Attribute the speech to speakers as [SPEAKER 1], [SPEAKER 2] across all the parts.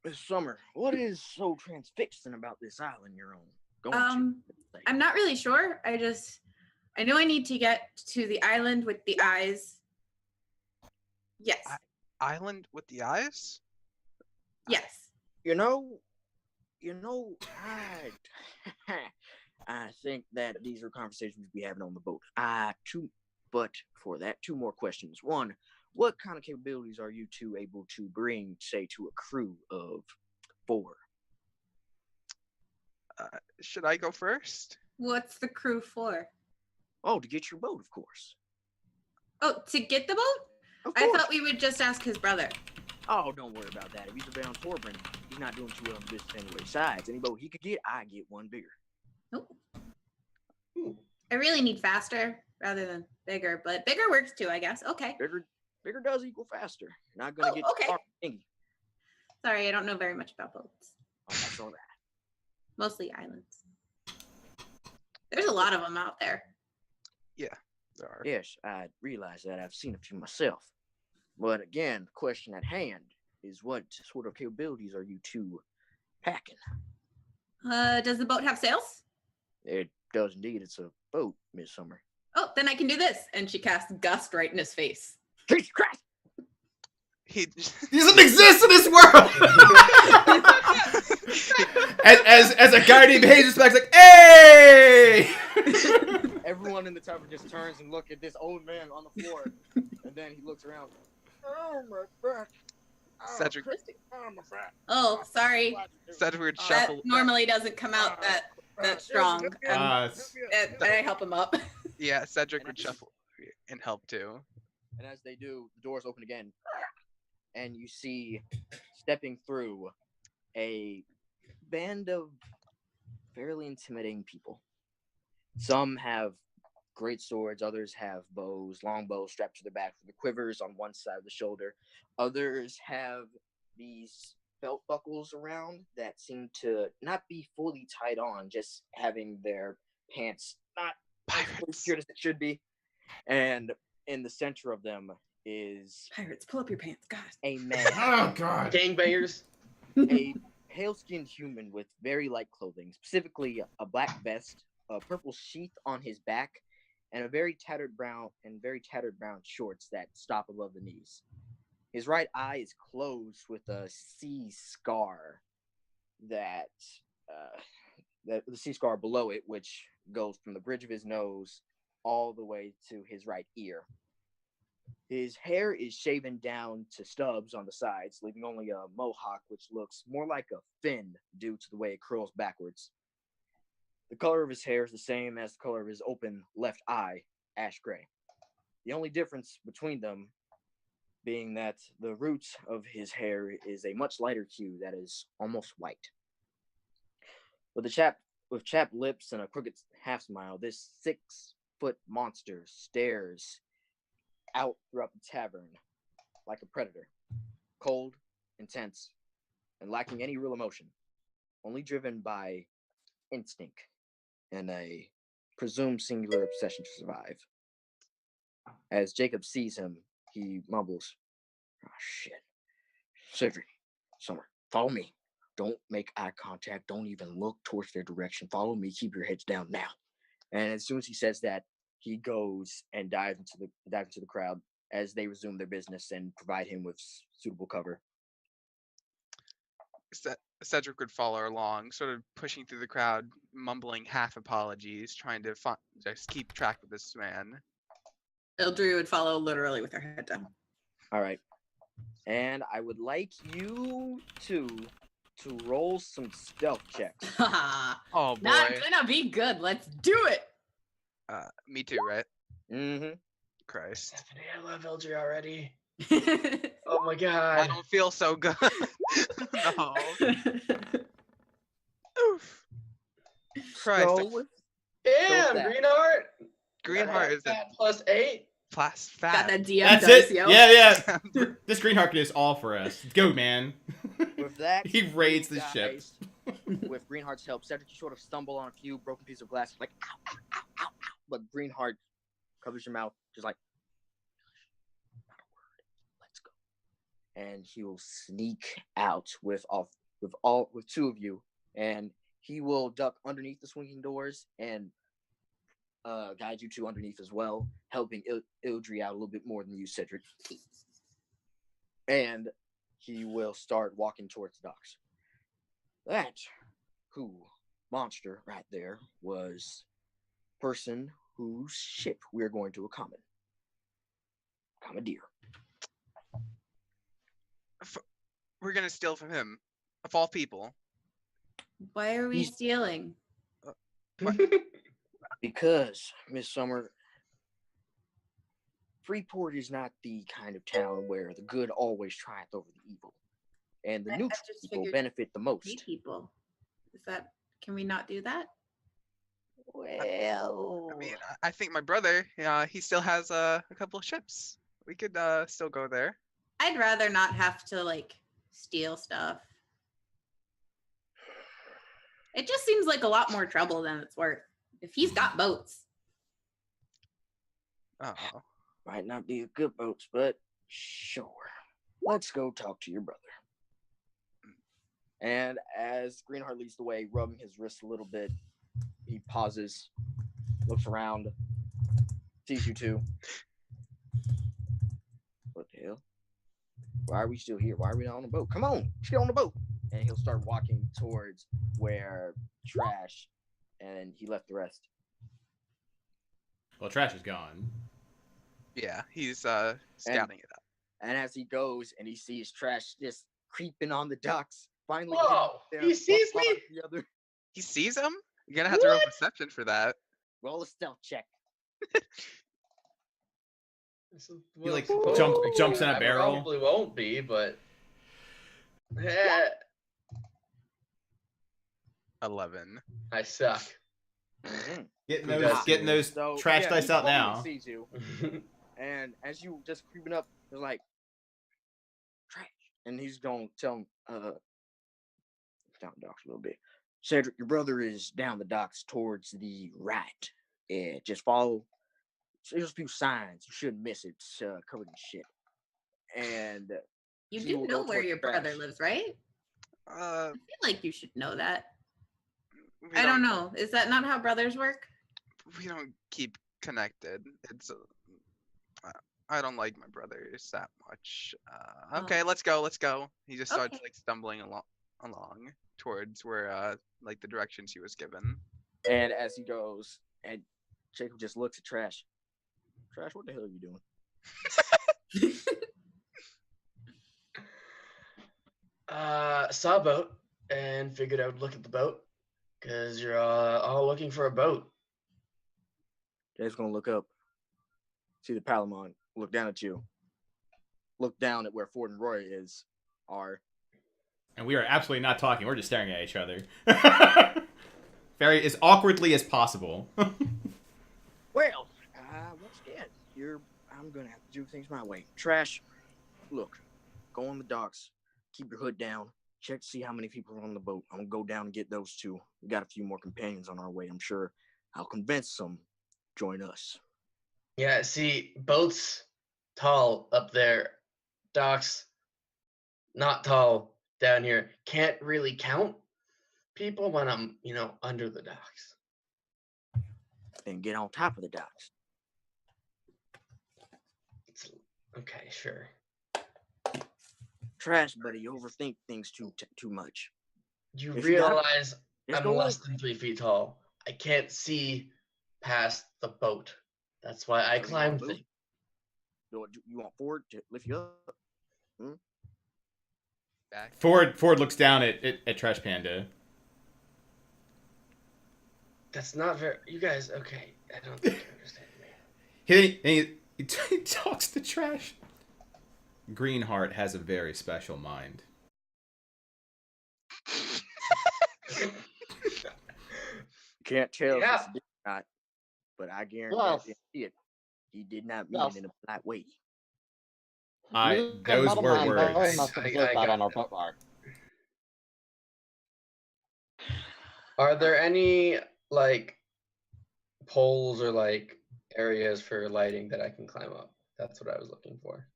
[SPEAKER 1] Miss Summer, what is so transfixing about this island you're on?
[SPEAKER 2] Um, I'm not really sure. I know I need to get to the island with the eyes. Yes.
[SPEAKER 3] Island with the eyes?
[SPEAKER 2] Yes.
[SPEAKER 1] You know, I think that these are conversations we be having on the boat. But for that, two more questions. One, what kind of capabilities are you two able to bring, say, to a crew of 4?
[SPEAKER 3] Should I go first?
[SPEAKER 2] What's the crew for?
[SPEAKER 1] Oh, to get your boat, of course.
[SPEAKER 2] Oh, to get the boat?
[SPEAKER 1] Of
[SPEAKER 2] I
[SPEAKER 1] course.
[SPEAKER 2] thought we would just ask his brother.
[SPEAKER 1] Oh, don't worry about that. If he's a bound Torbran, he's not doing too well in the business anyway. Besides, any boat he could get, I get one bigger.
[SPEAKER 2] Nope. I really need faster rather than bigger, but bigger works too, I guess. Okay.
[SPEAKER 1] Bigger does equal faster. You're not gonna get
[SPEAKER 2] okay.
[SPEAKER 1] thingy.
[SPEAKER 2] Sorry, I don't know very much about boats.
[SPEAKER 1] Oh, that's all that.
[SPEAKER 2] Mostly islands. There's a lot of them out there.
[SPEAKER 3] Yeah, there are.
[SPEAKER 1] Yes, I realize that. I've seen a few myself. But again, the question at hand is what sort of capabilities are you two packing?
[SPEAKER 2] Does the boat have sails?
[SPEAKER 1] It does indeed. It's a boat, Miss Summer.
[SPEAKER 2] Oh, then I can do this. And she casts Gust right in his face.
[SPEAKER 1] Jesus Christ!
[SPEAKER 3] He
[SPEAKER 4] doesn't exist in this world. as a guardian behaves respects, like, hey!
[SPEAKER 1] Everyone in the tavern just turns and look at this old man on the floor, and then he looks around. Oh my back! Oh,
[SPEAKER 3] Cedric.
[SPEAKER 1] Oh my back!
[SPEAKER 2] Oh, sorry.
[SPEAKER 3] Cedric would
[SPEAKER 2] That
[SPEAKER 3] shuffle.
[SPEAKER 2] normally doesn't come out that strong. And I help him up.
[SPEAKER 3] Yeah, Cedric would shuffle and help too.
[SPEAKER 1] And as they do, the doors open again, and you see stepping through a band of fairly intimidating people. Some have great swords, others have bows, long bows strapped to their back with the quivers on one side of the shoulder. Others have these belt buckles around that seem to not be fully tied on, just having their pants not as secured as it should be. And in the center of them is
[SPEAKER 2] Pirates, pull up your pants, God.
[SPEAKER 1] a man.
[SPEAKER 4] Oh God!
[SPEAKER 5] Gangbangers.
[SPEAKER 1] A pale-skinned human with very light clothing, specifically a black vest, a purple sheath on his back, and very tattered brown shorts that stop above the knees. His right eye is closed with a sea scar the sea scar below it, which goes from the bridge of his nose all the way to his right ear. His hair is shaven down to stubs on the sides, leaving only a mohawk, which looks more like a fin due to the way it curls backwards. The color of his hair is the same as the color of his open left eye, ash gray. The only difference between them being that the roots of his hair is a much lighter hue that is almost white. With chapped lips and a crooked half smile, this 6-foot monster stares out throughout the tavern like a predator, cold, intense, and lacking any real emotion, only driven by instinct and a presumed singular obsession to survive. As Jacob sees him, he mumbles, "Oh shit. Cedric, Summer, follow me. Don't make eye contact. Don't even look towards their direction. Follow me. Keep your heads down now." And as soon as he says that, he goes and dives into the crowd as they resume their business and provide him with suitable cover.
[SPEAKER 3] Cedric would follow along, sort of pushing through the crowd, mumbling half apologies, trying to just keep track of this man.
[SPEAKER 2] Ildri would follow literally with her head down.
[SPEAKER 1] All right. And I would like you to roll some stealth checks.
[SPEAKER 3] Oh boy.
[SPEAKER 2] Not gonna be good. Let's do it.
[SPEAKER 3] Me too, right?
[SPEAKER 1] Mm-hmm.
[SPEAKER 3] Christ.
[SPEAKER 5] Stephanie, I love LG already. Oh my
[SPEAKER 3] I
[SPEAKER 5] God.
[SPEAKER 3] don't feel so good. No. Oof. Christ.
[SPEAKER 1] So,
[SPEAKER 5] Damn,
[SPEAKER 1] that.
[SPEAKER 5] Greenheart.
[SPEAKER 3] Greenheart is a
[SPEAKER 5] Fat +8.
[SPEAKER 2] Got
[SPEAKER 3] fat.
[SPEAKER 2] that DM
[SPEAKER 4] That's
[SPEAKER 2] dice,
[SPEAKER 4] it.
[SPEAKER 2] yo.
[SPEAKER 4] Yeah. This Greenheart is all for us. Let's go, man.
[SPEAKER 1] With that,
[SPEAKER 4] He raids the
[SPEAKER 1] guys,
[SPEAKER 4] ship.
[SPEAKER 1] With Greenheart's help, Cedric, you sort of stumble on a few broken pieces of glass, like ow, ow, ow, ow, ow. But Greenheart covers your mouth, just like, not a word. Let's go. and he will sneak out with two of you, and he will duck underneath the swinging doors and guide you to underneath as well, helping Ildry out a little bit more than you, Cedric. And he will start walking towards the docks. That monster right there was person whose ship we're going to commandeer.
[SPEAKER 3] We're gonna steal from him, of all people.
[SPEAKER 2] Why are we stealing?
[SPEAKER 1] Because, Miss Summer, Freeport is not the kind of town where the good always triumph over the evil. And the neutral people benefit the most.
[SPEAKER 2] People. Can we not do that?
[SPEAKER 1] Well,
[SPEAKER 3] I mean, I think my brother, he still has a couple of ships. We could still go there.
[SPEAKER 2] I'd rather not have to like steal stuff. It just seems like a lot more trouble than it's worth. If he's got boats.
[SPEAKER 3] Uh-oh.
[SPEAKER 1] Might not be a good boats, but sure. Let's go talk to your brother. And as Greenheart leads the way, rubbing his wrist a little bit, he pauses, looks around, sees you two. What the hell? Why are we still here? Why are we not on the boat? Come on, let's get on the boat. And he'll start walking towards where Trash, and he left the rest.
[SPEAKER 4] Well, Trash is gone.
[SPEAKER 3] Yeah, he's scouting it up.
[SPEAKER 1] And as he goes and he sees Trash just creeping on the docks, finally.
[SPEAKER 5] Whoa, he sees me?
[SPEAKER 3] He sees him? You're gonna have to roll perception for that.
[SPEAKER 1] Roll a stealth check.
[SPEAKER 4] He like jumps in a barrel.
[SPEAKER 5] Probably won't be, but
[SPEAKER 3] 11.
[SPEAKER 5] I suck.
[SPEAKER 4] Getting those trash dice out now.
[SPEAKER 1] Sees you, and as you just creeping up, they're like Trash, and he's gonna tell him, down the docks a little bit. Cedric, your brother is down the docks towards the right. Yeah, just follow. There's a few signs. You shouldn't miss it. It's covered in shit. And
[SPEAKER 2] you do know where your brother lives, right? I feel like you should know that. I don't know. Is that not how brothers work?
[SPEAKER 3] We don't keep connected. It's I don't like my brothers that much. Okay, let's go. He just starts like stumbling along towards where like the directions he was given.
[SPEAKER 1] And as he goes, and Jacob just looks at Trash. Trash, what the hell are you doing?
[SPEAKER 5] Saw a boat and figured I would look at the boat because you're all looking for a boat.
[SPEAKER 1] Jay's gonna look up, see the Palamon, look down at you, look down at where Ford and Roy are.
[SPEAKER 4] And we are absolutely not talking. We're just staring at each other. Very as awkwardly as possible.
[SPEAKER 1] Well, once again, I'm gonna have to do things my way. Trash, look, go on the docks, keep your hood down, check to see how many people are on the boat. I'm gonna go down and get those two. We got a few more companions on our way. I'm sure I'll convince some join us.
[SPEAKER 5] Yeah, see, boats tall up there, docks not tall down here. Can't really count people when I'm, under the docks.
[SPEAKER 1] Then get on top of the docks.
[SPEAKER 5] Okay, sure.
[SPEAKER 1] Trash, buddy, you overthink things too much.
[SPEAKER 5] You realize I'm less than 3 feet tall. I can't see past the boat. That's why I climbed things.
[SPEAKER 1] You want Ford to lift you up?
[SPEAKER 3] Back.
[SPEAKER 4] Ford looks down at Trash Panda.
[SPEAKER 5] That's not very. You guys, okay? I don't think you understand me.
[SPEAKER 4] He talks to Trash. Greenheart has a very special mind.
[SPEAKER 1] Can't tell if it's not, but I guarantee it. He did not mean it in a polite way.
[SPEAKER 4] Those were words.
[SPEAKER 5] Are there any poles or areas for lighting that I can climb up? That's what I was looking for.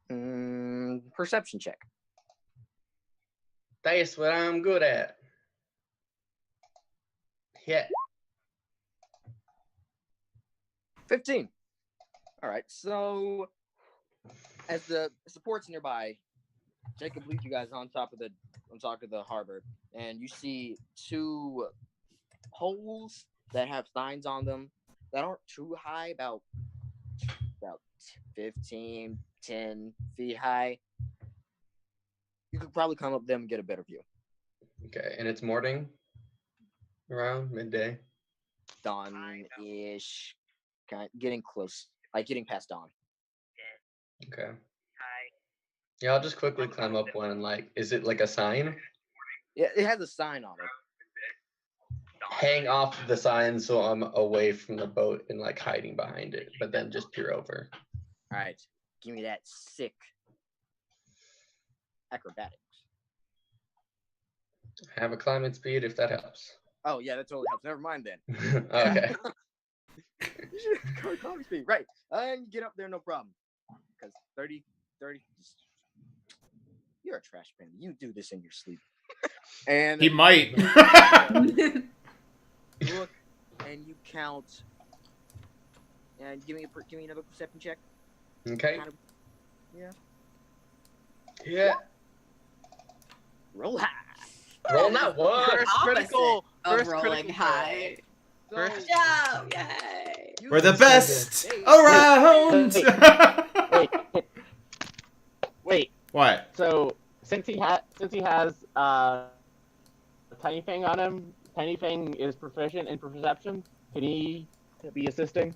[SPEAKER 1] Perception check.
[SPEAKER 5] That's what I'm good at. Yeah.
[SPEAKER 1] 15. All right. So, as the supports nearby, Jacob leads you guys on top of the harbor, and you see two poles that have signs on them that aren't too high, about 15, 10 feet high. You could probably come up them and get a better view.
[SPEAKER 5] Okay, and it's morning, around midday.
[SPEAKER 1] Dawn-ish, kind of getting close, like getting past dawn.
[SPEAKER 5] Okay. Yeah, I'll just quickly climb up one and like, is it like a sign?
[SPEAKER 1] Yeah, it has a sign on it.
[SPEAKER 5] Hang off the sign so I'm away from the boat and like hiding behind it, but then just peer over.
[SPEAKER 1] All right, give me that sick acrobatics.
[SPEAKER 5] I have a climbing speed if that helps.
[SPEAKER 1] Oh yeah, that totally helps. Never mind then.
[SPEAKER 5] Okay.
[SPEAKER 1] Climbing speed, right? And get up there, no problem. Because 30, you're a trash panda. You do this in your sleep. And
[SPEAKER 4] He might.
[SPEAKER 1] look, and you count. And give me another perception check.
[SPEAKER 5] Okay.
[SPEAKER 1] Kind of, yeah.
[SPEAKER 5] Yeah.
[SPEAKER 1] Roll high.
[SPEAKER 5] Roll not one.
[SPEAKER 3] First critical.
[SPEAKER 2] Of
[SPEAKER 3] First
[SPEAKER 2] rolling
[SPEAKER 3] critical
[SPEAKER 2] high.
[SPEAKER 1] So,
[SPEAKER 3] First-
[SPEAKER 2] Job, yay!
[SPEAKER 1] you
[SPEAKER 4] We're the
[SPEAKER 1] see
[SPEAKER 4] best
[SPEAKER 1] they-
[SPEAKER 4] around.
[SPEAKER 6] Wait.
[SPEAKER 4] What?
[SPEAKER 6] So since he has Tiny Fang on him, Tiny Fang is proficient in perception. Can he be assisting?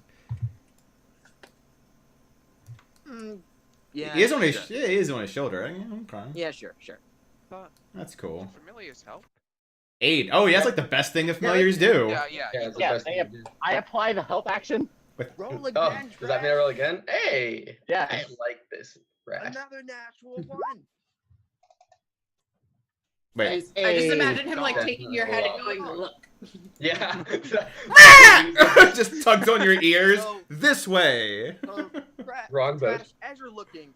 [SPEAKER 1] Yeah.
[SPEAKER 4] He is on his
[SPEAKER 1] sure.
[SPEAKER 4] he is on his shoulder. Okay.
[SPEAKER 1] Yeah, sure.
[SPEAKER 4] That's cool.
[SPEAKER 3] Familiars help.
[SPEAKER 4] Aid. Oh, yeah, that's like the best thing the familiars do.
[SPEAKER 3] Yeah.
[SPEAKER 5] Yeah, it's the
[SPEAKER 6] Yeah,
[SPEAKER 5] best thing to do.
[SPEAKER 6] I apply the help action.
[SPEAKER 1] Roll
[SPEAKER 5] Oh,
[SPEAKER 1] again.
[SPEAKER 5] does that mean I roll again? Hey!
[SPEAKER 6] Yeah.
[SPEAKER 5] I like this rat.
[SPEAKER 1] Another natural one.
[SPEAKER 4] Wait.
[SPEAKER 2] I just
[SPEAKER 6] Hey.
[SPEAKER 2] imagine him like
[SPEAKER 5] Okay.
[SPEAKER 2] taking your head and going, look.
[SPEAKER 5] Yeah.
[SPEAKER 4] Just tugs on your ears
[SPEAKER 1] So-
[SPEAKER 4] this way.
[SPEAKER 1] So,
[SPEAKER 5] Wrong boat.
[SPEAKER 1] Crash, as you're looking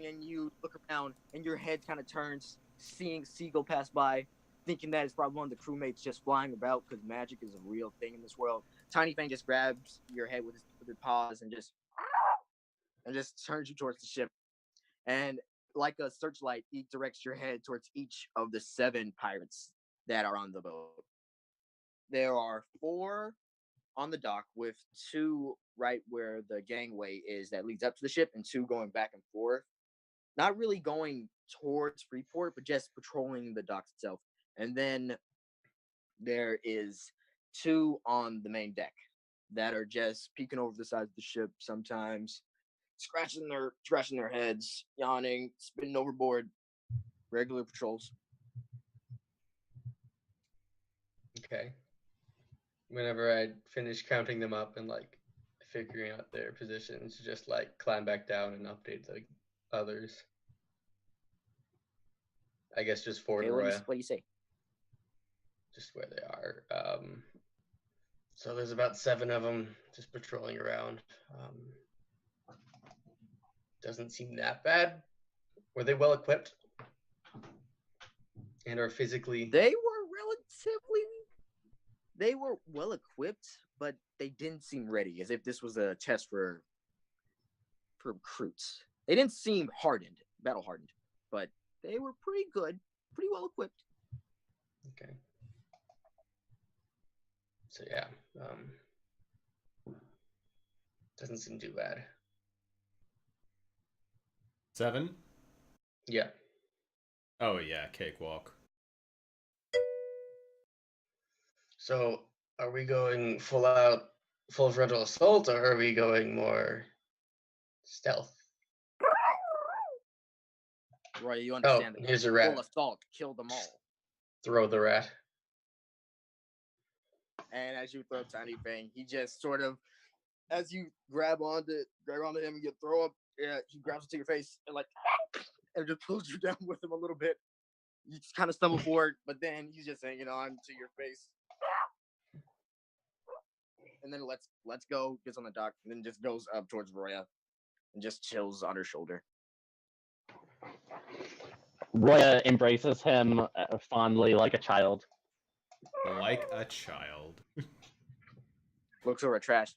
[SPEAKER 1] and you look around and your head kind of turns, seeing Seagull pass by, thinking that it's probably one of the crewmates just flying about because magic is a real thing in this world. Tiny Fang just grabs your head with his paws and just turns you towards the ship. And like a searchlight, he directs your head towards each of the 7 pirates that are on the boat. There are 4 on the dock with 2 right where the gangway is that leads up to the ship and 2 going back and forth. Not really going towards Freeport, but just patrolling the docks itself. And then there is 2 on the main deck that are just peeking over the side of the ship sometimes, scratching their heads, yawning, spinning overboard. Regular patrols.
[SPEAKER 5] Okay. Whenever I finish counting them up and like figuring out their positions, just like climb back down and update the others. I guess just for
[SPEAKER 1] Okay, what do you say?
[SPEAKER 5] just where they are. So there's about 7 of them just patrolling around. Doesn't seem that bad. Were they well equipped? And are physically
[SPEAKER 1] They were well equipped, but they didn't seem ready, as if this was a test for recruits. They didn't seem battle hardened, but they were pretty good, pretty well equipped.
[SPEAKER 5] okay. So yeah, doesn't seem too bad.
[SPEAKER 4] 7?
[SPEAKER 5] Yeah.
[SPEAKER 4] Oh yeah, cakewalk.
[SPEAKER 5] So are we going full frontal assault, or are we going more stealth?
[SPEAKER 1] Roy, you
[SPEAKER 5] Oh,
[SPEAKER 1] understand that
[SPEAKER 5] here's a
[SPEAKER 1] full
[SPEAKER 5] rat.
[SPEAKER 1] assault, kill them all.
[SPEAKER 5] Throw the rat.
[SPEAKER 1] And as you throw Tiny Fang, he just sort of, as you grab onto him and you throw up, he grabs into your face and and just pulls you down with him a little bit. You just kind of stumble forward, but then he's just hanging on to your face. And then let's go, gets on the dock, and then just goes up towards Roya and just chills on her shoulder.
[SPEAKER 6] Roya embraces him fondly like a child.
[SPEAKER 4] Like a child.
[SPEAKER 1] Looks over at Trash.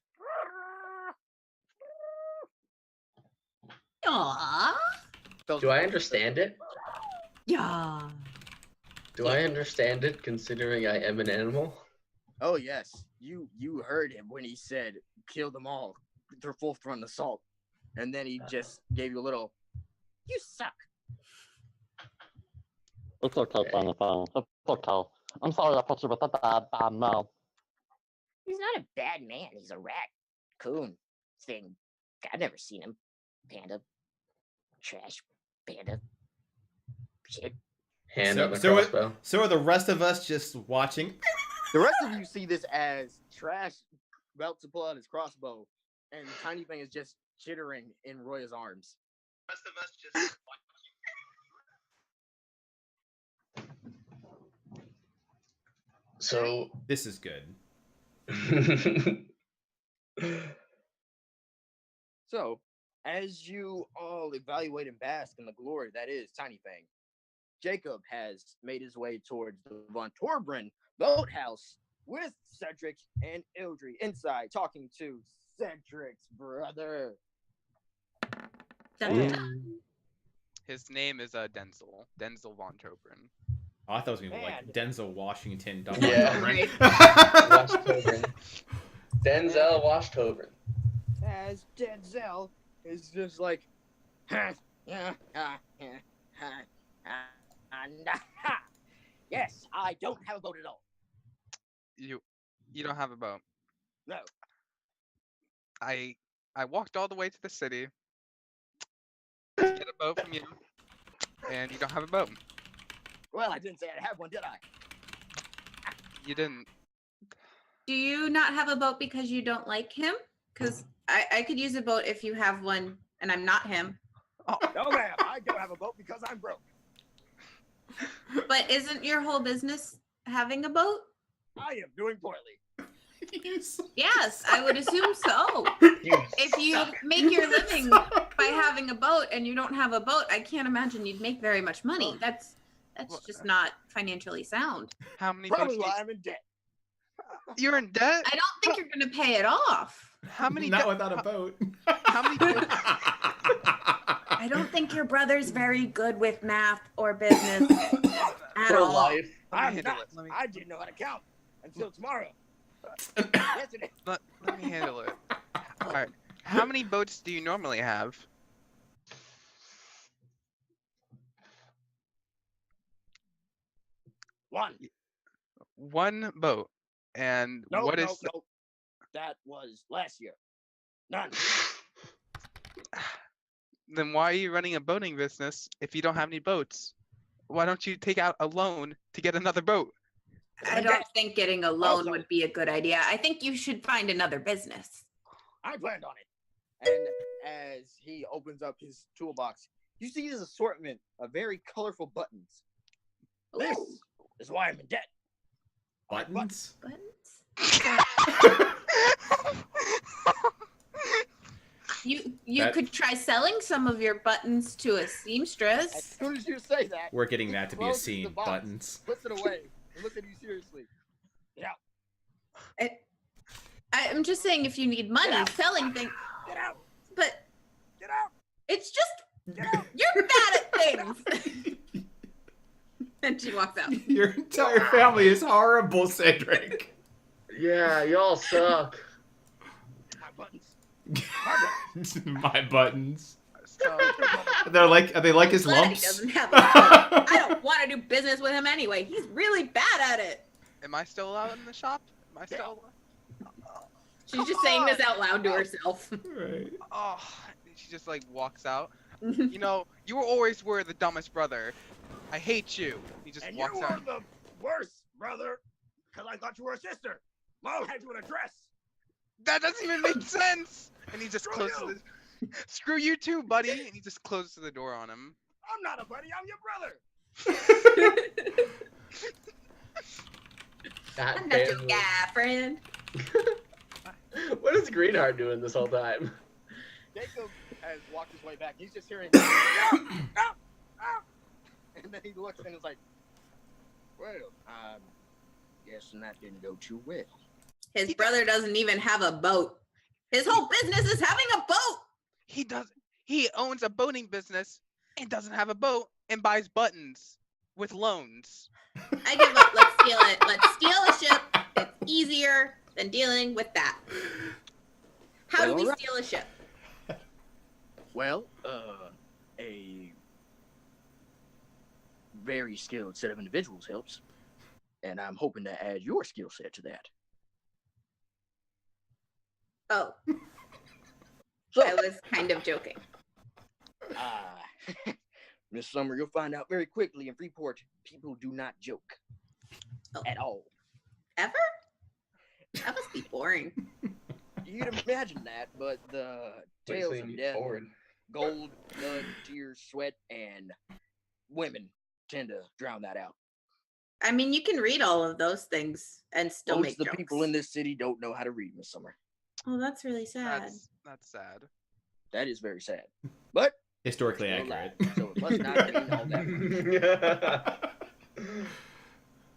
[SPEAKER 2] Aww.
[SPEAKER 5] Do I understand it?
[SPEAKER 2] Yeah.
[SPEAKER 5] Do I understand it, considering I am an animal?
[SPEAKER 1] Oh yes, you heard him when he said kill them all, their full front assault, and then he just gave you a little. You suck.
[SPEAKER 6] It's okay, Jonathan. It's okay. I'm sorry I put you with a bad man.
[SPEAKER 7] He's not a bad man. He's a raccoon thing. I've never seen him. Panda. Trash. Panda. Shit.
[SPEAKER 5] Hand
[SPEAKER 4] So-
[SPEAKER 5] on the
[SPEAKER 4] so it-
[SPEAKER 5] crossbow.
[SPEAKER 4] So are the rest of us just watching?
[SPEAKER 1] The rest of you see this as Trash about to pull out his crossbow, and Tiny Thing is just chittering in Roya's arms.
[SPEAKER 5] The rest of us just. So.
[SPEAKER 4] This is good.
[SPEAKER 1] So, as you all evaluate and bask in the glory that is Tiny Fang, Jacob has made his way towards the Von Torbren boathouse with Cedric and Ildry inside talking to Cedric's brother.
[SPEAKER 2] Dun, dun, dun.
[SPEAKER 3] His name is Denzel Von Tobren.
[SPEAKER 4] Oh, I thought it was gonna be like Denzel Washington.
[SPEAKER 5] Yeah.
[SPEAKER 2] Right.
[SPEAKER 5] Washtobren. Denzel Washtobren.
[SPEAKER 1] As Denzel is just like, yes, I don't have a boat at all.
[SPEAKER 3] You don't have a boat.
[SPEAKER 1] No.
[SPEAKER 3] I walked all the way to the city to get a boat from you, and you don't have a boat.
[SPEAKER 1] Well, I didn't say I'd have one, did I?
[SPEAKER 3] You didn't.
[SPEAKER 2] Do you not have a boat because you don't like him? Because I could use a boat if you have one and I'm not him.
[SPEAKER 1] No, ma'am, I don't have a boat because I'm broke.
[SPEAKER 2] But isn't your whole business having a boat?
[SPEAKER 1] I am doing poorly.
[SPEAKER 2] Yes, I would assume so. If you make your living by having a boat and you don't have a boat, I can't imagine you'd make very much money. That's just not financially sound.
[SPEAKER 3] How many
[SPEAKER 1] Probably
[SPEAKER 3] boats?
[SPEAKER 1] why I'm in debt.
[SPEAKER 3] You're in debt.
[SPEAKER 2] I don't think you're going to pay it off.
[SPEAKER 3] How many?
[SPEAKER 4] Not without a boat.
[SPEAKER 3] How many boats?
[SPEAKER 2] I don't think your brother's very good with math or business at
[SPEAKER 5] For
[SPEAKER 2] all.
[SPEAKER 5] life.
[SPEAKER 1] I'm
[SPEAKER 3] handle
[SPEAKER 1] not.
[SPEAKER 3] it. Let me-
[SPEAKER 1] I didn't know how to count until tomorrow. Yesterday.
[SPEAKER 3] Let me handle it. All right. How many boats do you normally have?
[SPEAKER 1] One.
[SPEAKER 3] One boat. And
[SPEAKER 1] No,
[SPEAKER 3] what
[SPEAKER 1] no,
[SPEAKER 3] is?
[SPEAKER 1] no. That was last year. None.
[SPEAKER 3] Then why are you running a boating business if you don't have any boats? Why don't you take out a loan to get another boat?
[SPEAKER 2] I don't think getting a loan
[SPEAKER 1] Also-
[SPEAKER 2] would be a good idea. I think you should find another business.
[SPEAKER 1] I planned on it. And as he opens up his toolbox, you see his assortment of very colorful buttons. This
[SPEAKER 2] Ooh,
[SPEAKER 1] is why I'm in debt.
[SPEAKER 4] Buttons?
[SPEAKER 2] buttons? You
[SPEAKER 4] That-
[SPEAKER 2] could try selling some of your buttons to a
[SPEAKER 1] As
[SPEAKER 2] seamstress.
[SPEAKER 1] soon as you say that,
[SPEAKER 4] We're getting
[SPEAKER 1] he
[SPEAKER 4] that to be a
[SPEAKER 1] closes the
[SPEAKER 4] scene.
[SPEAKER 1] box,
[SPEAKER 4] Buttons.
[SPEAKER 1] puts it away, and looks at you seriously. Get out.
[SPEAKER 2] I'm just saying, if you need money,
[SPEAKER 1] Get out.
[SPEAKER 2] selling things,
[SPEAKER 1] Get out.
[SPEAKER 2] but
[SPEAKER 1] Get out.
[SPEAKER 2] it's just
[SPEAKER 1] Get out.
[SPEAKER 2] you're bad at things. And she walks out.
[SPEAKER 4] Your entire family is horrible, Cedric.
[SPEAKER 5] Yeah, y'all suck.
[SPEAKER 1] My buttons.
[SPEAKER 4] My buttons.
[SPEAKER 3] So,
[SPEAKER 4] Are they like his
[SPEAKER 2] Glad he
[SPEAKER 4] lumps?
[SPEAKER 2] doesn't have a boat. I don't want to do business with him anyway. He's really bad at it.
[SPEAKER 3] am I still allowed in the shop? Am I still?
[SPEAKER 2] She's just saying this out loud to herself.
[SPEAKER 4] Right.
[SPEAKER 3] Oh, she just like walks out. You know, you were the dumbest brother. I hate you. He just
[SPEAKER 1] And you
[SPEAKER 3] walks
[SPEAKER 1] were
[SPEAKER 3] out.
[SPEAKER 1] the worst, brother, because I thought you were a sister. Mom had you in a dress.
[SPEAKER 3] That doesn't even make sense. And he just
[SPEAKER 1] Screw
[SPEAKER 3] closes.
[SPEAKER 1] you.
[SPEAKER 3] Screw you too, buddy. And he just closes the door on him.
[SPEAKER 1] I'm not a buddy. I'm your brother.
[SPEAKER 5] That
[SPEAKER 2] I'm not your
[SPEAKER 5] family.
[SPEAKER 2] guy friend.
[SPEAKER 5] What is Greenheart doing this whole time?
[SPEAKER 1] Jacob has walked his way back. He's just hearing, "Get out! Out! And then he looks and is like, well, I'm guessing that didn't go too well.
[SPEAKER 2] His brother doesn't even have a boat. His whole business is having a boat.
[SPEAKER 3] He doesn't. He owns a boating business and doesn't have a boat and buys buttons with loans.
[SPEAKER 2] I give up. Let's steal it. Let's steal a ship. It's easier than dealing with that. How do we steal a ship?
[SPEAKER 1] Well, a very skilled set of individuals helps. And I'm hoping to add your skill set to that.
[SPEAKER 2] Oh.
[SPEAKER 1] So,
[SPEAKER 2] I was kind of joking.
[SPEAKER 1] Miss Summer, you'll find out very quickly in Freeport, people do not joke. At all.
[SPEAKER 2] Ever? That must be boring.
[SPEAKER 1] You'd imagine that, but the tales of death, gold, blood, tears, sweat, and women tend to drown that out.
[SPEAKER 2] I mean, you can read all of those things and still make
[SPEAKER 1] Most of the
[SPEAKER 2] jokes.
[SPEAKER 1] people in this city don't know how to read, Miss Summer.
[SPEAKER 2] Oh, that's really sad.
[SPEAKER 3] That's sad.
[SPEAKER 1] That is very sad. But
[SPEAKER 4] historically accurate.
[SPEAKER 1] So it must not mean all that.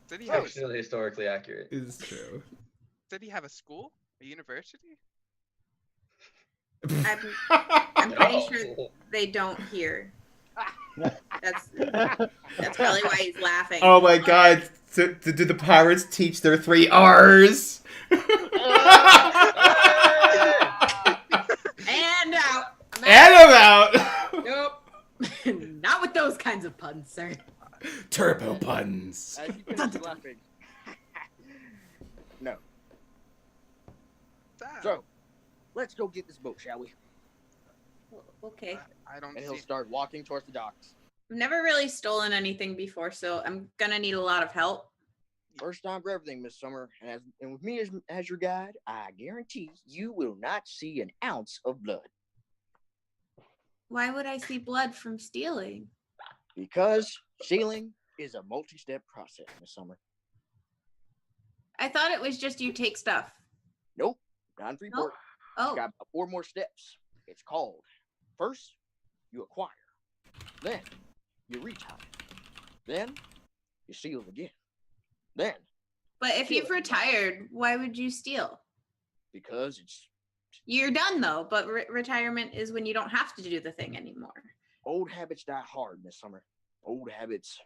[SPEAKER 3] Did he have
[SPEAKER 5] Actually, historically accurate.
[SPEAKER 4] It's true.
[SPEAKER 3] Did he have a school? A university?
[SPEAKER 2] I'm pretty sure they don't hear. That's probably why he's laughing.
[SPEAKER 4] Oh my god. So, did the pirates teach their 3 R's?
[SPEAKER 2] And out.
[SPEAKER 4] And I'm out.
[SPEAKER 2] Nope. Not with those kinds of puns, sir.
[SPEAKER 4] Turbo puns.
[SPEAKER 1] As he finishes laughing. No. So, let's go get this boat, shall we?
[SPEAKER 2] Okay.
[SPEAKER 3] I don't
[SPEAKER 1] And he'll start walking towards the docks.
[SPEAKER 2] I've never really stolen anything before, so I'm gonna need a lot of help.
[SPEAKER 1] First time for everything, Miss Summer. And with me as your guide, I guarantee you will not see an ounce of blood.
[SPEAKER 2] Why would I see blood from stealing?
[SPEAKER 1] Because stealing is a multi-step process, Miss Summer.
[SPEAKER 2] I thought it was just you take stuff.
[SPEAKER 1] Nope, not in Freeport.
[SPEAKER 2] Oh.
[SPEAKER 1] It's got about 4 more steps. It's called, first, you acquire. Then, you retire. Then, you steal again. Then.
[SPEAKER 2] But if you've retired, why would you steal?
[SPEAKER 1] Because it's...
[SPEAKER 2] You're done, though, but retirement is when you don't have to do the thing anymore.
[SPEAKER 1] Old habits die hard, Miss Summer. Old habits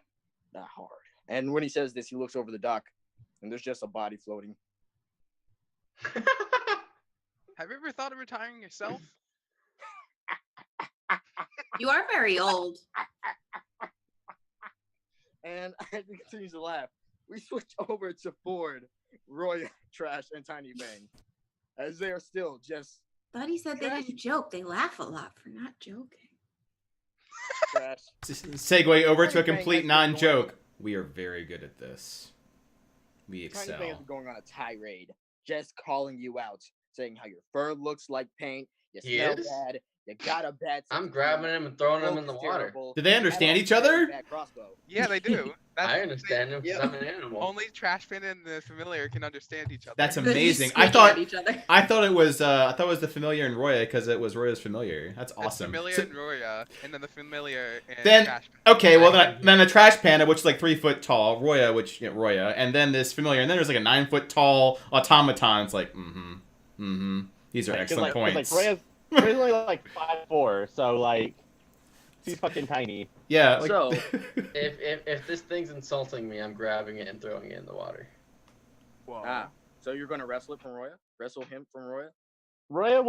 [SPEAKER 1] die hard. And when he says this, he looks over the dock, and there's just a body floating.
[SPEAKER 3] Have you ever thought of retiring yourself?
[SPEAKER 2] You are very old.
[SPEAKER 1] And as he continues to laugh, we switch over to Ford, Roy, Trash, and Tiny Bang. As they are still just...
[SPEAKER 2] Thought he said they didn't joke. They laugh a lot for not joking.
[SPEAKER 1] Trash.
[SPEAKER 4] Segue over to a complete non-joke. We are very good at this. We
[SPEAKER 1] Tiny
[SPEAKER 4] excel.
[SPEAKER 1] Bang has been going on a tirade, just calling you out, saying how your fur looks like paint, you smell bad, you got a bad...
[SPEAKER 5] I'm grabbing him and throwing him in the water.
[SPEAKER 4] Do they understand each other?
[SPEAKER 3] Yeah, they do.
[SPEAKER 5] I understand him because I'm an animal.
[SPEAKER 3] Only Trashpin and the Familiar can understand each other.
[SPEAKER 4] That's amazing. I thought it was the Familiar and Roya because it was Roya's Familiar. That's awesome.
[SPEAKER 3] Familiar and Roya, and then the Familiar and
[SPEAKER 4] then
[SPEAKER 3] Trashpin.
[SPEAKER 4] Okay, well then the Trash Panda, which is like 3 foot tall, Roya, Roya, and then this Familiar, and then there's like a 9 foot tall automaton. It's like These are excellent points.
[SPEAKER 6] Like Roya's only like 5'4", so like she's fucking tiny.
[SPEAKER 4] Yeah. Like,
[SPEAKER 1] so
[SPEAKER 5] if this thing's insulting me, I'm grabbing it and throwing it in the water.
[SPEAKER 3] Whoa.
[SPEAKER 1] So you're gonna wrestle it from Roya? Wrestle him from Roya?
[SPEAKER 6] Roya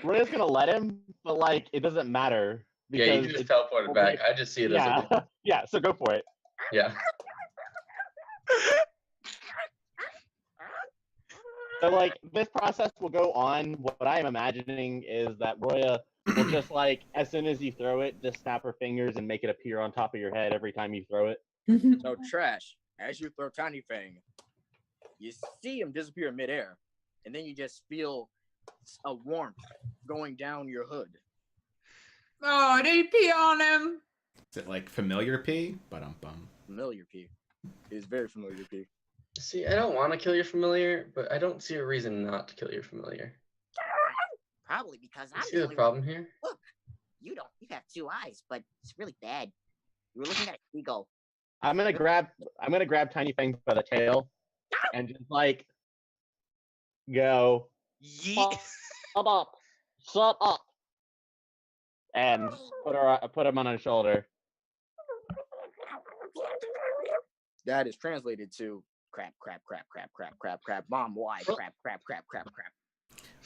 [SPEAKER 6] Roya's gonna let him, but like it doesn't matter. Because
[SPEAKER 5] Yeah, you can just teleport it back. I just see it as a...
[SPEAKER 6] Yeah, so go for it.
[SPEAKER 5] Yeah.
[SPEAKER 6] So like this process will go on. What I am imagining is that Roya will just like as soon as you throw it, just snap her fingers and make it appear on top of your head every time you throw it.
[SPEAKER 1] So Trash, as you throw Tiny Fang, you see him disappear in midair, and then you just feel a warmth going down your hood.
[SPEAKER 2] Oh, did he pee on him?
[SPEAKER 4] Is it like Familiar pee? Ba-dum-bum.
[SPEAKER 1] Familiar pee. It is very familiar pee.
[SPEAKER 5] See, I don't want to kill your familiar, but I don't see a reason not to kill your familiar.
[SPEAKER 7] Probably because
[SPEAKER 5] You
[SPEAKER 7] I'm
[SPEAKER 5] see the problem here?
[SPEAKER 7] Look, you have 2 eyes, but it's really bad. We were looking at a seagull.
[SPEAKER 6] I'm gonna grab Tiny Fangs by the tail and just like go.
[SPEAKER 3] Yeet.
[SPEAKER 6] Shut up! Shut up! And put him on his shoulder.
[SPEAKER 1] That is translated to crap, crap, crap, crap, crap, crap, crap. Mom, why? Crap, crap, crap, crap, crap.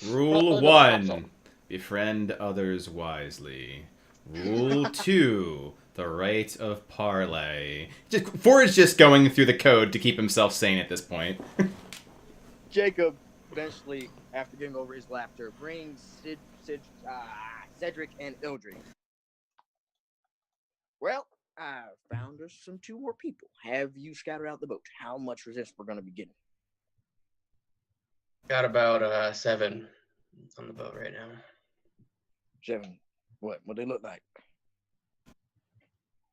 [SPEAKER 4] Rule 1: befriend others wisely. Rule 2: the right of parley. Ford's just going through the code to keep himself sane at this point.
[SPEAKER 1] Jacob eventually, after getting over his laughter, brings Cedric and Ildry. Well, I found us some 2 more people. Have you scattered out the boat? How much resistance we're going to be getting?
[SPEAKER 5] Got about 7 on the boat right now.
[SPEAKER 1] 7. What they look like?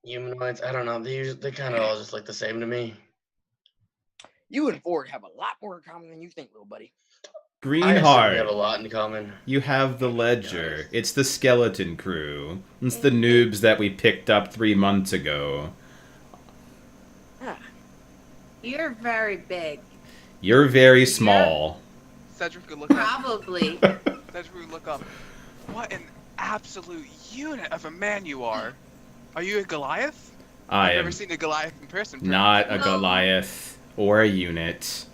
[SPEAKER 5] Humanoids, I don't know. They kind of all just look the same to me.
[SPEAKER 1] You and Ford have a lot more in common than you think, little buddy.
[SPEAKER 5] I assume we have a
[SPEAKER 4] Greenheart.
[SPEAKER 5] lot in common.
[SPEAKER 4] You have the Ledger. It's the skeleton crew. It's the noobs that we picked up 3 months ago.
[SPEAKER 2] You're very big.
[SPEAKER 4] You're very small.
[SPEAKER 3] Cedric could look up.
[SPEAKER 2] Probably.
[SPEAKER 3] Cedric could look up. What an absolute unit of a man you are. Are you a Goliath?
[SPEAKER 4] I
[SPEAKER 3] I've
[SPEAKER 4] am
[SPEAKER 3] never seen a Goliath in person.
[SPEAKER 4] not a
[SPEAKER 2] No.
[SPEAKER 4] Goliath or a unit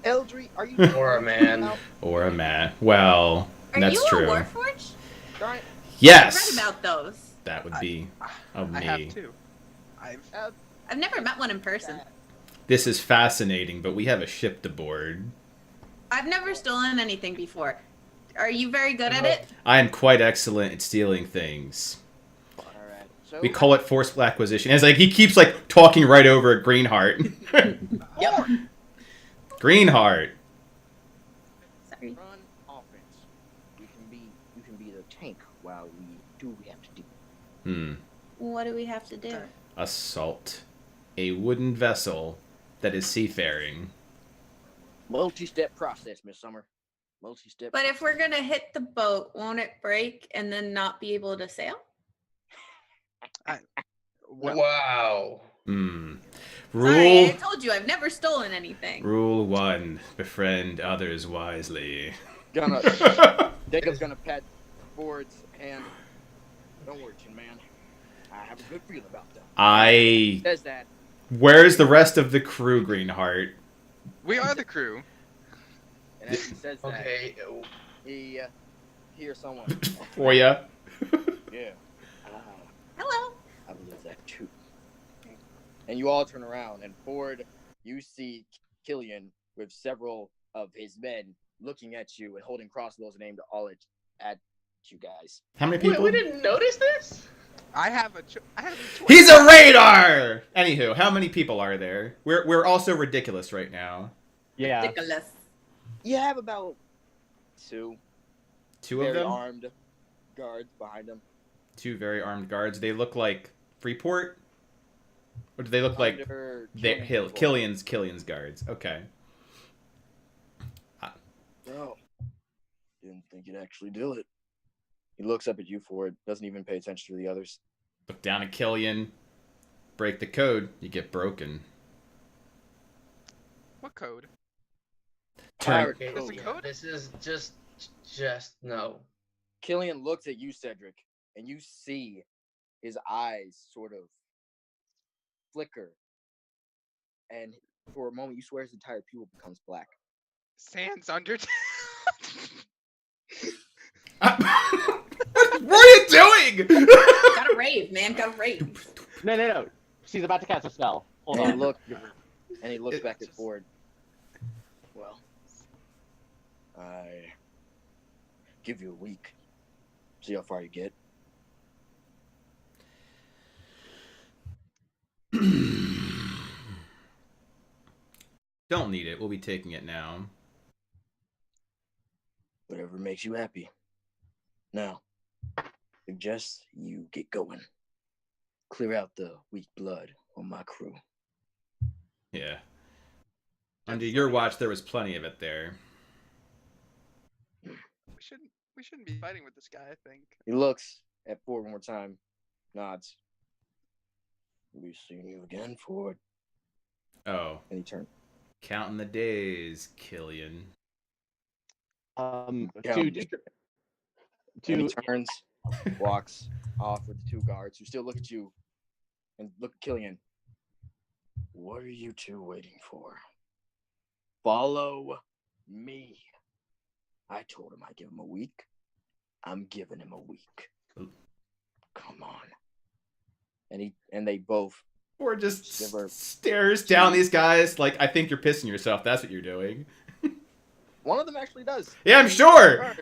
[SPEAKER 1] Eldry, are you
[SPEAKER 5] Or a man.
[SPEAKER 4] or a man. Well,
[SPEAKER 2] Are
[SPEAKER 4] that's
[SPEAKER 2] you
[SPEAKER 4] true.
[SPEAKER 2] a Warforged?
[SPEAKER 1] Right.
[SPEAKER 4] Yes.
[SPEAKER 2] I read about those.
[SPEAKER 4] That would be of
[SPEAKER 3] I
[SPEAKER 4] me.
[SPEAKER 3] have two. I've
[SPEAKER 2] I've never met one in person.
[SPEAKER 4] This is fascinating, but we have a ship to board.
[SPEAKER 2] I've never stolen anything before. Are you very good at it?
[SPEAKER 4] I am quite excellent at stealing things.
[SPEAKER 1] All right. So
[SPEAKER 4] We call it forceful acquisition. It's like he keeps like talking right over at Greenheart.
[SPEAKER 1] Yep.
[SPEAKER 4] Greenheart.
[SPEAKER 2] Sorry.
[SPEAKER 1] Run offense. You can be the tank while we do what we have to do.
[SPEAKER 2] What do we have to do?
[SPEAKER 4] Assault a wooden vessel that is seafaring.
[SPEAKER 1] Multi-step process, Miss Summer. Multi-step.
[SPEAKER 2] But if we're gonna hit the boat, won't it break and then not be able to sail?
[SPEAKER 5] Wow.
[SPEAKER 4] Rule
[SPEAKER 2] Sorry, I told you I've never stolen anything.
[SPEAKER 4] Rule 1: befriend others wisely.
[SPEAKER 1] Jacob's gonna pat Ford's hand. Don't worry, Chin Man. I have a good feeling about them.
[SPEAKER 4] I.
[SPEAKER 1] Says that.
[SPEAKER 4] Where's the rest of the crew, Greenheart?
[SPEAKER 3] We are the crew.
[SPEAKER 1] And as he says that,
[SPEAKER 5] Okay.
[SPEAKER 1] he hears someone.
[SPEAKER 4] For ya.
[SPEAKER 1] Yeah.
[SPEAKER 2] Hello.
[SPEAKER 1] I believe that too. And you all turn around, and Ford, you see Killian with several of his men looking at you and holding crossbows and aimed at you guys.
[SPEAKER 4] How many
[SPEAKER 5] Wait,
[SPEAKER 4] people?
[SPEAKER 5] we didn't notice this?
[SPEAKER 3] I have a choice.
[SPEAKER 4] He's a radar! Anywho, how many people are there? We're also ridiculous right now.
[SPEAKER 6] Yeah.
[SPEAKER 2] Ridiculous.
[SPEAKER 1] You have about 2
[SPEAKER 4] Two of
[SPEAKER 1] very
[SPEAKER 4] them?
[SPEAKER 1] armed guards behind them.
[SPEAKER 4] 2 very armed guards. They look like Freeport? Or do they look like
[SPEAKER 1] Under
[SPEAKER 4] Killian's guards? Okay.
[SPEAKER 1] Bro, didn't think you'd actually do it. He looks up at you, Ford. Doesn't even pay attention to the others.
[SPEAKER 4] Look down at Killian. Break the code. You get broken.
[SPEAKER 3] What code?
[SPEAKER 4] Turn.
[SPEAKER 5] Okay,
[SPEAKER 3] There's a code?
[SPEAKER 5] This is just no.
[SPEAKER 1] Killian looks at you, Cedric, and you see his eyes sort of flicker. And for a moment, you swear his entire pupil becomes black.
[SPEAKER 3] Sans Undertale.
[SPEAKER 4] What are you doing?
[SPEAKER 2] Gotta rave, man. Gotta rave.
[SPEAKER 6] No. She's about to cast a spell. Hold
[SPEAKER 1] And
[SPEAKER 6] on.
[SPEAKER 1] he looks
[SPEAKER 3] It
[SPEAKER 1] back at
[SPEAKER 3] just-
[SPEAKER 1] Ford. Well, I give you a week. See how far you get.
[SPEAKER 4] Don't need it. We'll be taking it now.
[SPEAKER 1] Whatever makes you happy. Now, suggest you get going. Clear out the weak blood on my crew.
[SPEAKER 4] Yeah. Under your watch, there was plenty of it there.
[SPEAKER 3] We shouldn't be fighting with this guy, I think.
[SPEAKER 1] He looks at Ford one more time, nods. We see you again, Ford.
[SPEAKER 4] Oh,
[SPEAKER 1] And he turned.
[SPEAKER 4] counting the days, Killian.
[SPEAKER 1] Yeah.
[SPEAKER 6] To just
[SPEAKER 1] And he
[SPEAKER 6] to
[SPEAKER 1] turns, walks off with the two guards who still look at you and look at Killian. What are you two waiting for? Follow me. I told him I'd give him a week. I'm giving him a week. Come on. And they both
[SPEAKER 4] Or just
[SPEAKER 1] shiver.
[SPEAKER 4] stares down these guys like, I think you're pissing yourself. That's what you're doing.
[SPEAKER 1] One of them actually does.
[SPEAKER 4] Yeah, I'm sure.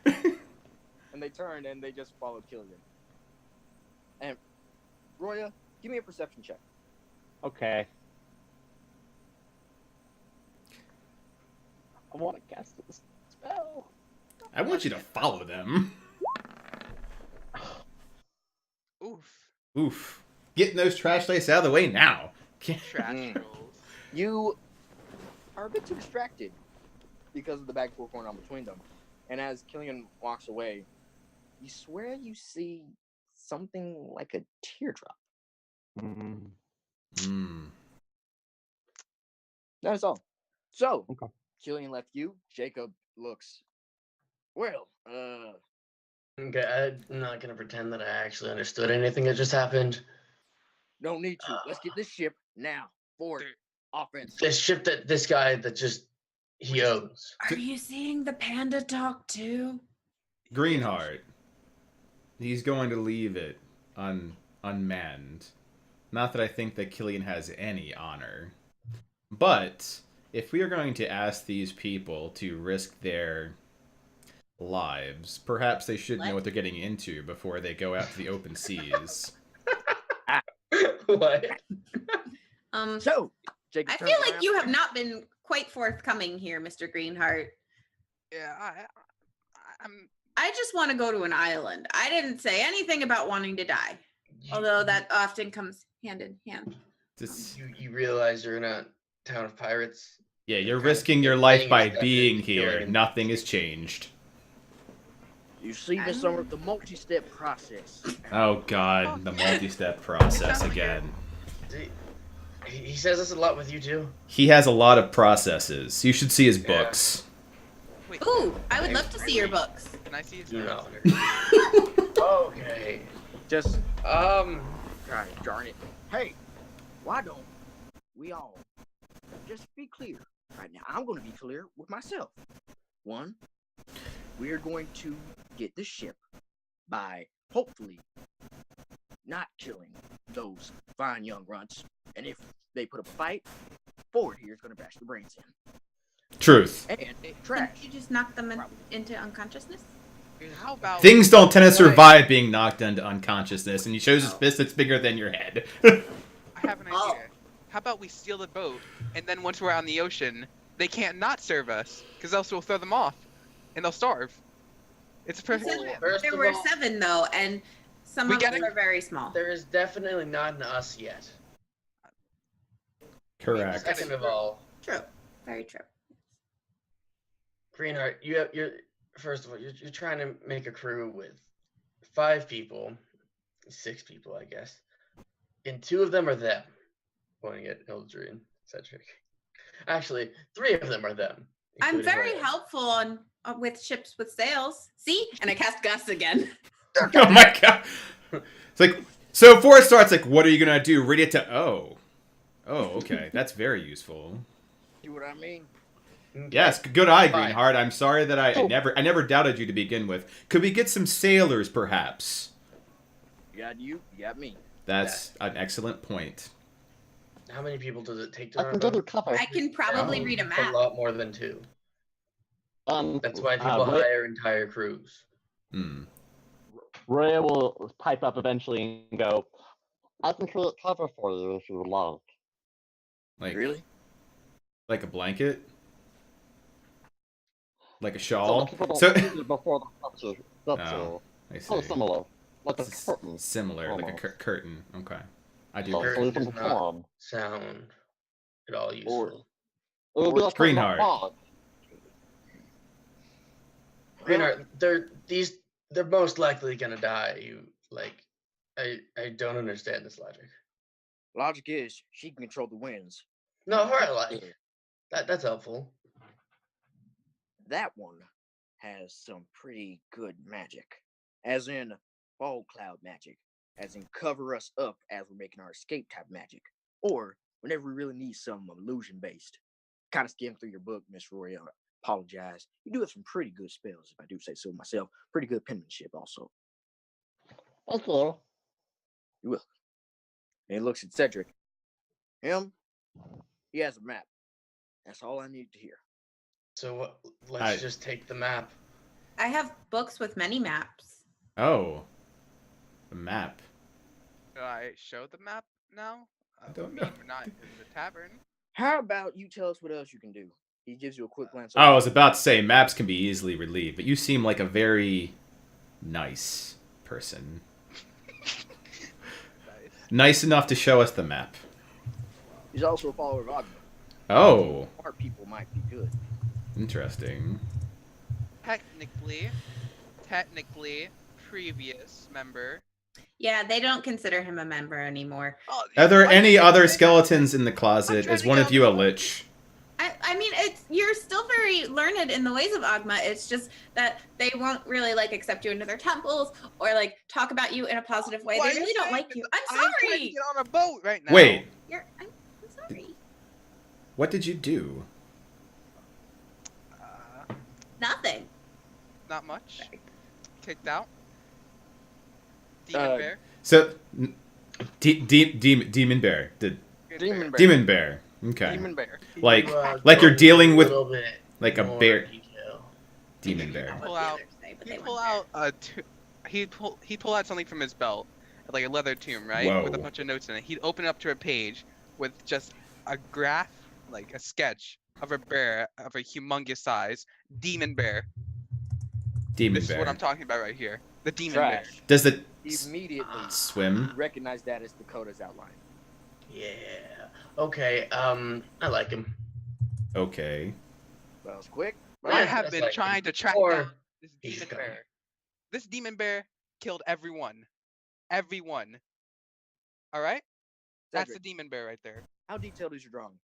[SPEAKER 1] And they turn and they just follow Killian. And Roya, give me a perception check.
[SPEAKER 6] okay. I want to cast this spell.
[SPEAKER 4] I want you to follow them.
[SPEAKER 3] Oof.
[SPEAKER 4] Oof. Getting those trash lights out of the way now.
[SPEAKER 3] Trash trolls.
[SPEAKER 1] You are a bit too distracted because of the bag fork going on between them. And as Killian walks away, you swear you see something like a teardrop. That is all. So,
[SPEAKER 6] Okay.
[SPEAKER 1] Killian left you. Jacob looks, well,
[SPEAKER 5] Okay, I'm not gonna pretend that I actually understood anything that just happened.
[SPEAKER 1] no need to. Let's get this ship now. Forward. Offense.
[SPEAKER 5] This ship that this guy that just he owns.
[SPEAKER 2] Are you seeing the panda talk too?
[SPEAKER 4] Greenheart. He's going to leave it unmanned. Not that I think that Killian has any honor. But if we are going to ask these people to risk their lives, perhaps they should know what they're getting into before they go out to the open seas.
[SPEAKER 5] What?
[SPEAKER 1] So, Jacob
[SPEAKER 2] I
[SPEAKER 1] turns
[SPEAKER 2] feel like
[SPEAKER 1] around.
[SPEAKER 2] you have not been quite forthcoming here, Mr. Greenheart.
[SPEAKER 3] Yeah, I'm.
[SPEAKER 2] I just want to go to an island. I didn't say anything about wanting to die, although that often comes hand in hand.
[SPEAKER 4] Just,
[SPEAKER 5] You realize you're in a town of pirates.
[SPEAKER 4] yeah, you're
[SPEAKER 5] Kind of
[SPEAKER 4] risking your life
[SPEAKER 5] playing
[SPEAKER 4] by
[SPEAKER 5] yourself
[SPEAKER 4] being
[SPEAKER 5] into
[SPEAKER 4] here.
[SPEAKER 5] killing.
[SPEAKER 4] Nothing has changed.
[SPEAKER 1] You see this over the multi-step process.
[SPEAKER 4] Oh god, the multi-step process again.
[SPEAKER 5] He says this a lot with you too.
[SPEAKER 4] He has a lot of processes. You should see his
[SPEAKER 5] Yeah.
[SPEAKER 4] books.
[SPEAKER 3] Wait,
[SPEAKER 2] Ooh, I would love to see your books.
[SPEAKER 3] can I see his
[SPEAKER 5] You
[SPEAKER 3] notes?
[SPEAKER 5] know. Okay.
[SPEAKER 1] Just,
[SPEAKER 5] Um.
[SPEAKER 1] God darn it. Hey, why don't we all just be clear right now? I'm going to be clear with myself. One, we're going to get the ship by hopefully not killing those fine young runts. And if they put up a fight, Ford here is going to bash the brains in.
[SPEAKER 4] Truth.
[SPEAKER 1] And trash.
[SPEAKER 2] Didn't you just knock them into unconsciousness?
[SPEAKER 3] How about
[SPEAKER 4] Things don't tend to survive being knocked into unconsciousness, and he shows his fist that's bigger than your head.
[SPEAKER 3] I have an idea.
[SPEAKER 2] Oh.
[SPEAKER 3] How about we steal the boat, and then once we're on the ocean, they can't not serve us, because else we'll throw them off, and they'll starve. It's a perfect
[SPEAKER 2] You said
[SPEAKER 3] plan.
[SPEAKER 5] First
[SPEAKER 2] there
[SPEAKER 5] of
[SPEAKER 2] were
[SPEAKER 5] all,
[SPEAKER 2] 7 though, and some
[SPEAKER 3] We
[SPEAKER 2] of them
[SPEAKER 3] gotta-
[SPEAKER 2] are very small.
[SPEAKER 5] there is definitely not an us yet.
[SPEAKER 4] Correct.
[SPEAKER 5] Second of all,
[SPEAKER 2] True. Very true.
[SPEAKER 5] Greenheart, you're first of all, you're trying to make a crew with 5 people, 6 people, I guess, and 2 of them are them. Pointing at Ildry and Cedric. Actually, 3 of them are them.
[SPEAKER 2] I'm
[SPEAKER 5] including
[SPEAKER 2] very
[SPEAKER 5] Roya.
[SPEAKER 2] helpful on with ships with sails. See? And I cast Gus again.
[SPEAKER 4] Oh my god. It's like, so before it starts, like, what are you gonna do? Read it to okay, that's very useful.
[SPEAKER 1] See what I mean?
[SPEAKER 5] Okay.
[SPEAKER 4] Yes, good eye,
[SPEAKER 5] Fine.
[SPEAKER 4] Greenheart. I'm sorry that I
[SPEAKER 6] Oh.
[SPEAKER 4] never doubted you to begin with. Could we get some sailors, perhaps?
[SPEAKER 1] You got you got me.
[SPEAKER 4] That's an excellent point.
[SPEAKER 5] How many people does it take to
[SPEAKER 6] I
[SPEAKER 5] run
[SPEAKER 6] can
[SPEAKER 5] a
[SPEAKER 6] give you
[SPEAKER 5] boat?
[SPEAKER 6] cover.
[SPEAKER 2] I can probably read a
[SPEAKER 5] A
[SPEAKER 2] map.
[SPEAKER 5] lot more than 2. That's why people
[SPEAKER 6] Roya-
[SPEAKER 5] hire entire crews.
[SPEAKER 4] Hmm.
[SPEAKER 6] Roya will pipe up eventually and go, I can create cover for you if you would like.
[SPEAKER 4] Like,
[SPEAKER 1] Really?
[SPEAKER 4] like a blanket? Like a
[SPEAKER 6] So
[SPEAKER 4] shawl?
[SPEAKER 6] that people don't
[SPEAKER 4] So,
[SPEAKER 6] see you before they touch you. That's
[SPEAKER 4] Oh, I
[SPEAKER 6] so
[SPEAKER 4] see.
[SPEAKER 6] similar. Like a
[SPEAKER 4] S-
[SPEAKER 6] curtain.
[SPEAKER 4] Similar, like a
[SPEAKER 6] almost.
[SPEAKER 4] curtain. Okay. I do.
[SPEAKER 6] So
[SPEAKER 5] Curtain
[SPEAKER 6] you can
[SPEAKER 5] is not-
[SPEAKER 6] perform.
[SPEAKER 5] Sound at all useful.
[SPEAKER 6] It would be like having a
[SPEAKER 4] Greenheart.
[SPEAKER 6] fog.
[SPEAKER 5] Greenheart, they're most likely gonna die. I don't understand this logic.
[SPEAKER 1] Logic is she can control the winds.
[SPEAKER 5] No, her like that's helpful.
[SPEAKER 1] That one has some pretty good magic, as in fog cloud magic, as in cover us up as we're making our escape type magic, or whenever we really need some illusion based. Kind of skimmed through your book, Miss Roy. Apologize. You do have some pretty good spells, if I do say so myself. Pretty good penmanship, also.
[SPEAKER 7] Thank you.
[SPEAKER 1] You will. And he looks at Cedric. Him, he has a map. That's all I need to hear.
[SPEAKER 5] So let's just take the map.
[SPEAKER 2] I have books with many maps.
[SPEAKER 4] Oh. A map.
[SPEAKER 3] Do I show the map now?
[SPEAKER 4] I don't know.
[SPEAKER 3] We're not in the tavern.
[SPEAKER 1] How about you tell us what else you can do? He gives you a quick glance.
[SPEAKER 4] Oh, I was about to say, maps can be easily relieved, but you seem like a very nice person. Nice enough to show us the map.
[SPEAKER 1] He's also a follower of Ogma.
[SPEAKER 4] Oh.
[SPEAKER 1] Our people might be good.
[SPEAKER 4] Interesting.
[SPEAKER 3] Technically, previous member.
[SPEAKER 2] Yeah, they don't consider him a member anymore.
[SPEAKER 3] Oh,
[SPEAKER 4] Are there any other skeletons in the closet? Is one of you a lich?
[SPEAKER 2] I mean, you're still very learned in the ways of Ogma. It's just that they won't really like accept you into their temples or like talk about you in a positive way.
[SPEAKER 3] Why
[SPEAKER 2] They
[SPEAKER 3] are
[SPEAKER 2] really
[SPEAKER 3] you
[SPEAKER 2] don't
[SPEAKER 3] saying
[SPEAKER 2] like
[SPEAKER 3] this?
[SPEAKER 2] you. I'm
[SPEAKER 3] I'm trying to
[SPEAKER 2] sorry.
[SPEAKER 3] get on a boat right now.
[SPEAKER 4] Wait,
[SPEAKER 2] I'm sorry.
[SPEAKER 4] what did you do?
[SPEAKER 2] Nothing.
[SPEAKER 3] Not much. Kicked out.
[SPEAKER 1] Uh,
[SPEAKER 3] Demon bear.
[SPEAKER 4] So, demon bear.
[SPEAKER 1] Demon bear.
[SPEAKER 4] Demon bear. Okay.
[SPEAKER 1] Demon bear.
[SPEAKER 4] Like
[SPEAKER 5] Go
[SPEAKER 4] you're dealing with
[SPEAKER 5] a little bit
[SPEAKER 4] like a
[SPEAKER 5] more
[SPEAKER 4] bear.
[SPEAKER 5] detail.
[SPEAKER 4] Demon bear.
[SPEAKER 2] What
[SPEAKER 3] Pull
[SPEAKER 2] the
[SPEAKER 3] out-
[SPEAKER 2] others say, but
[SPEAKER 3] He
[SPEAKER 2] they
[SPEAKER 3] pull
[SPEAKER 2] weren't there.
[SPEAKER 3] out he'd pull out something from his belt, like a leather tome, right, with a
[SPEAKER 4] Whoa.
[SPEAKER 3] bunch of notes in it. He'd open it up to a page with just a graph, like a sketch of a bear of a humongous size, demon bear.
[SPEAKER 4] Demon
[SPEAKER 3] This is
[SPEAKER 4] bear.
[SPEAKER 3] what I'm talking about right here. The demon
[SPEAKER 1] Trash.
[SPEAKER 3] bear.
[SPEAKER 4] Does the
[SPEAKER 1] Immediately you
[SPEAKER 4] swim?
[SPEAKER 1] recognize that as Dakota's outline.
[SPEAKER 5] Yeah. Okay. I like him.
[SPEAKER 4] Okay.
[SPEAKER 1] That was quick.
[SPEAKER 3] I
[SPEAKER 5] Yeah,
[SPEAKER 3] have
[SPEAKER 5] that's
[SPEAKER 3] been
[SPEAKER 5] like
[SPEAKER 3] trying
[SPEAKER 5] him.
[SPEAKER 3] to track
[SPEAKER 5] Or
[SPEAKER 3] down this
[SPEAKER 5] he's
[SPEAKER 3] demon
[SPEAKER 5] gone.
[SPEAKER 3] bear. This demon bear killed everyone. Everyone. All right? That's the
[SPEAKER 1] Cedric,
[SPEAKER 3] demon bear right there.
[SPEAKER 1] how detailed is your drawing?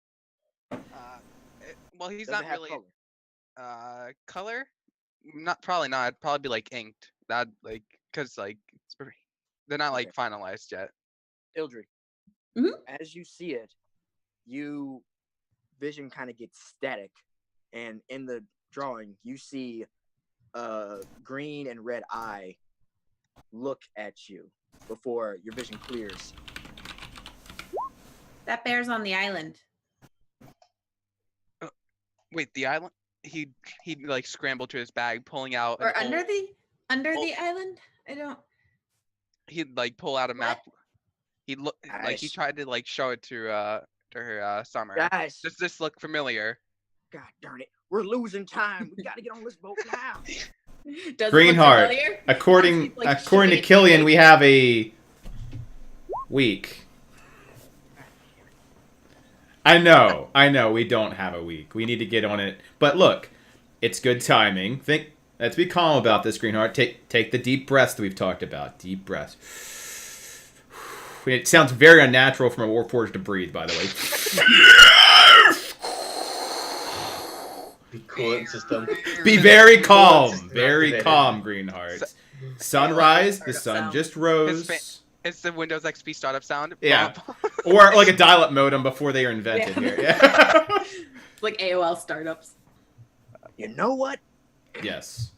[SPEAKER 3] Well, he's
[SPEAKER 1] Does
[SPEAKER 3] not
[SPEAKER 1] it have
[SPEAKER 3] really
[SPEAKER 1] color?
[SPEAKER 3] color. Not probably not. It'd probably be like inked. That like because like they're not like finalized yet.
[SPEAKER 1] Ildry,
[SPEAKER 2] Mhm.
[SPEAKER 1] as you see it, you vision kind of gets static, and in the drawing you see a green and red eye look at you before your vision clears.
[SPEAKER 2] That bear's on the island.
[SPEAKER 3] Wait, the island. He like scrambled to his bag, pulling out.
[SPEAKER 2] Or
[SPEAKER 3] an
[SPEAKER 2] under
[SPEAKER 3] old-
[SPEAKER 2] the island? I don't.
[SPEAKER 3] He'd like pull out a map. He'd look like he
[SPEAKER 1] Guys.
[SPEAKER 3] tried to like show it to her Summer.
[SPEAKER 1] Guys,
[SPEAKER 3] Does this look familiar?
[SPEAKER 1] God darn it, we're losing time. We gotta get on this boat now.
[SPEAKER 2] Does it look
[SPEAKER 4] Greenheart.
[SPEAKER 2] familiar?
[SPEAKER 4] According
[SPEAKER 2] Like,
[SPEAKER 4] according to
[SPEAKER 2] shooting
[SPEAKER 4] Killian,
[SPEAKER 2] it.
[SPEAKER 4] we have a week. I know, we don't have a week. We need to get on it. But look, it's good timing. Let's be calm about this, Greenheart. Take the deep breaths that we've talked about. Deep breaths. It sounds very unnatural from a Warforged to breathe, by the way.
[SPEAKER 5] The coolant system.
[SPEAKER 4] Be very calm.
[SPEAKER 5] Just
[SPEAKER 4] Very
[SPEAKER 5] activated.
[SPEAKER 4] calm, Greenheart. Sunrise, the sun
[SPEAKER 2] Sound.
[SPEAKER 4] just rose.
[SPEAKER 3] It's the Windows XP startup sound.
[SPEAKER 4] Yeah. Or like a dial-up modem before they were invented
[SPEAKER 2] Yeah.
[SPEAKER 4] here. Yeah.
[SPEAKER 2] It's like AOL startups.
[SPEAKER 1] You know what?
[SPEAKER 4] Yes.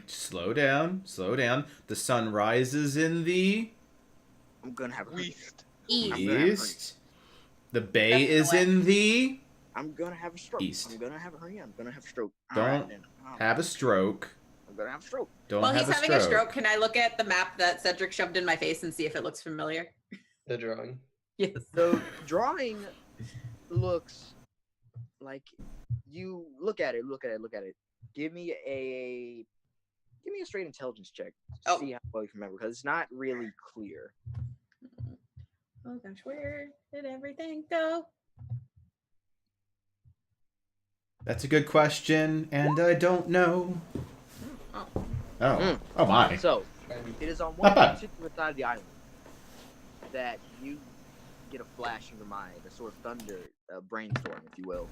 [SPEAKER 4] Slow down. The sun rises in the
[SPEAKER 1] I'm gonna have a
[SPEAKER 3] East.
[SPEAKER 2] East.
[SPEAKER 1] East.
[SPEAKER 4] The bay
[SPEAKER 2] That's the
[SPEAKER 4] is
[SPEAKER 2] way.
[SPEAKER 4] in the
[SPEAKER 1] I'm gonna have a stroke.
[SPEAKER 4] East.
[SPEAKER 1] I'm gonna have a hernia. I'm gonna have a stroke.
[SPEAKER 4] Don't
[SPEAKER 1] then.
[SPEAKER 4] have a stroke.
[SPEAKER 1] I'm gonna have a stroke.
[SPEAKER 4] Don't
[SPEAKER 2] While
[SPEAKER 4] have
[SPEAKER 2] he's
[SPEAKER 4] a
[SPEAKER 2] having
[SPEAKER 4] stroke.
[SPEAKER 2] a stroke, can I look at the map that Cedric shoved in my face and see if it looks familiar?
[SPEAKER 5] The drawing.
[SPEAKER 2] Yes.
[SPEAKER 1] The drawing looks like you look at it. Give me a straight intelligence check to
[SPEAKER 2] Oh.
[SPEAKER 1] see how well you remember, because it's not really clear.
[SPEAKER 2] Oh gosh, where did everything go?
[SPEAKER 4] That's a good question, and I don't know.
[SPEAKER 2] Oh.
[SPEAKER 4] Oh.
[SPEAKER 1] Mm.
[SPEAKER 4] Oh my.
[SPEAKER 1] So it is on
[SPEAKER 4] Not
[SPEAKER 1] one
[SPEAKER 4] bad.
[SPEAKER 1] particular side of the island. that you get a flash in your mind, a sort of thunder, a brainstorm, if you will,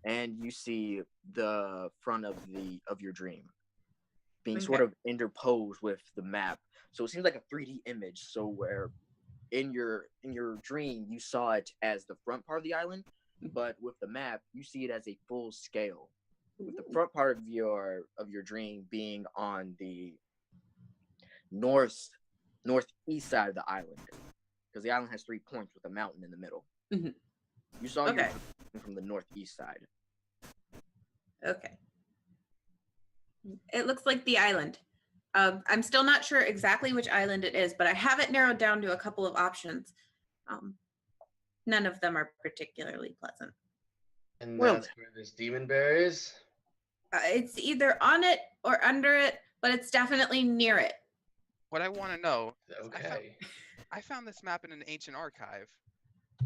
[SPEAKER 1] and you see the front of your dream being sort of interposed with the map. So it seems like a 3D image. So where in your dream you saw it as the front part of the island, but with the map you see it as a full scale. With the front part of your dream being on the northeast side of the island, because the island has 3 points with a mountain in the middle.
[SPEAKER 2] Mm-hmm.
[SPEAKER 1] You saw your dream from the northeast side.
[SPEAKER 2] Okay. It looks like the island. I'm still not sure exactly which island it is, but I have it narrowed down to a couple of options. None of them are particularly pleasant.
[SPEAKER 5] And that's where this demon bear is?
[SPEAKER 2] It's either on it or under it, but it's definitely near it.
[SPEAKER 3] What I want to know.
[SPEAKER 5] Okay.
[SPEAKER 3] I found this map in an ancient archive.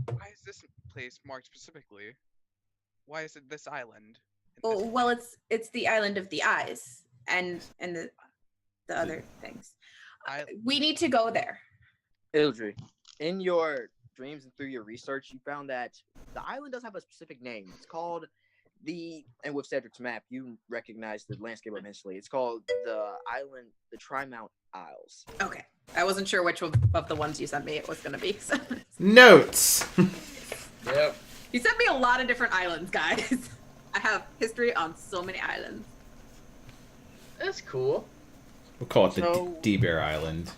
[SPEAKER 3] Why is this place marked specifically? Why is it this island?
[SPEAKER 2] Oh, well, it's the island of the eyes and the other things. We need to go there.
[SPEAKER 1] Ildri, in your dreams and through your research, you found that the island does have a specific name. It's called and with Cedric's map, you recognize the landscape eventually. It's called the island, the Tri-Mount Isles.
[SPEAKER 2] Okay. I wasn't sure which of the ones you sent me it was going to be. So.
[SPEAKER 4] Notes!
[SPEAKER 5] Yep.
[SPEAKER 2] You sent me a lot of different islands, guys. I have history on so many islands.
[SPEAKER 5] That's cool.
[SPEAKER 4] We'll call it the D-Bear Island.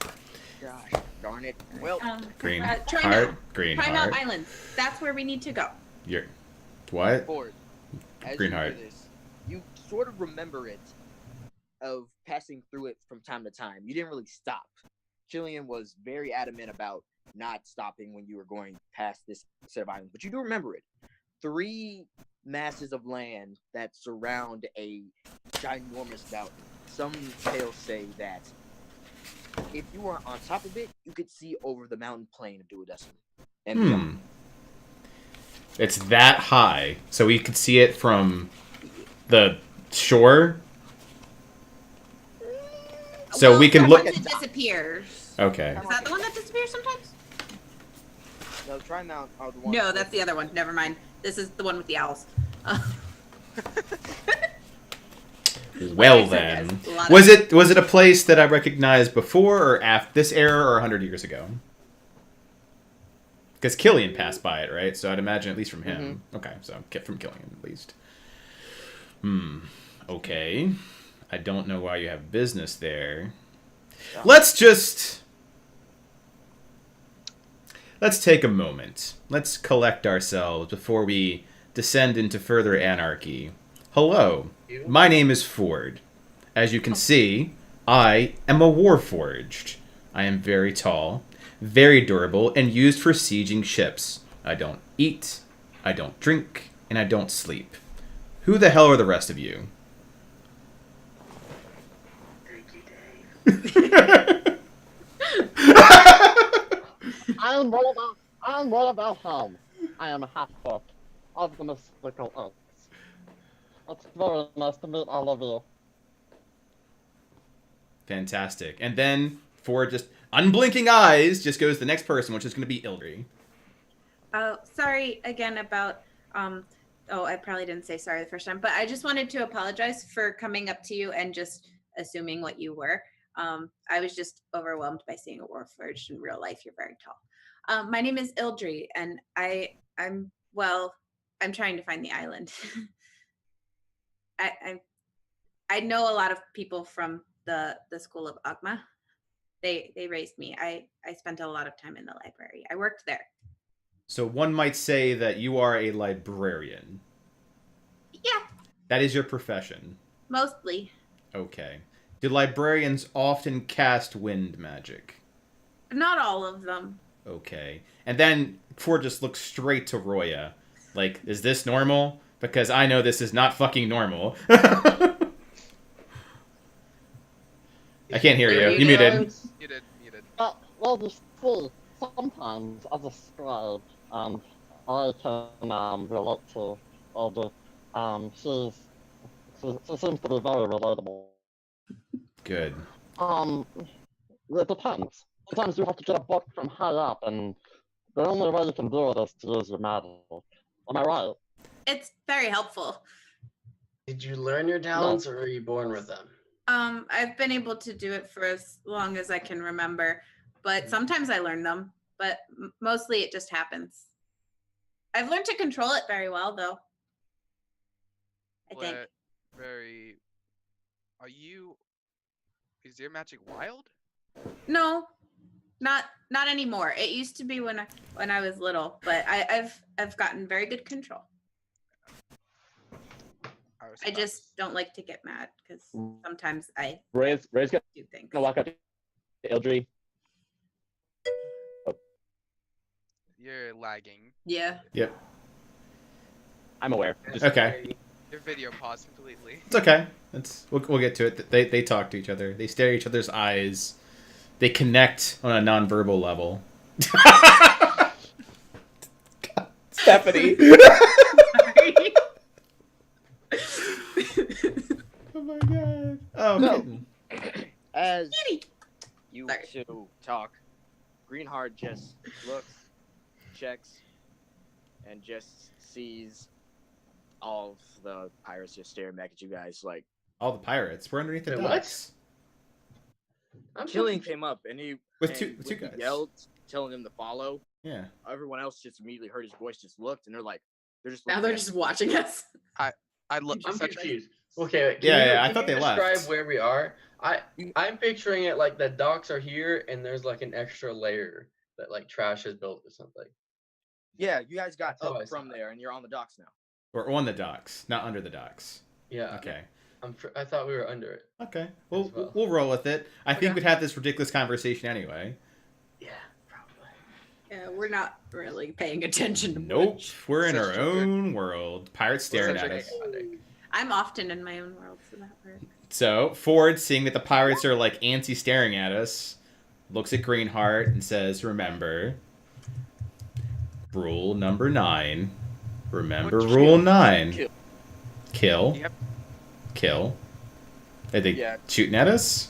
[SPEAKER 1] Gosh, darn it. Well,
[SPEAKER 4] Green
[SPEAKER 2] Tri-Mount.
[SPEAKER 4] heart, green
[SPEAKER 2] Tri-Mount
[SPEAKER 4] heart.
[SPEAKER 2] Island. That's where we need to go.
[SPEAKER 4] You're... What?
[SPEAKER 1] Ford, as
[SPEAKER 4] Green
[SPEAKER 1] you
[SPEAKER 4] heart.
[SPEAKER 1] do this, you sort of remember it, of passing through it from time to time. You didn't really stop. Jillian was very adamant about not stopping when you were going past this set of islands, but you do remember it. 3 masses of land that surround a ginormous mountain. Some tales say that if you were on top of it, you could see over the mountain plain of Duodecim. And beyond.
[SPEAKER 4] It's that high, so we could see it from the shore. So we can look.
[SPEAKER 2] It disappears.
[SPEAKER 4] Okay.
[SPEAKER 2] Is that the one that disappears sometimes?
[SPEAKER 1] No, Tri-Mount are the ones.
[SPEAKER 2] No, that's the other one. Never mind. This is the one with the owls.
[SPEAKER 4] Well then, was it a place that I recognized before or after this era or 100 years ago? Because Killian passed by it, right? So I'd imagine at least from him. Mm-hmm. Okay, so from Killian at least. Okay. I don't know why you have business there. Yeah. Let's take a moment. Let's collect ourselves before we descend into further anarchy. Hello, my name is Ford. As you can see, I am a warforged. I am very tall, very durable, and used for sieging ships. I don't eat, I don't drink, and I don't sleep. Who the hell are the rest of you?
[SPEAKER 6] I'm Rollerbell Helm. I am a half-orc of the mystical oaks. It's very nice to meet all of you.
[SPEAKER 4] Fantastic. And then, for just unblinking eyes, just goes the next person, which is going to be Ildri.
[SPEAKER 2] Oh, sorry again about, I probably didn't say sorry the first time, but I just wanted to apologize for coming up to you and just assuming what you were. I was just overwhelmed by seeing a warforged in real life. You're very tall. My name is Ildri, and I'm trying to find the island. I know a lot of people from the school of Agma. They raised me. I spent a lot of time in the library. I worked there.
[SPEAKER 4] So one might say that you are a librarian.
[SPEAKER 2] Yeah.
[SPEAKER 4] That is your profession.
[SPEAKER 2] Mostly.
[SPEAKER 4] Okay. Do librarians often cast wind magic?
[SPEAKER 2] Not all of them.
[SPEAKER 4] Okay. And then Ford just looks straight to Roya. Like, is this normal? Because I know this is not fucking normal. I can't hear you. You muted.
[SPEAKER 3] Muted.
[SPEAKER 6] Well, you see, sometimes as a scribe, I can relate to Audrey. She seems to be very relatable.
[SPEAKER 4] Good.
[SPEAKER 6] It depends. Sometimes you have to get a book from high up, and the only way you can do it is to use your magic. Am I right?
[SPEAKER 2] It's very helpful.
[SPEAKER 5] Did you learn your talents, or were you born with them?
[SPEAKER 2] I've been able to do it for as long as I can remember, but sometimes I learn them, but mostly it just happens. I've learned to control it very well, though. I think.
[SPEAKER 3] Is your magic wild?
[SPEAKER 2] No, not anymore. It used to be when I was little, but I've gotten very good control. I just don't like to get mad because sometimes I
[SPEAKER 6] Ray's gonna
[SPEAKER 2] do things.
[SPEAKER 6] walk up to Ildry.
[SPEAKER 3] You're lagging.
[SPEAKER 2] Yeah.
[SPEAKER 4] Yep.
[SPEAKER 6] I'm aware.
[SPEAKER 4] Okay.
[SPEAKER 3] Your video paused completely.
[SPEAKER 4] It's okay. We'll get to it. They talk to each other. They stare at each other's eyes. They connect on a nonverbal level. Stephanie. Oh my god. Oh
[SPEAKER 1] no. As you
[SPEAKER 2] Sorry.
[SPEAKER 1] two talk, Greenheart just looks, checks, and just sees all of the pirates just staring back at you guys like.
[SPEAKER 4] All the pirates. We're underneath the
[SPEAKER 5] Wait,
[SPEAKER 4] docks.
[SPEAKER 1] Killian came up and he
[SPEAKER 4] With two guys.
[SPEAKER 1] yelled, telling him to follow.
[SPEAKER 4] Yeah.
[SPEAKER 1] Everyone else just immediately heard his voice, just looked, and they're just
[SPEAKER 2] Now
[SPEAKER 1] looking
[SPEAKER 2] they're
[SPEAKER 1] at
[SPEAKER 2] just
[SPEAKER 1] him.
[SPEAKER 2] watching us.
[SPEAKER 5] I'm
[SPEAKER 3] Such
[SPEAKER 5] confused. Okay,
[SPEAKER 4] Yeah, I
[SPEAKER 5] can
[SPEAKER 4] thought
[SPEAKER 5] you
[SPEAKER 4] they
[SPEAKER 5] describe
[SPEAKER 4] left.
[SPEAKER 5] where we are? I'm picturing it like the docks are here, and there's like an extra layer that like trash is built or something.
[SPEAKER 1] Yeah, you guys got
[SPEAKER 5] That's how I
[SPEAKER 1] up from
[SPEAKER 5] saw it.
[SPEAKER 1] there, and you're on the docks now.
[SPEAKER 4] We're on the docks, not under the docks.
[SPEAKER 5] Yeah.
[SPEAKER 4] Okay.
[SPEAKER 5] I thought we were under it.
[SPEAKER 4] Okay.
[SPEAKER 5] As well.
[SPEAKER 4] We'll roll with it. I think
[SPEAKER 5] Okay.
[SPEAKER 4] we'd have this ridiculous conversation anyway.
[SPEAKER 5] Yeah, probably.
[SPEAKER 2] Yeah, we're not really paying attention to
[SPEAKER 4] Nope.
[SPEAKER 2] much.
[SPEAKER 4] We're in
[SPEAKER 3] Such
[SPEAKER 4] our
[SPEAKER 3] a good-
[SPEAKER 4] own world. Pirates staring
[SPEAKER 3] Such
[SPEAKER 4] at
[SPEAKER 3] a
[SPEAKER 4] us.
[SPEAKER 2] I'm often in my own world, so that works.
[SPEAKER 4] So Ford, seeing that the pirates are like antsy staring at us, looks at Greenheart and says, "Remember, rule number 9. Remember
[SPEAKER 3] What's
[SPEAKER 4] rule
[SPEAKER 3] kill?
[SPEAKER 4] 9. Kill.
[SPEAKER 3] Yep.
[SPEAKER 4] Kill. Are they
[SPEAKER 1] Yeah.
[SPEAKER 4] shooting at us?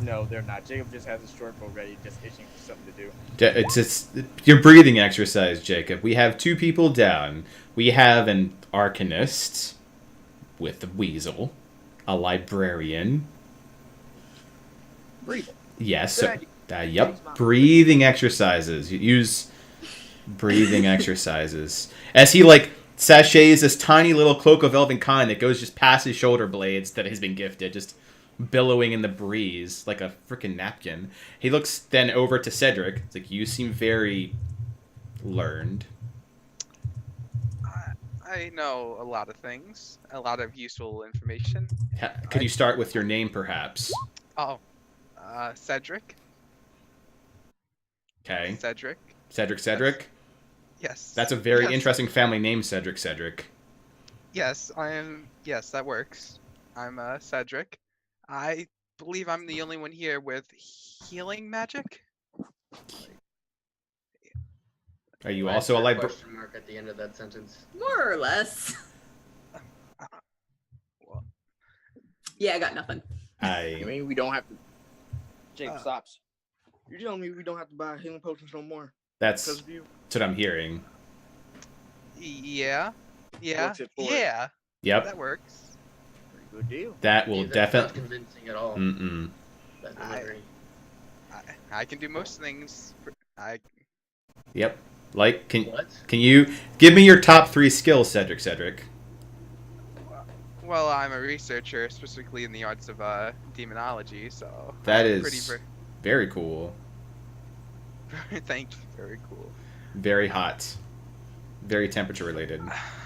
[SPEAKER 1] No, they're not. Jacob just has a short bow ready, just itching for something to do.
[SPEAKER 4] It's just your breathing exercise, Jacob. We have 2 people down. We have an arcanist with the weasel, a librarian.
[SPEAKER 1] Breathe.
[SPEAKER 4] Yes.
[SPEAKER 1] Good
[SPEAKER 4] So,
[SPEAKER 1] idea.
[SPEAKER 4] yep. Breathing exercises. You use breathing exercises as he like sachets this tiny little cloak of elven kind that goes just past his shoulder blades that has been gifted, just billowing in the breeze like a freaking napkin. He looks then over to Cedric. It's like, you seem very learned.
[SPEAKER 3] I know a lot of things, a lot of useful information.
[SPEAKER 4] Could you start with your name, perhaps?
[SPEAKER 3] Oh, Cedric.
[SPEAKER 4] Okay.
[SPEAKER 3] Cedric.
[SPEAKER 4] Cedric?
[SPEAKER 3] Yes.
[SPEAKER 4] That's a very
[SPEAKER 3] Yes.
[SPEAKER 4] interesting family name, Cedric.
[SPEAKER 3] Yes, I am. Yes, that works. I'm Cedric. I believe I'm the only one here with healing magic.
[SPEAKER 4] Are you
[SPEAKER 5] Why is
[SPEAKER 4] also a
[SPEAKER 5] there
[SPEAKER 4] librarian?
[SPEAKER 5] question mark at the end of that sentence?
[SPEAKER 2] More or less.
[SPEAKER 3] Well,
[SPEAKER 2] Yeah, I got nothing.
[SPEAKER 1] I mean, we don't have to. Jacob
[SPEAKER 3] Uh.
[SPEAKER 1] stops. You're telling me we don't have to buy healing potions no more
[SPEAKER 4] That's
[SPEAKER 1] because of you?
[SPEAKER 4] what I'm hearing.
[SPEAKER 3] yeah. Yeah.
[SPEAKER 1] What's it for?
[SPEAKER 3] Yeah.
[SPEAKER 4] Yep.
[SPEAKER 3] That works.
[SPEAKER 1] Pretty good deal.
[SPEAKER 4] That will
[SPEAKER 5] That's not
[SPEAKER 4] definitely.
[SPEAKER 5] convincing at all.
[SPEAKER 4] Mm-mm.
[SPEAKER 5] That delivery.
[SPEAKER 3] I can do most things.
[SPEAKER 4] Yep. Like, can
[SPEAKER 5] What?
[SPEAKER 4] you give me your top 3 skills, Cedric?
[SPEAKER 3] Well, I'm a researcher, specifically in the arts of demonology. So
[SPEAKER 4] That
[SPEAKER 3] I'm
[SPEAKER 4] is
[SPEAKER 3] pretty.
[SPEAKER 4] very cool.
[SPEAKER 3] Thank you. Very cool.
[SPEAKER 4] Very hot. Very temperature related.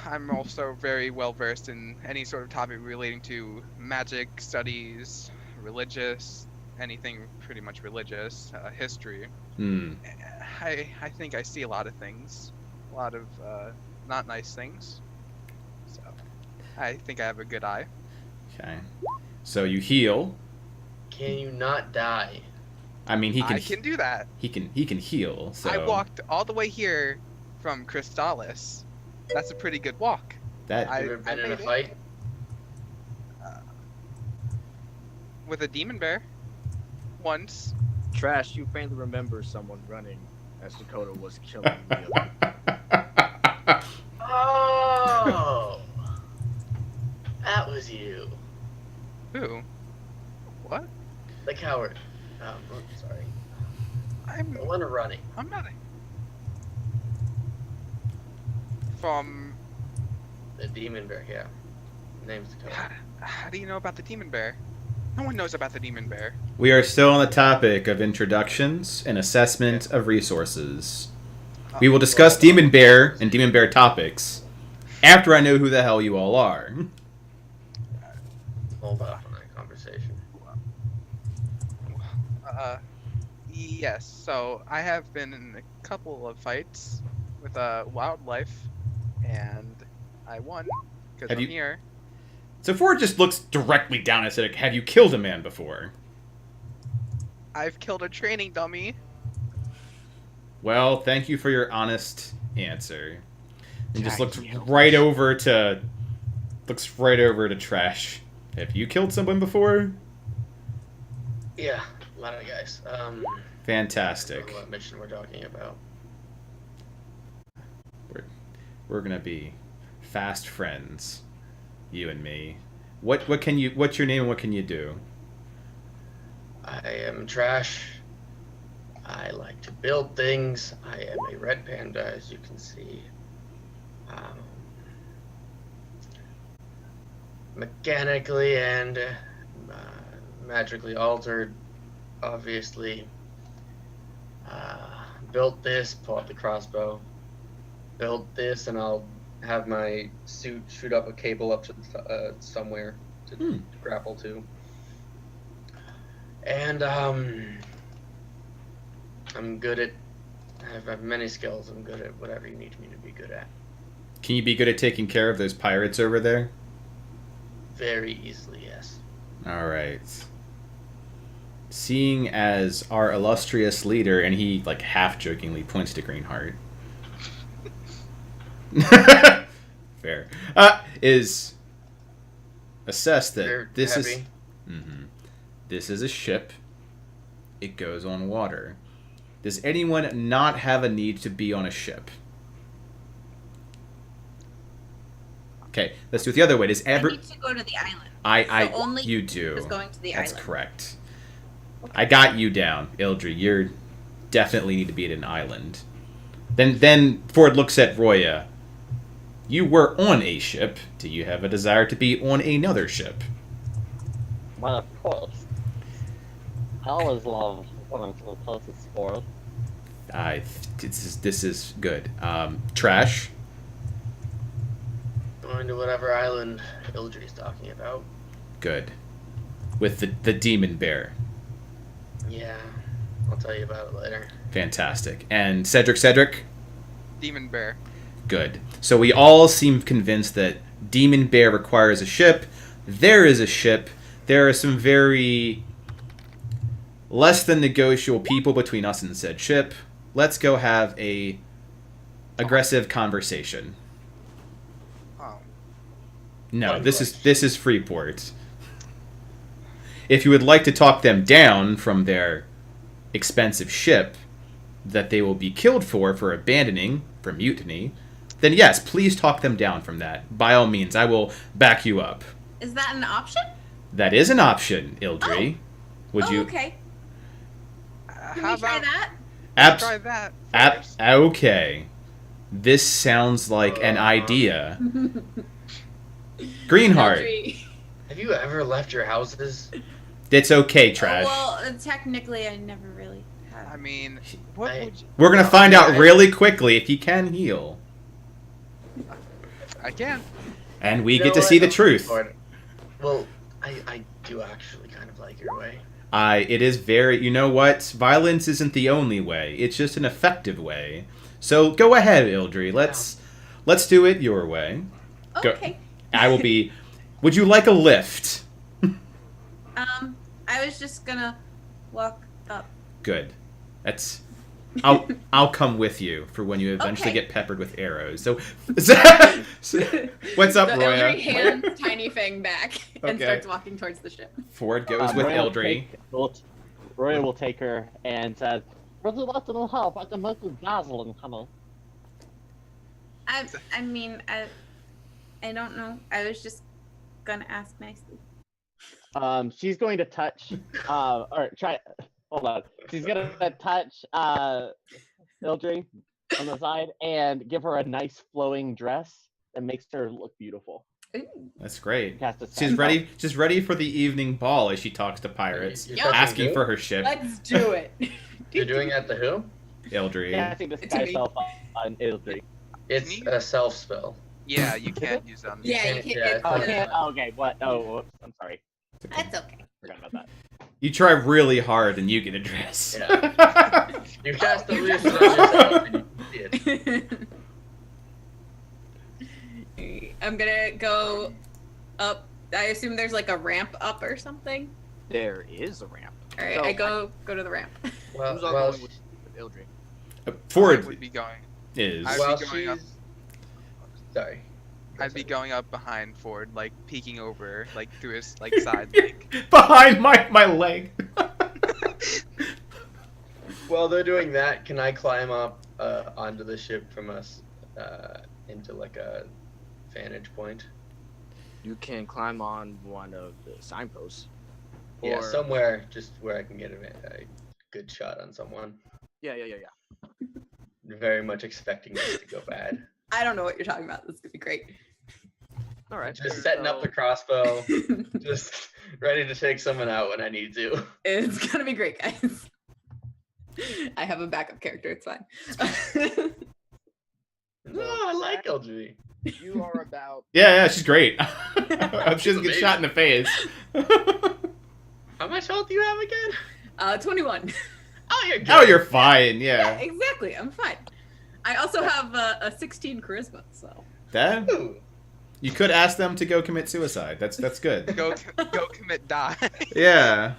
[SPEAKER 3] I'm also very well versed in any sort of topic relating to magic studies, religious, anything pretty much religious, history.
[SPEAKER 4] Hmm.
[SPEAKER 3] I think I see a lot of things, a lot of not nice things. So I think I have a good eye.
[SPEAKER 4] Okay. So you heal.
[SPEAKER 5] Can you not die?
[SPEAKER 4] I mean, he
[SPEAKER 3] I
[SPEAKER 4] can.
[SPEAKER 3] can do that.
[SPEAKER 4] He can heal. So
[SPEAKER 3] I walked all the way here from Crystallis. That's a pretty good walk.
[SPEAKER 4] that.
[SPEAKER 3] I-
[SPEAKER 5] Have you ever been in a
[SPEAKER 3] made it.
[SPEAKER 5] fight?
[SPEAKER 3] With a demon bear. Once.
[SPEAKER 1] Trash, you faintly remember someone running as Dakota was killing the other.
[SPEAKER 5] Oh, that was you,
[SPEAKER 3] Who? What?
[SPEAKER 5] the coward. Sorry,
[SPEAKER 3] I'm
[SPEAKER 5] the one running.
[SPEAKER 3] I'm not. From
[SPEAKER 5] The demon bear. Yeah, name's Dakota.
[SPEAKER 3] how do you know about the demon bear? No one knows about the demon bear.
[SPEAKER 4] We are still on the topic of introductions and assessment of resources. We will discuss Demon Bear and Demon Bear topics after I know who the hell you all are.
[SPEAKER 5] Hold off on that conversation.
[SPEAKER 3] Yes. So I have been in a couple of fights with wildlife, and I won because
[SPEAKER 4] Have
[SPEAKER 3] I'm
[SPEAKER 4] you-
[SPEAKER 3] here.
[SPEAKER 4] So Ford just looks directly down and said, have you killed a man before?
[SPEAKER 3] I've killed a training dummy.
[SPEAKER 4] Well, thank you for your honest answer. And just looks
[SPEAKER 1] Thank you.
[SPEAKER 4] right over to... Looks right over to Trash. Have you killed someone before?
[SPEAKER 5] Yeah, a lot of guys.
[SPEAKER 4] Fantastic.
[SPEAKER 5] I don't know what mission we're talking about.
[SPEAKER 4] We're gonna be fast friends. You and me. What's your name and what can you do?
[SPEAKER 5] I am Trash. I like to build things. I am a red panda, as you can see. Mechanically and magically altered, obviously. Built this, pull out the crossbow. Built this, and I'll have my suit shoot up a cable up to somewhere to grapple to. And I'm good at. I have many skills. I'm good at whatever you need me to be good at.
[SPEAKER 4] Can you be good at taking care of those pirates over there?
[SPEAKER 5] Very easily, yes.
[SPEAKER 4] Alright. Seeing as our illustrious leader, and he, like, half-jokingly points to Greenheart. Fair. Is assess that
[SPEAKER 5] They're
[SPEAKER 4] this
[SPEAKER 5] heavy.
[SPEAKER 4] is... This is a ship. It goes on water. Does anyone not have a need to be on a ship? Okay, let's do it the other way. Does
[SPEAKER 2] I
[SPEAKER 4] ever...
[SPEAKER 2] need to go to the island.
[SPEAKER 4] So
[SPEAKER 2] only
[SPEAKER 4] you do.
[SPEAKER 2] is going to the
[SPEAKER 4] That's
[SPEAKER 2] island.
[SPEAKER 4] correct. I got you down, Ildry. You definitely need to be at an island. Then Ford looks at Roya. You were on a ship. Do you have a desire to be on another ship?
[SPEAKER 6] Well, of course. I always love going to the closest sport.
[SPEAKER 4] This is good. Trash.
[SPEAKER 5] Going to whatever island Ildry's talking about.
[SPEAKER 4] Good. With the demon bear.
[SPEAKER 5] Yeah, I'll tell you about it later.
[SPEAKER 4] Fantastic. And Cedric?
[SPEAKER 3] Demon bear.
[SPEAKER 4] Good. So we all seem convinced that Demon Bear requires a ship. There is a ship. There are some very less than negotiable people between us and said ship. Let's go have a aggressive conversation.
[SPEAKER 3] Oh.
[SPEAKER 4] No, this is Freeport. If you would like to talk them down from their expensive ship that they will be killed for abandoning, for mutiny, then yes, please talk them down from that. By all means, I will back you up.
[SPEAKER 2] Is that an option?
[SPEAKER 4] That is an option, Ildry. Would you?
[SPEAKER 2] Okay. Can
[SPEAKER 3] How
[SPEAKER 2] we try
[SPEAKER 3] about
[SPEAKER 2] that?
[SPEAKER 3] try that first?
[SPEAKER 4] Okay. This sounds like an idea. Greenheart.
[SPEAKER 2] Audrey.
[SPEAKER 5] Have you ever left your houses?
[SPEAKER 4] It's okay, Trash.
[SPEAKER 2] Well, technically, I never really have.
[SPEAKER 3] I mean, what
[SPEAKER 5] I-
[SPEAKER 3] would you...
[SPEAKER 4] We're gonna find out really quickly if he can heal.
[SPEAKER 3] I can.
[SPEAKER 4] And we
[SPEAKER 5] You
[SPEAKER 4] get
[SPEAKER 5] know
[SPEAKER 4] to
[SPEAKER 5] what?
[SPEAKER 4] see the
[SPEAKER 5] I'm
[SPEAKER 4] truth.
[SPEAKER 5] for it. Well, I do actually kind of like your way.
[SPEAKER 4] It is very, you know what? Violence isn't the only way. It's just an effective way. So go ahead, Ildry. Let's do it your way. Go.
[SPEAKER 2] Okay.
[SPEAKER 4] I will be. Would you like a lift?
[SPEAKER 2] I was just gonna walk up.
[SPEAKER 4] Good. I'll come with you for when you eventually
[SPEAKER 2] Okay.
[SPEAKER 4] get peppered with arrows. So, what's up,
[SPEAKER 2] The
[SPEAKER 4] Roya?
[SPEAKER 2] Ildry hands Tiny Fang back and
[SPEAKER 4] Okay.
[SPEAKER 2] starts walking towards the ship.
[SPEAKER 4] Ford goes with
[SPEAKER 6] Roya will
[SPEAKER 4] Ildry.
[SPEAKER 6] take- Roya will take her and says, "Would you like to help? I can make you dazzling, honey."
[SPEAKER 2] I mean, I don't know. I was just gonna ask nicely.
[SPEAKER 6] She's going to touch, or try. Hold on. She's gonna touch Ildry on the side and give her a nice flowing dress that makes her look beautiful.
[SPEAKER 2] Ooh.
[SPEAKER 4] That's great.
[SPEAKER 6] Cast a
[SPEAKER 4] She's
[SPEAKER 6] spell.
[SPEAKER 4] ready. She's ready for the evening ball as she talks to pirates,
[SPEAKER 5] You're
[SPEAKER 2] Yep.
[SPEAKER 5] touching
[SPEAKER 4] asking
[SPEAKER 5] who?
[SPEAKER 4] for her ship.
[SPEAKER 2] Let's do it.
[SPEAKER 5] You're doing it at the who?
[SPEAKER 4] Ildry.
[SPEAKER 6] Casting disguise self on Ildry.
[SPEAKER 5] It's
[SPEAKER 3] Can you-
[SPEAKER 5] a self spell.
[SPEAKER 3] Yeah, you can't use them.
[SPEAKER 2] Yeah, you
[SPEAKER 5] can't-
[SPEAKER 2] can't
[SPEAKER 5] yeah,
[SPEAKER 2] get
[SPEAKER 6] Oh,
[SPEAKER 5] Yeah.
[SPEAKER 6] okay. Oh, okay. What? Oh, whoops. I'm sorry.
[SPEAKER 2] That's okay.
[SPEAKER 6] Forgot about that.
[SPEAKER 4] You try really hard and you get a dress.
[SPEAKER 5] You cast the illusion on yourself and you can see it.
[SPEAKER 2] I'm gonna go up. I assume there's like a ramp up or something.
[SPEAKER 1] There is a ramp.
[SPEAKER 2] All right,
[SPEAKER 1] So,
[SPEAKER 2] I go to the ramp.
[SPEAKER 5] Well,
[SPEAKER 1] Who's all
[SPEAKER 5] well,
[SPEAKER 1] going with Ildry?
[SPEAKER 3] I
[SPEAKER 4] Ford
[SPEAKER 3] would be going.
[SPEAKER 4] is.
[SPEAKER 3] I-
[SPEAKER 5] while
[SPEAKER 3] be going up.
[SPEAKER 5] she's... Sorry.
[SPEAKER 3] I'd be going up behind Ford, like peeking over, like through his like side leg.
[SPEAKER 4] behind my leg.
[SPEAKER 5] While they're doing that, can I climb up onto the ship from us into like a vantage point?
[SPEAKER 1] You can climb on one of the signposts.
[SPEAKER 5] Yeah,
[SPEAKER 1] Or-
[SPEAKER 5] somewhere just where I can get a good shot on someone.
[SPEAKER 1] Yeah.
[SPEAKER 5] Very much expecting this to go bad.
[SPEAKER 2] I don't know what you're talking about. This could be great.
[SPEAKER 1] All right.
[SPEAKER 5] Just setting up the crossbow, just ready to take someone out when I need to.
[SPEAKER 2] It's gonna be great, guys. I have a backup character. It's fine.
[SPEAKER 5] No, I like LG.
[SPEAKER 1] You are about.
[SPEAKER 4] Yeah, she's great. I hope she doesn't get
[SPEAKER 5] Amazing.
[SPEAKER 4] shot in the face.
[SPEAKER 5] How much health do you have again?
[SPEAKER 2] 21.
[SPEAKER 5] Oh, you're good.
[SPEAKER 4] Oh, you're fine.
[SPEAKER 2] Yeah,
[SPEAKER 4] Yeah.
[SPEAKER 2] exactly. I'm fine. I also have a 16 charisma, so.
[SPEAKER 4] That
[SPEAKER 5] Ooh.
[SPEAKER 4] you could ask them to go commit suicide. That's good.
[SPEAKER 3] Go commit die.
[SPEAKER 4] Yeah.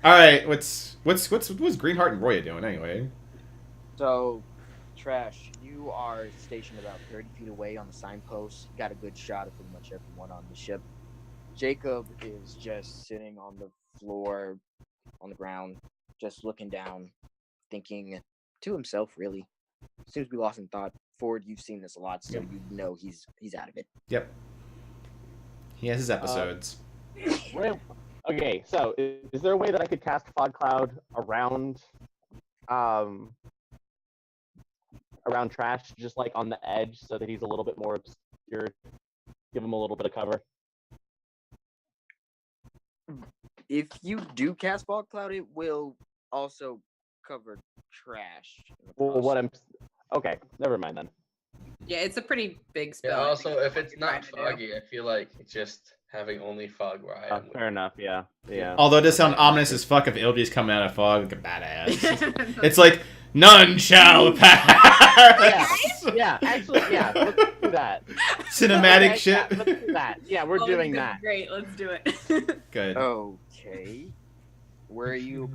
[SPEAKER 4] All right. What's Greenheart and Roya doing anyway?
[SPEAKER 1] So, Trash, you are stationed about 30 feet away on the signpost. You got a good shot of pretty much everyone on the ship. Jacob is just sitting on the floor, on the ground, just looking down, thinking to himself, really. Seems to be lost in thought. Ford, you've seen this a lot, so you know he's out of it.
[SPEAKER 4] Yep. He has his episodes.
[SPEAKER 6] Okay, so is there a way that I could cast Fog Cloud around Trash, just like on the edge, so that he's a little bit more obscure? Give him a little bit of cover.
[SPEAKER 1] If you do cast Fog Cloud, it will also cover Trash. in the
[SPEAKER 6] Well, what
[SPEAKER 1] process.
[SPEAKER 6] okay, never mind then.
[SPEAKER 2] Yeah, it's a pretty big spell.
[SPEAKER 5] Yeah,
[SPEAKER 2] I
[SPEAKER 5] also,
[SPEAKER 2] think
[SPEAKER 5] if it's not
[SPEAKER 2] trying to do.
[SPEAKER 5] foggy, I feel like just having only fog where I am.
[SPEAKER 6] Fair enough. Yeah.
[SPEAKER 4] Although it does sound ominous as fuck if Ildry's coming out of fog like a badass. It's like none shall pass.
[SPEAKER 6] Yeah. Actually, yeah. Let's do that.
[SPEAKER 4] Cinematic
[SPEAKER 6] Okay,
[SPEAKER 4] shit.
[SPEAKER 6] Yeah, let's do that. Yeah, we're
[SPEAKER 2] Oh,
[SPEAKER 6] doing
[SPEAKER 2] this is
[SPEAKER 6] that.
[SPEAKER 2] Great, let's do it.
[SPEAKER 4] Good.
[SPEAKER 1] Okay. Where are you?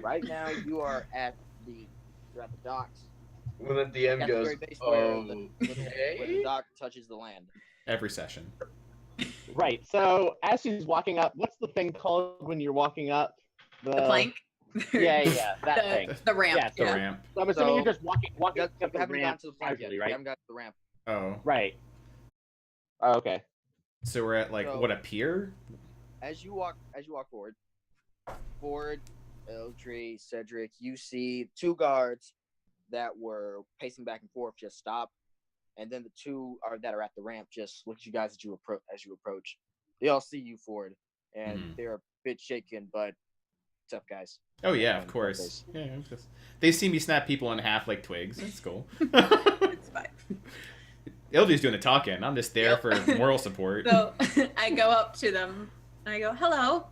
[SPEAKER 1] Right now, you are at you're at the docks.
[SPEAKER 5] When the DM
[SPEAKER 1] At the
[SPEAKER 5] goes,
[SPEAKER 1] very base where
[SPEAKER 5] oh,
[SPEAKER 1] where the dock touches the land.
[SPEAKER 4] Every session.
[SPEAKER 6] Right. So as she's walking up, what's the thing called when you're walking up?
[SPEAKER 2] The plank.
[SPEAKER 6] Yeah, that thing.
[SPEAKER 2] The ramp.
[SPEAKER 6] Yeah,
[SPEAKER 4] The
[SPEAKER 6] yeah.
[SPEAKER 4] ramp.
[SPEAKER 6] So I'm assuming
[SPEAKER 1] So-
[SPEAKER 6] you're just walking
[SPEAKER 1] You
[SPEAKER 6] up the
[SPEAKER 1] haven't gotten
[SPEAKER 6] ramp
[SPEAKER 1] to the plank yet.
[SPEAKER 6] casually,
[SPEAKER 1] You
[SPEAKER 6] right?
[SPEAKER 1] haven't got to the ramp.
[SPEAKER 4] Oh.
[SPEAKER 6] Right. Oh, okay.
[SPEAKER 4] So we're at like
[SPEAKER 1] So-
[SPEAKER 4] what, a pier?
[SPEAKER 1] As you walk forward, Eldry, Cedric, you see two guards that were pacing back and forth just stop, and then the two that are at the ramp just look at you guys as you approach. They all see you, Ford, and
[SPEAKER 4] Mhm.
[SPEAKER 1] they're a bit shaken, but what's up, guys?
[SPEAKER 4] Oh yeah, of
[SPEAKER 1] Um,
[SPEAKER 4] course. Yeah, they see me snap people in half like twigs. That's cool.
[SPEAKER 2] It's fine.
[SPEAKER 4] Ildry's doing the talking. I'm just there
[SPEAKER 2] Yep.
[SPEAKER 4] for moral support.
[SPEAKER 2] So I go up to them and I go, "Hello.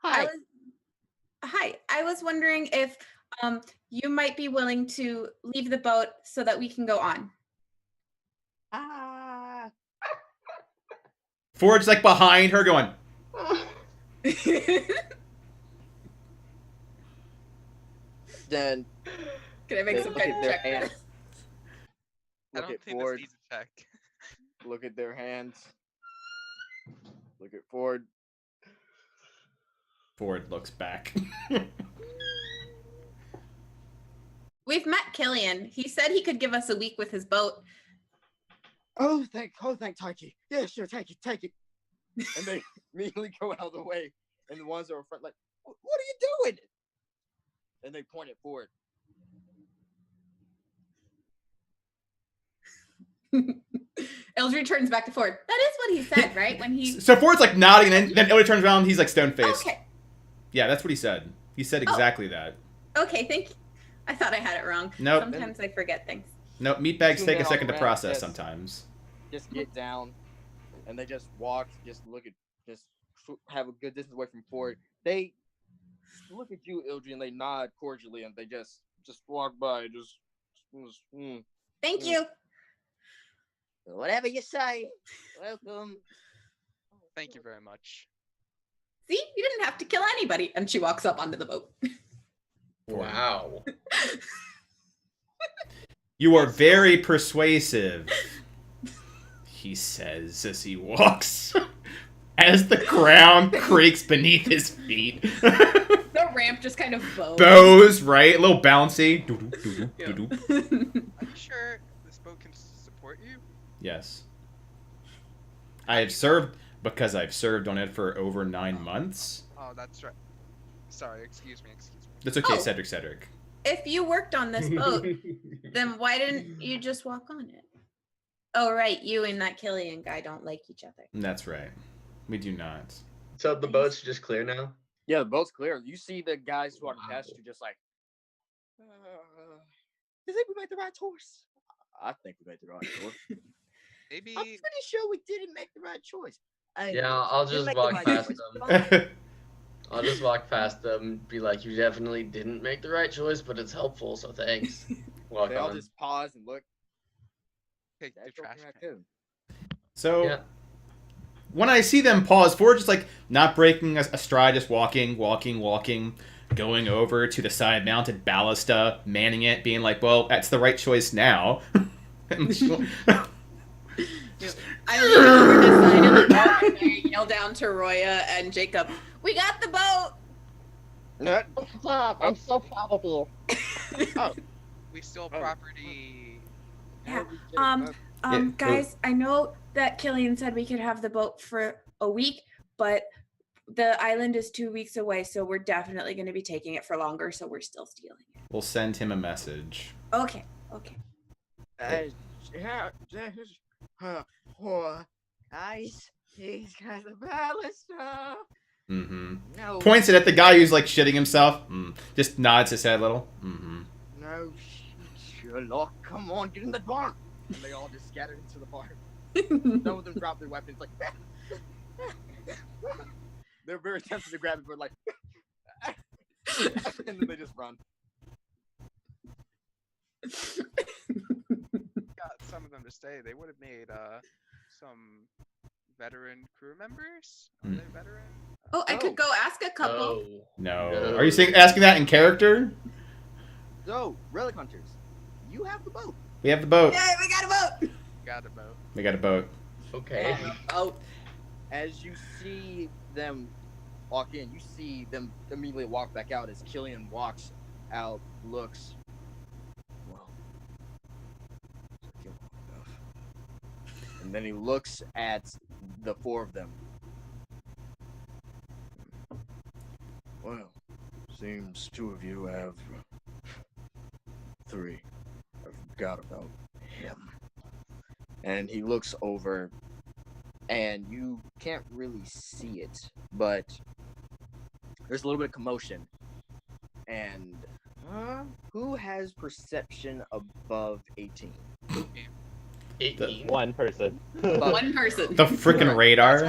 [SPEAKER 7] Hi.
[SPEAKER 2] Hi. I was wondering if you might be willing to leave the boat so that we can go on."
[SPEAKER 7] Ah.
[SPEAKER 4] Ford's like behind her going,
[SPEAKER 1] Then
[SPEAKER 2] Can I make
[SPEAKER 1] They
[SPEAKER 2] some
[SPEAKER 1] look
[SPEAKER 2] kind
[SPEAKER 1] at
[SPEAKER 2] of
[SPEAKER 1] their
[SPEAKER 2] check?
[SPEAKER 1] hands.
[SPEAKER 3] I
[SPEAKER 1] Look
[SPEAKER 3] don't
[SPEAKER 1] at
[SPEAKER 3] think
[SPEAKER 1] Ford.
[SPEAKER 3] this needs a check.
[SPEAKER 1] Look at their hands. Look at Ford.
[SPEAKER 4] Ford looks back.
[SPEAKER 2] We've met Killian. He said he could give us a week with his boat.
[SPEAKER 1] Oh, thank Taiki. Yeah, sure, take it. And they immediately go out of the way. And the ones that were in front, like, what are you doing? And they point it forward.
[SPEAKER 2] Eldry turns back to Ford. That is what he said, right? When he.
[SPEAKER 4] So Ford's like nodding, and then Ellie turns around, and he's like stone faced.
[SPEAKER 2] Okay.
[SPEAKER 4] Yeah, that's what he said. He said exactly that.
[SPEAKER 2] Okay, thank you. I thought I had it wrong.
[SPEAKER 4] Nope.
[SPEAKER 2] Sometimes I forget things.
[SPEAKER 4] Nope, meatbags take a
[SPEAKER 1] men
[SPEAKER 4] second to
[SPEAKER 1] on
[SPEAKER 4] process
[SPEAKER 1] ramp,
[SPEAKER 4] sometimes.
[SPEAKER 1] Just get down, and they just walk, just have a good distance away from Ford. They look at you, Ildry, and they nod cordially, and they just walk by,
[SPEAKER 2] Thank you.
[SPEAKER 7] Whatever you say. Welcome.
[SPEAKER 3] Thank you very much.
[SPEAKER 2] See, you didn't have to kill anybody. And she walks up onto the boat.
[SPEAKER 5] Wow.
[SPEAKER 4] You are very persuasive, he says as he walks. As the ground creaks beneath his feet.
[SPEAKER 2] The ramp just kind of bows.
[SPEAKER 4] Bows, right? A little bouncy.
[SPEAKER 3] Are you sure this boat can support you?
[SPEAKER 4] Yes. I've served on it for over 9 months.
[SPEAKER 3] Oh, that's right. Sorry, excuse me.
[SPEAKER 4] That's okay,
[SPEAKER 2] Oh.
[SPEAKER 4] Cedric.
[SPEAKER 2] If you worked on this boat, then why didn't you just walk on it? Oh, right. You and that Killian guy don't like each other.
[SPEAKER 4] That's right. We do not.
[SPEAKER 5] So the boat's just clear now?
[SPEAKER 1] Yeah, the boat's clear. You see the guys walking past you just like, do you think we made the right choice? I think we made the right choice.
[SPEAKER 3] Maybe.
[SPEAKER 1] I'm pretty sure we didn't make the right choice.
[SPEAKER 5] Yeah, I'll just walk past them. I'll just walk past them and be like, you definitely didn't make the right choice, but it's helpful, so thanks. Walk
[SPEAKER 1] They all
[SPEAKER 5] on.
[SPEAKER 1] just pause and look.
[SPEAKER 3] Take the
[SPEAKER 1] That's
[SPEAKER 3] trash
[SPEAKER 1] okay,
[SPEAKER 3] can.
[SPEAKER 1] too.
[SPEAKER 4] So,
[SPEAKER 5] Yeah.
[SPEAKER 4] when I see them pause, Ford just like not breaking a stride, just walking, going over to the side-mounted ballista, manning it, being like, well, that's the right choice now.
[SPEAKER 2] I lean over the side of the boat and I yell down to Roya and Jacob, we got the boat!
[SPEAKER 6] Good job. I'm so proud of you.
[SPEAKER 3] We stole property.
[SPEAKER 2] Yeah.
[SPEAKER 4] Yeah.
[SPEAKER 2] Guys, I know that Killian said we could have the boat for a week, but the island is 2 weeks away, so we're definitely going to be taking it for longer, so we're still stealing it.
[SPEAKER 4] We'll send him a message.
[SPEAKER 2] Okay.
[SPEAKER 1] Guys, he's got the ballista.
[SPEAKER 4] Mm-hmm.
[SPEAKER 1] No.
[SPEAKER 4] Points it at the guy who's like shitting himself. Just nods his head a little. Mm-hmm.
[SPEAKER 1] No, Sherlock, come on, get in the barn. And they all just scattered into the barn. Some of them drop their weapons like they're very tempted to grab it, but like and then they just run.
[SPEAKER 3] Got some of them to stay. They would have made some veteran crew members. Are they veteran?
[SPEAKER 2] Oh, I could go ask a couple.
[SPEAKER 5] Oh.
[SPEAKER 4] No. Are you asking that in character?
[SPEAKER 1] So, Relic Hunters, you have the boat.
[SPEAKER 4] We have the boat.
[SPEAKER 2] Yay, we got a boat!
[SPEAKER 3] Got a boat.
[SPEAKER 4] We got a boat.
[SPEAKER 5] Okay.
[SPEAKER 1] As you see them walk in, you see them immediately walk back out. As Killian walks out, looks. Well, and then he looks at the four of them. Well, seems two of you have three. I forgot about him. And he looks over, and you can't really see it, but there's a little bit of commotion. And who has perception above 18?
[SPEAKER 5] 18.
[SPEAKER 6] One person.
[SPEAKER 2] One person.
[SPEAKER 4] The freaking radar.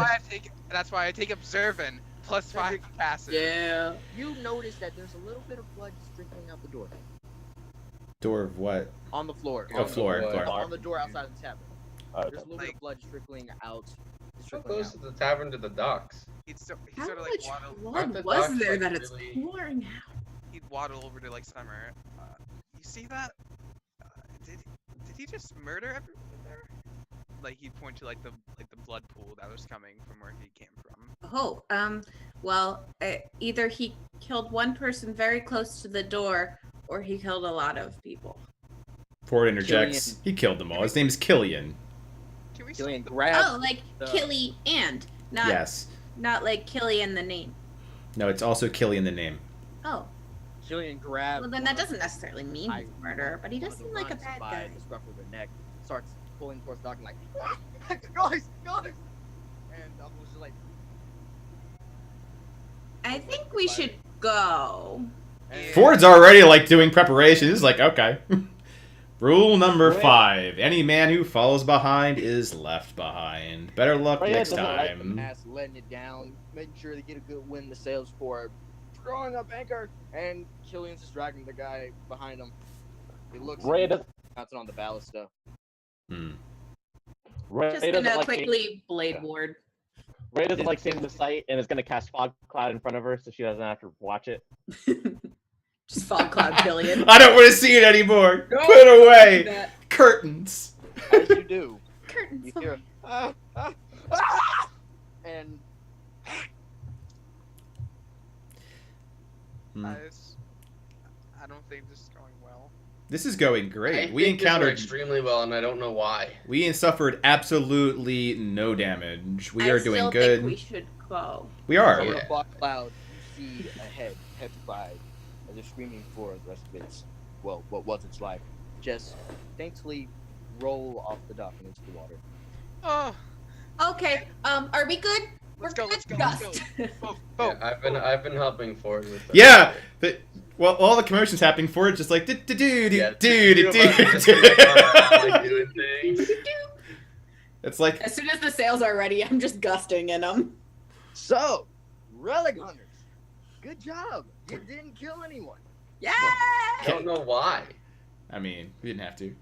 [SPEAKER 3] That's why I take observant plus 5 passive.
[SPEAKER 2] Yeah.
[SPEAKER 1] You notice that there's a little bit of blood trickling out the door.
[SPEAKER 4] Door of what?
[SPEAKER 1] On the floor.
[SPEAKER 4] Oh, floor.
[SPEAKER 1] On the door outside the tavern.
[SPEAKER 6] Okay.
[SPEAKER 1] There's a little bit of blood trickling out.
[SPEAKER 5] How close to the tavern to the docks?
[SPEAKER 3] He'd sort
[SPEAKER 2] How
[SPEAKER 3] of like
[SPEAKER 2] much
[SPEAKER 3] waddle.
[SPEAKER 5] Aren't
[SPEAKER 2] blood
[SPEAKER 5] the
[SPEAKER 2] was
[SPEAKER 5] dogs,
[SPEAKER 2] there
[SPEAKER 5] like,
[SPEAKER 2] that it's
[SPEAKER 5] really-
[SPEAKER 2] pouring out?
[SPEAKER 3] He'd waddle over to like Summer. You see that? Did he just murder everyone there? Like he'd point to like the blood pool that was coming from where he came from.
[SPEAKER 2] Oh, Well, either he killed one person very close to the door, or he killed a lot of people.
[SPEAKER 4] Ford interjects.
[SPEAKER 1] Killian.
[SPEAKER 4] He killed them all. His name's Killian.
[SPEAKER 3] Can we
[SPEAKER 1] Killian
[SPEAKER 3] say
[SPEAKER 1] grabs.
[SPEAKER 2] Oh, like
[SPEAKER 1] the-
[SPEAKER 2] Killy and not
[SPEAKER 4] Yes.
[SPEAKER 2] not like Killian the name.
[SPEAKER 4] No, it's also Killian the name.
[SPEAKER 2] Oh,
[SPEAKER 1] Killian grabs.
[SPEAKER 2] well then that doesn't necessarily mean
[SPEAKER 1] I-
[SPEAKER 2] he's a murderer, but he does
[SPEAKER 1] one of
[SPEAKER 2] seem
[SPEAKER 1] the
[SPEAKER 2] like a
[SPEAKER 1] runs
[SPEAKER 2] bad
[SPEAKER 1] by
[SPEAKER 2] guy.
[SPEAKER 1] the scruff of her neck, starts pulling towards Doc and like, guys. And Doc was just like,
[SPEAKER 2] I think we should go.
[SPEAKER 1] and-
[SPEAKER 4] Ford's already like doing preparations. He's like, okay. Rule number 5: any man who follows behind is left behind. Better luck
[SPEAKER 6] Freya
[SPEAKER 4] next
[SPEAKER 6] doesn't like
[SPEAKER 4] time.
[SPEAKER 1] Ass letting it down, making sure they get a good wind in the sails for drawing up anchor, and Killian's just dragging the guy behind him. He looks
[SPEAKER 6] Freya does-
[SPEAKER 1] bouncing on the ballista.
[SPEAKER 4] Hmm.
[SPEAKER 6] Ray
[SPEAKER 2] Just
[SPEAKER 6] doesn't
[SPEAKER 2] gonna
[SPEAKER 6] like
[SPEAKER 2] quickly blade ward.
[SPEAKER 6] Ray doesn't like seeing the sight and is gonna cast fog cloud in front of her so she doesn't have to watch it.
[SPEAKER 2] Just fog cloud Killian.
[SPEAKER 4] I don't want to see it anymore.
[SPEAKER 2] No,
[SPEAKER 4] Put it away.
[SPEAKER 2] That
[SPEAKER 4] Curtains.
[SPEAKER 1] As you do,
[SPEAKER 2] curtains.
[SPEAKER 1] you hear, and
[SPEAKER 4] Hmm.
[SPEAKER 3] I don't think this is going well.
[SPEAKER 4] This is going great.
[SPEAKER 5] I
[SPEAKER 4] We
[SPEAKER 5] think this went
[SPEAKER 4] encountered.
[SPEAKER 5] extremely well, and I don't know why.
[SPEAKER 4] We suffered absolutely no damage. We
[SPEAKER 2] I
[SPEAKER 4] are doing
[SPEAKER 2] still
[SPEAKER 4] good.
[SPEAKER 2] think we should go.
[SPEAKER 4] We are.
[SPEAKER 1] over
[SPEAKER 5] Yeah.
[SPEAKER 1] a fog cloud, you see ahead, petrified, as they're screaming for the rest of its, well, what was its life, just daintily roll off the dock and into the water.
[SPEAKER 3] Oh,
[SPEAKER 2] Okay. Are we good?
[SPEAKER 3] let's
[SPEAKER 2] We're
[SPEAKER 3] go, let's
[SPEAKER 2] good?
[SPEAKER 3] go, let's go.
[SPEAKER 2] Dust.
[SPEAKER 3] Oh,
[SPEAKER 5] Yeah, I've been helping forward with that.
[SPEAKER 4] Yeah. But well, all the commotion's happening for it, just like do do do
[SPEAKER 5] Yeah,
[SPEAKER 4] do do
[SPEAKER 5] two of us just
[SPEAKER 4] do.
[SPEAKER 5] like, around, doing things.
[SPEAKER 4] It's like
[SPEAKER 2] As soon as the sails are ready, I'm just gusting in them.
[SPEAKER 1] So, Relic Hunters, good job. You didn't kill anyone.
[SPEAKER 2] Yeah.
[SPEAKER 5] I don't know why.
[SPEAKER 4] I mean, we didn't have to.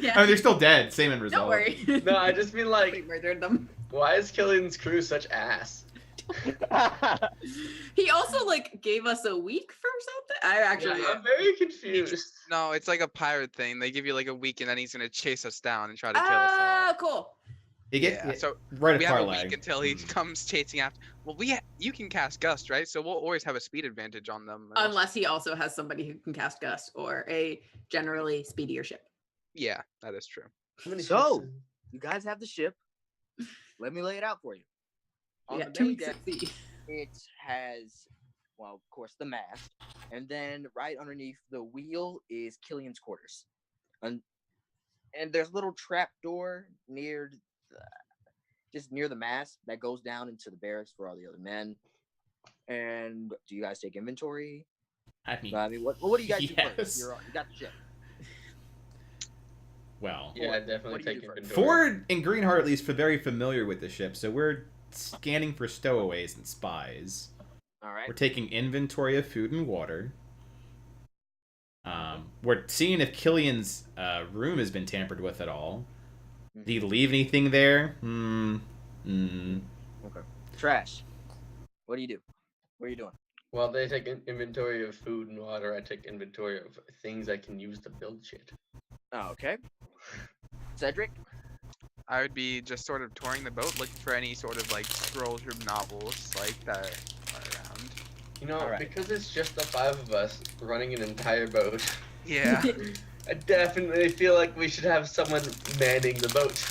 [SPEAKER 2] Yeah.
[SPEAKER 4] I mean, they're still dead. Same end result.
[SPEAKER 2] Don't worry.
[SPEAKER 5] No, I just mean
[SPEAKER 2] We
[SPEAKER 5] like,
[SPEAKER 2] murdered them.
[SPEAKER 5] why is Killian's crew such ass?
[SPEAKER 2] He also like gave us a week for something. I actually.
[SPEAKER 5] Yeah, I'm very
[SPEAKER 3] He
[SPEAKER 5] confused.
[SPEAKER 3] just, no, it's like a pirate thing. They give you like a week, and then he's gonna chase us down and try to kill us all.
[SPEAKER 2] Ah, cool.
[SPEAKER 4] You get
[SPEAKER 3] Yeah, so
[SPEAKER 4] right
[SPEAKER 3] we
[SPEAKER 4] at
[SPEAKER 3] have a
[SPEAKER 4] parlay.
[SPEAKER 3] week until he comes chasing after. Well, you can cast Gust, right? So we'll always have a speed advantage on them.
[SPEAKER 2] Unless he also has somebody who can cast Gust or a generally speedier ship.
[SPEAKER 3] Yeah, that is true.
[SPEAKER 5] How many
[SPEAKER 1] So-
[SPEAKER 5] ships?
[SPEAKER 1] You guys have the ship. Let me lay it out for you. On
[SPEAKER 2] Yeah,
[SPEAKER 1] the
[SPEAKER 2] 2
[SPEAKER 1] main
[SPEAKER 2] weeks
[SPEAKER 1] deck,
[SPEAKER 2] at sea.
[SPEAKER 1] it has, well, of course, the mast, and then right underneath the wheel is Killian's quarters, and there's a little trap door just near the mast that goes down into the barracks for all the other men. And do you guys take inventory?
[SPEAKER 4] I mean,
[SPEAKER 1] What do you guys do
[SPEAKER 4] Yes.
[SPEAKER 1] first? You got the ship.
[SPEAKER 4] well,
[SPEAKER 5] Yeah,
[SPEAKER 1] What
[SPEAKER 5] definitely
[SPEAKER 1] do you
[SPEAKER 5] take
[SPEAKER 1] do first?
[SPEAKER 5] inventory.
[SPEAKER 4] Ford and Greenheart at least are very familiar with the ship, so we're scanning for stowaways and spies.
[SPEAKER 1] All right.
[SPEAKER 4] We're taking inventory of food and water. We're seeing if Killian's room has been tampered with at all. Did he leave anything there?
[SPEAKER 1] Okay. Trash. What do you do? What are you doing?
[SPEAKER 5] Well, they take inventory of food and water. I take inventory of things I can use to build shit.
[SPEAKER 1] Oh, okay. Cedric?
[SPEAKER 3] I would be just sort of touring the boat, looking for any sort of like scrolls or novels like that are around.
[SPEAKER 5] You know,
[SPEAKER 1] Alright.
[SPEAKER 5] because it's just the 5 of us running an entire boat,
[SPEAKER 3] Yeah.
[SPEAKER 5] I definitely feel like we should have someone manning the boat.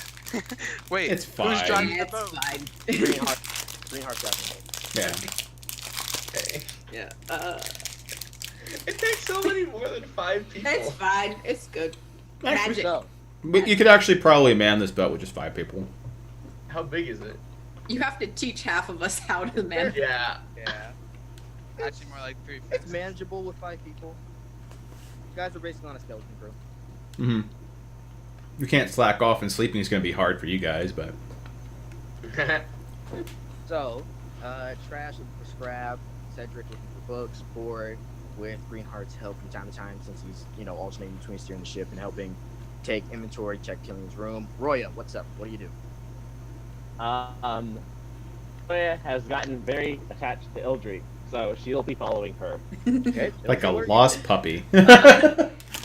[SPEAKER 3] Wait,
[SPEAKER 4] It's
[SPEAKER 3] who's
[SPEAKER 4] fine.
[SPEAKER 3] driving the
[SPEAKER 2] It's
[SPEAKER 3] boat?
[SPEAKER 2] fine.
[SPEAKER 1] Greenheart definitely.
[SPEAKER 4] Yeah.
[SPEAKER 5] Okay.
[SPEAKER 2] Yeah.
[SPEAKER 5] It takes so many more than 5 people.
[SPEAKER 2] It's fine. It's good. Magic.
[SPEAKER 1] So,
[SPEAKER 4] But you could actually probably man this boat with just 5 people.
[SPEAKER 5] How big is it?
[SPEAKER 2] You have to teach half of us how to manage.
[SPEAKER 5] Yeah.
[SPEAKER 3] Yeah. Actually, more like 3
[SPEAKER 1] it's manageable with 5 people. You guys are basically on a skeleton crew.
[SPEAKER 4] Mm-hmm. You can't slack off, and sleeping is going to be hard for you guys, but
[SPEAKER 1] So, Trash looking for scrap, Cedric looking for books, Ford with Greenheart's help from time to time since he's, alternating between steering the ship and helping take inventory, check Killian's room. Roya, what's up? What do you do?
[SPEAKER 6] Freya has gotten very attached to Ildry, so she'll be following her.
[SPEAKER 1] Okay.
[SPEAKER 4] like a
[SPEAKER 1] Ildry,
[SPEAKER 4] lost puppy.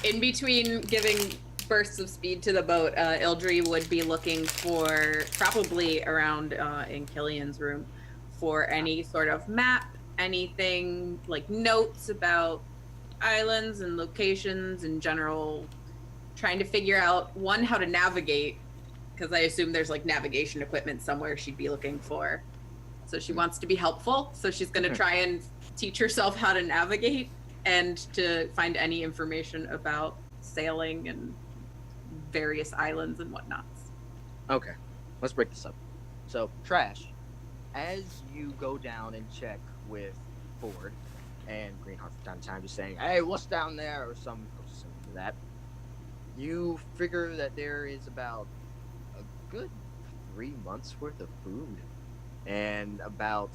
[SPEAKER 2] In between giving bursts of speed to the boat, Ildry would be looking for probably around in Killian's room for any sort of map, anything like notes about islands and locations in general, trying to figure out one, how to navigate, because I assume there's like navigation equipment somewhere she'd be looking for. So she wants to be helpful. So she's going to try and teach herself how to navigate and to find any information about sailing and various islands and whatnots.
[SPEAKER 1] Okay, let's break this up. So, Trash, as you go down and check with Ford and Greenheart from time to time, just saying, "Hey, what's down there?" or something to that, you figure that there is about a good 3 months worth of food, and about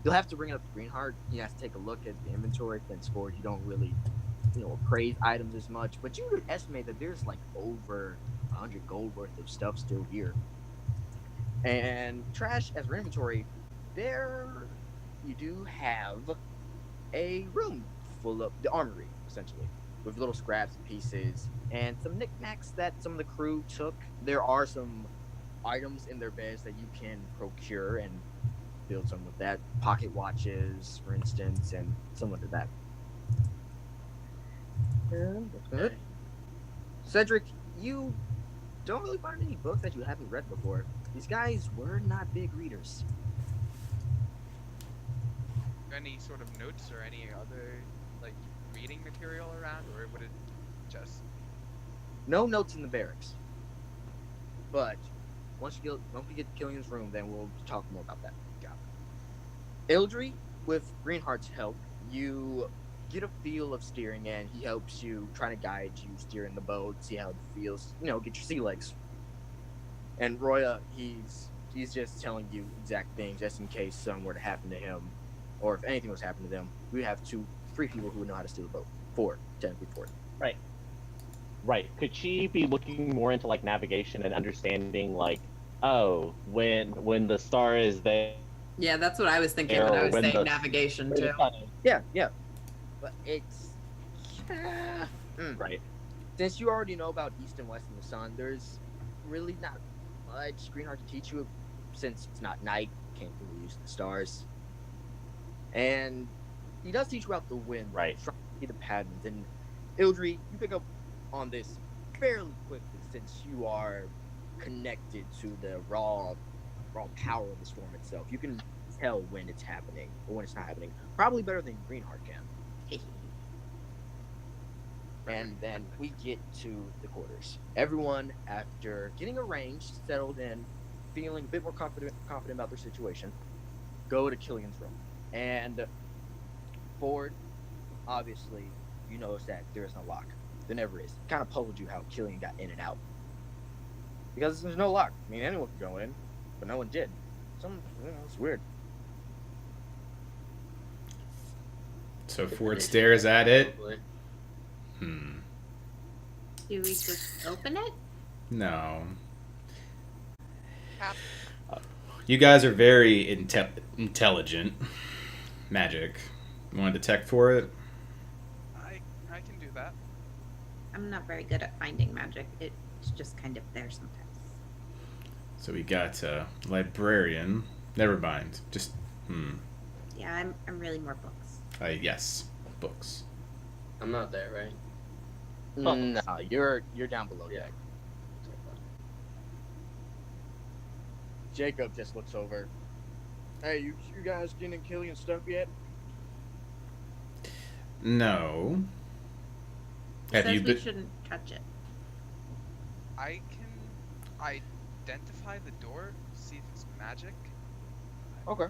[SPEAKER 1] you'll have to bring it up to Greenheart. He has to take a look at the inventory. Since Ford, you don't really, appraise items as much, but you would estimate that there's like over 100 gold worth of stuff still here. And Trash, as for inventory, there you do have a room full of the armory, essentially, with little scraps and pieces and some knickknacks that some of the crew took. There are some items in their beds that you can procure and build some with that. Pocket watches, for instance, and something like that. Good. Cedric, you don't really find any books that you haven't read before. These guys were not big readers.
[SPEAKER 3] Any sort of notes or any other like reading material around, or would it just
[SPEAKER 1] No notes in the barracks. But once we get to Killian's room, then we'll talk more about that. Ildry, with Greenheart's help, you get a feel of steering, and he helps you, trying to guide you steering the boat, see how it feels, get your sea legs. And Roya, he's just telling you exact things just in case something were to happen to him, or if anything was to happen to them. We have 3 people who would know how to steer the boat. 4, technically 4.
[SPEAKER 6] Right. Could she be looking more into like navigation and understanding, like, oh, when the star is there?
[SPEAKER 2] Yeah, that's what I was thinking when I was saying navigation too.
[SPEAKER 1] Yeah. But it's
[SPEAKER 6] right.
[SPEAKER 1] Since you already know about east and west and the sun, there's really not much Greenheart to teach you, since it's not night. Can't really use the stars. And he does teach you about the wind,
[SPEAKER 6] right?
[SPEAKER 1] Trying to see the patterns. And Ildry, you pick up on this fairly quickly, since you are connected to the raw power of the storm itself. You can tell when it's happening or when it's not happening. Probably better than Greenheart can. And then we get to the quarters. Everyone, after getting arranged, settled in, feeling a bit more confident about their situation, go to Killian's room. And Ford, obviously, you notice that there is no lock. There never is. It kind of puzzled you how Killian got in and out. Because there's no lock. I mean, anyone could go in, but no one did. It's weird.
[SPEAKER 4] So Ford stares at it.
[SPEAKER 2] Do we just open it?
[SPEAKER 4] No. You guys are very intelligent. Magic. You want to detect for it?
[SPEAKER 3] I can do that.
[SPEAKER 2] I'm not very good at finding magic. It's just kind of there sometimes.
[SPEAKER 4] So we got librarian. Never mind. Just
[SPEAKER 2] Yeah, I'm really more books.
[SPEAKER 4] Yes, books.
[SPEAKER 5] I'm not there, right?
[SPEAKER 1] No, you're down below deck. Jacob just looks over. Hey, you guys getting Killian stuff yet?
[SPEAKER 4] No.
[SPEAKER 2] It says we shouldn't touch it.
[SPEAKER 3] I can identify the door, see if it's magic.
[SPEAKER 1] Okay.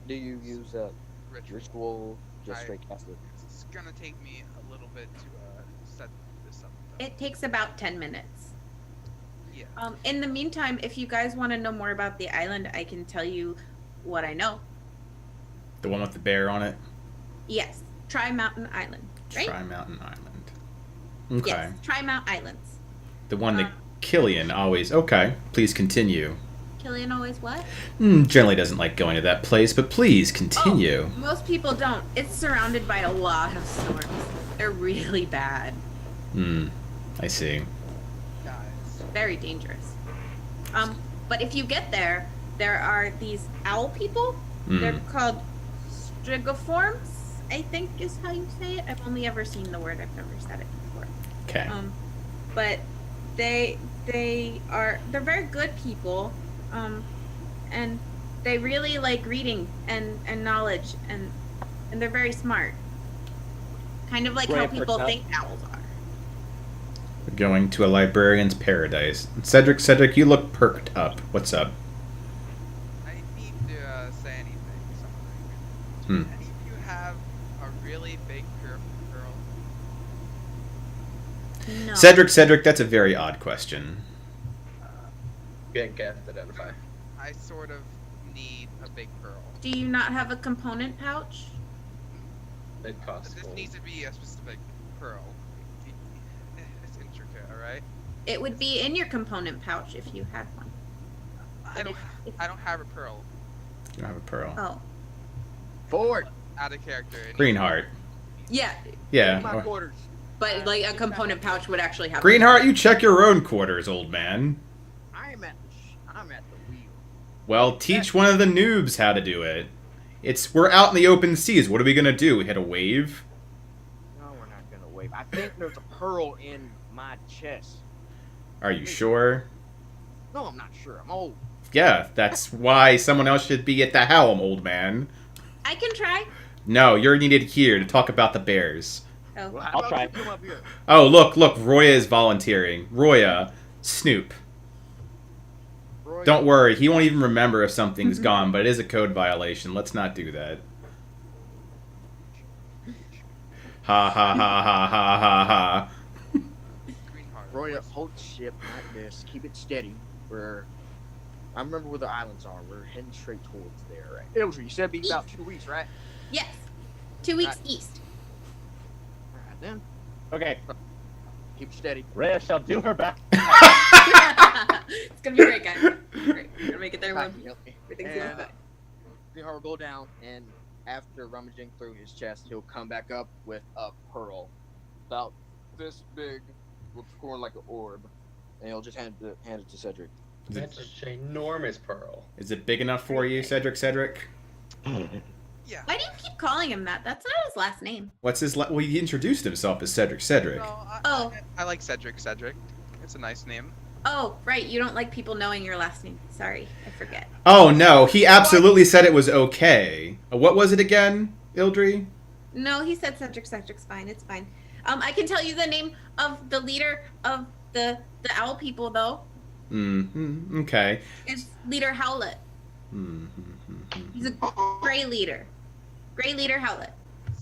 [SPEAKER 1] Do you use ritual, just straight cast it?
[SPEAKER 3] It's gonna take me a little bit to set this up, though.
[SPEAKER 2] It takes about 10 minutes.
[SPEAKER 3] Yeah.
[SPEAKER 2] In the meantime, if you guys want to know more about the island, I can tell you what I know.
[SPEAKER 4] The one with the bear on it?
[SPEAKER 2] Yes. Tri-Mountain Island, right?
[SPEAKER 4] Tri-Mountain Island. Okay.
[SPEAKER 2] Yes, Tri-Mount Islands.
[SPEAKER 4] The one that Killian always... Okay, please continue.
[SPEAKER 2] Killian always what?
[SPEAKER 4] Generally doesn't like going to that place, but please continue.
[SPEAKER 2] Oh, most people don't. It's surrounded by a lot of storms. They're really bad.
[SPEAKER 4] I see.
[SPEAKER 3] Guys.
[SPEAKER 2] Very dangerous. But if you get there, there are these owl people. They're
[SPEAKER 4] Mm.
[SPEAKER 2] called strigoforms, I think is how you say it. I've only ever seen the word. I've never said it before.
[SPEAKER 4] Okay.
[SPEAKER 2] But they're very good people, and they really like reading and knowledge, and they're very smart. Kind of like how
[SPEAKER 6] Right,
[SPEAKER 2] people
[SPEAKER 6] percent.
[SPEAKER 2] think owls are.
[SPEAKER 4] We're going to a librarian's paradise. Cedric, you look perked up. What's up?
[SPEAKER 3] I need to say anything. Something.
[SPEAKER 4] Hmm.
[SPEAKER 3] Do any of you have a really big pearl?
[SPEAKER 2] No.
[SPEAKER 4] Cedric, that's a very odd question.
[SPEAKER 5] Can't identify.
[SPEAKER 3] I sort of need a big pearl.
[SPEAKER 2] Do you not have a component pouch?
[SPEAKER 5] It costs
[SPEAKER 3] This
[SPEAKER 5] gold.
[SPEAKER 3] needs to be a specific pearl. It's intricate, alright?
[SPEAKER 2] It would be in your component pouch if you had one.
[SPEAKER 3] I don't have a pearl.
[SPEAKER 4] You don't have a pearl.
[SPEAKER 2] Oh.
[SPEAKER 1] Forward.
[SPEAKER 3] Out of character.
[SPEAKER 4] Greenheart.
[SPEAKER 2] Yeah,
[SPEAKER 4] Yeah.
[SPEAKER 1] My quarters.
[SPEAKER 2] but like a component pouch would actually have.
[SPEAKER 4] Greenheart, you check your own quarters, old man.
[SPEAKER 1] I'm at the wheel.
[SPEAKER 4] Well, teach one of the noobs how to do it. We're out in the open seas. What are we gonna do? We hit a wave?
[SPEAKER 1] No, we're not gonna wave. I think there's a pearl in my chest.
[SPEAKER 4] Are you sure?
[SPEAKER 1] No, I'm not sure. I'm old.
[SPEAKER 4] Yeah, that's why someone else should be at the helm, old man.
[SPEAKER 2] I can try.
[SPEAKER 4] No, you're needed here to talk about the bears.
[SPEAKER 2] Oh.
[SPEAKER 1] Well, how
[SPEAKER 6] I'll
[SPEAKER 1] about
[SPEAKER 6] try.
[SPEAKER 1] you come up here?
[SPEAKER 4] Oh, look, Roya is volunteering. Roya, Snoop.
[SPEAKER 1] Roy,
[SPEAKER 4] Don't worry, he won't even remember if something's gone, but it is a code violation. Let's not do that. Ha ha ha ha ha ha ha.
[SPEAKER 3] Greenheart.
[SPEAKER 1] Roy, hold the ship like this. Keep it steady. I remember where the islands are. We're heading straight towards there, right? Ilse, you said it'd be about 2 weeks, right?
[SPEAKER 2] Yes. 2 weeks
[SPEAKER 1] Right.
[SPEAKER 2] east.
[SPEAKER 1] All right, then.
[SPEAKER 6] Okay,
[SPEAKER 1] Keep it steady.
[SPEAKER 6] Rhea shall do her best.
[SPEAKER 2] It's gonna be great, guys. Great. We're gonna make it there.
[SPEAKER 1] Right,
[SPEAKER 2] Everything's
[SPEAKER 1] and-
[SPEAKER 2] gonna be fine.
[SPEAKER 1] Greenheart will go down, and after rummaging through his chest, he'll come back up with a pearl about this big, looks more like an orb, and he'll just hand it to Cedric.
[SPEAKER 5] That's an enormous pearl.
[SPEAKER 4] Is it big enough for you, Cedric?
[SPEAKER 3] Yeah.
[SPEAKER 2] Why do you keep calling him that? That's not his last name.
[SPEAKER 4] What's his well, he introduced himself as Cedric.
[SPEAKER 3] No,
[SPEAKER 2] Oh.
[SPEAKER 3] I like Cedric. It's a nice name.
[SPEAKER 2] Oh, right. You don't like people knowing your last name. Sorry, I forget.
[SPEAKER 4] Oh, no, he absolutely said it was okay. What was it again, Ildry?
[SPEAKER 2] No, he said Cedric's fine. It's fine. I can tell you the name of the leader of the owl people, though.
[SPEAKER 4] Okay.
[SPEAKER 2] It's Leader Howlett. He's a gray leader. Gray Leader Howlett.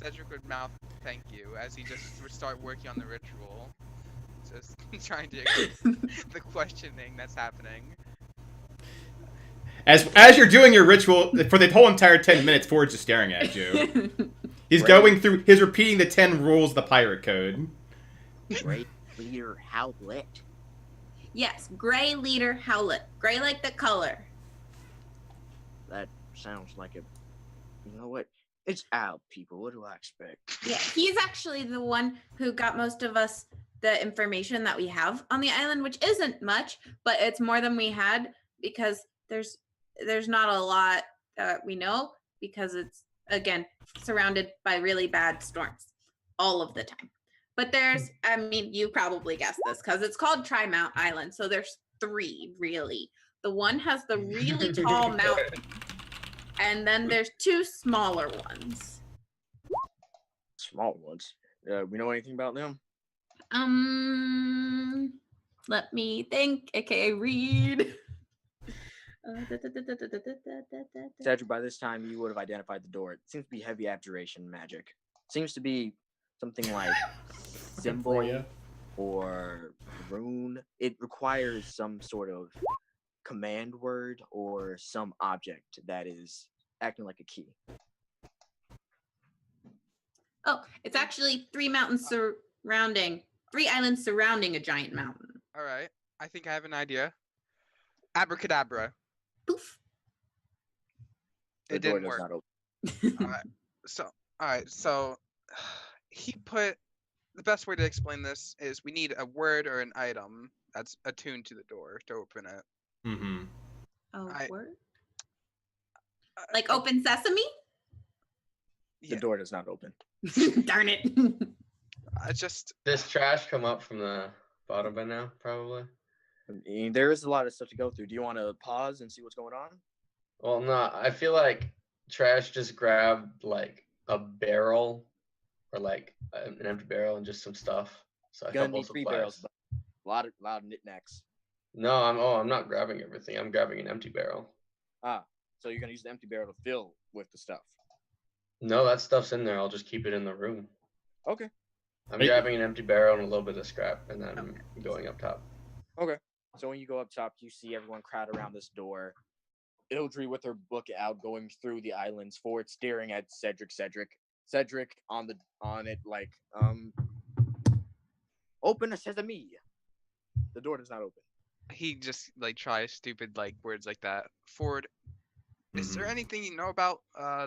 [SPEAKER 3] Cedric would mouth thank you as he just would start working on the ritual. Just trying to the questioning that's happening.
[SPEAKER 4] As you're doing your ritual, for the whole entire 10 minutes, Ford's just staring at you. He's going through, he's repeating the 10 rules of the pirate code.
[SPEAKER 1] Great leader Howlett.
[SPEAKER 2] Yes, Gray Leader Howlett. Gray like the color.
[SPEAKER 1] That sounds like a. You know what? It's owl people. What do I expect?
[SPEAKER 2] Yeah, he's actually the one who got most of us the information that we have on the island, which isn't much, but it's more than we had because there's not a lot that we know because it's, again, surrounded by really bad storms all of the time. But there's, I mean, you probably guessed this because it's called Tri-Mount Island. So there's 3 really. The one has the really tall mountain, and then there's 2 smaller ones.
[SPEAKER 1] Small ones. We know anything about them?
[SPEAKER 2] Let me think, aka read.
[SPEAKER 1] Cedric, by this time you would have identified the door. It seems to be heavy abjuration magic. Seems to be something like symbol or rune. It requires some sort of command word or some object that is acting like a key.
[SPEAKER 2] Oh, it's actually 3 mountains surrounding, 3 islands surrounding a giant mountain.
[SPEAKER 3] All right, I think I have an idea. Abracadabra.
[SPEAKER 2] Poof.
[SPEAKER 1] The
[SPEAKER 3] It
[SPEAKER 1] door
[SPEAKER 3] didn't
[SPEAKER 1] does
[SPEAKER 3] work.
[SPEAKER 1] not open.
[SPEAKER 3] All right, so he put the best way to explain this is we need a word or an item that's attuned to the door to open it.
[SPEAKER 2] Oh,
[SPEAKER 3] I-
[SPEAKER 2] word? Like open sesame?
[SPEAKER 1] The door does not open.
[SPEAKER 2] Darn it.
[SPEAKER 3] I just
[SPEAKER 5] Does trash come up from the bottom by now? Probably.
[SPEAKER 1] There is a lot of stuff to go through. Do you want to pause and see what's going on?
[SPEAKER 5] Well, no. I feel like trash just grabbed like a barrel or like an empty barrel and just some stuff. So a
[SPEAKER 1] Gonna
[SPEAKER 5] couple
[SPEAKER 1] need 3
[SPEAKER 5] supplies.
[SPEAKER 1] barrels. But a lot of knickknacks.
[SPEAKER 5] No, I'm not grabbing everything. I'm grabbing an empty barrel.
[SPEAKER 1] So you're gonna use the empty barrel to fill with the stuff.
[SPEAKER 5] No, that stuff's in there. I'll just keep it in the room.
[SPEAKER 1] Okay.
[SPEAKER 5] I'm
[SPEAKER 4] Hey.
[SPEAKER 5] grabbing an empty barrel and a little bit of scrap, and then I'm going up top.
[SPEAKER 1] Okay. So when you go up top, you see everyone crowd around this door. Ildry with her book out, going through the islands forward, staring at Cedric on it like, open a sesame. The door does not open.
[SPEAKER 3] he just like tries stupid like words like that. Ford, is there
[SPEAKER 4] Mhm.
[SPEAKER 3] anything you know about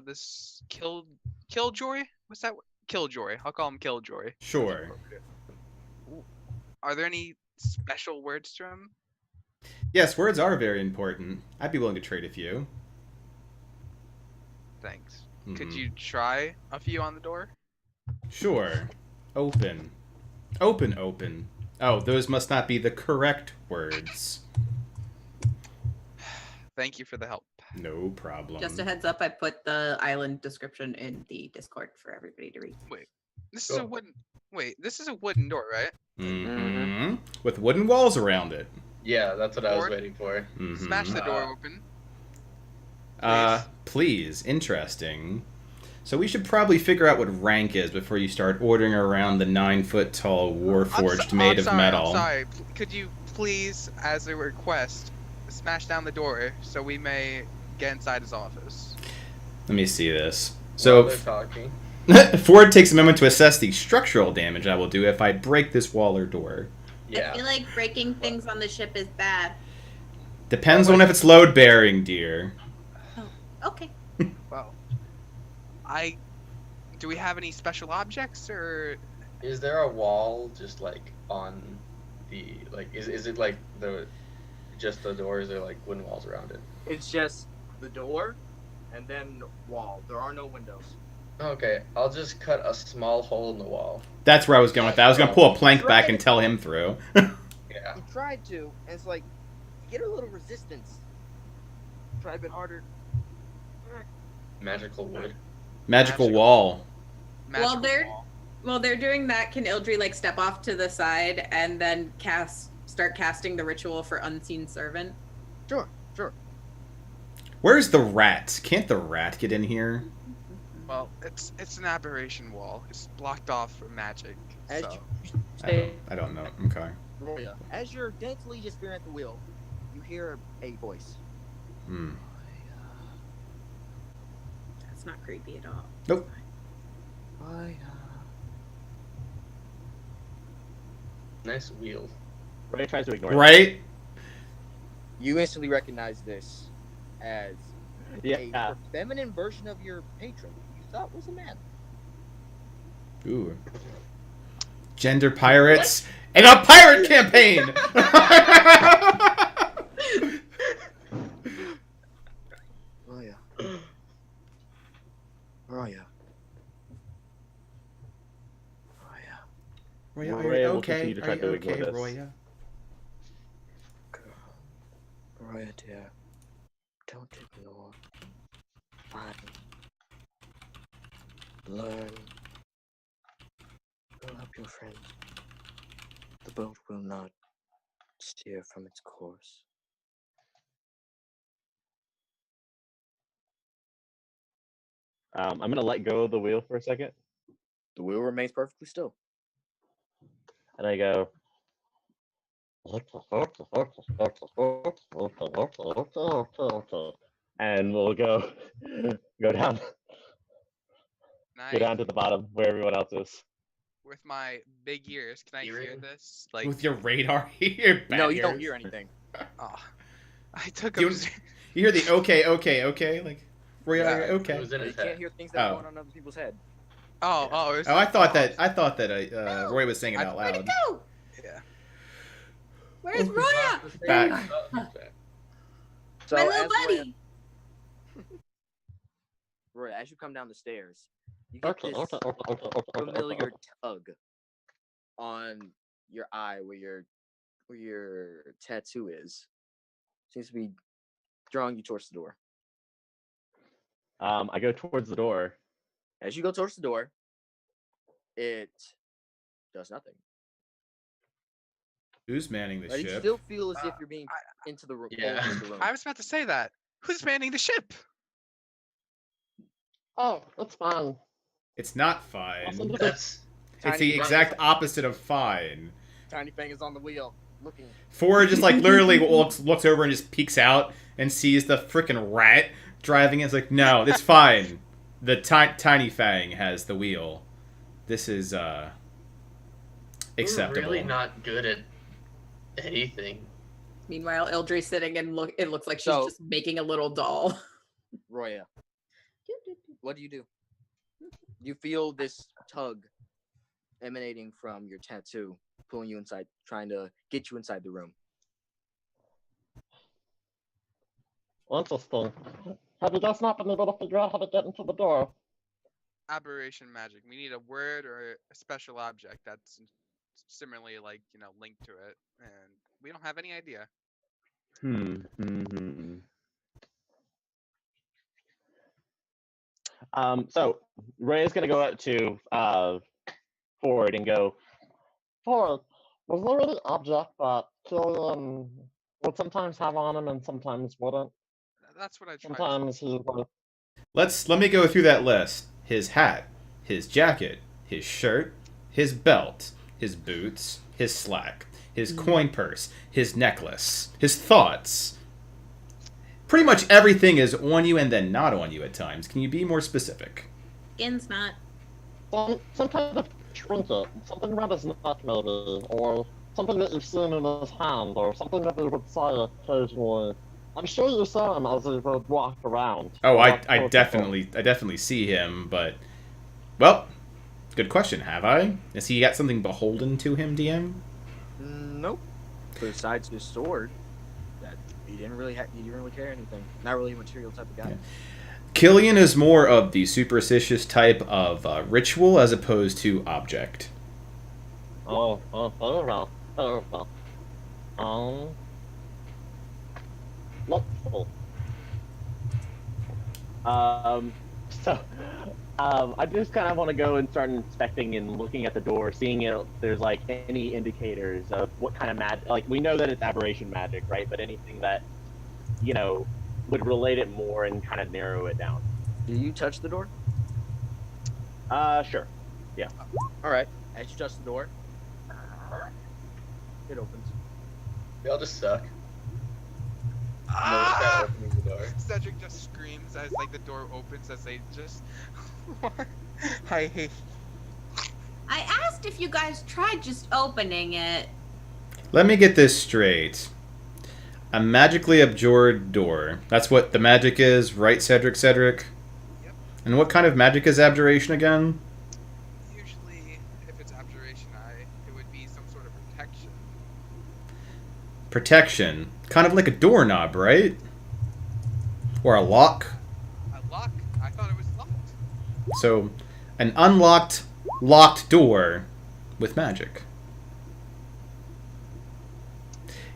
[SPEAKER 3] this Killjoy? What's that? Killjoy. I'll call him Killjoy.
[SPEAKER 4] Sure.
[SPEAKER 3] Are there any special words to him?
[SPEAKER 4] Yes, words are very important. I'd be willing to trade a few.
[SPEAKER 3] Thanks. Could
[SPEAKER 4] Mhm.
[SPEAKER 3] you try a few on the door?
[SPEAKER 4] Sure. Open. Open, open. Oh, those must not be the correct words.
[SPEAKER 3] Thank you for the help.
[SPEAKER 4] No problem.
[SPEAKER 2] Just a heads up, I put the island description in the Discord for everybody to read.
[SPEAKER 3] This is a
[SPEAKER 5] Cool.
[SPEAKER 3] wooden. Wait, this is a wooden door, right?
[SPEAKER 4] Mm-hmm. With wooden walls around it.
[SPEAKER 5] Yeah, that's what I was
[SPEAKER 3] Ford?
[SPEAKER 5] waiting for.
[SPEAKER 4] Mhm.
[SPEAKER 3] Smash the door open.
[SPEAKER 4] Please. Interesting. So we should probably figure out what rank is before you start ordering around the 9-foot-tall Warforged made of metal.
[SPEAKER 3] I'm sorry. Could you please, as a request, smash down the door so we may get inside his office?
[SPEAKER 4] Let me see this.
[SPEAKER 5] While
[SPEAKER 4] So
[SPEAKER 5] they're talking.
[SPEAKER 4] Ford takes a moment to assess the structural damage I will do if I break this wall or door.
[SPEAKER 5] Yeah.
[SPEAKER 2] I feel like breaking things on the ship is bad.
[SPEAKER 4] Depends on if it's load bearing, dear.
[SPEAKER 2] Okay.
[SPEAKER 3] Well, do we have any special objects or?
[SPEAKER 5] Is there a wall just like on the like? Is it like just the door? Is there like wooden walls around it?
[SPEAKER 1] It's just the door and then wall. There are no windows.
[SPEAKER 5] Okay, I'll just cut a small hole in the wall.
[SPEAKER 4] That's where I was going with that. I was going to pull a plank back and tell him through.
[SPEAKER 5] Yeah.
[SPEAKER 1] You tried to, and it's like, you get a little resistance. Try a bit harder.
[SPEAKER 5] Magical wood.
[SPEAKER 4] Magical wall.
[SPEAKER 3] Magical
[SPEAKER 2] they're-
[SPEAKER 3] wall?
[SPEAKER 2] While they're doing that, can Ildry like step off to the side and then start casting the ritual for Unseen Servant?
[SPEAKER 1] Sure.
[SPEAKER 4] Where's the rat? Can't the rat get in here?
[SPEAKER 3] Well, it's an aberration wall. It's blocked off from magic.
[SPEAKER 1] As
[SPEAKER 3] So.
[SPEAKER 4] I don't know. Okay.
[SPEAKER 1] Roya, as you're daintily just staring at the wheel, you hear a voice.
[SPEAKER 4] Hmm.
[SPEAKER 2] That's not creepy at all.
[SPEAKER 4] Nope.
[SPEAKER 5] Nice wheel.
[SPEAKER 6] Ray tries to ignore it.
[SPEAKER 4] Right?
[SPEAKER 1] You instantly recognize this as
[SPEAKER 6] Yeah.
[SPEAKER 1] a feminine version of your patron you thought was a man.
[SPEAKER 4] Ooh. Gender pirates and a pirate campaign!
[SPEAKER 1] Roya. Roya.
[SPEAKER 4] Roya, are
[SPEAKER 6] Roya
[SPEAKER 4] you
[SPEAKER 6] will
[SPEAKER 4] okay?
[SPEAKER 6] continue to
[SPEAKER 4] Are
[SPEAKER 6] try
[SPEAKER 4] you
[SPEAKER 6] to ignore
[SPEAKER 4] okay,
[SPEAKER 6] this.
[SPEAKER 4] Roya?
[SPEAKER 1] Roya, dear. Don't ignore. Find. Learn. Go help your friend. The boat will not steer from its course.
[SPEAKER 6] I'm gonna let go of the wheel for a second,
[SPEAKER 1] The wheel remains perfectly still.
[SPEAKER 6] and I go. And we'll go down
[SPEAKER 3] Nice.
[SPEAKER 6] to the bottom where everyone else is.
[SPEAKER 3] With my big ears, can I hear
[SPEAKER 5] Hearing?
[SPEAKER 3] this? Like,
[SPEAKER 4] With your radar here?
[SPEAKER 1] No, you don't hear anything.
[SPEAKER 3] oh, I took
[SPEAKER 4] You-
[SPEAKER 3] a.
[SPEAKER 4] You hear the okay? Like, Roya,
[SPEAKER 5] Yeah,
[SPEAKER 4] are you
[SPEAKER 5] It
[SPEAKER 4] okay?
[SPEAKER 5] was in
[SPEAKER 1] You
[SPEAKER 5] his
[SPEAKER 1] can't
[SPEAKER 5] head.
[SPEAKER 1] hear things that are
[SPEAKER 4] Oh.
[SPEAKER 1] going on in other people's head.
[SPEAKER 3] Oh,
[SPEAKER 4] Oh, I thought that Roy was saying it out
[SPEAKER 2] Where'd
[SPEAKER 4] loud.
[SPEAKER 2] it go?
[SPEAKER 3] Yeah.
[SPEAKER 2] Where's Roya?
[SPEAKER 4] Back.
[SPEAKER 1] So
[SPEAKER 2] My little
[SPEAKER 1] as Roya-
[SPEAKER 2] buddy.
[SPEAKER 1] Roy, as you come down the stairs, you get
[SPEAKER 6] Okay,
[SPEAKER 1] this
[SPEAKER 6] okay.
[SPEAKER 1] familiar tug on your eye where your tattoo is. Seems to be drawing you towards the door.
[SPEAKER 6] I go towards the door.
[SPEAKER 1] As you go towards the door, it does nothing.
[SPEAKER 4] Who's manning the
[SPEAKER 1] But you
[SPEAKER 4] ship?
[SPEAKER 1] still feel as if you're being into the room.
[SPEAKER 5] Yeah.
[SPEAKER 1] Into the room.
[SPEAKER 3] I was about to say that. Who's manning the ship?
[SPEAKER 6] Oh, that's fine.
[SPEAKER 4] It's not fine.
[SPEAKER 5] That's
[SPEAKER 4] It's
[SPEAKER 1] Tiny
[SPEAKER 4] the
[SPEAKER 1] Fang
[SPEAKER 4] exact
[SPEAKER 1] is-
[SPEAKER 4] opposite of fine.
[SPEAKER 1] Tiny Fang is on the wheel, looking.
[SPEAKER 4] Ford just like literally looks over and just peeks out and sees the freaking rat driving. It's like, no, it's fine. The Tiny Fang has the wheel. This is acceptable.
[SPEAKER 5] We're really not good at anything.
[SPEAKER 2] Meanwhile, Ildry's sitting and it looks like she's
[SPEAKER 1] So-
[SPEAKER 2] just making a little doll.
[SPEAKER 1] Roya, what do? You feel this tug emanating from your tattoo, pulling you inside, trying to get you inside the room.
[SPEAKER 6] Interesting. Have you guys not been able to figure out how to get into the door?
[SPEAKER 3] Aberration magic. We need a word or a special object that's similarly, like, linked to it, and we don't have any idea.
[SPEAKER 6] So Ray is gonna go up to Ford and go, Ford, was there any object that Killian would sometimes have on him and sometimes wouldn't?
[SPEAKER 3] That's what I tried.
[SPEAKER 6] Sometimes he would.
[SPEAKER 4] Let me go through that list. His hat, his jacket, his shirt, his belt, his boots, his slack, his coin purse, his necklace, his thoughts. Pretty much everything is on you and then not on you at times. Can you be more specific?
[SPEAKER 2] Skin's not.
[SPEAKER 6] Some kind of trinket, something around his neck maybe, or something that you've seen in his hand, or something that he would say occasionally. I'm sure you saw him as he would walk around.
[SPEAKER 4] Oh,
[SPEAKER 6] Walk
[SPEAKER 4] I
[SPEAKER 6] towards
[SPEAKER 4] definitely see him, but well, good question. Have I? Has he got something beholden to him, DM?
[SPEAKER 1] Nope. Besides his sword, that he didn't really carry anything. Not really a material type of guy.
[SPEAKER 4] Yeah. Killian is more of the superstitious type of ritual as opposed to object.
[SPEAKER 6] Oh, very well. Wonderful. So, I just kind of want to go and start inspecting and looking at the door, seeing if there's like any indicators of what kind of magic. Like, we know that it's aberration magic, right? But anything that, would relate it more and kind of narrow it down.
[SPEAKER 1] Do you touch the door?
[SPEAKER 6] Sure. Yeah.
[SPEAKER 1] All right. As you touch the door, it opens.
[SPEAKER 5] We all just suck.
[SPEAKER 3] Ah!
[SPEAKER 5] Opening the door.
[SPEAKER 3] Cedric just screams as the door opens as they just. Hi.
[SPEAKER 2] I asked if you guys tried just opening it.
[SPEAKER 4] Let me get this straight. A magically abjured door. That's what the magic is, right, Cedric?
[SPEAKER 3] Yep.
[SPEAKER 4] And what kind of magic is abjuration again?
[SPEAKER 3] Usually, if it's abjuration, it would be some sort of protection.
[SPEAKER 4] Protection. Kind of like a doorknob, right? Or a lock.
[SPEAKER 3] A lock? I thought it was locked.
[SPEAKER 4] So, an unlocked, locked door with magic.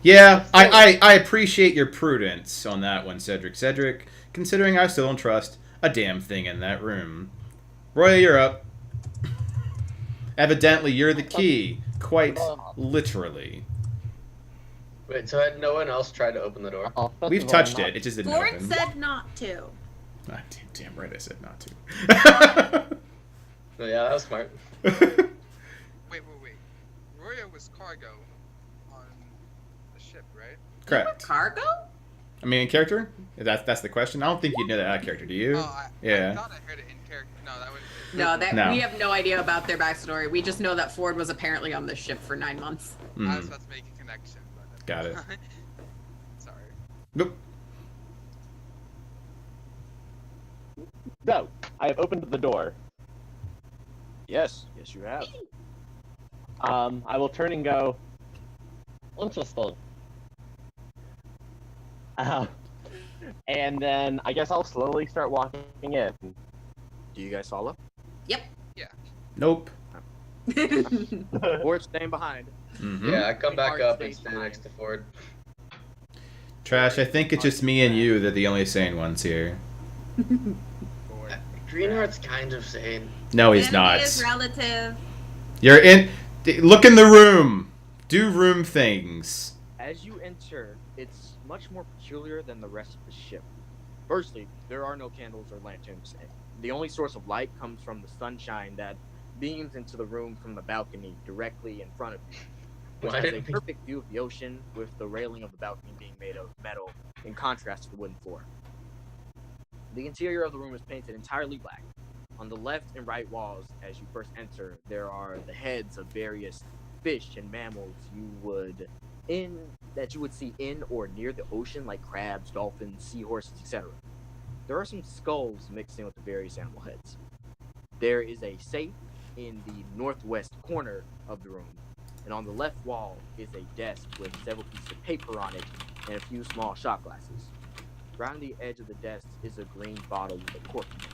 [SPEAKER 4] Yeah, I appreciate your prudence on that one, Cedric, considering I still don't trust a damn thing in that room. Roy, you're up. Evidently, you're the key. Quite literally.
[SPEAKER 5] Wait, so had no one else tried to open the door?
[SPEAKER 4] We've touched it. It just didn't
[SPEAKER 2] Ford
[SPEAKER 4] open.
[SPEAKER 2] said not to.
[SPEAKER 4] Ah, damn right I said not to.
[SPEAKER 5] Oh, yeah, that was smart.
[SPEAKER 3] Wait. Roya was cargo on the ship, right?
[SPEAKER 4] Correct.
[SPEAKER 2] Cargo?
[SPEAKER 4] I mean, in character? That's the question. I don't think you'd know that out of character, do you?
[SPEAKER 3] I
[SPEAKER 4] Yeah.
[SPEAKER 3] thought I heard it in character. No, that would.
[SPEAKER 2] No,
[SPEAKER 4] No.
[SPEAKER 2] we have no idea about their backstory. We just know that Ford was apparently on this ship for 9 months.
[SPEAKER 3] I was about to make a connection, but.
[SPEAKER 4] Got it.
[SPEAKER 3] Sorry.
[SPEAKER 4] Nope.
[SPEAKER 6] So, I have opened the door.
[SPEAKER 1] Yes, you have.
[SPEAKER 6] I will turn and go, interesting. And then I guess I'll slowly start walking in.
[SPEAKER 1] Do you guys follow?
[SPEAKER 2] Yep.
[SPEAKER 4] Nope.
[SPEAKER 1] Ford's staying behind.
[SPEAKER 4] Mm-hmm.
[SPEAKER 5] Yeah, I come back
[SPEAKER 1] Art
[SPEAKER 5] up and
[SPEAKER 1] stays
[SPEAKER 5] stand next to Ford.
[SPEAKER 4] Trash, I think it's just me and you that are the only sane ones here.
[SPEAKER 1] Ford.
[SPEAKER 5] Greenheart's kind of sane.
[SPEAKER 4] No, he's
[SPEAKER 2] Sanity
[SPEAKER 4] not.
[SPEAKER 2] is relative.
[SPEAKER 4] You're in. Look in the room. Do room things.
[SPEAKER 1] As you enter, it's much more peculiar than the rest of the ship. Firstly, there are no candles or lanterns. The only source of light comes from the sunshine that beams into the room from the balcony directly in front of you, which has a perfect view of the ocean, with the railing of the balcony being made of metal in contrast to the wooden floor. The interior of the room is painted entirely black. On the left and right walls, as you first enter, there are the heads of various fish and mammals you would see in or near the ocean, like crabs, dolphins, seahorses, etc. There are some skulls mixed in with the various animal heads. There is a safe in the northwest corner of the room, and on the left wall is a desk with several pieces of paper on it and a few small shot glasses. Around the edge of the desk is a green bottle with a cork in it.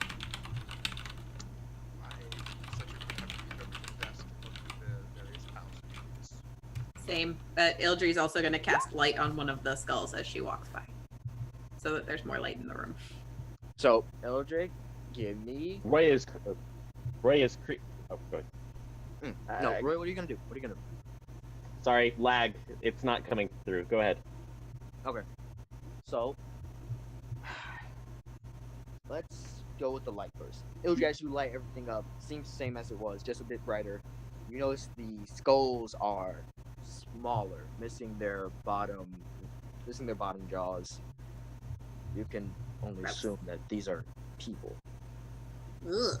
[SPEAKER 2] Same, but Ildry's also going to cast light on one of the skulls as she walks by, so that there's more light in the room.
[SPEAKER 1] So, Eldrick, give me.
[SPEAKER 6] Roy is oh, go ahead.
[SPEAKER 1] No, Roy, what are you gonna do?
[SPEAKER 6] Sorry, lag. It's not coming through. Go ahead.
[SPEAKER 1] Okay. So, let's go with the light first. Ildry, as you light everything up, seems the same as it was, just a bit brighter. You notice the skulls are smaller, missing their bottom jaws. You can only assume that these are people.
[SPEAKER 2] Ugh.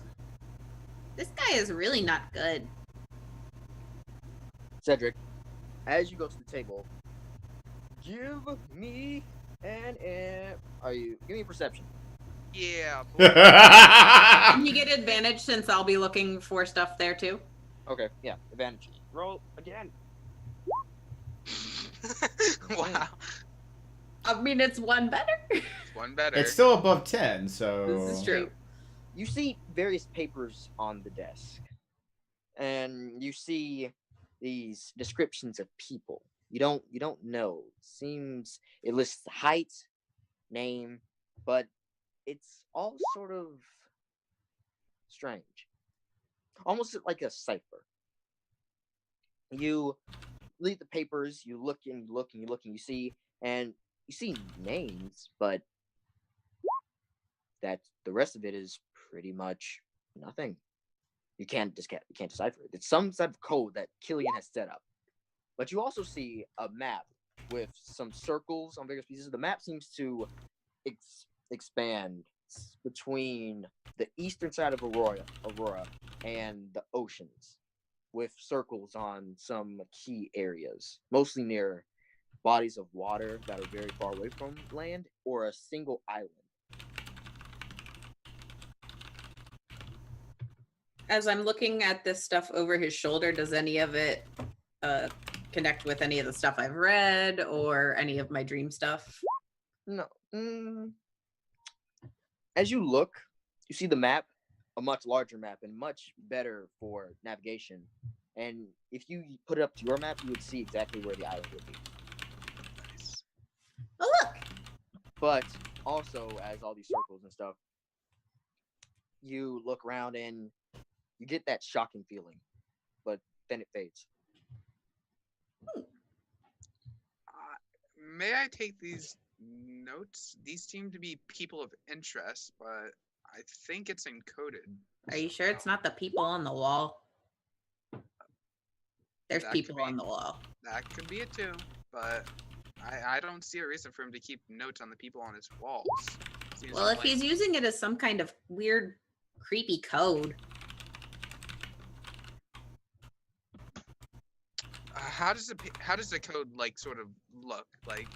[SPEAKER 2] This guy is really not good.
[SPEAKER 1] Cedric, as you go to the table, give me give me a perception.
[SPEAKER 3] Yeah.
[SPEAKER 2] Can you get advantage since I'll be looking for stuff there too?
[SPEAKER 1] Okay, yeah, advantage. Roll again.
[SPEAKER 3] Wow.
[SPEAKER 2] I mean, it's one better.
[SPEAKER 3] It's one better.
[SPEAKER 4] It's still above 10, so.
[SPEAKER 2] This is true.
[SPEAKER 1] You see various papers on the desk, and you see these descriptions of people. You don't know. Seems it lists height, name, but it's all sort of strange. Almost like a cipher. You read the papers, you look and you look and you look and you see names, but that the rest of it is pretty much nothing. You can't decipher it. It's some type of code that Killian has set up. But you also see a map with some circles on various pieces. The map seems to expand between the eastern side of Aurora and the oceans, with circles on some key areas, mostly near bodies of water that are very far away from land or a single island.
[SPEAKER 2] As I'm looking at this stuff over his shoulder, does any of it connect with any of the stuff I've read or any of my dream stuff?
[SPEAKER 1] No. As you look, you see the map, a much larger map and much better for navigation. And if you put it up to your map, you would see exactly where the island would be.
[SPEAKER 3] Nice.
[SPEAKER 2] Oh, look!
[SPEAKER 1] But also, as all these circles and stuff, you look around and you get that shocking feeling, but then it fades.
[SPEAKER 3] May I take these notes? These seem to be people of interest, but I think it's encoded.
[SPEAKER 2] Are you sure it's not the people on the wall? There's
[SPEAKER 3] That
[SPEAKER 2] people
[SPEAKER 3] could be.
[SPEAKER 2] on the wall.
[SPEAKER 3] That could be it too, but I don't see a reason for him to keep notes on the people on his walls. Seems
[SPEAKER 2] Well, if
[SPEAKER 3] like-
[SPEAKER 2] he's using it as some kind of weird, creepy code.
[SPEAKER 3] How does the code like sort of look like?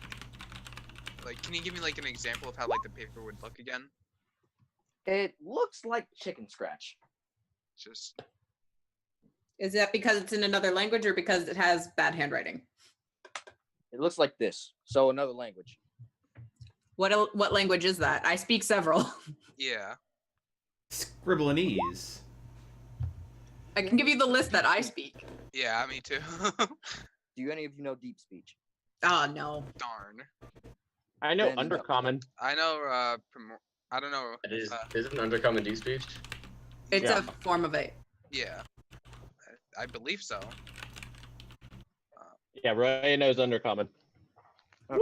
[SPEAKER 3] Can you give me like an example of how like the paper would look again?
[SPEAKER 1] It looks like chicken scratch.
[SPEAKER 3] Just
[SPEAKER 2] Is that because it's in another language or because it has bad handwriting?
[SPEAKER 1] It looks like this. So another language.
[SPEAKER 2] What language is that? I speak several.
[SPEAKER 3] yeah.
[SPEAKER 4] Scribblinese.
[SPEAKER 2] I can give you the list that I speak.
[SPEAKER 3] Yeah, me too.
[SPEAKER 1] Do any of you know deep speech?
[SPEAKER 2] Oh no.
[SPEAKER 3] Darn.
[SPEAKER 6] I know
[SPEAKER 1] Then-
[SPEAKER 6] undercommon.
[SPEAKER 3] I know. I don't know.
[SPEAKER 5] Isn't undercommon deep speech?
[SPEAKER 2] It's
[SPEAKER 6] Yeah.
[SPEAKER 2] a form of it.
[SPEAKER 3] Yeah, I believe so.
[SPEAKER 6] Yeah, Roya knows undercommon.
[SPEAKER 1] Okay.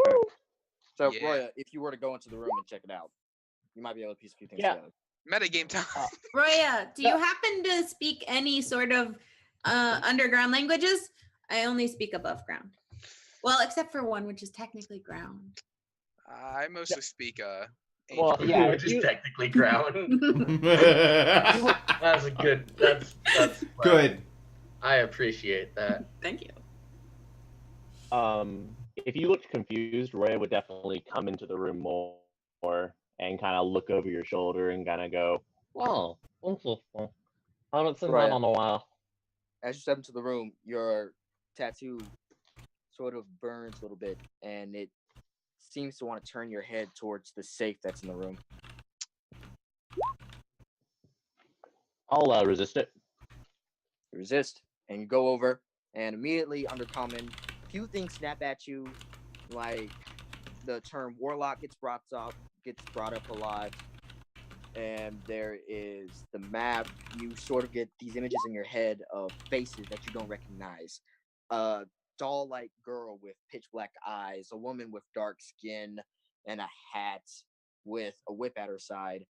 [SPEAKER 1] So,
[SPEAKER 3] Yeah.
[SPEAKER 1] Roya, if you were to go into the room and check it out, you might be able to piece a few things
[SPEAKER 6] Yeah.
[SPEAKER 1] together.
[SPEAKER 3] Metagame time.
[SPEAKER 2] Roya, do you happen to speak any sort of underground languages? I only speak above ground. Well, except for one, which is technically ground.
[SPEAKER 3] I mostly speak
[SPEAKER 6] Well,
[SPEAKER 3] ancient.
[SPEAKER 6] yeah,
[SPEAKER 5] Which is
[SPEAKER 6] you-
[SPEAKER 5] technically ground. That's a good. That's
[SPEAKER 4] Good.
[SPEAKER 5] I appreciate that.
[SPEAKER 2] Thank you.
[SPEAKER 6] If you looked confused, Roya would definitely come into the room more and kind of look over your shoulder and kind of go, "Oh, interesting. I haven't seen
[SPEAKER 1] Roya.
[SPEAKER 6] that in a while."
[SPEAKER 1] As you step into the room, your tattoo sort of burns a little bit, and it seems to want to turn your head towards the safe that's in the room.
[SPEAKER 6] I'll resist it.
[SPEAKER 1] You resist, and you go over, and immediately undercommon, few things snap at you, like the term warlock gets brought up a lot, and there is the map. You sort of get these images in your head of faces that you don't recognize. A doll-like girl with pitch black eyes, a woman with dark skin and a hat with a whip at her side,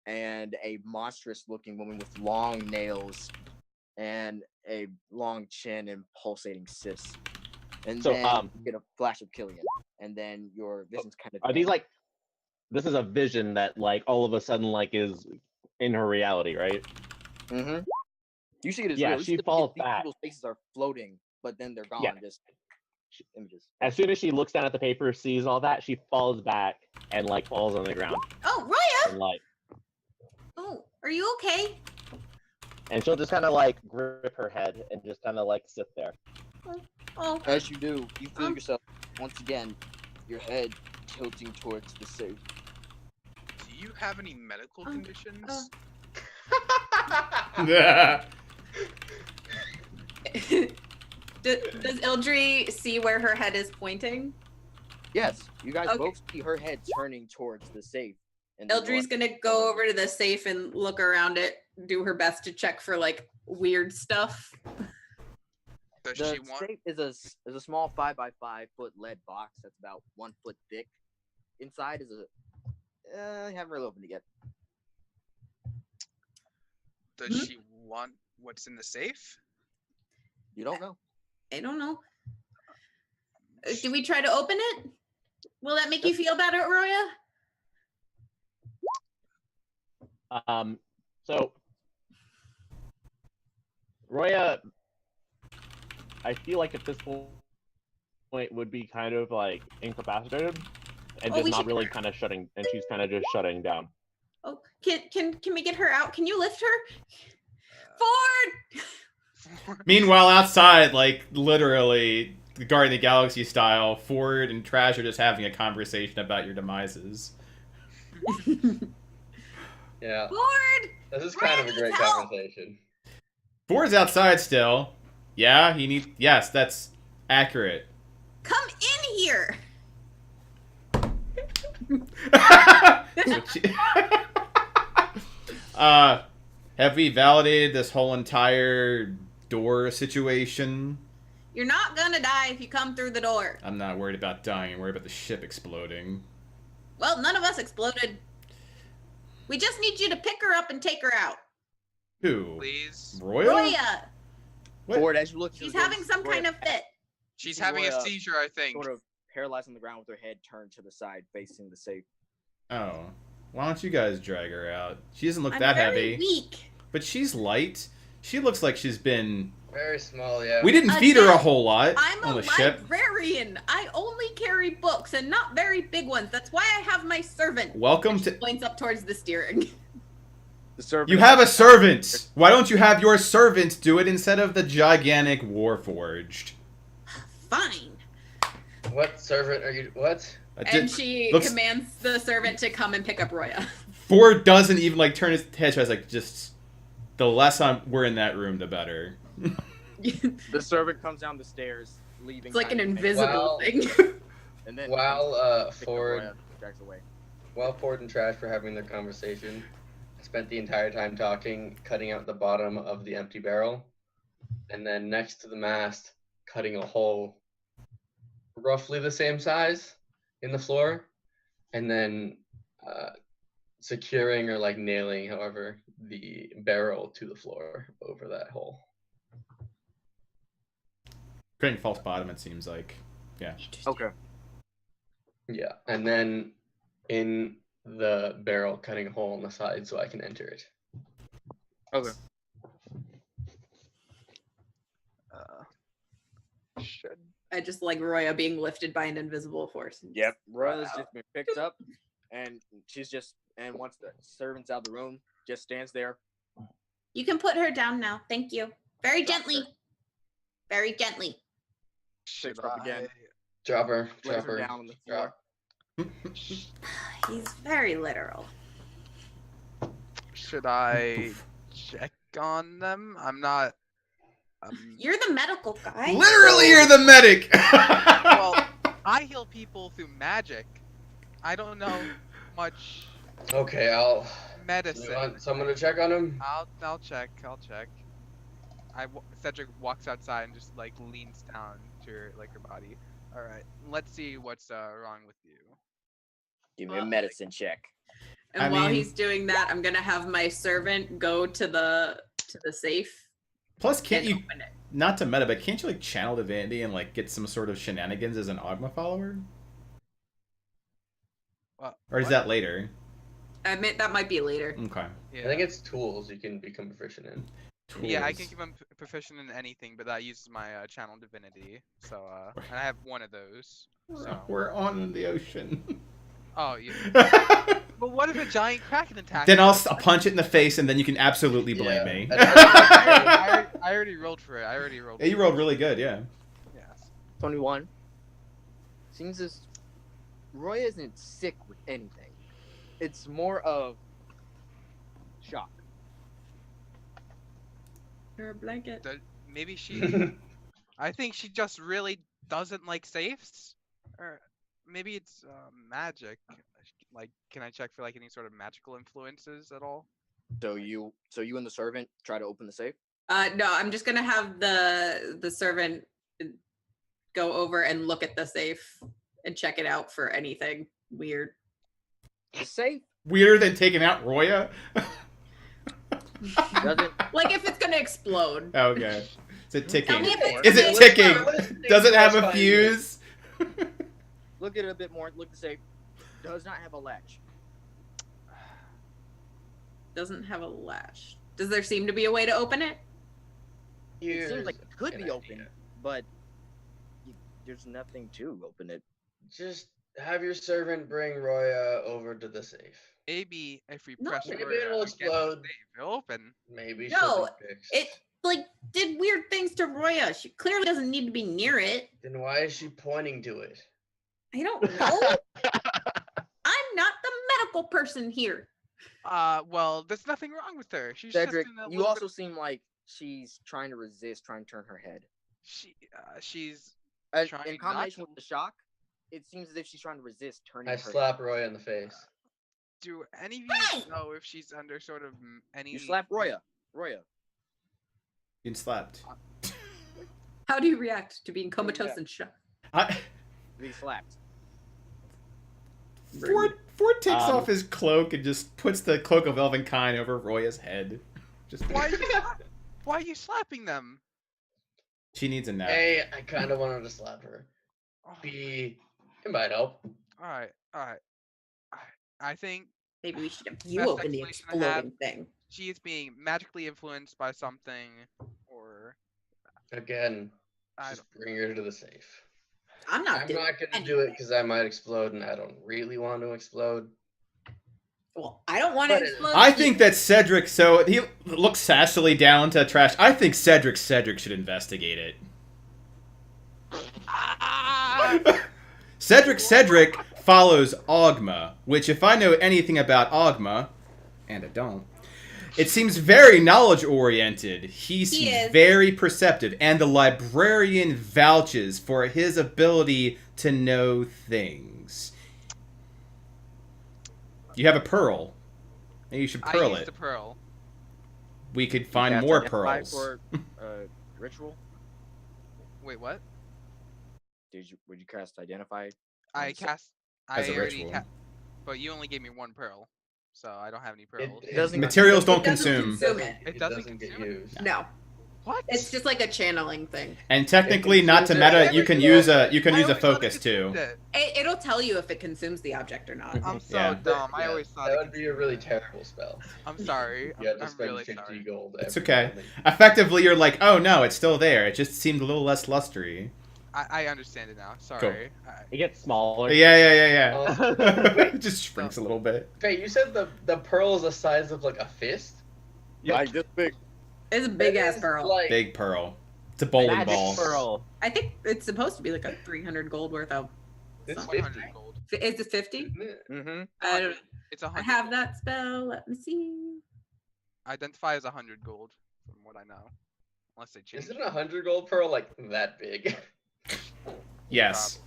[SPEAKER 1] and a monstrous-looking woman with long nails and a long chin and pulsating cysts. And
[SPEAKER 6] So,
[SPEAKER 1] then you get a flash of Killian, and then your vision's kind of.
[SPEAKER 6] Are these like? This is a vision that like all of a sudden like is in her reality, right?
[SPEAKER 1] Mm-hmm. You see it as
[SPEAKER 6] Yeah,
[SPEAKER 1] real. You
[SPEAKER 6] she
[SPEAKER 1] see the-
[SPEAKER 6] falls
[SPEAKER 1] these
[SPEAKER 6] back.
[SPEAKER 1] people's faces are floating, but then they're gone.
[SPEAKER 6] Yeah.
[SPEAKER 1] Just images.
[SPEAKER 6] As soon as she looks down at the paper, sees all that, she falls back and like falls on the ground
[SPEAKER 2] Oh, Roya!
[SPEAKER 6] and like,
[SPEAKER 2] Oh, are you okay?
[SPEAKER 6] and she'll just kind of like grip her head and just kind of like sit there.
[SPEAKER 2] Oh,
[SPEAKER 1] As you do, you feel
[SPEAKER 2] Um.
[SPEAKER 1] yourself once again, your head tilting towards the safe.
[SPEAKER 3] Do you have any medical conditions?
[SPEAKER 2] Does Ildry see where her head is pointing?
[SPEAKER 1] Yes, you guys
[SPEAKER 2] Okay.
[SPEAKER 1] both see her head turning towards the safe. And
[SPEAKER 2] Ildry's gonna go over to the safe and look around it, do her best to check for like weird stuff.
[SPEAKER 3] Does
[SPEAKER 1] The
[SPEAKER 3] she want?
[SPEAKER 1] safe is a small 5x5 foot lead box that's about 1 foot thick. Inside is I haven't really opened it yet.
[SPEAKER 3] Does
[SPEAKER 2] Mhm.
[SPEAKER 3] she want what's in the safe?
[SPEAKER 1] You don't know.
[SPEAKER 2] I don't know. Do we try to open it? Will that make you feel better, Roya?
[SPEAKER 6] So Roya, I feel like at this point would be kind of like incapacitated and
[SPEAKER 2] Oh,
[SPEAKER 6] just
[SPEAKER 2] we
[SPEAKER 6] not
[SPEAKER 2] should-
[SPEAKER 6] really kind of shutting, and she's kind of just shutting down.
[SPEAKER 2] Oh, can we get her out? Can you lift her? Ford!
[SPEAKER 4] Meanwhile, outside, like literally, the Guardian of the Galaxy style, Ford and Trash are just having a conversation about your demises.
[SPEAKER 5] Yeah,
[SPEAKER 2] Ford!
[SPEAKER 5] this is kind of a great
[SPEAKER 2] Ryan, help!
[SPEAKER 5] conversation.
[SPEAKER 4] Ford's outside still. Yeah, he needs. Yes, that's accurate.
[SPEAKER 2] Come in here!
[SPEAKER 4] Have we validated this whole entire door situation?
[SPEAKER 2] You're not gonna die if you come through the door.
[SPEAKER 4] I'm not worried about dying. I'm worried about the ship exploding.
[SPEAKER 2] Well, none of us exploded. We just need you to pick her up and take her out.
[SPEAKER 4] Who?
[SPEAKER 3] Please.
[SPEAKER 4] Royal?
[SPEAKER 2] Roya!
[SPEAKER 4] What?
[SPEAKER 1] Ford, as you look,
[SPEAKER 2] She's having some kind of fit.
[SPEAKER 3] She's having a
[SPEAKER 1] Roya
[SPEAKER 3] seizure, I think.
[SPEAKER 1] sort of paralyzed on the ground with her head turned to the side, facing the safe.
[SPEAKER 4] Oh. Why don't you guys drag her out? She doesn't look
[SPEAKER 2] I'm
[SPEAKER 4] that
[SPEAKER 2] very
[SPEAKER 4] heavy.
[SPEAKER 2] weak.
[SPEAKER 4] But she's light. She looks like she's been...
[SPEAKER 5] Very small, yeah.
[SPEAKER 4] We didn't feed her a
[SPEAKER 2] Again,
[SPEAKER 4] whole lot
[SPEAKER 2] I'm
[SPEAKER 4] on
[SPEAKER 2] a
[SPEAKER 4] the ship.
[SPEAKER 2] librarian. I only carry books and not very big ones. That's why I have my servant.
[SPEAKER 4] Welcome
[SPEAKER 2] And she
[SPEAKER 4] to...
[SPEAKER 2] points up towards the steering.
[SPEAKER 1] The servant.
[SPEAKER 4] You have a servant! Why don't you have your servant do it instead of the gigantic Warforged?
[SPEAKER 2] Fine.
[SPEAKER 5] What servant are you? What?
[SPEAKER 4] I
[SPEAKER 2] And
[SPEAKER 4] did-
[SPEAKER 2] she
[SPEAKER 4] looks-
[SPEAKER 2] commands the servant to come and pick up Roya.
[SPEAKER 4] Ford doesn't even like turn his head. So I was like, just the less we're in that room, the better.
[SPEAKER 1] The servant comes down the stairs, leaving.
[SPEAKER 2] It's like an
[SPEAKER 1] Tiny to make-
[SPEAKER 2] invisible thing.
[SPEAKER 1] And then
[SPEAKER 5] While
[SPEAKER 1] picks up
[SPEAKER 5] Ford
[SPEAKER 1] Roya, drags away.
[SPEAKER 5] While Ford and Trash were having their conversation, I spent the entire time talking, cutting out the bottom of the empty barrel, and then next to the mast, cutting a hole roughly the same size in the floor, and then securing or like nailing, however, the barrel to the floor over that hole.
[SPEAKER 4] Creating false bottom, it seems like. Yeah.
[SPEAKER 1] Okay.
[SPEAKER 5] Yeah, and then in the barrel, cutting a hole on the side so I can enter it.
[SPEAKER 1] Okay.
[SPEAKER 3] Should
[SPEAKER 2] I just like Roya being lifted by an invisible force.
[SPEAKER 1] Yep. Roya's just been picked up, and she's just once the servant's out of the room, just stands there.
[SPEAKER 2] You can put her down now. Thank you. Very
[SPEAKER 1] Drop
[SPEAKER 2] gently.
[SPEAKER 1] her.
[SPEAKER 2] Very gently.
[SPEAKER 3] should
[SPEAKER 1] Picks her up again.
[SPEAKER 5] Drop her,
[SPEAKER 1] Lays
[SPEAKER 5] drop
[SPEAKER 1] her
[SPEAKER 5] her.
[SPEAKER 1] down on the floor.
[SPEAKER 2] He's very literal.
[SPEAKER 3] Should I check on them? I'm not.
[SPEAKER 2] You're the medical guy.
[SPEAKER 4] Literally, you're the medic.
[SPEAKER 3] Well, I heal people through magic. I don't know much
[SPEAKER 5] Okay, you
[SPEAKER 3] medicine.
[SPEAKER 5] want someone to check on him?
[SPEAKER 3] I'll check. Cedric walks outside and just like leans down to her body. All right, let's see what's wrong with you.
[SPEAKER 1] Give me a medicine check.
[SPEAKER 2] And
[SPEAKER 4] I
[SPEAKER 2] while
[SPEAKER 4] mean-
[SPEAKER 2] he's doing that, I'm gonna have my servant go to the safe
[SPEAKER 4] Plus, can't
[SPEAKER 2] and
[SPEAKER 4] you,
[SPEAKER 2] open it.
[SPEAKER 4] not to meta, but can't you like channel divinity and like get some sort of shenanigans as an Ogma follower? Or is
[SPEAKER 3] What?
[SPEAKER 4] that later?
[SPEAKER 2] I admit that might be later.
[SPEAKER 4] Okay.
[SPEAKER 3] Yeah.
[SPEAKER 5] I think it's tools you can become proficient in.
[SPEAKER 3] Yeah, I can
[SPEAKER 4] Tools.
[SPEAKER 3] keep him proficient in anything, but that uses my channel divinity. So, and I have one of those. So.
[SPEAKER 4] We're on the ocean.
[SPEAKER 3] Oh, yeah. But what if a giant kraken attacks?
[SPEAKER 4] Then I'll
[SPEAKER 3] us?
[SPEAKER 4] punch it in the face, and then you can absolutely blame
[SPEAKER 5] Yeah,
[SPEAKER 4] me.
[SPEAKER 3] I already rolled for it.
[SPEAKER 4] Yeah, you rolled really good, yeah.
[SPEAKER 3] Yes.
[SPEAKER 1] 21. Seems as Roy isn't sick with anything. It's more of shock.
[SPEAKER 2] Or a blanket.
[SPEAKER 3] Maybe she. I think she just really doesn't like safes, or maybe it's magic. Like, can I check for like any sort of magical influences at all?
[SPEAKER 1] So you and the servant try to open the safe.
[SPEAKER 2] No, I'm just gonna have the servant go over and look at the safe and check it out for anything weird.
[SPEAKER 1] The safe
[SPEAKER 4] Weirder than taking out Roya?
[SPEAKER 1] doesn't.
[SPEAKER 2] Like if it's gonna explode.
[SPEAKER 4] Okay. Is it ticking?
[SPEAKER 2] Tell me if it's
[SPEAKER 4] Is it
[SPEAKER 2] gonna
[SPEAKER 4] ticking?
[SPEAKER 2] explode.
[SPEAKER 4] Does it have a fuse?
[SPEAKER 1] Look at it a bit more. Look, the safe does not have a latch.
[SPEAKER 2] Doesn't have a latch. Does there seem to be a way to open it?
[SPEAKER 1] It seems like it could
[SPEAKER 5] an
[SPEAKER 1] be
[SPEAKER 5] idea.
[SPEAKER 1] open, but there's nothing to open it.
[SPEAKER 5] Just have your servant bring Roya over to the safe.
[SPEAKER 3] Maybe if we
[SPEAKER 2] No,
[SPEAKER 3] press
[SPEAKER 2] maybe
[SPEAKER 3] her
[SPEAKER 5] it'll
[SPEAKER 3] against the
[SPEAKER 5] explode.
[SPEAKER 3] safe, it'll open.
[SPEAKER 5] Maybe
[SPEAKER 2] No,
[SPEAKER 5] she'll be fixed.
[SPEAKER 2] It like did weird things to Roya. She clearly doesn't need to be near it.
[SPEAKER 5] Then why is she pointing to it?
[SPEAKER 2] I don't know. I'm not the medical person here.
[SPEAKER 3] Well, there's nothing wrong with her. She's
[SPEAKER 1] Cedric,
[SPEAKER 3] just in a
[SPEAKER 1] you
[SPEAKER 3] little
[SPEAKER 1] also
[SPEAKER 3] bit,
[SPEAKER 1] seem like she's trying to resist, trying to turn her head.
[SPEAKER 3] she's
[SPEAKER 1] In
[SPEAKER 3] Trying
[SPEAKER 1] combination
[SPEAKER 3] not
[SPEAKER 1] with the shock, it seems as if she's trying to resist turning
[SPEAKER 5] I
[SPEAKER 1] her
[SPEAKER 5] slap Roya in the face.
[SPEAKER 3] Do any of you
[SPEAKER 2] Hey!
[SPEAKER 3] know if she's under sort of any?
[SPEAKER 1] You slap Roya.
[SPEAKER 4] Been slapped.
[SPEAKER 2] How do you react to being comatose
[SPEAKER 1] Yeah.
[SPEAKER 2] and shocked?
[SPEAKER 1] Be slapped.
[SPEAKER 4] Ford takes
[SPEAKER 6] Um,
[SPEAKER 4] off his cloak and just puts the cloak of Elvenkind over Roya's head. Just
[SPEAKER 3] Why are you slapping them?
[SPEAKER 4] She needs a nap.
[SPEAKER 5] Hey, I kind of wanted to slap her.
[SPEAKER 3] Oh,
[SPEAKER 5] It might help.
[SPEAKER 3] all right. I think
[SPEAKER 2] Maybe we should have you
[SPEAKER 3] Best
[SPEAKER 2] open the
[SPEAKER 3] explanation I have-
[SPEAKER 2] exploding thing.
[SPEAKER 3] she is being magically influenced by something, or
[SPEAKER 5] Again,
[SPEAKER 3] I
[SPEAKER 5] just bring her to the safe.
[SPEAKER 2] I'm not
[SPEAKER 5] I'm
[SPEAKER 2] doing
[SPEAKER 5] not gonna do it
[SPEAKER 2] anything.
[SPEAKER 5] because I might explode, and I don't really want to explode.
[SPEAKER 2] Well, I don't want to
[SPEAKER 5] But it-
[SPEAKER 2] explode.
[SPEAKER 4] I think that Cedric, so he looks sassily down to Trash. I think Cedric should investigate it. Cedric follows Ogma, which if I know anything about Ogma, and I don't. It seems very knowledge-oriented. He seems
[SPEAKER 2] is.
[SPEAKER 4] very perceptive, and the librarian vouches for his ability to know things. You have a pearl. Maybe you should
[SPEAKER 3] I
[SPEAKER 4] pearl
[SPEAKER 3] used
[SPEAKER 4] it.
[SPEAKER 3] the pearl.
[SPEAKER 4] We could
[SPEAKER 1] You
[SPEAKER 4] find
[SPEAKER 1] cast
[SPEAKER 4] more
[SPEAKER 1] Identify
[SPEAKER 4] pearls.
[SPEAKER 1] For, ritual.
[SPEAKER 3] Wait, what?
[SPEAKER 1] Would you cast identify?
[SPEAKER 3] I cast.
[SPEAKER 4] As
[SPEAKER 3] I
[SPEAKER 4] a
[SPEAKER 3] already
[SPEAKER 4] ritual.
[SPEAKER 3] but you only gave me 1 pearl, so I don't have any pearls.
[SPEAKER 5] It
[SPEAKER 1] doesn't-
[SPEAKER 4] Materials don't
[SPEAKER 2] It doesn't
[SPEAKER 4] consume.
[SPEAKER 2] consume it.
[SPEAKER 3] It
[SPEAKER 5] It
[SPEAKER 3] doesn't
[SPEAKER 5] doesn't get
[SPEAKER 3] consume it?
[SPEAKER 5] used.
[SPEAKER 2] No,
[SPEAKER 3] What?
[SPEAKER 2] it's just like a channeling thing.
[SPEAKER 4] And technically, not to
[SPEAKER 5] consumes it
[SPEAKER 4] meta,
[SPEAKER 5] every
[SPEAKER 4] you can
[SPEAKER 5] day.
[SPEAKER 4] use a
[SPEAKER 3] I always thought
[SPEAKER 4] focus
[SPEAKER 3] it
[SPEAKER 4] too.
[SPEAKER 3] consumed it.
[SPEAKER 2] It'll tell you if it consumes the object or not.
[SPEAKER 3] I'm so
[SPEAKER 4] Yeah.
[SPEAKER 3] dumb. I
[SPEAKER 5] Yeah,
[SPEAKER 3] always thought
[SPEAKER 5] that
[SPEAKER 3] it
[SPEAKER 5] would be a really terrible spell.
[SPEAKER 3] I'm sorry.
[SPEAKER 5] You have to
[SPEAKER 3] I'm
[SPEAKER 5] spend
[SPEAKER 3] really
[SPEAKER 5] 50
[SPEAKER 3] sorry.
[SPEAKER 5] gold.
[SPEAKER 4] It's
[SPEAKER 5] every
[SPEAKER 4] okay.
[SPEAKER 5] time.
[SPEAKER 4] Effectively, you're like, oh no, it's still there. It just seemed a little less lustery.
[SPEAKER 3] I understand it now. Sorry.
[SPEAKER 6] It gets smaller.
[SPEAKER 4] Yeah.
[SPEAKER 5] Wait,
[SPEAKER 4] It just shrinks a little bit.
[SPEAKER 5] Faye, you said the pearl is the size of like a fist?
[SPEAKER 1] Like this big.
[SPEAKER 2] It's a big
[SPEAKER 5] That
[SPEAKER 2] ass
[SPEAKER 5] is,
[SPEAKER 2] pearl.
[SPEAKER 5] Like,
[SPEAKER 4] Big pearl. It's a bowling
[SPEAKER 6] Magic
[SPEAKER 4] ball.
[SPEAKER 6] pearl.
[SPEAKER 2] I think it's supposed to be like a 300 gold worth of.
[SPEAKER 5] it's
[SPEAKER 2] something.
[SPEAKER 5] 50,
[SPEAKER 3] 100 gold.
[SPEAKER 2] Is it 50?
[SPEAKER 5] isn't it?
[SPEAKER 1] Mm-hmm.
[SPEAKER 2] I don't know.
[SPEAKER 3] It's
[SPEAKER 2] I
[SPEAKER 3] 100.
[SPEAKER 2] have
[SPEAKER 3] gold.
[SPEAKER 2] that spell. Let me see.
[SPEAKER 3] Identify as 100 gold, from what I know. Unless they change.
[SPEAKER 5] Isn't a 100 gold pearl like that big?
[SPEAKER 4] Yes.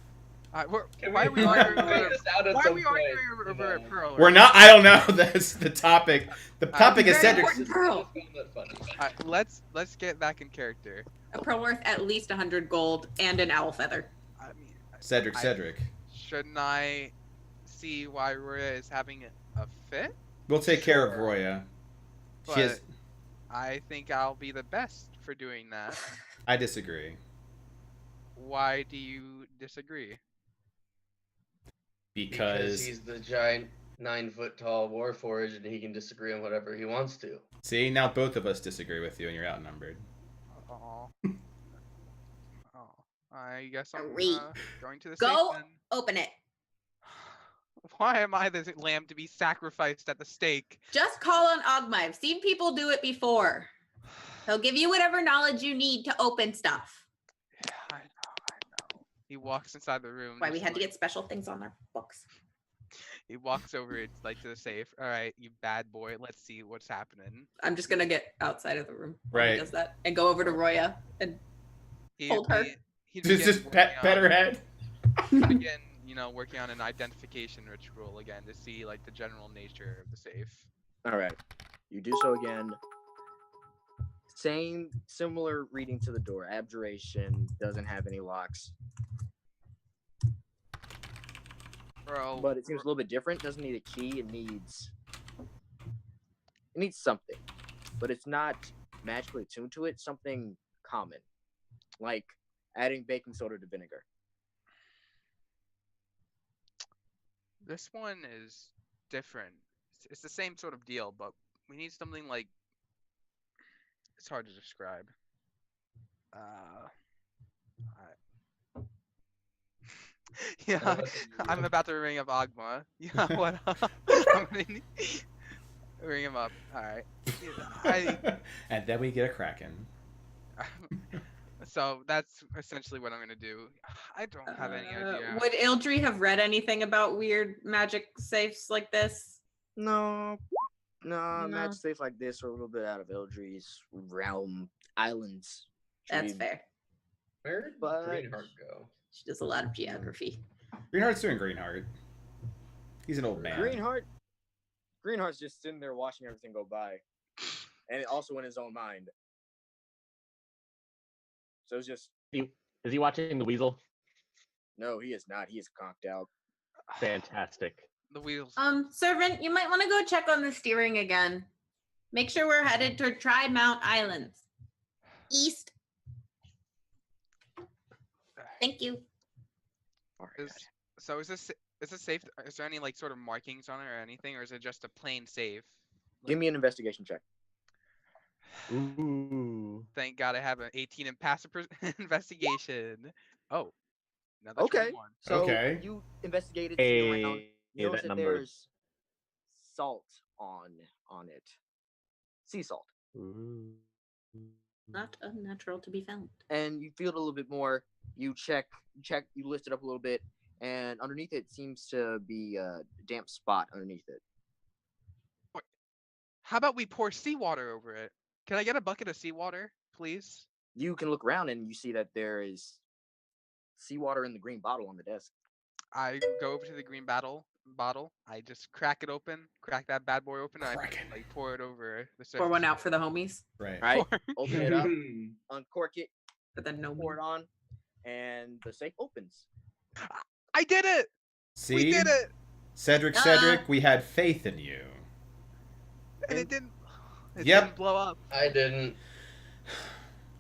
[SPEAKER 5] Can
[SPEAKER 3] Why are we
[SPEAKER 5] figure
[SPEAKER 3] arguing?
[SPEAKER 5] this out at
[SPEAKER 3] Why are
[SPEAKER 5] some
[SPEAKER 3] we
[SPEAKER 5] point,
[SPEAKER 3] arguing
[SPEAKER 5] you
[SPEAKER 3] over a
[SPEAKER 5] know?
[SPEAKER 3] pearl?
[SPEAKER 4] We're not. I don't know. That's the topic. The topic is
[SPEAKER 2] Very
[SPEAKER 4] Cedric's.
[SPEAKER 2] important pearl.
[SPEAKER 5] It's funny.
[SPEAKER 3] Let's get back in character.
[SPEAKER 2] A pearl worth at least 100 gold and an owl feather.
[SPEAKER 3] I mean,
[SPEAKER 4] Cedric.
[SPEAKER 3] shouldn't I see why Roya is having a fit?
[SPEAKER 4] We'll take care of
[SPEAKER 5] Sure.
[SPEAKER 4] Roya.
[SPEAKER 3] But
[SPEAKER 4] She is.
[SPEAKER 3] I think I'll be the best for doing that.
[SPEAKER 4] I disagree.
[SPEAKER 3] Why do you disagree?
[SPEAKER 4] Because
[SPEAKER 5] he's the giant 9-foot tall warforged and he can disagree on whatever he wants to.
[SPEAKER 4] see, now both of us disagree with you, and you're outnumbered.
[SPEAKER 3] Oh. I guess I'm
[SPEAKER 2] Hurry.
[SPEAKER 3] going to the
[SPEAKER 2] Go.
[SPEAKER 3] safe then.
[SPEAKER 2] Open it.
[SPEAKER 3] Why am I the lamb to be sacrificed at the stake?
[SPEAKER 2] Just call on Ogma. I've seen people do it before. He'll give you whatever knowledge you need to open stuff.
[SPEAKER 3] Yeah, I know. He walks inside the room.
[SPEAKER 2] Why we
[SPEAKER 3] just
[SPEAKER 2] had to
[SPEAKER 3] like-
[SPEAKER 2] get special things on our books.
[SPEAKER 3] He walks over it like to the safe. All right, you bad boy. Let's see what's happening.
[SPEAKER 2] I'm just gonna get outside of the room while
[SPEAKER 4] Right.
[SPEAKER 2] he does that and go over to Roya and Hold her.
[SPEAKER 3] He's
[SPEAKER 4] Just pet her head.
[SPEAKER 3] Again, working on an identification ritual again to see like the general nature of the safe.
[SPEAKER 1] All right. You do so again. Similar reading to the door. Abjuration doesn't have any locks,
[SPEAKER 3] Bro,
[SPEAKER 1] but it seems a little bit different. Doesn't need a key. It needs something, but it's not magically attuned to it. Something common, like adding baking soda to vinegar.
[SPEAKER 3] this one is different. It's the same sort of deal, but we need something like. It's hard to describe. Yeah, I'm about to ring up Ogma. Yeah, what up? I'm gonna ring him up. All right.
[SPEAKER 4] And then we get a Kraken.
[SPEAKER 3] So that's essentially what I'm gonna do. I don't have any idea.
[SPEAKER 2] Would Ildri have read anything about weird magic safes like this?
[SPEAKER 1] No,
[SPEAKER 2] No.
[SPEAKER 1] magic safes like this are a little bit out of Eldri's realm. Islands.
[SPEAKER 2] That's
[SPEAKER 1] dream.
[SPEAKER 2] fair.
[SPEAKER 5] Where did
[SPEAKER 1] But-
[SPEAKER 5] Greenheart go?
[SPEAKER 2] She does a lot of geography.
[SPEAKER 4] Greenheart's doing Greenheart. He's an old man.
[SPEAKER 1] Greenheart's just sitting there watching everything go by, and also in his own mind. So it's just
[SPEAKER 6] Is he watching the Weasel?
[SPEAKER 1] no, he is not. He is conked out.
[SPEAKER 6] Fantastic.
[SPEAKER 3] The wheels.
[SPEAKER 2] Servant, you might want to go check on the steering again. Make sure we're headed to Tri-Mount Islands. East. Thank you.
[SPEAKER 3] So is this safe? Is there any like sort of markings on it or anything, or is it just a plain safe?
[SPEAKER 1] Give me an investigation check.
[SPEAKER 6] Ooh.
[SPEAKER 3] Thank God I have an 18 in passive investigation. Oh, another
[SPEAKER 1] Okay.
[SPEAKER 3] 21.
[SPEAKER 1] So
[SPEAKER 4] Okay.
[SPEAKER 1] you investigated the around.
[SPEAKER 6] Hey,
[SPEAKER 1] You notice
[SPEAKER 6] that
[SPEAKER 1] that
[SPEAKER 6] number.
[SPEAKER 1] there's salt on it. Sea salt.
[SPEAKER 6] Ooh.
[SPEAKER 2] Not unnatural to be found.
[SPEAKER 1] And you feel it a little bit more. You check, you lift it up a little bit, and underneath it seems to be a damp spot underneath it.
[SPEAKER 3] How about we pour seawater over it? Can I get a bucket of seawater, please?
[SPEAKER 1] You can look around and you see that there is seawater in the green bottle on the desk.
[SPEAKER 3] I go over to the green bottle. I just crack it open, crack that bad boy open, and
[SPEAKER 4] Crack it.
[SPEAKER 3] I like pour it over the surface.
[SPEAKER 2] Pour one out for the homies,
[SPEAKER 4] Right.
[SPEAKER 1] Right?
[SPEAKER 3] Pour-
[SPEAKER 1] Open it up, uncork it,
[SPEAKER 2] but then no
[SPEAKER 1] pour
[SPEAKER 2] more.
[SPEAKER 1] it on, and the safe opens.
[SPEAKER 3] I did it!
[SPEAKER 4] See?
[SPEAKER 3] We did it!
[SPEAKER 4] Cedric, we had faith in you.
[SPEAKER 3] And it didn't. It
[SPEAKER 4] Yep.
[SPEAKER 3] didn't blow up.
[SPEAKER 5] I didn't.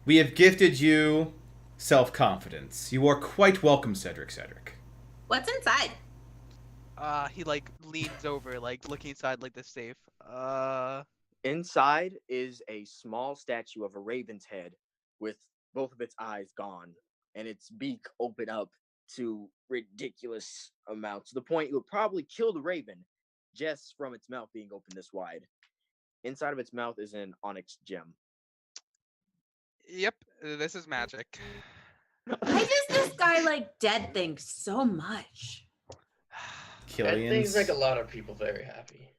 [SPEAKER 4] We have gifted you self-confidence. You are quite welcome, Cedric.
[SPEAKER 2] What's inside?
[SPEAKER 3] He like leans over, like looking inside like the safe.
[SPEAKER 1] Inside is a small statue of a raven's head with both of its eyes gone and its beak open up to ridiculous amounts, to the point it would probably kill the raven just from its mouth being open this wide. Inside of its mouth is an onyx gem.
[SPEAKER 3] Yep, this is magic.
[SPEAKER 2] Why does this guy like dead things so much?
[SPEAKER 5] That
[SPEAKER 4] Killian's...
[SPEAKER 5] things make a lot of people very happy.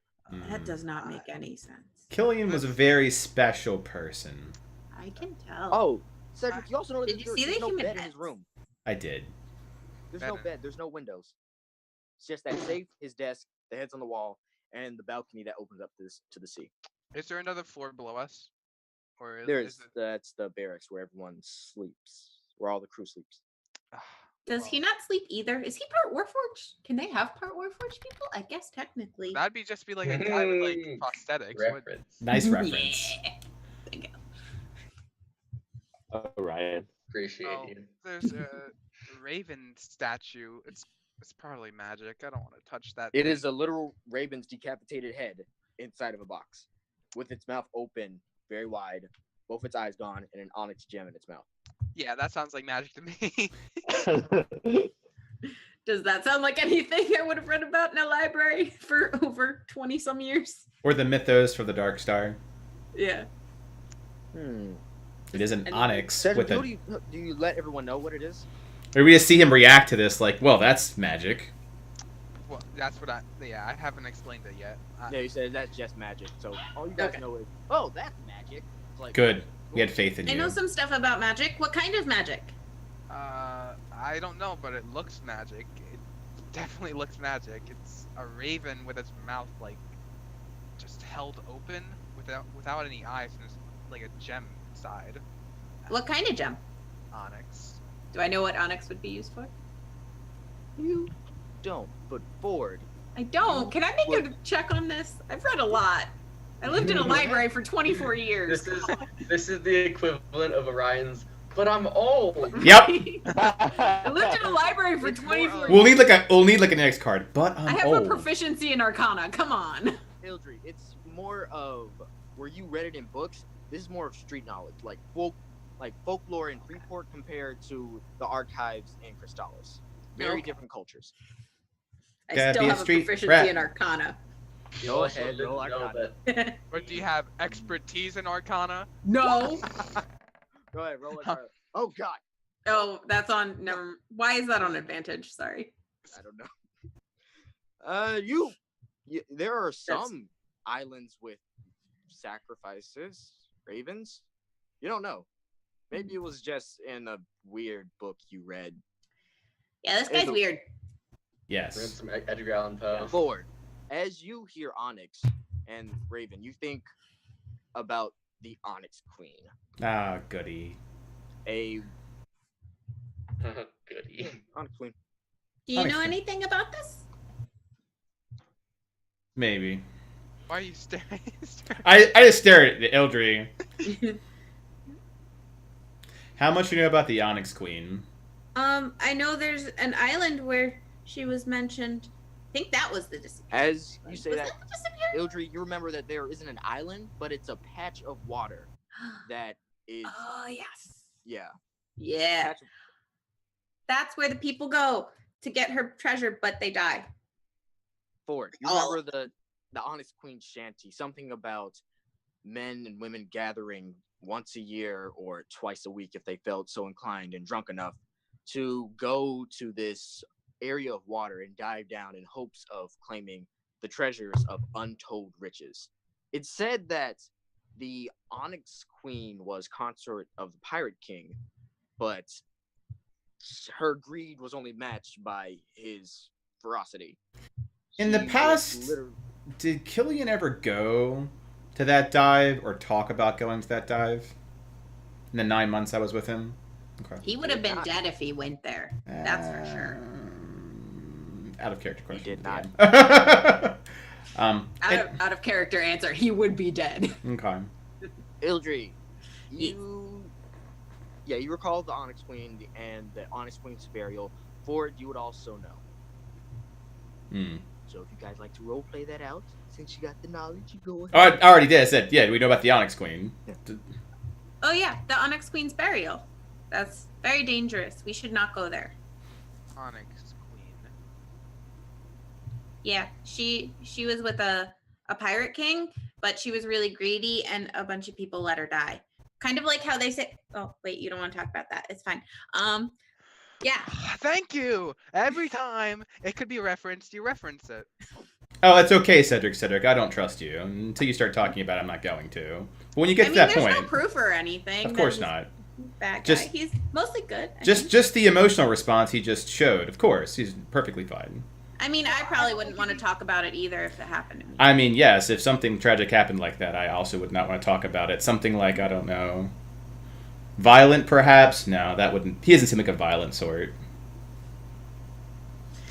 [SPEAKER 2] That does not make any sense.
[SPEAKER 4] Killian was a very special person.
[SPEAKER 2] I can tell.
[SPEAKER 1] Oh, Cedric, you also know
[SPEAKER 2] Did
[SPEAKER 1] that
[SPEAKER 2] you see
[SPEAKER 1] there's
[SPEAKER 2] the
[SPEAKER 1] no
[SPEAKER 2] human
[SPEAKER 1] bed in his
[SPEAKER 2] heads?
[SPEAKER 1] room.
[SPEAKER 4] I did.
[SPEAKER 1] There's no
[SPEAKER 3] Better.
[SPEAKER 1] bed. There's no windows. It's just that safe, his desk, the heads on the wall, and the balcony that opens up to the sea.
[SPEAKER 3] Is there another floor below us? Or is,
[SPEAKER 1] There's
[SPEAKER 3] is it...
[SPEAKER 1] that's the barracks where everyone sleeps, where all the crew sleeps.
[SPEAKER 2] Does he not sleep either? Is he part Warforged? Can they have part Warforged people? I guess technically.
[SPEAKER 3] That'd be just be like a guy with like prosthetics. What-
[SPEAKER 5] Reference.
[SPEAKER 4] Nice reference.
[SPEAKER 2] Yeah. There you go.
[SPEAKER 6] Oh, Ryan.
[SPEAKER 5] Appreciate
[SPEAKER 3] Oh,
[SPEAKER 5] you.
[SPEAKER 3] there's a raven statue. It's probably magic. I don't want to touch that.
[SPEAKER 1] It
[SPEAKER 3] thing.
[SPEAKER 1] is a literal raven's decapitated head inside of a box, with its mouth open, very wide, both its eyes gone, and an onyx gem in its mouth.
[SPEAKER 3] Yeah, that sounds like magic to me.
[SPEAKER 2] Does that sound like anything I would have read about in a library for over 20 some years?
[SPEAKER 4] Or the mythos for the Dark Star.
[SPEAKER 2] Yeah.
[SPEAKER 4] It is an
[SPEAKER 2] And
[SPEAKER 4] onyx
[SPEAKER 1] Cedric,
[SPEAKER 4] with a...
[SPEAKER 1] do you let everyone know what it is?
[SPEAKER 4] Or we just see him react to this like, well, that's magic.
[SPEAKER 3] Well, that's what I haven't explained it yet.
[SPEAKER 1] Yeah, you said that's just magic. So all you guys
[SPEAKER 2] Okay.
[SPEAKER 1] know is, oh, that's magic. It's like,
[SPEAKER 4] Good. We had faith in
[SPEAKER 2] I
[SPEAKER 4] you.
[SPEAKER 2] know some stuff about magic. What kind of magic?
[SPEAKER 3] I don't know, but it looks magic. It definitely looks magic. It's a raven with its mouth like just held open without any eyes, and it's like a gem inside.
[SPEAKER 2] What kind of gem?
[SPEAKER 3] Onyx.
[SPEAKER 2] Do I know what onyx would be used for?
[SPEAKER 1] You don't, but Ford.
[SPEAKER 2] I don't. Can I make a check on this? I've read a lot. I lived in a library for 24 years.
[SPEAKER 5] This is the equivalent of Orion's. But I'm old.
[SPEAKER 4] Yep.
[SPEAKER 2] I lived in a library for
[SPEAKER 3] It's more
[SPEAKER 2] 24
[SPEAKER 3] of-
[SPEAKER 4] We'll need like an index card, but
[SPEAKER 2] I
[SPEAKER 4] I'm
[SPEAKER 2] have
[SPEAKER 4] old.
[SPEAKER 2] a proficiency in Arcana. Come on.
[SPEAKER 1] Hildry, it's more of where you read it in books. This is more of street knowledge, like folklore in Freeport compared to the archives in Crystallis. Very
[SPEAKER 2] Okay.
[SPEAKER 1] different cultures.
[SPEAKER 2] I
[SPEAKER 4] Gotta
[SPEAKER 2] still
[SPEAKER 4] be a
[SPEAKER 2] have a
[SPEAKER 4] street
[SPEAKER 2] proficiency
[SPEAKER 4] rat.
[SPEAKER 2] in Arcana.
[SPEAKER 5] You
[SPEAKER 1] Go
[SPEAKER 5] also
[SPEAKER 1] ahead,
[SPEAKER 5] didn't
[SPEAKER 1] roll
[SPEAKER 5] know
[SPEAKER 1] Arcana.
[SPEAKER 5] that.
[SPEAKER 3] Or do you have expertise in Arcana?
[SPEAKER 2] No.
[SPEAKER 1] Go ahead, roll it. Oh God,
[SPEAKER 2] Oh, that's on. Never. Why is that on advantage? Sorry.
[SPEAKER 1] I don't know. There are some islands with sacrifices, ravens. You don't know. Maybe it was just in a weird book you read.
[SPEAKER 2] Yeah, this guy's weird.
[SPEAKER 5] Read
[SPEAKER 4] Yes.
[SPEAKER 5] some Edgar Allan Poe.
[SPEAKER 1] Ford, as you hear Onyx and Raven, you think about the Onyx Queen,
[SPEAKER 4] Ah, goody.
[SPEAKER 1] a
[SPEAKER 5] Goody.
[SPEAKER 1] Onyx Queen.
[SPEAKER 2] Do you know
[SPEAKER 4] Onyx.
[SPEAKER 2] anything about this?
[SPEAKER 4] Maybe.
[SPEAKER 3] Why are you staring?
[SPEAKER 4] I just stare at Eldry. How much do you know about the Onyx Queen?
[SPEAKER 2] I know there's an island where she was mentioned. I think that was the disappearance.
[SPEAKER 1] As you say
[SPEAKER 2] Was
[SPEAKER 1] that,
[SPEAKER 2] the disappearance?
[SPEAKER 1] Ildry, you remember that there isn't an island, but it's a patch of water that is,
[SPEAKER 2] Oh yes.
[SPEAKER 1] yeah.
[SPEAKER 2] Yeah.
[SPEAKER 1] Patch of-
[SPEAKER 2] That's where the people go to get her treasure, but they die.
[SPEAKER 1] Ford, you
[SPEAKER 2] Oh.
[SPEAKER 1] remember the Onyx Queen shanty, something about men and women gathering once a year or twice a week if they felt so inclined and drunk enough to go to this area of water and dive down in hopes of claiming the treasures of untold riches. It's said that the Onyx Queen was consort of the Pirate King, but her greed was only matched by his ferocity.
[SPEAKER 4] In the
[SPEAKER 1] She was
[SPEAKER 4] past,
[SPEAKER 1] literally-
[SPEAKER 4] did Killian ever go to that dive or talk about going to that dive? In the 9 months I was with him? Okay.
[SPEAKER 2] He would have been dead if he went there. That's for sure.
[SPEAKER 4] Out of character question.
[SPEAKER 1] He did not.
[SPEAKER 2] Out of character answer. He would be dead.
[SPEAKER 4] Okay.
[SPEAKER 1] Ildry, you recall the Onyx Queen and the Onyx Queen's burial. Ford, you would also know. So if you guys like to roleplay that out, since you got the knowledge, you go ahead.
[SPEAKER 4] I already did. I said, yeah, we know about the Onyx Queen.
[SPEAKER 1] Yeah.
[SPEAKER 2] Oh yeah, the Onyx Queen's burial. That's very dangerous. We should not go there.
[SPEAKER 3] Onyx Queen.
[SPEAKER 2] Yeah, she was with a pirate king, but she was really greedy and a bunch of people let her die. Kind of like how they say, oh wait, you don't want to talk about that. It's fine. Yeah.
[SPEAKER 3] Thank you. Every time it could be referenced, you reference it.
[SPEAKER 4] Oh, it's okay, Cedric. I don't trust you. Until you start talking about it, I'm not going to. But when you get to that
[SPEAKER 2] there's
[SPEAKER 4] point...
[SPEAKER 2] no proof or anything.
[SPEAKER 4] Of course not.
[SPEAKER 2] Bad guy. He's mostly good. I think.
[SPEAKER 4] Just the emotional response he just showed. Of course, he's perfectly fine.
[SPEAKER 2] I mean, I probably wouldn't want to talk about it either if it happened to me.
[SPEAKER 4] I mean, yes, if something tragic happened like that, I also would not want to talk about it. Something like, I don't know, violent perhaps? No, that wouldn't... He doesn't seem like a violent sort.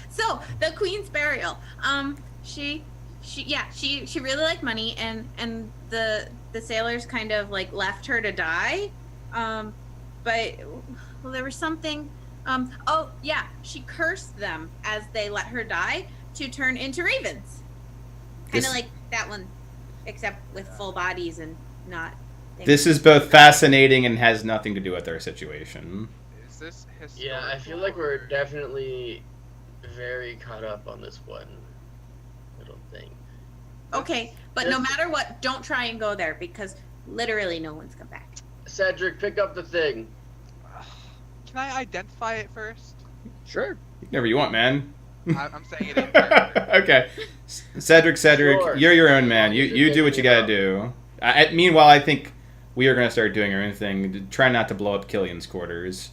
[SPEAKER 2] So, the Queen's burial. She really liked money, and the sailors kind of like left her to die. But there was something. She cursed them as they let her die to turn into ravens. Kind of like that one, except with full bodies and not.
[SPEAKER 4] This is both fascinating and has nothing to do with our situation.
[SPEAKER 3] Is this historical?
[SPEAKER 5] Yeah, I feel like we're definitely very caught up on this one little thing.
[SPEAKER 2] Okay, but no matter what, don't try and go there because literally no one's come back.
[SPEAKER 5] Cedric, pick up the thing.
[SPEAKER 3] Can I identify it first?
[SPEAKER 1] Sure.
[SPEAKER 4] Whatever you want, man.
[SPEAKER 3] I'm saying it in character.
[SPEAKER 4] Okay. Cedric,
[SPEAKER 5] Sure.
[SPEAKER 4] you're your own man. You do what you gotta do. Meanwhile, I think we are gonna start doing our own thing. Try not to blow up Killian's quarters.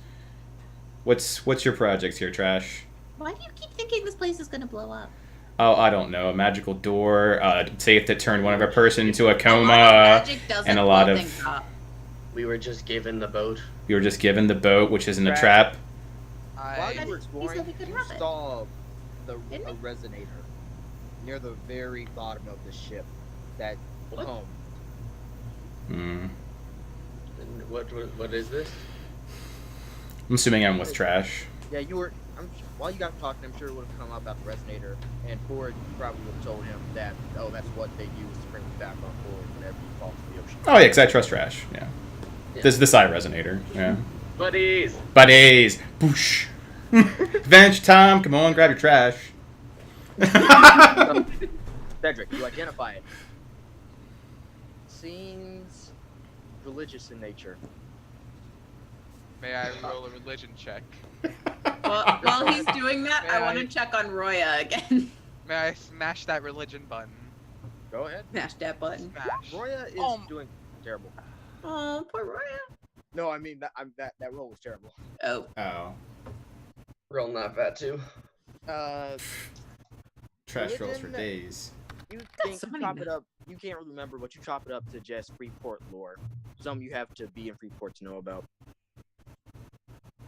[SPEAKER 4] What's your projects here, Trash?
[SPEAKER 2] Why do you keep thinking this place is gonna blow up?
[SPEAKER 4] Oh, I don't know. A magical door, safe that turned one of our person into a coma,
[SPEAKER 2] Magic doesn't
[SPEAKER 4] and a lot
[SPEAKER 2] blow
[SPEAKER 4] of...
[SPEAKER 2] things up.
[SPEAKER 5] We were just given the boat.
[SPEAKER 4] We were just given the boat, which isn't a
[SPEAKER 1] Right.
[SPEAKER 4] trap.
[SPEAKER 1] While you were
[SPEAKER 2] He
[SPEAKER 1] exploring,
[SPEAKER 2] said we could
[SPEAKER 1] you
[SPEAKER 2] have it.
[SPEAKER 1] saw a
[SPEAKER 2] Didn't he?
[SPEAKER 1] resonator near the very bottom of the ship. That
[SPEAKER 5] What?
[SPEAKER 1] home.
[SPEAKER 5] And what is this?
[SPEAKER 4] I'm assuming I'm with Trash.
[SPEAKER 1] Yeah, you were. While you guys were talking, I'm sure it would have come up about the resonator, and Ford probably would have told him that, oh, that's what they use to bring you back on board whenever you fall to the ocean.
[SPEAKER 4] Oh yeah, because I trust Trash. Yeah. This is the Psy resonator. Yeah.
[SPEAKER 5] Buddies!
[SPEAKER 4] Buddies! Boosh! Adventure time! Come on, grab your trash.
[SPEAKER 1] Cedric, you identify it. Seems religious in nature.
[SPEAKER 3] May I roll a religion check?
[SPEAKER 2] Well, while he's doing that, I want to check on Roya again.
[SPEAKER 3] May I smash that religion button?
[SPEAKER 1] Go ahead.
[SPEAKER 2] Smash that button.
[SPEAKER 3] Smash.
[SPEAKER 1] Roya is
[SPEAKER 3] Oh.
[SPEAKER 1] doing terrible.
[SPEAKER 2] Oh, poor Roya.
[SPEAKER 1] No, I mean that roll was terrible.
[SPEAKER 2] Oh.
[SPEAKER 4] Oh.
[SPEAKER 5] Roll not bad too.
[SPEAKER 4] Trash rolls for
[SPEAKER 1] Religion-
[SPEAKER 4] days.
[SPEAKER 1] You
[SPEAKER 2] Got
[SPEAKER 1] think
[SPEAKER 2] so
[SPEAKER 1] you
[SPEAKER 2] many
[SPEAKER 1] chop it
[SPEAKER 2] now.
[SPEAKER 1] up? You can't remember, but you chop it up to just Freeport lore. Some you have to be in Freeport to know about.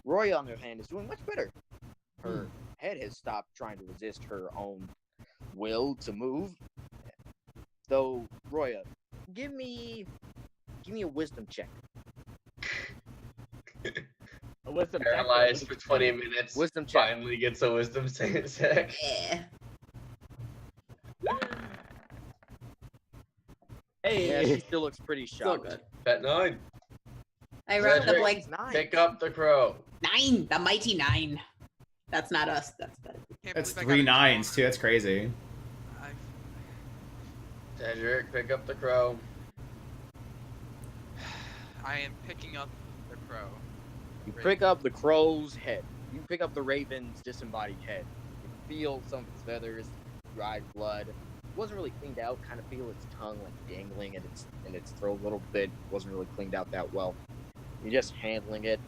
[SPEAKER 1] Roya, on the other hand, is doing much better. Her head has stopped trying to resist her own will to move. Though, Roya, give me a wisdom check.
[SPEAKER 6] A wisdom
[SPEAKER 5] Paralyzed for 20 minutes.
[SPEAKER 1] Wisdom check.
[SPEAKER 5] Finally gets a wisdom check.
[SPEAKER 2] Yeah.
[SPEAKER 6] Hey,
[SPEAKER 1] Yeah, she still looks pretty
[SPEAKER 2] So
[SPEAKER 1] shocked.
[SPEAKER 2] good.
[SPEAKER 5] Bet 9.
[SPEAKER 2] I rolled
[SPEAKER 5] Cedric.
[SPEAKER 2] up like
[SPEAKER 1] Nice.
[SPEAKER 5] Pick up the crow.
[SPEAKER 2] 9. The mighty 9. That's not us. That's better.
[SPEAKER 3] Can't
[SPEAKER 4] That's
[SPEAKER 3] believe I
[SPEAKER 4] 3
[SPEAKER 3] got it
[SPEAKER 4] 9s too. That's crazy.
[SPEAKER 3] I-
[SPEAKER 5] Cedric, pick up the crow.
[SPEAKER 3] I am picking up the crow.
[SPEAKER 1] You pick up the crow's head. You pick up the raven's disembodied head. You feel some of its feathers, dried blood. wasn't really cleaned out. Kind of feel its tongue like dangling in its throat a little bit. Wasn't really cleaned out that well. You're just handling it.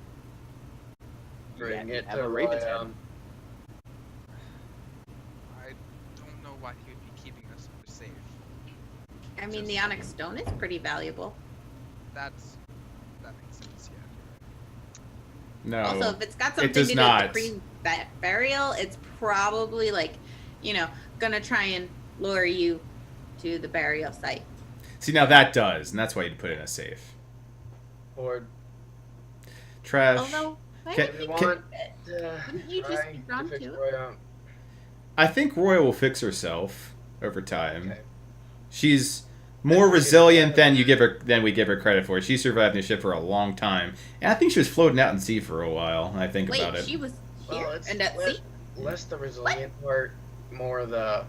[SPEAKER 5] Bring
[SPEAKER 1] You
[SPEAKER 5] it
[SPEAKER 1] have
[SPEAKER 5] to
[SPEAKER 1] a raven's head.
[SPEAKER 5] Roy.
[SPEAKER 3] I don't know why he would be keeping this super safe.
[SPEAKER 2] I mean, the onyx stone is pretty valuable.
[SPEAKER 3] That makes sense, yeah.
[SPEAKER 4] No.
[SPEAKER 2] Also, if it's got something
[SPEAKER 4] it
[SPEAKER 2] to
[SPEAKER 4] does
[SPEAKER 2] do
[SPEAKER 4] not.
[SPEAKER 2] with the pre-burial, it's probably like, gonna try and lure you to the burial site.
[SPEAKER 4] See, now that does, and that's why you'd put it in a safe.
[SPEAKER 5] Or
[SPEAKER 4] Trash.
[SPEAKER 2] Although, why
[SPEAKER 4] Can-
[SPEAKER 2] would
[SPEAKER 5] we
[SPEAKER 2] you
[SPEAKER 5] want
[SPEAKER 2] Wouldn't you just
[SPEAKER 5] try
[SPEAKER 2] be drawn
[SPEAKER 5] fix
[SPEAKER 2] to it?
[SPEAKER 5] Roy out.
[SPEAKER 4] I think Roy will fix herself over time.
[SPEAKER 5] Okay.
[SPEAKER 4] She's more resilient than we give her credit for. She survived the ship for a long time, and I think she was floating out in sea for a while. I think
[SPEAKER 2] Wait,
[SPEAKER 4] about it.
[SPEAKER 2] she was here
[SPEAKER 5] Well, it's
[SPEAKER 2] and at sea?
[SPEAKER 5] less the resilient part, more the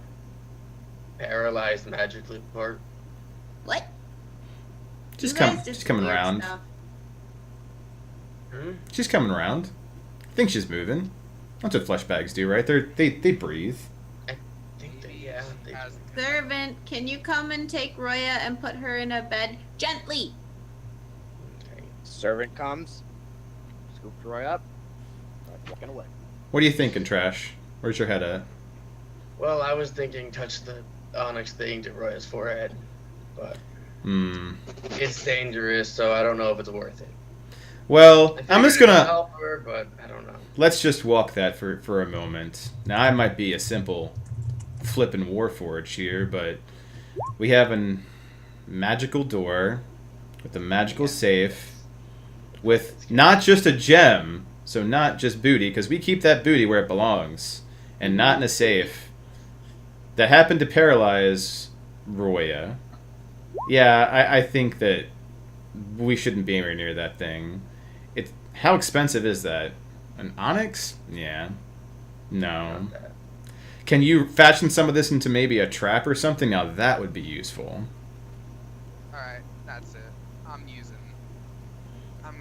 [SPEAKER 5] paralyzed magically part.
[SPEAKER 2] What?
[SPEAKER 4] Just
[SPEAKER 2] You guys
[SPEAKER 4] come,
[SPEAKER 2] did
[SPEAKER 4] just coming
[SPEAKER 2] weird
[SPEAKER 4] around.
[SPEAKER 2] stuff.
[SPEAKER 4] She's coming around. I think she's moving. That's what flesh bags do, right? They breathe.
[SPEAKER 5] I think that, yeah. They,
[SPEAKER 3] Has-
[SPEAKER 2] Servant, can you come and take Roya and put her in a bed gently?
[SPEAKER 5] okay.
[SPEAKER 1] Servant comes, scoops Roy up, starts walking away.
[SPEAKER 4] What are you thinking, Trash? Where's your head at?
[SPEAKER 5] Well, I was thinking touch the onyx thing to Roy's forehead, but it's dangerous, so I don't know if it's worth it.
[SPEAKER 4] Well,
[SPEAKER 5] I
[SPEAKER 4] I'm just
[SPEAKER 5] figured it'd
[SPEAKER 4] gonna
[SPEAKER 5] help her, but I don't know.
[SPEAKER 4] let's just walk that for a moment. Now, I might be a simple flippin' warforged here, but we have a magical door with a magical safe with not just a gem, so not just booty, because we keep that booty where it belongs, and not in a safe. That happened to paralyze Roya. Yeah, I think that we shouldn't be anywhere near that thing. How expensive is that? An onyx? Yeah. No.
[SPEAKER 5] Not that.
[SPEAKER 4] Can you fashion some of this into maybe a trap or something? Now that would be useful.
[SPEAKER 3] Alright, that's it. I'm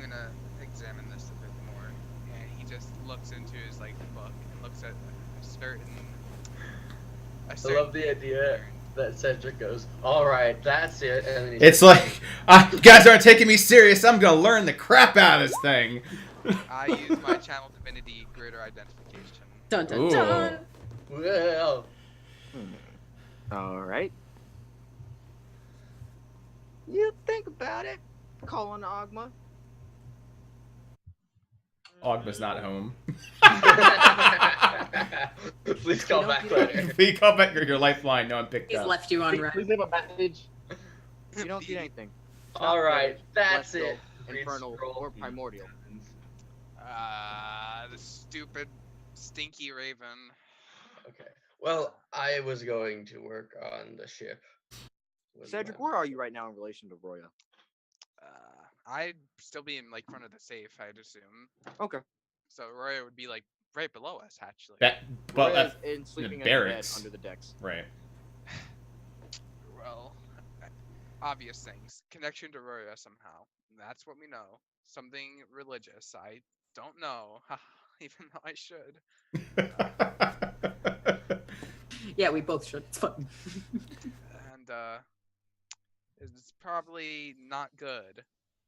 [SPEAKER 3] gonna examine this a bit more. And he just looks into his book and looks at a certain
[SPEAKER 5] I love the idea that Cedric goes, alright, that's it, and then
[SPEAKER 4] It's like, you guys aren't taking me serious. I'm gonna learn the crap out of this thing.
[SPEAKER 3] I use my channel divinity greater identification.
[SPEAKER 2] Dun dun
[SPEAKER 4] Ooh.
[SPEAKER 2] dun.
[SPEAKER 5] well,
[SPEAKER 1] All right. You think about it. Call on Ogma.
[SPEAKER 4] Ogma's not home.
[SPEAKER 5] please call back later.
[SPEAKER 4] We call back your lifeline. No one picked
[SPEAKER 2] He's
[SPEAKER 4] up.
[SPEAKER 2] left you on red.
[SPEAKER 6] Please leave a message.
[SPEAKER 1] You don't get anything.
[SPEAKER 5] Alright, that's
[SPEAKER 1] Celestial,
[SPEAKER 5] it. Read
[SPEAKER 1] Infernal,
[SPEAKER 5] scroll.
[SPEAKER 1] or Primordial.
[SPEAKER 3] The stupid, stinky raven.
[SPEAKER 5] Okay. Well, I was going to work on the ship. with
[SPEAKER 1] Cedric,
[SPEAKER 5] my-
[SPEAKER 1] where are you right now in relation to Roya?
[SPEAKER 3] I'd still be in front of the safe, I'd assume.
[SPEAKER 1] Okay.
[SPEAKER 3] So Roya would be right below us, actually.
[SPEAKER 4] But
[SPEAKER 1] Roya's in sleeping in the bed
[SPEAKER 4] barracks.
[SPEAKER 1] under the decks.
[SPEAKER 4] Right.
[SPEAKER 3] Well, obvious things. Connection to Roya somehow. That's what we know. Something religious. I don't know, even though I should.
[SPEAKER 2] Yeah, we both should. It's fun.
[SPEAKER 3] And it's probably not good.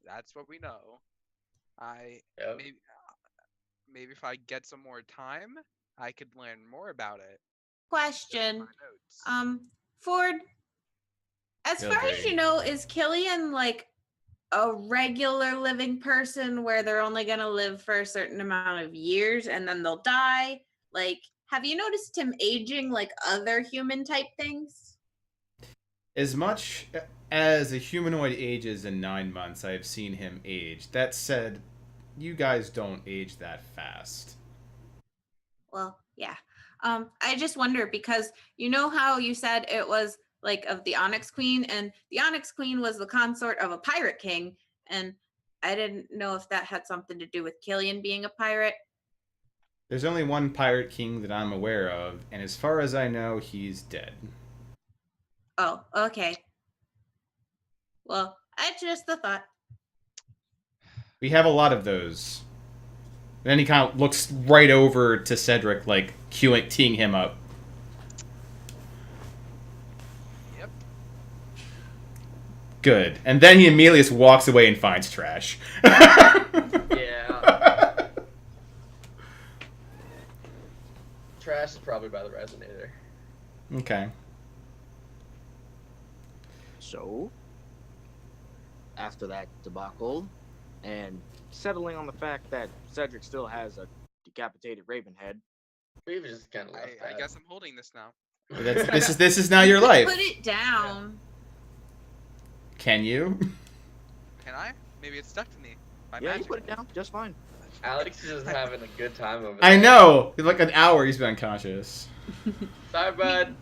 [SPEAKER 3] That's what we know.
[SPEAKER 5] Yep.
[SPEAKER 3] Maybe if I get some more time, I could learn more about it.
[SPEAKER 2] Question.
[SPEAKER 3] My notes.
[SPEAKER 2] Ford, as far as
[SPEAKER 4] Okay.
[SPEAKER 2] you know, is Killian like a regular living person where they're only gonna live for a certain amount of years and then they'll die? Like, have you noticed him aging like other human type things?
[SPEAKER 4] As much as a humanoid ages in 9 months, I have seen him age. That said, you guys don't age that fast.
[SPEAKER 2] Well, yeah. I just wonder because you know how you said it was like of the Onyx Queen, and the Onyx Queen was the consort of a pirate king, and I didn't know if that had something to do with Killian being a pirate.
[SPEAKER 4] There's only one pirate king that I'm aware of, and as far as I know, he's dead.
[SPEAKER 2] Oh, okay. Well, I just a thought.
[SPEAKER 4] We have a lot of those. And then he kind of looks right over to Cedric, like teeing him up. Good. And then he immediately just walks away and finds trash.
[SPEAKER 5] Yeah. Trash is probably by the resonator.
[SPEAKER 4] Okay.
[SPEAKER 1] So, after that debacle, and settling on the fact that Cedric still has a decapitated raven head,
[SPEAKER 5] We've just kind of left
[SPEAKER 3] I
[SPEAKER 5] that.
[SPEAKER 3] guess I'm holding this now.
[SPEAKER 4] This is now your life.
[SPEAKER 2] Put it down.
[SPEAKER 4] Can you?
[SPEAKER 3] Can I? Maybe it's stuck to me. By
[SPEAKER 1] yeah, you
[SPEAKER 3] magic.
[SPEAKER 1] put it down just fine.
[SPEAKER 5] Alex is just having a good time over there.
[SPEAKER 4] I know. Like an hour he's been unconscious.
[SPEAKER 5] Sorry, bud.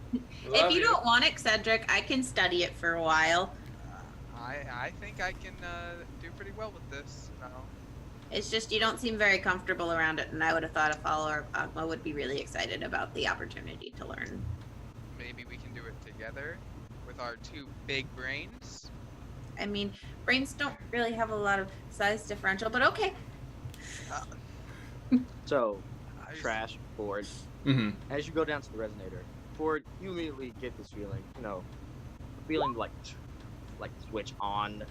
[SPEAKER 5] Love
[SPEAKER 2] If you don't want it, Cedric, I can study it for a while.
[SPEAKER 3] I think I can do pretty well with this. No.
[SPEAKER 2] It's just you don't seem very comfortable around it, and I would have thought a follower of Agma would be really excited about the opportunity to learn.
[SPEAKER 3] Maybe we can do it together with our 2 big brains.
[SPEAKER 2] I mean, brains don't really have a lot of size differential, but okay.
[SPEAKER 1] So,
[SPEAKER 3] I just-
[SPEAKER 1] Trash, Ford,
[SPEAKER 4] Mm-hmm.
[SPEAKER 1] as you go down to the resonator, Ford, you immediately get this feeling, feeling like switch on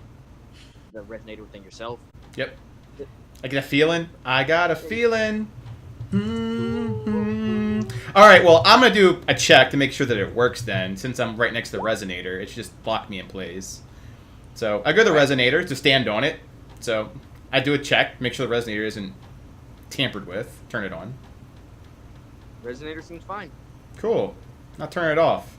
[SPEAKER 1] the resonator within yourself.
[SPEAKER 4] Yep. I get a feeling. I got a feeling. All right, well, I'm going to do a check to make sure that it works then. Since I'm right next to the resonator, it should just block me in place. So I go to the resonator to stand on it. So I do a check, make sure the resonator isn't tampered with. Turn it on.
[SPEAKER 1] Resonator seems fine.
[SPEAKER 4] Cool. Now turn it off.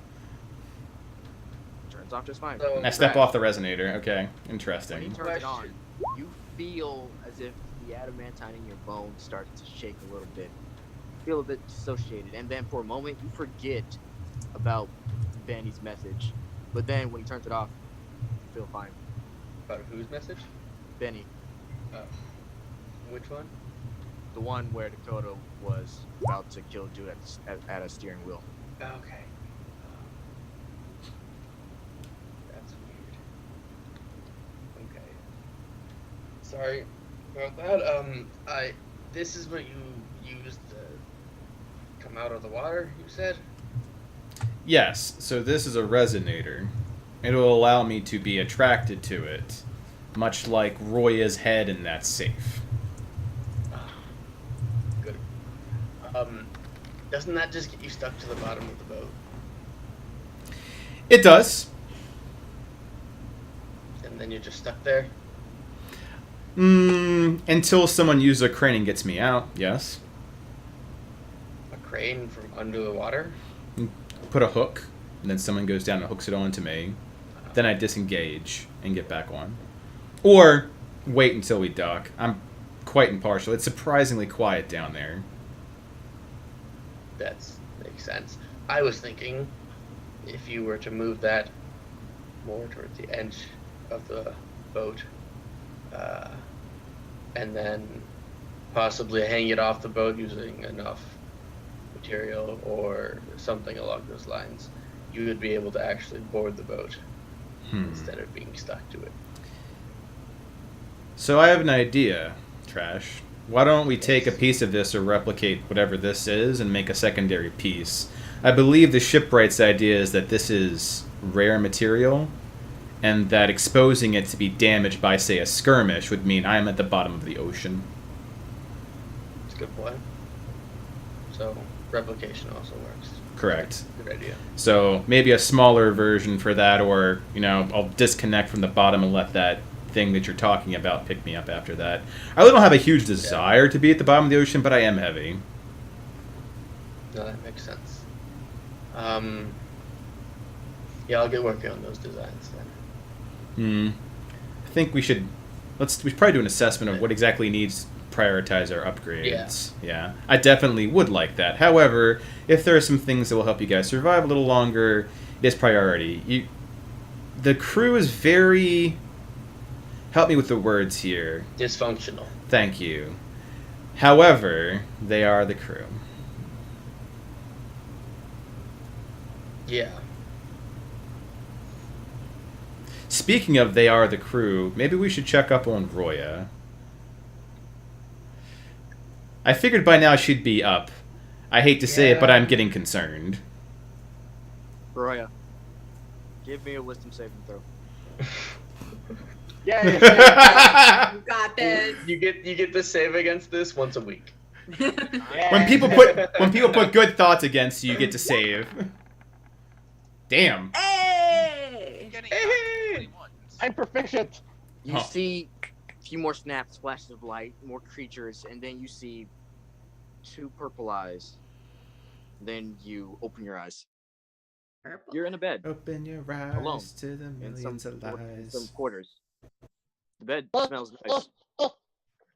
[SPEAKER 1] Turns off just fine.
[SPEAKER 5] So,
[SPEAKER 4] I step
[SPEAKER 1] Trash.
[SPEAKER 4] off the resonator. Okay,
[SPEAKER 1] When you
[SPEAKER 4] interesting.
[SPEAKER 1] turn it on, you feel as if the adamantine in your bones starts to shake a little bit. Feel a bit dissociated, and then for a moment you forget about Benny's message. But then when he turns it off, you feel fine.
[SPEAKER 5] About whose message?
[SPEAKER 1] Benny,
[SPEAKER 5] Which one?
[SPEAKER 1] the one where Dakota was about to kill Dude at a steering wheel.
[SPEAKER 5] Okay. That's weird. Okay. Sorry about that. This is what you used to come out of the water, you said?
[SPEAKER 4] Yes, so this is a resonator. It will allow me to be attracted to it, much like Roya's head in that safe.
[SPEAKER 5] Good. Doesn't that just get you stuck to the bottom of the boat?
[SPEAKER 4] It does.
[SPEAKER 5] And then you're just stuck there?
[SPEAKER 4] Until someone uses a crane and gets me out, yes.
[SPEAKER 5] A crane from under the water?
[SPEAKER 4] Put a hook, and then someone goes down and hooks it onto me. Then I disengage and get back on. Or wait until we dock. I'm quite impartial. It's surprisingly quiet down there.
[SPEAKER 5] That makes sense. I was thinking if you were to move that more towards the edge of the boat, and then possibly hang it off the boat using enough material or something along those lines, you would be able to actually board the boat instead of being stuck to it.
[SPEAKER 4] So I have an idea, Trash. Why don't we take a piece of this or replicate whatever this is and make a secondary piece? I believe the shipwright's idea is that this is rare material, and that exposing it to be damaged by, say, a skirmish would mean I'm at the bottom of the ocean.
[SPEAKER 5] It's a good point. So replication also works.
[SPEAKER 4] Correct.
[SPEAKER 5] Good idea.
[SPEAKER 4] So maybe a smaller version for that, or, I'll disconnect from the bottom and let that thing that you're talking about pick me up after that. I really don't have a huge desire to be at the bottom of the ocean, but I am heavy.
[SPEAKER 5] No, that makes sense. Yeah, I'll get working on those designs then.
[SPEAKER 4] I think we should probably do an assessment of what exactly needs to prioritize our upgrades. Yeah. I definitely would like that. However, if there are some things that will help you guys survive a little longer, it is priority. The crew is very... Help me with the words here.
[SPEAKER 5] Dysfunctional.
[SPEAKER 4] Thank you. However, they are the crew.
[SPEAKER 5] Yeah.
[SPEAKER 4] Speaking of they are the crew, maybe we should check up on Roya. I figured by now she'd be up. I hate to say it, but I'm getting concerned.
[SPEAKER 1] Roya, give me a wisdom saving throw.
[SPEAKER 6] Yeah.
[SPEAKER 2] You got this.
[SPEAKER 5] You get to save against this once a week.
[SPEAKER 4] When people put good thoughts against you, you get to save. Damn.
[SPEAKER 2] Hey!
[SPEAKER 3] Getting
[SPEAKER 5] Hey!
[SPEAKER 3] 21s.
[SPEAKER 6] I'm proficient.
[SPEAKER 1] You
[SPEAKER 4] Huh.
[SPEAKER 1] see a few more snaps, flashes of light, more creatures, and then you see 2 purple eyes. Then you open your eyes.
[SPEAKER 2] Purple.
[SPEAKER 1] You're in a bed
[SPEAKER 4] Open your eyes
[SPEAKER 1] Alone.
[SPEAKER 4] to the
[SPEAKER 1] in some
[SPEAKER 4] millions of lies.
[SPEAKER 1] some quarters. The bed
[SPEAKER 6] Oh,
[SPEAKER 1] smells nice.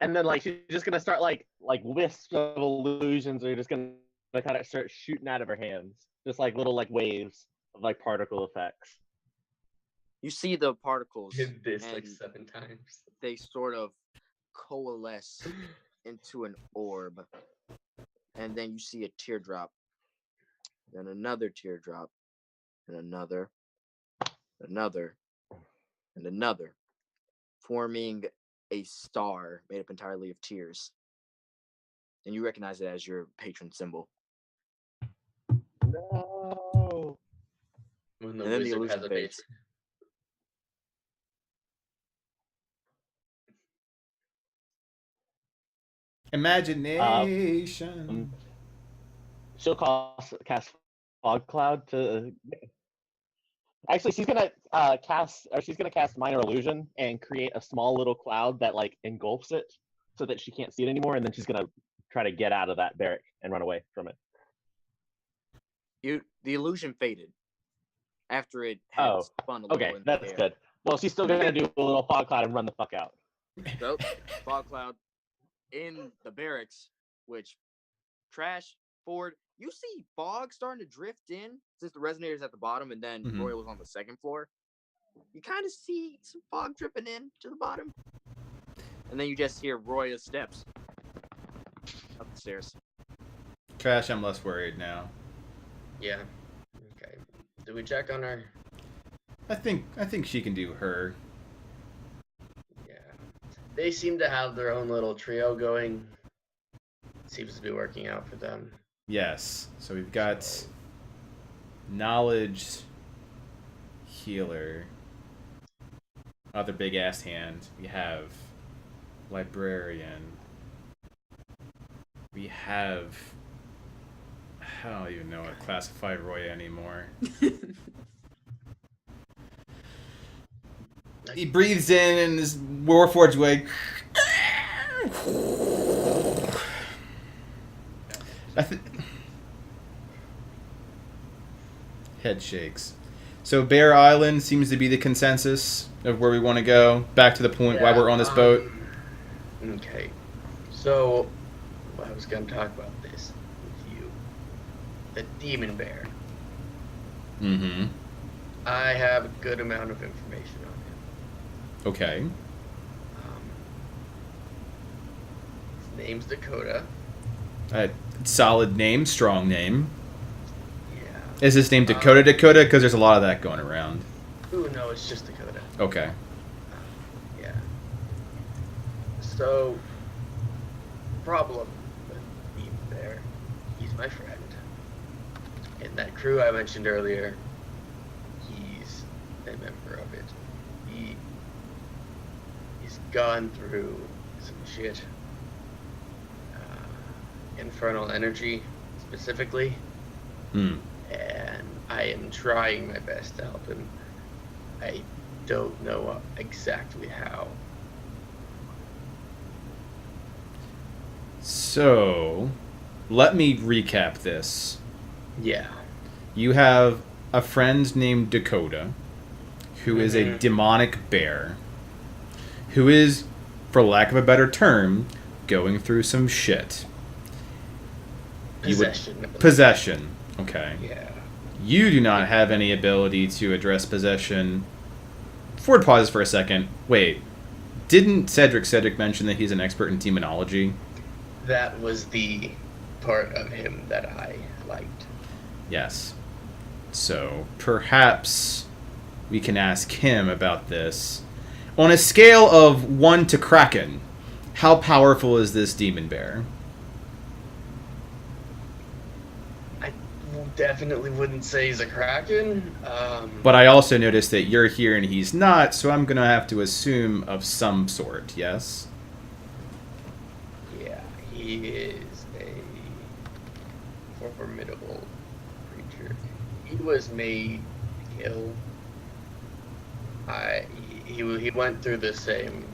[SPEAKER 6] And then like she's just gonna start like wisps of illusions are just gonna kind of start shooting out of her hands, just like little like waves of like particle effects.
[SPEAKER 1] You see the particles,
[SPEAKER 5] Did this like
[SPEAKER 1] and
[SPEAKER 5] 7 times.
[SPEAKER 1] they sort of coalesce into an orb. And then you see a teardrop, then another teardrop, and another, and another, forming a star made up entirely of tears. And you recognize it as your patron symbol.
[SPEAKER 6] No.
[SPEAKER 5] When the
[SPEAKER 1] And then the
[SPEAKER 5] wizard
[SPEAKER 1] illusion
[SPEAKER 5] has a
[SPEAKER 1] fades.
[SPEAKER 5] base.
[SPEAKER 4] Imagination.
[SPEAKER 6] She'll cast fog cloud to. Actually, she's gonna cast minor illusion and create a small little cloud that like engulfs it, so that she can't see it anymore. And then she's gonna try to get out of that barrack and run away from it.
[SPEAKER 1] The illusion faded after it had spun a little
[SPEAKER 6] Okay,
[SPEAKER 1] in the
[SPEAKER 6] that's
[SPEAKER 1] air.
[SPEAKER 6] good. Well, she's still gonna do a little fog cloud and run the fuck out.
[SPEAKER 1] So, fog cloud in the barracks, which trash forward. You see fog starting to drift in since the resonator's at the bottom, and then
[SPEAKER 4] Mhm.
[SPEAKER 1] Roy was on the 2nd floor. You kind of see some fog dripping in to the bottom, and then you just hear Roya's steps up the stairs.
[SPEAKER 4] Trash, I'm less worried now.
[SPEAKER 5] Yeah. Okay. Do we check on her?
[SPEAKER 4] I think she can do her.
[SPEAKER 5] Yeah. They seem to have their own little trio going. Seems to be working out for them.
[SPEAKER 4] Yes. So we've got knowledge, healer, other big ass hand. We have librarian. We have. I don't even know how to classify Roy anymore. He breathes in and this Warforged way. Head shakes. So Bear Island seems to be the consensus of where we want to go. Back to the point why we're on this boat.
[SPEAKER 5] Okay. So, I was going to talk about this with you. The demon bear.
[SPEAKER 4] Mm-hmm.
[SPEAKER 5] I have a good amount of information on him.
[SPEAKER 4] Okay.
[SPEAKER 5] His name's Dakota.
[SPEAKER 4] Solid name, strong name.
[SPEAKER 5] Yeah.
[SPEAKER 4] Is his name Dakota? Because there's a lot of that going around.
[SPEAKER 5] Ooh, no, it's just Dakota.
[SPEAKER 4] Okay.
[SPEAKER 5] Yeah. So, problem with Demon Bear, he's my friend. In that crew I mentioned earlier, he's a member of it. He's gone through some shit. Infernal energy, specifically.
[SPEAKER 4] Hmm.
[SPEAKER 5] And I am trying my best to help him. I don't know exactly how.
[SPEAKER 4] So, let me recap this.
[SPEAKER 5] Yeah.
[SPEAKER 4] You have a friend named Dakota, who is a demonic bear, who is, for lack of a better term, going through some shit. Possession. Okay.
[SPEAKER 5] Yeah.
[SPEAKER 4] You do not have any ability to address possession. Ford pauses for a second. Wait, didn't Cedric mention that he's an expert in demonology?
[SPEAKER 5] That was the part of him that I liked.
[SPEAKER 4] Yes. So, perhaps we can ask him about this. On a scale of 1 to Kraken, how powerful is this demon bear?
[SPEAKER 5] definitely wouldn't say he's a kraken.
[SPEAKER 4] But I also noticed that you're here and he's not, so I'm gonna have to assume of some sort. Yes.
[SPEAKER 5] Yeah, he is a formidable creature. He was made to kill. He went through the same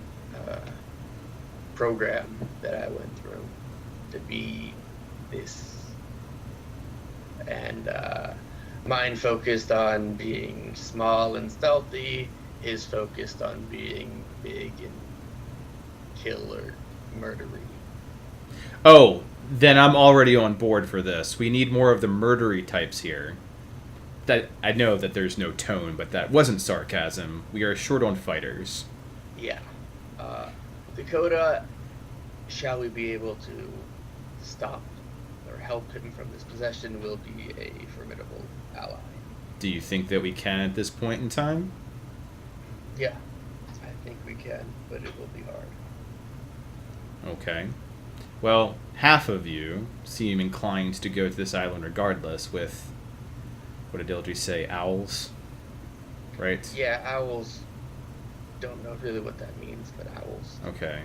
[SPEAKER 5] program that I went through to be this, and mine focused on being small and stealthy. His focused on being big and killer, murdery.
[SPEAKER 4] Oh, then I'm already on board for this. We need more of the murdery types here. That I know that there's no tone, but that wasn't sarcasm. We are short on fighters.
[SPEAKER 5] Yeah. Dakota, shall we be able to stop or help him from this possession, will be a formidable ally.
[SPEAKER 4] Do you think that we can at this point in time?
[SPEAKER 5] Yeah, I think we can, but it will be hard.
[SPEAKER 4] Okay. Well, half of you seem inclined to go to this island regardless with, what did Ildry say, owls? Right?
[SPEAKER 5] Yeah, owls. Don't know really what that means, but owls.
[SPEAKER 4] Okay.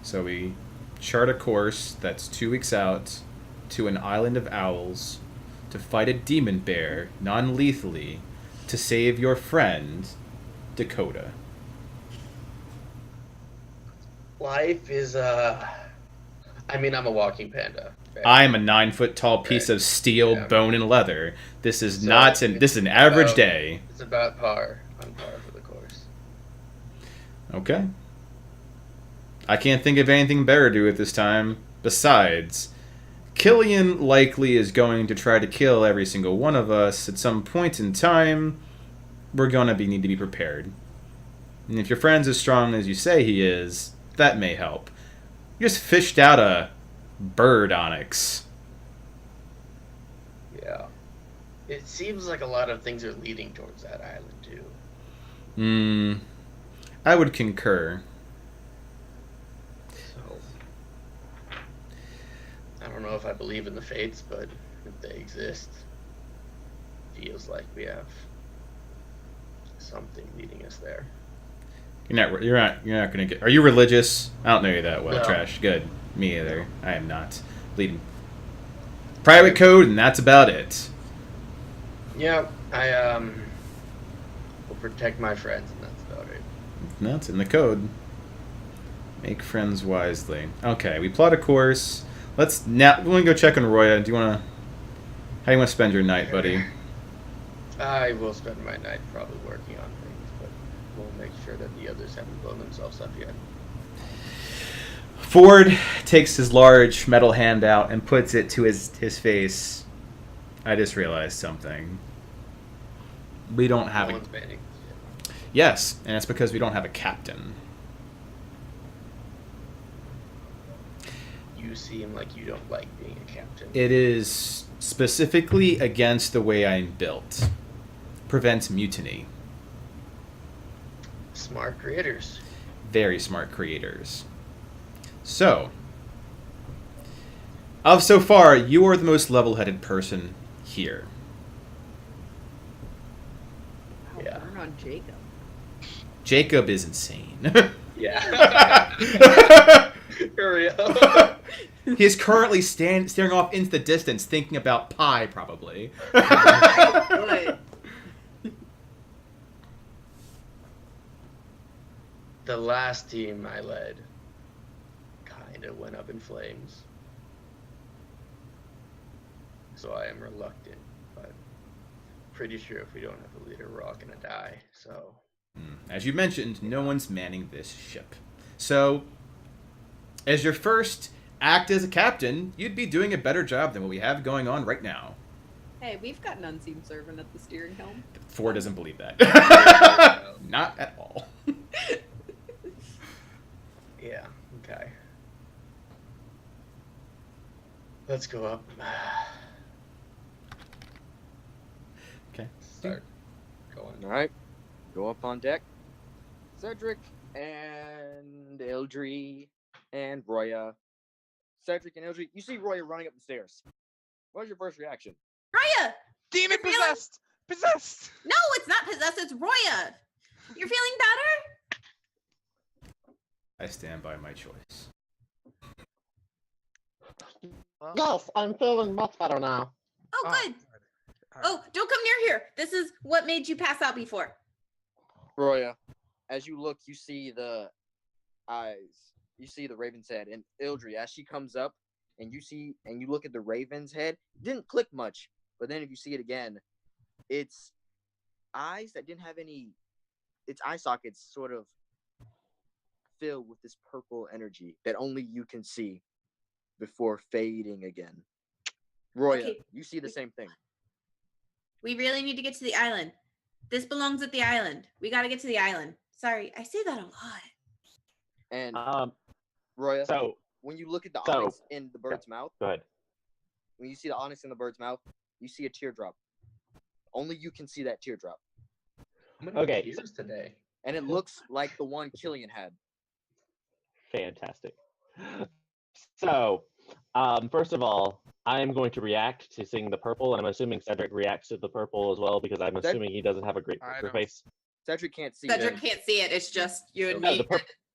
[SPEAKER 4] So we chart a course that's 2 weeks out to an island of owls to fight a demon bear non-lethally to save your friend, Dakota.
[SPEAKER 5] Life is, I mean, I'm a walking panda. Right?
[SPEAKER 4] I'm a 9-foot tall piece of steel,
[SPEAKER 5] Yeah.
[SPEAKER 4] bone, and leather. This is
[SPEAKER 5] So
[SPEAKER 4] this is an average
[SPEAKER 5] about-
[SPEAKER 4] day.
[SPEAKER 5] It's about par, on par for the course.
[SPEAKER 4] Okay. I can't think of anything better to do at this time. Besides, Killian likely is going to try to kill every single one of us at some point in time. We're gonna need to be prepared. And if your friend's as strong as you say he is, that may help. You just fished out a bird onyx.
[SPEAKER 5] Yeah. It seems like a lot of things are leading towards that island, too.
[SPEAKER 4] I would concur.
[SPEAKER 5] So, I don't know if I believe in the fates, but if they exist, feels like we have something leading us there.
[SPEAKER 4] You're not gonna get. Are you religious? I don't know you that well,
[SPEAKER 5] No.
[SPEAKER 4] Trash. Good. Me either. I am not. Leading private code, and that's about it.
[SPEAKER 5] Yeah, I will protect my friends, and that's about it.
[SPEAKER 4] That's in the code. Make friends wisely. Okay, we plot a course. We want to go check on Roya. Do you want to? How do you want to spend your night, buddy?
[SPEAKER 5] I will spend my night probably working on things, but we'll make sure that the others haven't blown themselves up yet.
[SPEAKER 4] Ford takes his large metal hand out and puts it to his face. I just realized something. We don't have
[SPEAKER 5] No
[SPEAKER 4] a...
[SPEAKER 5] one's banning.
[SPEAKER 4] Yes, and it's because we don't have a captain.
[SPEAKER 5] You seem like you don't like being a captain.
[SPEAKER 4] It is specifically against the way I'm built. Prevents mutiny.
[SPEAKER 5] Smart creators.
[SPEAKER 4] Very smart creators. So, of so far, you are the most level-headed person here.
[SPEAKER 5] Yeah.
[SPEAKER 2] Burn on Jacob.
[SPEAKER 4] Jacob is insane.
[SPEAKER 5] Yeah. Hurry up.
[SPEAKER 4] He is currently staring off into the distance, thinking about pie, probably.
[SPEAKER 2] Good.
[SPEAKER 5] The last team I led kind of went up in flames. So I am reluctant, but pretty sure if we don't have a leader, we're all gonna die. So,
[SPEAKER 4] As you mentioned, no one's manning this ship. So, as your first act as a captain, you'd be doing a better job than what we have going on right now.
[SPEAKER 8] Hey, we've got an unseen servant at the steering helm.
[SPEAKER 4] Ford doesn't believe that. Not at all.
[SPEAKER 5] yeah, okay. Let's go up.
[SPEAKER 4] Okay.
[SPEAKER 5] Start going.
[SPEAKER 1] All right, go up on deck. Cedric and Ildry and Roya. Cedric and Ildry, you see Roya running up the stairs. What's your first reaction?
[SPEAKER 2] Roya!
[SPEAKER 3] Demon
[SPEAKER 2] You're feeling-
[SPEAKER 3] possessed! Possessed!
[SPEAKER 2] No, it's not possessed. It's Roya. You're feeling better?
[SPEAKER 4] I stand by my choice.
[SPEAKER 3] Well,
[SPEAKER 6] Yes, I'm feeling much better now.
[SPEAKER 2] Oh, good. Oh, don't come near here. This is what made you pass out before.
[SPEAKER 1] Roya, as you look, you see the eyes. You see the raven's head, and Ildry, as she comes up, and you look at the raven's head, didn't click much, but then if you see it again, it's eyes that didn't have any. Its eye sockets sort of filled with this purple energy that only you can see before fading again. Roya,
[SPEAKER 2] Okay.
[SPEAKER 1] you see the same thing.
[SPEAKER 2] We really need to get to the island. This belongs at the island. We got to get to the island. Sorry, I say that a lot.
[SPEAKER 1] And
[SPEAKER 6] Um,
[SPEAKER 1] Roya,
[SPEAKER 6] so
[SPEAKER 1] when you look at the
[SPEAKER 6] so-
[SPEAKER 1] onyx in the bird's mouth,
[SPEAKER 6] go ahead.
[SPEAKER 1] when you see the onyx in the bird's mouth, you see a teardrop. Only you can see that teardrop.
[SPEAKER 5] How many
[SPEAKER 6] Okay.
[SPEAKER 5] tears today?
[SPEAKER 1] And it looks like the one Killian had.
[SPEAKER 6] Fantastic. So, first of all, I'm going to react to seeing the purple, and I'm assuming Cedric reacts to the purple as well because I'm assuming he doesn't have a great
[SPEAKER 3] I
[SPEAKER 6] poker
[SPEAKER 3] don't-
[SPEAKER 6] face.
[SPEAKER 1] Cedric can't see
[SPEAKER 2] Cedric
[SPEAKER 1] it.
[SPEAKER 2] can't see it. It's just you and
[SPEAKER 6] No,
[SPEAKER 2] me.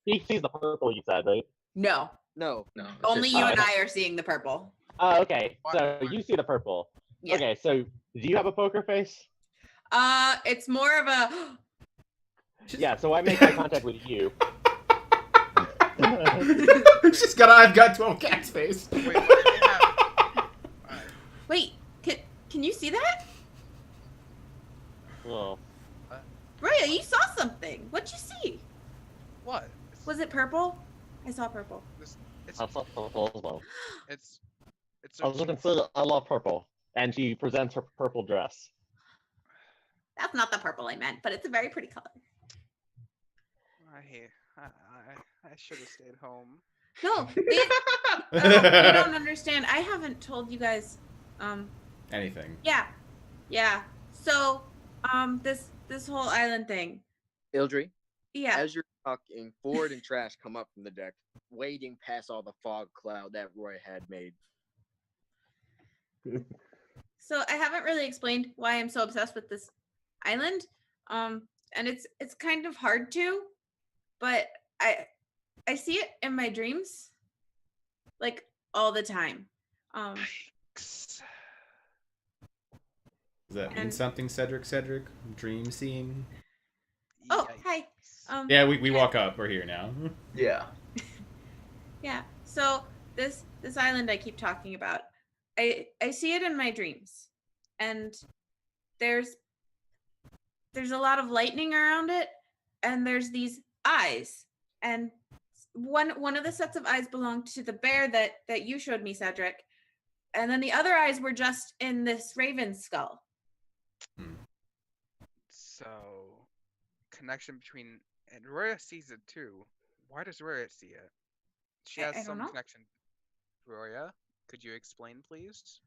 [SPEAKER 6] he sees the purple. You said, right?
[SPEAKER 2] No,
[SPEAKER 1] No.
[SPEAKER 5] No. it's
[SPEAKER 2] only
[SPEAKER 5] just-
[SPEAKER 2] you
[SPEAKER 6] Oh,
[SPEAKER 2] and
[SPEAKER 6] I-
[SPEAKER 2] I are seeing the purple.
[SPEAKER 6] Oh, okay.
[SPEAKER 3] Why-
[SPEAKER 6] So you see the purple.
[SPEAKER 2] Yeah.
[SPEAKER 6] Okay. So do you have a poker face?
[SPEAKER 2] It's more of a.
[SPEAKER 6] Yeah. So I make eye contact with you.
[SPEAKER 4] I've got 12 cat's face.
[SPEAKER 3] Wait, what do you have? Alright.
[SPEAKER 2] Wait, can you see that?
[SPEAKER 6] Well,
[SPEAKER 2] Roya, you saw something. What'd you see?
[SPEAKER 3] What?
[SPEAKER 2] Was it purple? I saw purple.
[SPEAKER 3] It's
[SPEAKER 6] I saw purple as well.
[SPEAKER 3] it's
[SPEAKER 6] As you can see, I love purple. And she presents her purple dress.
[SPEAKER 2] That's not the purple I meant, but it's a very pretty color.
[SPEAKER 3] I should have stayed home.
[SPEAKER 2] No, you don't understand. I haven't told you guys.
[SPEAKER 4] Anything.
[SPEAKER 2] Yeah. So, this whole island thing.
[SPEAKER 1] Ildry,
[SPEAKER 2] Yeah.
[SPEAKER 1] as you're talking, Ford and Trash come up from the deck, wading past all the fog cloud that Roy had made.
[SPEAKER 2] So I haven't really explained why I'm so obsessed with this island. And it's kind of hard to, but I see it in my dreams, like all the time.
[SPEAKER 4] Does that mean
[SPEAKER 2] And-
[SPEAKER 4] something, Cedric? Dream seeing?
[SPEAKER 2] Oh,
[SPEAKER 3] Yikes.
[SPEAKER 2] hi.
[SPEAKER 4] Yeah, we walk up. We're here now.
[SPEAKER 5] Yeah.
[SPEAKER 2] Yeah. So this island I keep talking about, I see it in my dreams, and there's a lot of lightning around it, and there's these eyes, and one of the sets of eyes belonged to the bear that you showed me, Cedric, and then the other eyes were just in this raven's skull.
[SPEAKER 3] So, connection between and Roya sees it too. Why does Roya see it? She
[SPEAKER 2] I
[SPEAKER 3] has
[SPEAKER 2] don't
[SPEAKER 3] some
[SPEAKER 2] know.
[SPEAKER 3] connection. Roya, could you explain, please?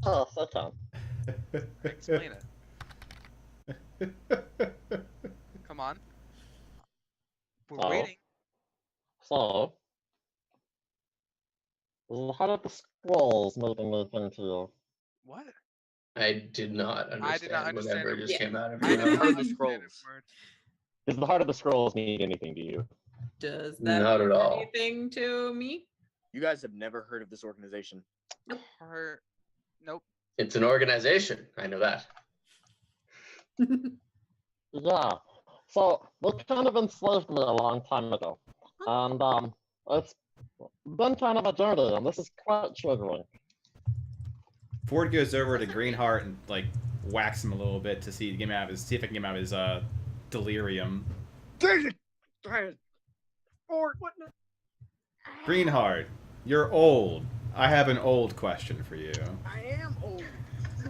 [SPEAKER 6] Oh, such a.
[SPEAKER 3] Explain it. Come on. We're
[SPEAKER 6] Oh.
[SPEAKER 3] waiting.
[SPEAKER 6] So, how did the scrolls moving into you?
[SPEAKER 3] What?
[SPEAKER 5] I did not understand,
[SPEAKER 3] I did not understand
[SPEAKER 5] whatever
[SPEAKER 3] it.
[SPEAKER 5] just
[SPEAKER 2] Yeah.
[SPEAKER 5] came out of
[SPEAKER 1] I
[SPEAKER 5] your
[SPEAKER 1] never
[SPEAKER 5] mouth.
[SPEAKER 1] heard the
[SPEAKER 3] Understand it,
[SPEAKER 1] scrolls.
[SPEAKER 3] word.
[SPEAKER 6] Does the heart of the scrolls mean anything to you?
[SPEAKER 2] Does
[SPEAKER 5] that Not at mean all.
[SPEAKER 2] anything to me?
[SPEAKER 1] You guys have never heard of this organization.
[SPEAKER 3] Her. Nope.
[SPEAKER 5] It's an organization. I know that.
[SPEAKER 6] Yeah. So, they kind of enslaved me a long time ago. And, it's been kind of a journey, and this is quite triggering.
[SPEAKER 4] Ford goes over to Greenheart and like whacks him a little bit to see if I can get him out of his delirium.
[SPEAKER 1] Ford, what?
[SPEAKER 4] Greenheart, you're old. I have an old question for you.
[SPEAKER 1] I am old.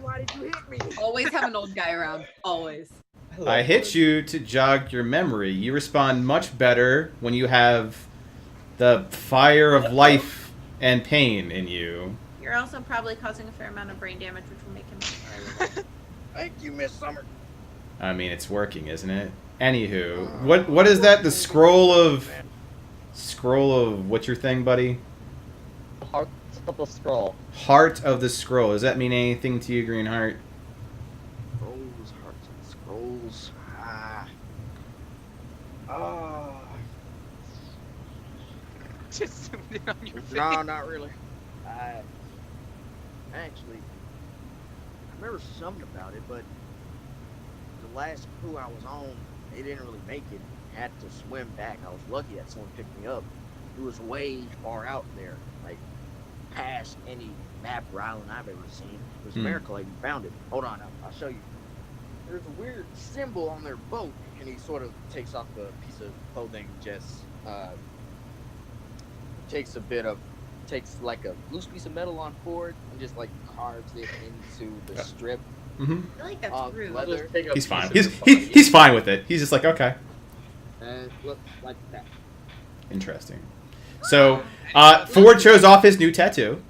[SPEAKER 1] Why did you hit me?
[SPEAKER 8] Always have an old guy around. Always.
[SPEAKER 4] I hit you to jog your memory. You respond much better when you have the fire of life and pain in you.
[SPEAKER 2] You're also probably causing a fair amount of brain damage, which will make him.
[SPEAKER 1] Thank you, Miss Summer.
[SPEAKER 4] I mean, it's working, isn't it? Anywho, what is that? The scroll of what's your thing, buddy?
[SPEAKER 6] heart of the scroll.
[SPEAKER 4] Heart of the scroll. Does that mean anything to you, Greenheart?
[SPEAKER 1] Scrolls, hearts and scrolls. Ah.
[SPEAKER 3] Just zoomed in on your face.
[SPEAKER 1] No, not really. I actually, I remember something about it, but the last crew I was on, they didn't really make it. Had to swim back. I was lucky that someone picked me up. It was way far out there, like past any map or island I've ever seen. It was a miracle I even found it. Hold on, I'll show you. There's a weird symbol on their boat, and he sort of takes off a piece of clothing, just takes like a loose piece of metal on board and just like carves it into the strip.
[SPEAKER 4] Mm-hmm.
[SPEAKER 2] I feel like that's rude.
[SPEAKER 1] Leather.
[SPEAKER 4] He's fine. He's fine with it. He's just like, okay.
[SPEAKER 1] And look like that.
[SPEAKER 4] Interesting. So, Ford shows off his new tattoo.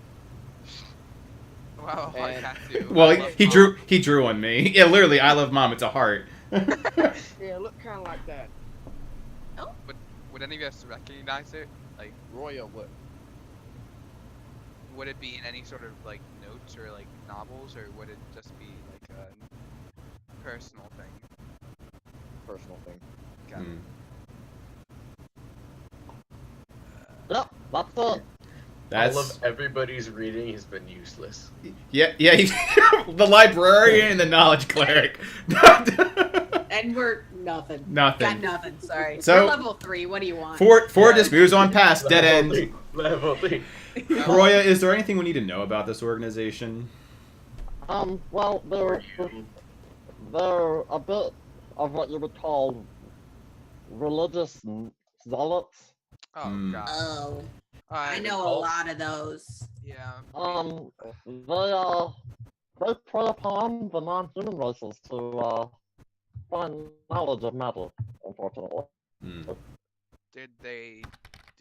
[SPEAKER 3] Wow, I
[SPEAKER 1] And-
[SPEAKER 3] had to.
[SPEAKER 4] Well,
[SPEAKER 3] I love
[SPEAKER 4] he drew on me. Yeah, literally, I love mom. It's a heart.
[SPEAKER 1] Yeah, look kind of like that.
[SPEAKER 3] Would any of you guys recognize it? Like,
[SPEAKER 1] Royal would.
[SPEAKER 3] would it be in any sort of like notes or like novels, or would it just be like a personal thing?
[SPEAKER 1] Personal thing.
[SPEAKER 3] Got it.
[SPEAKER 6] Yep, that's it.
[SPEAKER 4] That's
[SPEAKER 5] All of everybody's reading has been useless.
[SPEAKER 4] yeah. The librarian and the knowledge cleric.
[SPEAKER 8] And we're nothing.
[SPEAKER 4] Nothing.
[SPEAKER 8] Got nothing. Sorry.
[SPEAKER 4] So-
[SPEAKER 8] We're level 3. What do you want?
[SPEAKER 4] Ford just moves on past dead end.
[SPEAKER 5] Level 3.
[SPEAKER 4] Roya, is there anything we need to know about this organization?
[SPEAKER 6] Well, they're a bit of what you would call religious zealots.
[SPEAKER 3] Oh god.
[SPEAKER 2] Oh, I
[SPEAKER 3] I
[SPEAKER 2] know a lot of those.
[SPEAKER 3] Yeah.
[SPEAKER 6] They prey upon the non-human races to find knowledge of matter, unfortunately.
[SPEAKER 3] Did they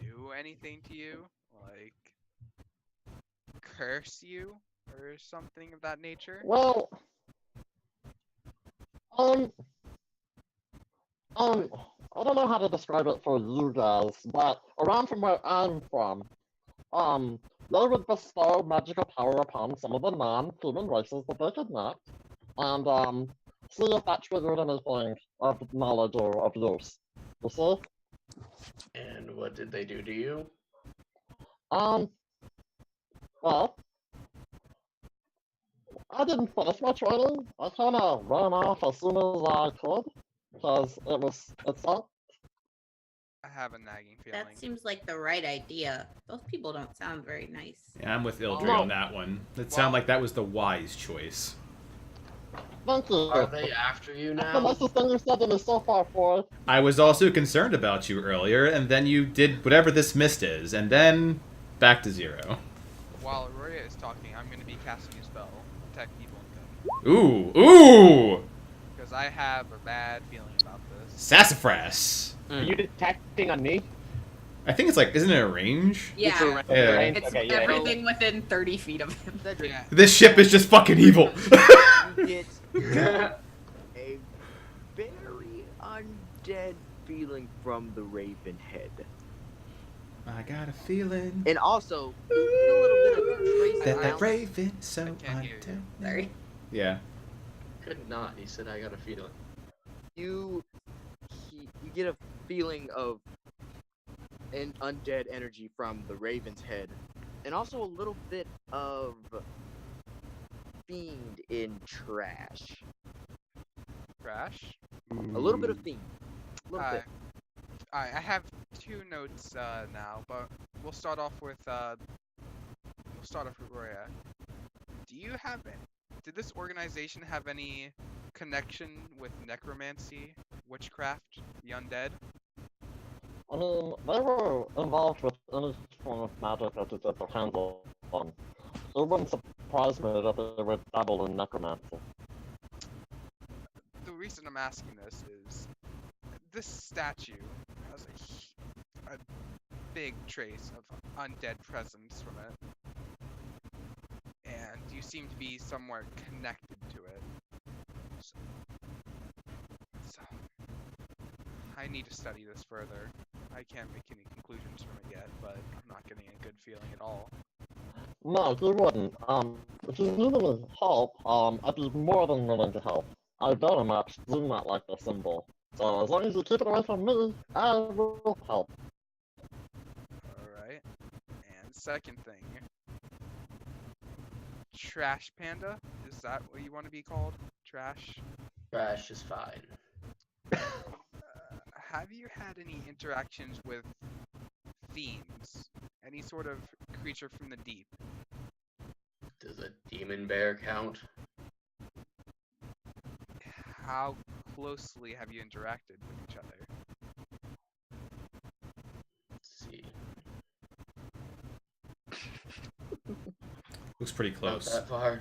[SPEAKER 3] do anything to you? Like curse you or something of that nature?
[SPEAKER 6] Well, I don't know how to describe it for you guys, but around from where I'm from, they would bestow magical power upon some of the non-human races that they kidnapped, and see if that triggered anything of knowledge or of use. You see?
[SPEAKER 5] And what did they do to you?
[SPEAKER 6] Well, I didn't finish my training. I kind of ran off as soon as I could, because it sucked.
[SPEAKER 3] I have a nagging feeling.
[SPEAKER 2] That seems like the right idea. Those people don't sound very nice.
[SPEAKER 4] Yeah, I'm with Ildri
[SPEAKER 6] No.
[SPEAKER 4] on that one. It sounded like that was the wise choice.
[SPEAKER 6] Thank you.
[SPEAKER 5] Are they after you
[SPEAKER 6] That's the
[SPEAKER 5] now?
[SPEAKER 6] nicest thing you've said to me so far, Ford.
[SPEAKER 4] I was also concerned about you earlier, and then you did whatever this mist is, and then back to zero.
[SPEAKER 3] While Arhor'ha is talking, I'm going to be casting a spell, protect people and
[SPEAKER 4] Ooh!
[SPEAKER 3] because I have a bad feeling about this.
[SPEAKER 4] Sassafras!
[SPEAKER 6] Are you detecting on me?
[SPEAKER 4] I think it's like, isn't it a range?
[SPEAKER 8] Yeah.
[SPEAKER 4] Yeah.
[SPEAKER 8] It's
[SPEAKER 6] Okay, yeah.
[SPEAKER 8] everything within 30 feet of him.
[SPEAKER 1] Cedric,
[SPEAKER 3] Yeah.
[SPEAKER 4] This ship is just fucking evil!
[SPEAKER 1] you get a very undead feeling from the Raven head.
[SPEAKER 4] I got a feeling
[SPEAKER 1] And also, you get a little bit of trace
[SPEAKER 4] that
[SPEAKER 1] amounts.
[SPEAKER 4] raven so
[SPEAKER 3] can't hear you.
[SPEAKER 4] undead.
[SPEAKER 8] Sorry.
[SPEAKER 4] Yeah.
[SPEAKER 5] Could not. He said, I got a feeling.
[SPEAKER 1] You get a feeling of an undead energy from the Raven's head, and also a little bit of fiend in trash.
[SPEAKER 3] Crash.
[SPEAKER 1] A little bit of fiend. A little bit.
[SPEAKER 3] I have 2 notes now, but we'll start off with Arhor'ha. Do you have did this organization have any connection with necromancy, witchcraft, the undead?
[SPEAKER 6] I mean, they were involved with any form of magic that you get their hands on. It wouldn't surprise me that they would dabble in necromancy.
[SPEAKER 3] The reason I'm asking this is this statue has a big trace of undead presence from it, and you seem to be somewhere connected to it. So I need to study this further. I can't make any conclusions from it yet, but I'm not getting a good feeling at all.
[SPEAKER 6] No, she wouldn't. If you needed his help, I'd be more than willing to help. I very much do not like the symbol. So as long as you keep it away from me, I will help.
[SPEAKER 3] Alright. And second thing. Trash Panda? Is that what you want to be called? Trash?
[SPEAKER 5] Trash is fine.
[SPEAKER 3] Have you had any interactions with fiends? Any sort of creature from the deep?
[SPEAKER 5] Does a demon bear count?
[SPEAKER 3] How closely have you interacted with each other?
[SPEAKER 5] Let's see.
[SPEAKER 4] Looks pretty
[SPEAKER 5] Not
[SPEAKER 4] close.
[SPEAKER 5] that far.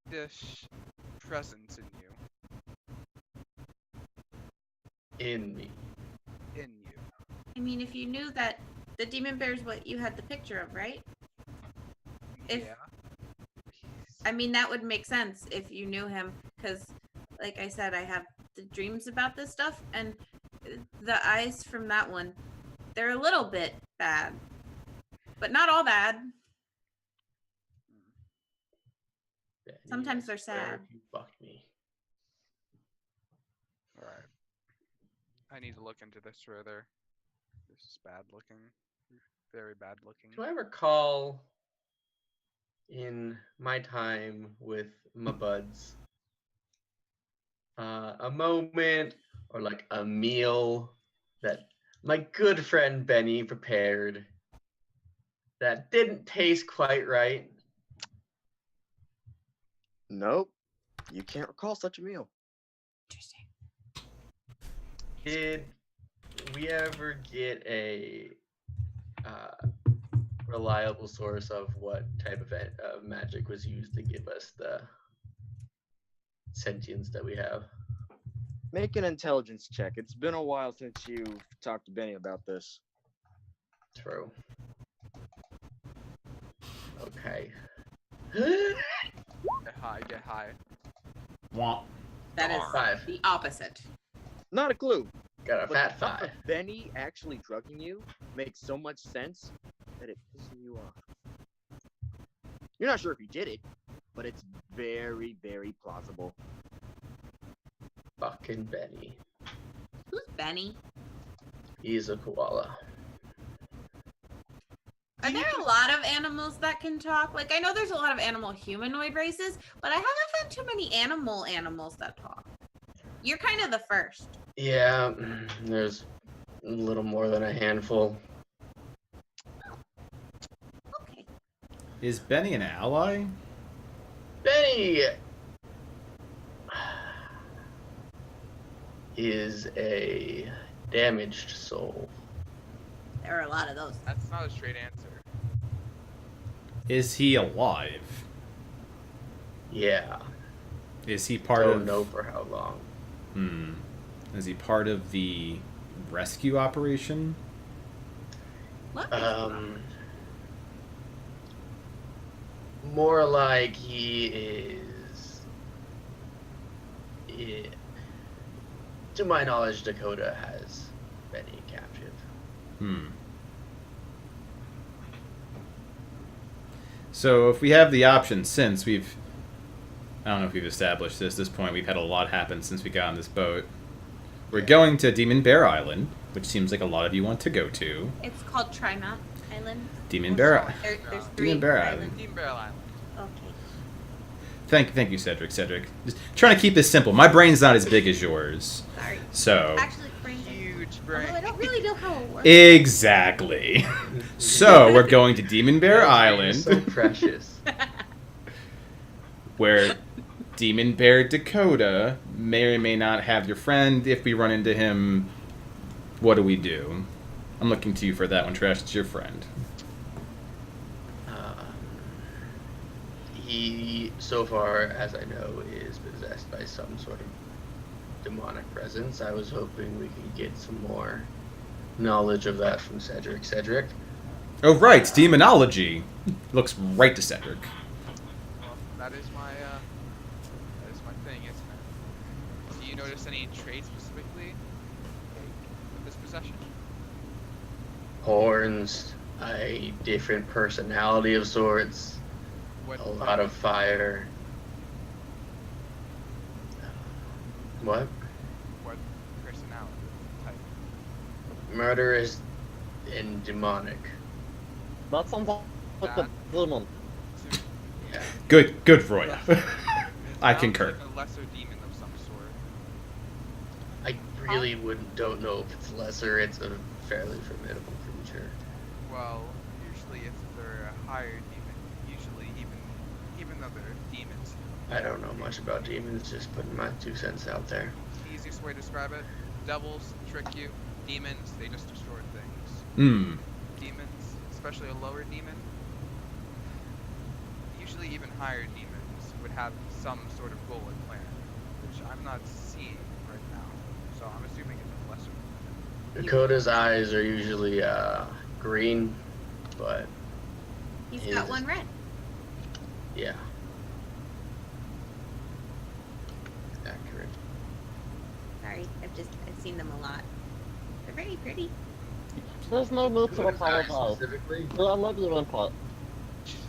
[SPEAKER 3] This presence in you.
[SPEAKER 5] In me.
[SPEAKER 3] In you.
[SPEAKER 2] I mean, if you knew that the demon bear is what you had the picture of, right? If-
[SPEAKER 3] Yeah.
[SPEAKER 2] I mean, that would make sense if you knew him, because, like I said, I have the dreams about this stuff, and the eyes from that one, they're a little bit bad, but not all bad.
[SPEAKER 5] Benny,
[SPEAKER 2] Sometimes
[SPEAKER 5] I
[SPEAKER 2] they're
[SPEAKER 5] swear
[SPEAKER 2] sad.
[SPEAKER 5] You fucked me.
[SPEAKER 3] Alright. I need to look into this further. This is bad looking. Very bad looking.
[SPEAKER 5] Do I recall in my time with my buds a moment or like a meal that my good friend Benny prepared that didn't taste quite right?
[SPEAKER 1] Nope. You can't recall such a meal.
[SPEAKER 2] Interesting.
[SPEAKER 5] Did we ever get a reliable source of what type of magic was used to give us the sentience that we have?
[SPEAKER 1] Make an intelligence check. It's been a while since you talked to Benny about this.
[SPEAKER 5] True. Okay.
[SPEAKER 3] Get high, get high.
[SPEAKER 4] Womp.
[SPEAKER 8] That is
[SPEAKER 5] 5.
[SPEAKER 8] the opposite.
[SPEAKER 1] Not a clue.
[SPEAKER 5] Got a
[SPEAKER 1] But
[SPEAKER 5] fat
[SPEAKER 1] the thought
[SPEAKER 5] 5.
[SPEAKER 1] of Benny actually drugging you makes so much sense that it pisses you off. You're not sure if he did it, but it's very, very plausible.
[SPEAKER 5] Fucking Benny.
[SPEAKER 2] Who's Benny?
[SPEAKER 5] He's a koala.
[SPEAKER 2] Are there a lot of animals that can talk? Like, I know there's a lot of animal humanoid races, but I haven't found too many animals that talk. You're kind of the first.
[SPEAKER 5] Yeah, there's a little more than a handful.
[SPEAKER 2] Okay.
[SPEAKER 4] Is Benny an ally?
[SPEAKER 5] Benny is a damaged soul.
[SPEAKER 2] There are a lot of those.
[SPEAKER 3] That's not a straight answer.
[SPEAKER 4] Is he alive?
[SPEAKER 5] Yeah.
[SPEAKER 4] Is he part
[SPEAKER 5] Don't
[SPEAKER 4] of?
[SPEAKER 5] know for how long.
[SPEAKER 4] Is he part of the rescue operation?
[SPEAKER 2] What?
[SPEAKER 5] More like he is. Yeah. To my knowledge, Dakota has Benny captive.
[SPEAKER 4] So if we have the option, since I don't know if we've established this at this point, we've had a lot happen since we got on this boat. We're going to Demon Bear Island, which seems like a lot of you want to go to.
[SPEAKER 2] It's called Trimount Island.
[SPEAKER 4] Demon Bear
[SPEAKER 2] There's 3
[SPEAKER 4] Demon Bear
[SPEAKER 2] islands.
[SPEAKER 4] Island.
[SPEAKER 3] Demon Bear Island.
[SPEAKER 2] Okay.
[SPEAKER 4] Thank you, Cedric. Just trying to keep this simple. My brain's not as big as yours.
[SPEAKER 2] Sorry.
[SPEAKER 4] So
[SPEAKER 2] Actually, brain dead.
[SPEAKER 3] Huge
[SPEAKER 2] Although I
[SPEAKER 3] brain.
[SPEAKER 2] don't really know how it works.
[SPEAKER 4] exactly. So we're going to Demon Bear
[SPEAKER 5] You're
[SPEAKER 4] Island,
[SPEAKER 5] so precious.
[SPEAKER 4] where Demon Bear Dakota may or may not have your friend. If we run into him, what do we do? I'm looking to you for that one, Trash. It's your friend.
[SPEAKER 5] He, so far as I know, is possessed by some sort of demonic presence. I was hoping we could get some more knowledge of that from Cedric. Cedric?
[SPEAKER 4] Oh, right. Demonology. Looks right to Cedric.
[SPEAKER 3] Well, that is my thing, isn't it? Do you notice any traits specifically with this possession?
[SPEAKER 5] horns, a different personality of sorts,
[SPEAKER 3] What
[SPEAKER 5] a lot of fire. What?
[SPEAKER 3] What personality type?
[SPEAKER 5] Murderous and demonic.
[SPEAKER 6] That sounds like the demon.
[SPEAKER 5] Yeah.
[SPEAKER 4] Good, Roy.
[SPEAKER 3] It
[SPEAKER 4] I
[SPEAKER 3] sounds
[SPEAKER 4] concur.
[SPEAKER 3] Like a lesser demon of some sort.
[SPEAKER 5] I really don't know if it's lesser. It's a fairly formidable creature.
[SPEAKER 3] Well, usually if they're a higher demon, usually even though they're demons,
[SPEAKER 5] I don't know much about demons, just putting my 2 cents out there.
[SPEAKER 3] the easiest way to describe it, devils trick you, demons, they just destroy things.
[SPEAKER 4] Hmm.
[SPEAKER 3] Demons, especially a lower demon, usually even higher demons would have some sort of goal and plan, which I'm not seeing right now. So I'm assuming it's a lesser demon.
[SPEAKER 5] Dakota's eyes are usually green, but
[SPEAKER 2] He's
[SPEAKER 5] He
[SPEAKER 2] got
[SPEAKER 5] is-
[SPEAKER 2] one red.
[SPEAKER 5] yeah. Accurate.
[SPEAKER 2] Sorry, I've seen them a lot. They're very pretty.
[SPEAKER 6] There's no need to
[SPEAKER 5] Dakota's eyes
[SPEAKER 6] apologize.
[SPEAKER 5] specifically?
[SPEAKER 6] I love your input.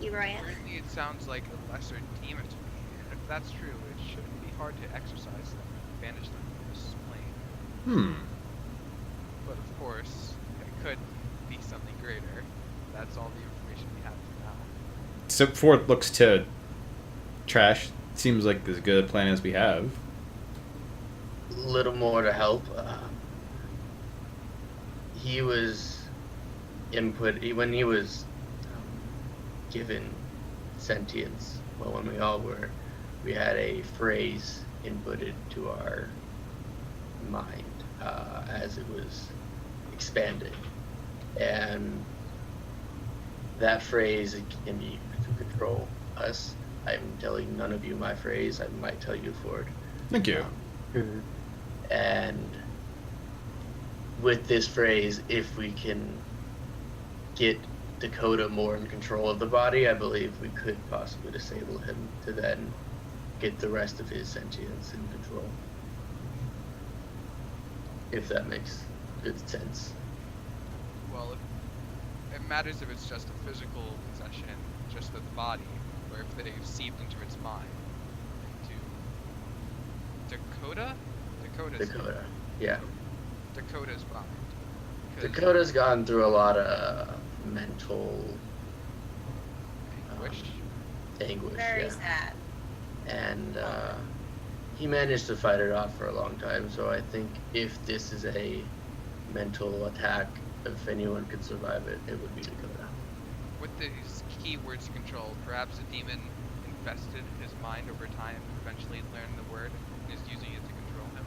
[SPEAKER 2] You Roya.
[SPEAKER 3] Currently, it sounds like a lesser demon to me, and if that's true, it shouldn't be hard to exercise them and banish them from this plane. But of course, it could be something greater. That's all the information we have for now.
[SPEAKER 4] So before it looks to trash, seems like as good a plan as we have.
[SPEAKER 5] Little more to help. He was when he was given sentience. Well, when we all were, we had a phrase inputted to our mind as it was expanding, and that phrase can be used to control us. I'm telling none of you my phrase. I might tell you Ford.
[SPEAKER 4] Thank you.
[SPEAKER 5] And with this phrase, if we can get Dakota more in control of the body, I believe we could possibly disable him to then get the rest of his sentience in control. If that makes good sense.
[SPEAKER 3] Well, it matters if it's just a physical possession, just of the body, or if they've seeped into its mind. To Dakota?
[SPEAKER 5] Dakota. Yeah.
[SPEAKER 3] Dakota's mind. 'Cause
[SPEAKER 5] Dakota's gone through a lot of mental
[SPEAKER 3] Anguish.
[SPEAKER 5] anguish.
[SPEAKER 2] Very
[SPEAKER 5] Yeah.
[SPEAKER 2] sad.
[SPEAKER 5] And he managed to fight it off for a long time. So I think if this is a mental attack, if anyone could survive it, it would be Dakota.
[SPEAKER 3] With these keywords to control, perhaps a demon infested his mind over time, eventually learned the word, and is using it to control him,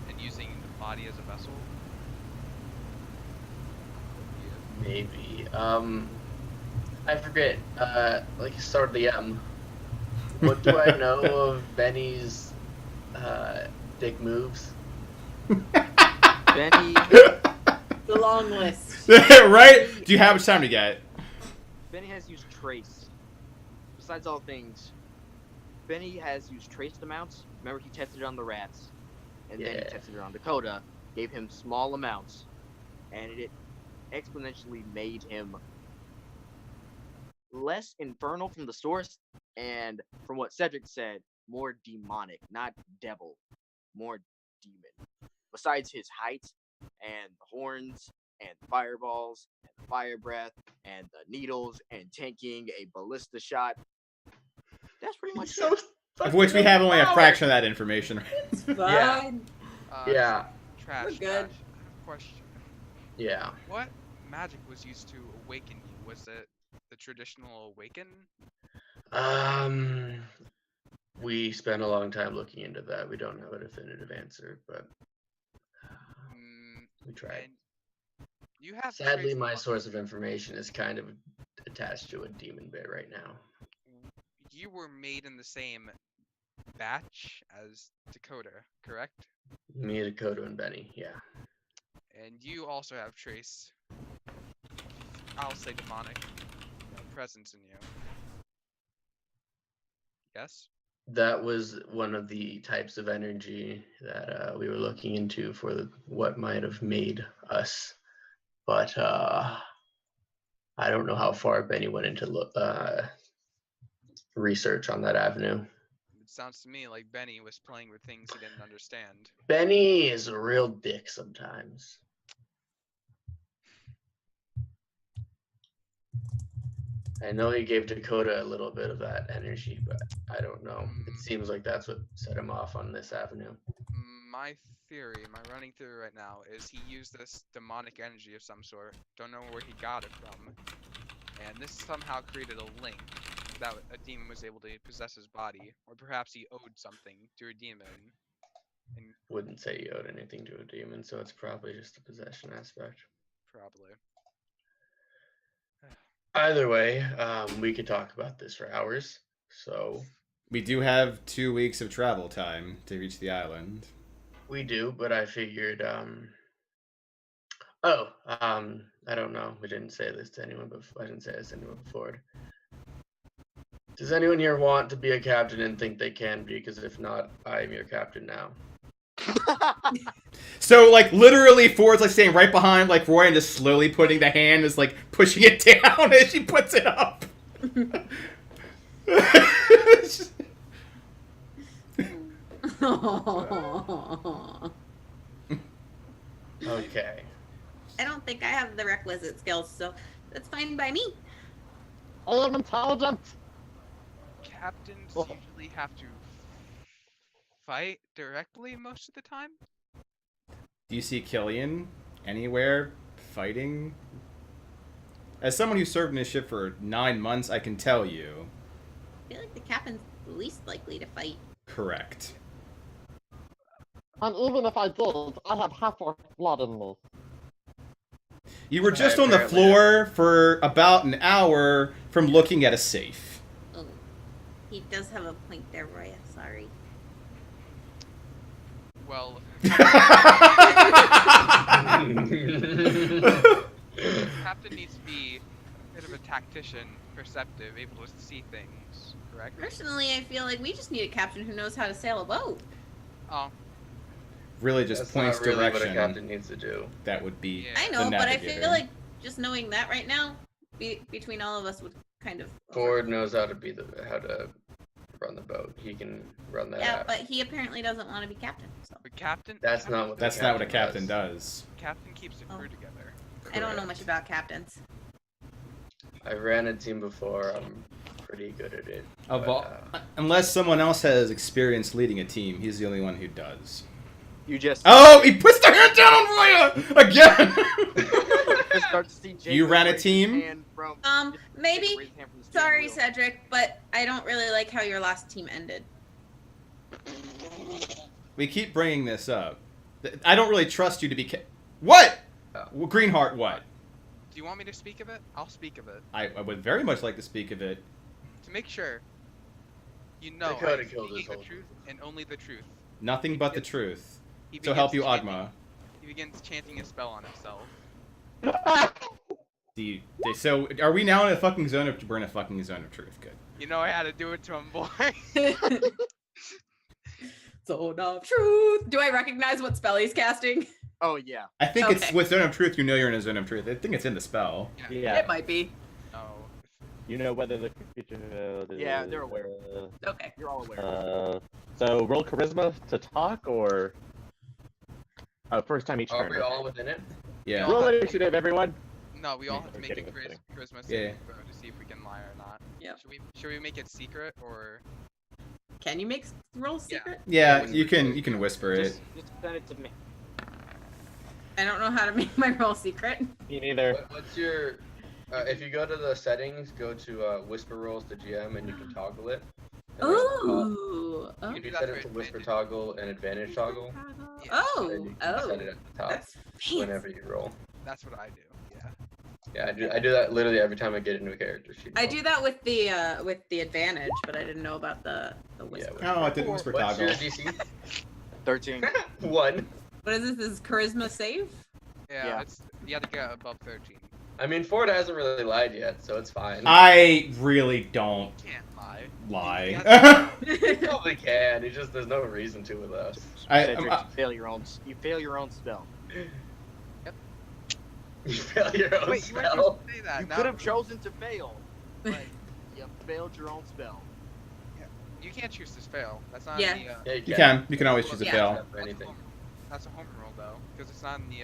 [SPEAKER 3] and using the body as a vessel.
[SPEAKER 5] Maybe. I forget. Like start the M. What do I know of Benny's dick moves?
[SPEAKER 1] Benny
[SPEAKER 8] The long list.
[SPEAKER 4] Right? Do you have much time to get?
[SPEAKER 1] Benny has used trace. Besides all things, Benny has used traced amounts. Remember, he tested it on the rats, and then he
[SPEAKER 5] Yeah.
[SPEAKER 1] tested it on Dakota. Gave him small amounts, and it exponentially made him less infernal from the source, and from what Cedric said, more demonic, not devil, more demon. Besides his height and the horns and the fireballs and the fire breath and the needles and tanking a ballista shot, that's pretty much it.
[SPEAKER 4] Of which we have only a fraction of that information.
[SPEAKER 8] It's fine.
[SPEAKER 5] Yeah.
[SPEAKER 3] Trash.
[SPEAKER 8] We're good.
[SPEAKER 3] Trash. I have a question.
[SPEAKER 5] Yeah.
[SPEAKER 3] What magic was used to awaken you? Was it the traditional awaken?
[SPEAKER 5] We spent a long time looking into that. We don't have a definitive answer, but we tried.
[SPEAKER 3] And you have
[SPEAKER 5] Sadly,
[SPEAKER 3] trace
[SPEAKER 5] my
[SPEAKER 3] amount-
[SPEAKER 5] source of information is kind of attached to a demon bit right now.
[SPEAKER 3] You were made in the same batch as Dakota, correct?
[SPEAKER 5] Me, Dakota, and Benny. Yeah.
[SPEAKER 3] And you also have trace, I'll say demonic, presence in you. Yes?
[SPEAKER 5] That was one of the types of energy that we were looking into for what might have made us but I don't know how far Benny went into research on that avenue.
[SPEAKER 3] It sounds to me like Benny was playing with things he didn't understand.
[SPEAKER 5] Benny is a real dick sometimes. I know he gave Dakota a little bit of that energy, but I don't know. It seems like that's what set him off on this avenue.
[SPEAKER 3] My theory, my running theory right now, is he used this demonic energy of some sort. Don't know where he got it from. And this somehow created a link that a demon was able to possess his body. Or perhaps he owed something to a demon. And
[SPEAKER 5] Wouldn't say he owed anything to a demon, so it's probably just a possession aspect.
[SPEAKER 3] probably.
[SPEAKER 5] Either way, we could talk about this for hours. So
[SPEAKER 4] We do have 2 weeks of travel time to reach the island.
[SPEAKER 5] we do, but I figured. I don't know. We didn't say this to anyone, but I didn't say this to anyone before. Does anyone here want to be a captain and think they can be? Because if not, I am your captain now.
[SPEAKER 4] So, like, literally, Ford's, like, staying right behind, like, Roy and just slowly putting the hand, is, like, pushing it down as she puts it up.
[SPEAKER 5] Okay.
[SPEAKER 2] I don't think I have the requisite skills, so that's fine by me.
[SPEAKER 6] I am intelligent.
[SPEAKER 3] Captains
[SPEAKER 6] Well-
[SPEAKER 3] usually have to fight directly most of the time.
[SPEAKER 4] Do you see Killian anywhere fighting? As someone who served in his ship for 9 months, I can tell you.
[SPEAKER 2] I feel like the captain's the least likely to fight.
[SPEAKER 4] Correct.
[SPEAKER 6] And even if I did, I have half-orc blood in me.
[SPEAKER 4] You were
[SPEAKER 5] I
[SPEAKER 4] just on the
[SPEAKER 5] apparently
[SPEAKER 4] floor for about an hour from looking at a safe.
[SPEAKER 2] Oh, he does have a point there, Roya. Sorry.
[SPEAKER 3] Well, Captain needs to be a bit of a tactician, perceptive, able to see things, correct?
[SPEAKER 2] Personally, I feel like we just need a captain who knows how to sail a boat.
[SPEAKER 3] Oh,
[SPEAKER 4] Really just
[SPEAKER 5] That's
[SPEAKER 4] points
[SPEAKER 5] not really
[SPEAKER 4] direction.
[SPEAKER 5] what a captain needs to do.
[SPEAKER 4] That would be.
[SPEAKER 3] Yeah.
[SPEAKER 2] I
[SPEAKER 4] the
[SPEAKER 2] know, but I
[SPEAKER 4] navigator.
[SPEAKER 2] feel like just knowing that right now, between all of us, would kind of.
[SPEAKER 5] Ford knows how to run the boat. He can run that.
[SPEAKER 2] Yeah,
[SPEAKER 5] app.
[SPEAKER 2] but he apparently doesn't want to be captain. So
[SPEAKER 3] but captain.
[SPEAKER 5] That's not what. the
[SPEAKER 4] That's not what a
[SPEAKER 5] captain
[SPEAKER 4] captain does.
[SPEAKER 3] Captain keeps the crew
[SPEAKER 2] Oh.
[SPEAKER 3] together.
[SPEAKER 2] I don't know
[SPEAKER 5] Correct.
[SPEAKER 2] much about captains.
[SPEAKER 5] I ran a team before. I'm pretty good at it.
[SPEAKER 4] Of
[SPEAKER 5] but,
[SPEAKER 4] all, unless someone else has experience leading a team, he's the only one who does.
[SPEAKER 1] You just
[SPEAKER 4] Oh, he puts the hand down on Roya again.
[SPEAKER 1] start to see Jacob
[SPEAKER 4] You ran a
[SPEAKER 1] raise his
[SPEAKER 4] team?
[SPEAKER 1] hand from-
[SPEAKER 2] Maybe.
[SPEAKER 1] Jacob raise his hand from the steering
[SPEAKER 2] Sorry,
[SPEAKER 1] wheel.
[SPEAKER 2] Cedric, but I don't really like how your last team ended.
[SPEAKER 4] We keep bringing this up. I don't really trust you to be. What?
[SPEAKER 5] Oh.
[SPEAKER 4] Greenheart, what?
[SPEAKER 3] Do you want me to speak of it? I'll speak of it.
[SPEAKER 4] I would very much like to speak of it.
[SPEAKER 3] To make sure, you know,
[SPEAKER 5] Dakota
[SPEAKER 3] I'm
[SPEAKER 5] killed his
[SPEAKER 3] speaking the
[SPEAKER 5] whole
[SPEAKER 3] truth and only the truth.
[SPEAKER 4] Nothing but the truth.
[SPEAKER 3] He
[SPEAKER 4] So help
[SPEAKER 3] begins
[SPEAKER 4] you,
[SPEAKER 3] chanting-
[SPEAKER 4] Agma.
[SPEAKER 3] He begins chanting a spell on himself.
[SPEAKER 4] So are we now in a fucking zone of? We're in a fucking zone of truth. Good.
[SPEAKER 3] You know I had to do it to him, boy.
[SPEAKER 2] Zone of truth. Do I recognize what spell he's casting?
[SPEAKER 1] Oh yeah.
[SPEAKER 4] I think it's
[SPEAKER 2] Okay.
[SPEAKER 4] with zone of truth. You know you're in a zone of truth. I think it's in the spell.
[SPEAKER 6] Yeah.
[SPEAKER 2] It might be.
[SPEAKER 3] No.
[SPEAKER 6] You know whether the creature.
[SPEAKER 1] Yeah, they're aware.
[SPEAKER 2] Okay.
[SPEAKER 1] You're all aware.
[SPEAKER 6] So roll charisma to talk, or first time each
[SPEAKER 5] Are
[SPEAKER 6] turn.
[SPEAKER 5] we all within it?
[SPEAKER 4] Yeah.
[SPEAKER 6] Roll initiative, everyone.
[SPEAKER 3] No, we all have to
[SPEAKER 6] I'm
[SPEAKER 3] make a
[SPEAKER 6] kidding, I'm
[SPEAKER 3] charisma
[SPEAKER 4] Yeah.
[SPEAKER 3] saving throw to see if we can lie or not.
[SPEAKER 2] Yeah.
[SPEAKER 3] Should we make it secret or?
[SPEAKER 2] Can you make roll secret?
[SPEAKER 4] Yeah, you can whisper it.
[SPEAKER 1] Just send it to me.
[SPEAKER 2] I don't know how to make my roll secret.
[SPEAKER 6] Me neither.
[SPEAKER 5] What's your? If you go to the settings, go to whisper rolls to GM, and you can toggle it. And then,
[SPEAKER 2] Ooh.
[SPEAKER 5] you
[SPEAKER 3] do
[SPEAKER 5] can
[SPEAKER 3] that
[SPEAKER 5] set
[SPEAKER 3] for
[SPEAKER 5] it to whisper
[SPEAKER 3] advantage.
[SPEAKER 5] toggle and advantage toggle.
[SPEAKER 3] Yeah.
[SPEAKER 5] And you
[SPEAKER 2] Oh.
[SPEAKER 5] can set it at the top
[SPEAKER 2] That's fancy.
[SPEAKER 5] whenever you roll.
[SPEAKER 3] That's what I do. Yeah.
[SPEAKER 5] Yeah, I do that literally every time I get into a character sheet.
[SPEAKER 2] I do that with the advantage, but I didn't know about the whisper.
[SPEAKER 4] Oh, I didn't whisper
[SPEAKER 5] What's your
[SPEAKER 4] toggle.
[SPEAKER 5] DC?
[SPEAKER 1] 13.
[SPEAKER 5] 1.
[SPEAKER 2] What is this? This is charisma save?
[SPEAKER 3] Yeah.
[SPEAKER 1] Yeah.
[SPEAKER 3] It's you have to get above 13.
[SPEAKER 5] I mean, Ford hasn't really lied yet, so it's fine.
[SPEAKER 4] I really don't
[SPEAKER 3] Can't lie.
[SPEAKER 4] lie.
[SPEAKER 5] You probably can. It's just there's no reason to with us.
[SPEAKER 1] Cedric, you fail your own spell.
[SPEAKER 5] You fail your own
[SPEAKER 3] Wait, you weren't
[SPEAKER 5] spell.
[SPEAKER 3] supposed to say that.
[SPEAKER 1] You
[SPEAKER 3] Now-
[SPEAKER 1] could have chosen to fail, but you failed your own spell.
[SPEAKER 3] You can't choose to fail. That's not
[SPEAKER 2] Yeah.
[SPEAKER 3] in the.
[SPEAKER 5] Yeah,
[SPEAKER 4] You can. You can always choose a
[SPEAKER 2] Yeah.
[SPEAKER 4] fail.
[SPEAKER 5] For
[SPEAKER 3] That's a
[SPEAKER 5] anything.
[SPEAKER 3] home, that's a home rule though, because it's not in the.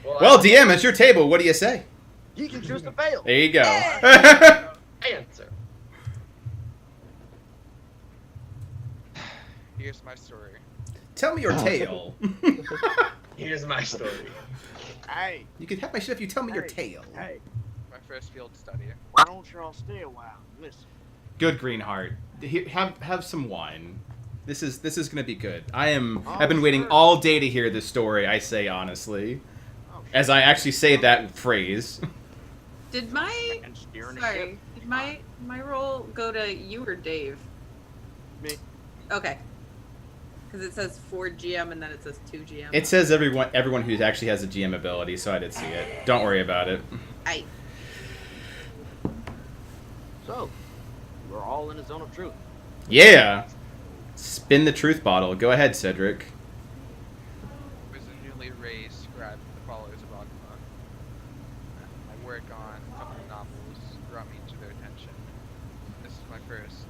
[SPEAKER 4] Well, DM, it's your table. What do you say?
[SPEAKER 1] You can choose to fail.
[SPEAKER 4] There you go.
[SPEAKER 5] answer.
[SPEAKER 3] Here's my story.
[SPEAKER 4] Tell me your tale.
[SPEAKER 5] Here's my story.
[SPEAKER 1] Hey,
[SPEAKER 4] You can have my shit if you tell me your
[SPEAKER 1] Hey.
[SPEAKER 4] tale.
[SPEAKER 1] hey,
[SPEAKER 3] My first field study.
[SPEAKER 1] why don't y'all stay a while? Listen.
[SPEAKER 4] Good, Greenheart. Have some wine. This is gonna be good. I've been
[SPEAKER 1] Oh,
[SPEAKER 4] waiting
[SPEAKER 1] sure.
[SPEAKER 4] all day to hear this story. I say honestly,
[SPEAKER 1] Oh,
[SPEAKER 4] as I actually say that phrase.
[SPEAKER 2] Did my
[SPEAKER 1] and steering the
[SPEAKER 2] sorry?
[SPEAKER 1] ship.
[SPEAKER 2] Did my roll go to you or Dave?
[SPEAKER 1] Me.
[SPEAKER 2] Okay. Because it says 4 GM and then it says 2 GM.
[SPEAKER 4] It says everyone who actually has a GM ability, so I did see it. Don't worry about it.
[SPEAKER 1] So, we're all in a zone of truth.
[SPEAKER 4] Yeah. Spin the truth bottle. Go ahead, Cedric.
[SPEAKER 3] Was a newly raised scribe of the followers of Arhor'ha. My work on a couple of novels brought me to their attention. This is my first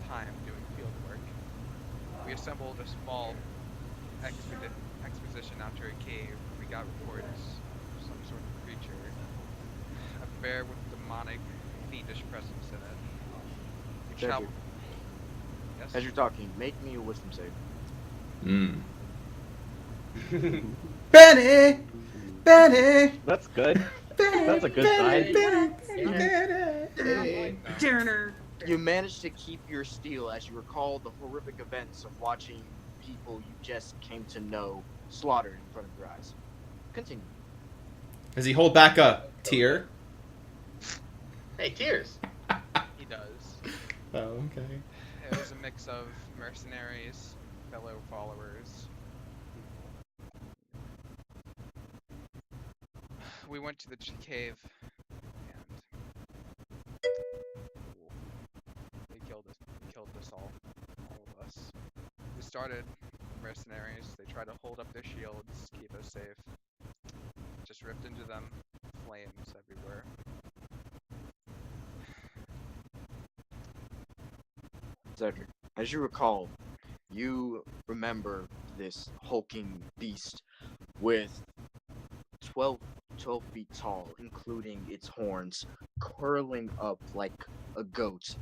[SPEAKER 3] time doing field work. We assembled a small exposition after a cave. We got reports of some sort of creature. A bear with demonic, fiendish presence in it. We
[SPEAKER 1] Cedric.
[SPEAKER 3] traveled. Yes?
[SPEAKER 1] As you're talking, make me a wisdom save.
[SPEAKER 4] Benny! Benny!
[SPEAKER 6] That's good.
[SPEAKER 4] Benny!
[SPEAKER 6] That's a good sign.
[SPEAKER 2] Turner.
[SPEAKER 1] You managed to keep your steel as you recall the horrific events of watching people you just came to know slaughtered in front of your eyes. Continue.
[SPEAKER 4] Does he hold back a tear?
[SPEAKER 5] Hey, tears.
[SPEAKER 3] He does.
[SPEAKER 4] Oh, okay.
[SPEAKER 3] It was a mix of mercenaries, fellow followers. We went to the cave, and they killed us all of us. We started mercenaries. They tried to hold up their shields, keep us safe. Just ripped into them, flames everywhere.
[SPEAKER 1] Cedric, as you recall, you remember this hulking beast with 12 feet tall, including its horns, curling up like a goat,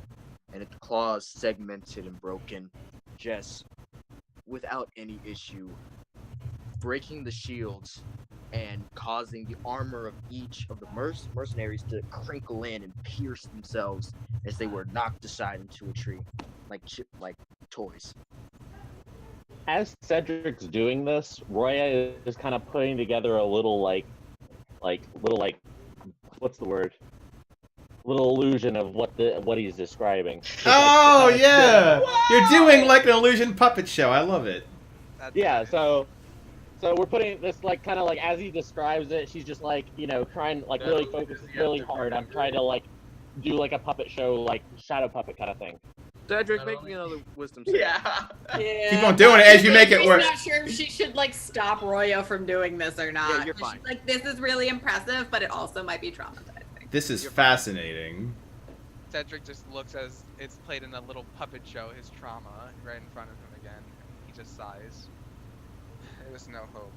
[SPEAKER 1] and its claws segmented and broken, just without any issue, breaking the shields and causing the armor of each of the mercenaries to crinkle in and pierce themselves as they were knocked aside into a tree, like toys.
[SPEAKER 6] As Cedric's doing this, Roya is kind of putting together a little what's the word? Little illusion of what he's describing.
[SPEAKER 4] Oh, yeah! You're doing like an illusion puppet show. I love it.
[SPEAKER 6] Yeah, so we're putting this like kind of like as he describes it, she's just like, trying like really focus really hard. I'm trying to like do like a puppet show, like shadow puppet kind of thing.
[SPEAKER 1] Cedric, make me another wisdom save.
[SPEAKER 5] Yeah.
[SPEAKER 4] Keep on doing it as you make it
[SPEAKER 8] She's
[SPEAKER 4] work.
[SPEAKER 8] not sure if she should like stop Royo from doing this or not.
[SPEAKER 1] Yeah, you're
[SPEAKER 2] She's
[SPEAKER 1] fine.
[SPEAKER 2] like, this is really impressive, but it also might be traumatizing.
[SPEAKER 4] This is fascinating.
[SPEAKER 3] Cedric just looks as it's played in a little puppet show, his trauma, right in front of him again. He just sighs. There was no hope.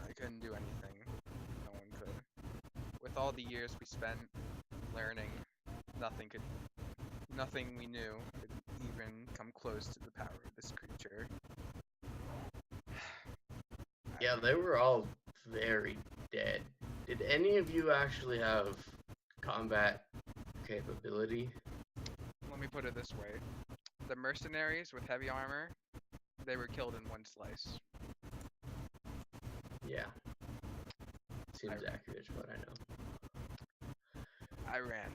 [SPEAKER 3] I couldn't do anything. No one could. With all the years we spent learning, nothing we knew could even come close to the power of this creature.
[SPEAKER 5] Yeah, they were all very dead. Did any of you actually have combat capability?
[SPEAKER 3] Let me put it this way. The mercenaries with heavy armor, they were killed in one slice.
[SPEAKER 5] Yeah. Seems accurate to what I know.
[SPEAKER 3] I ran.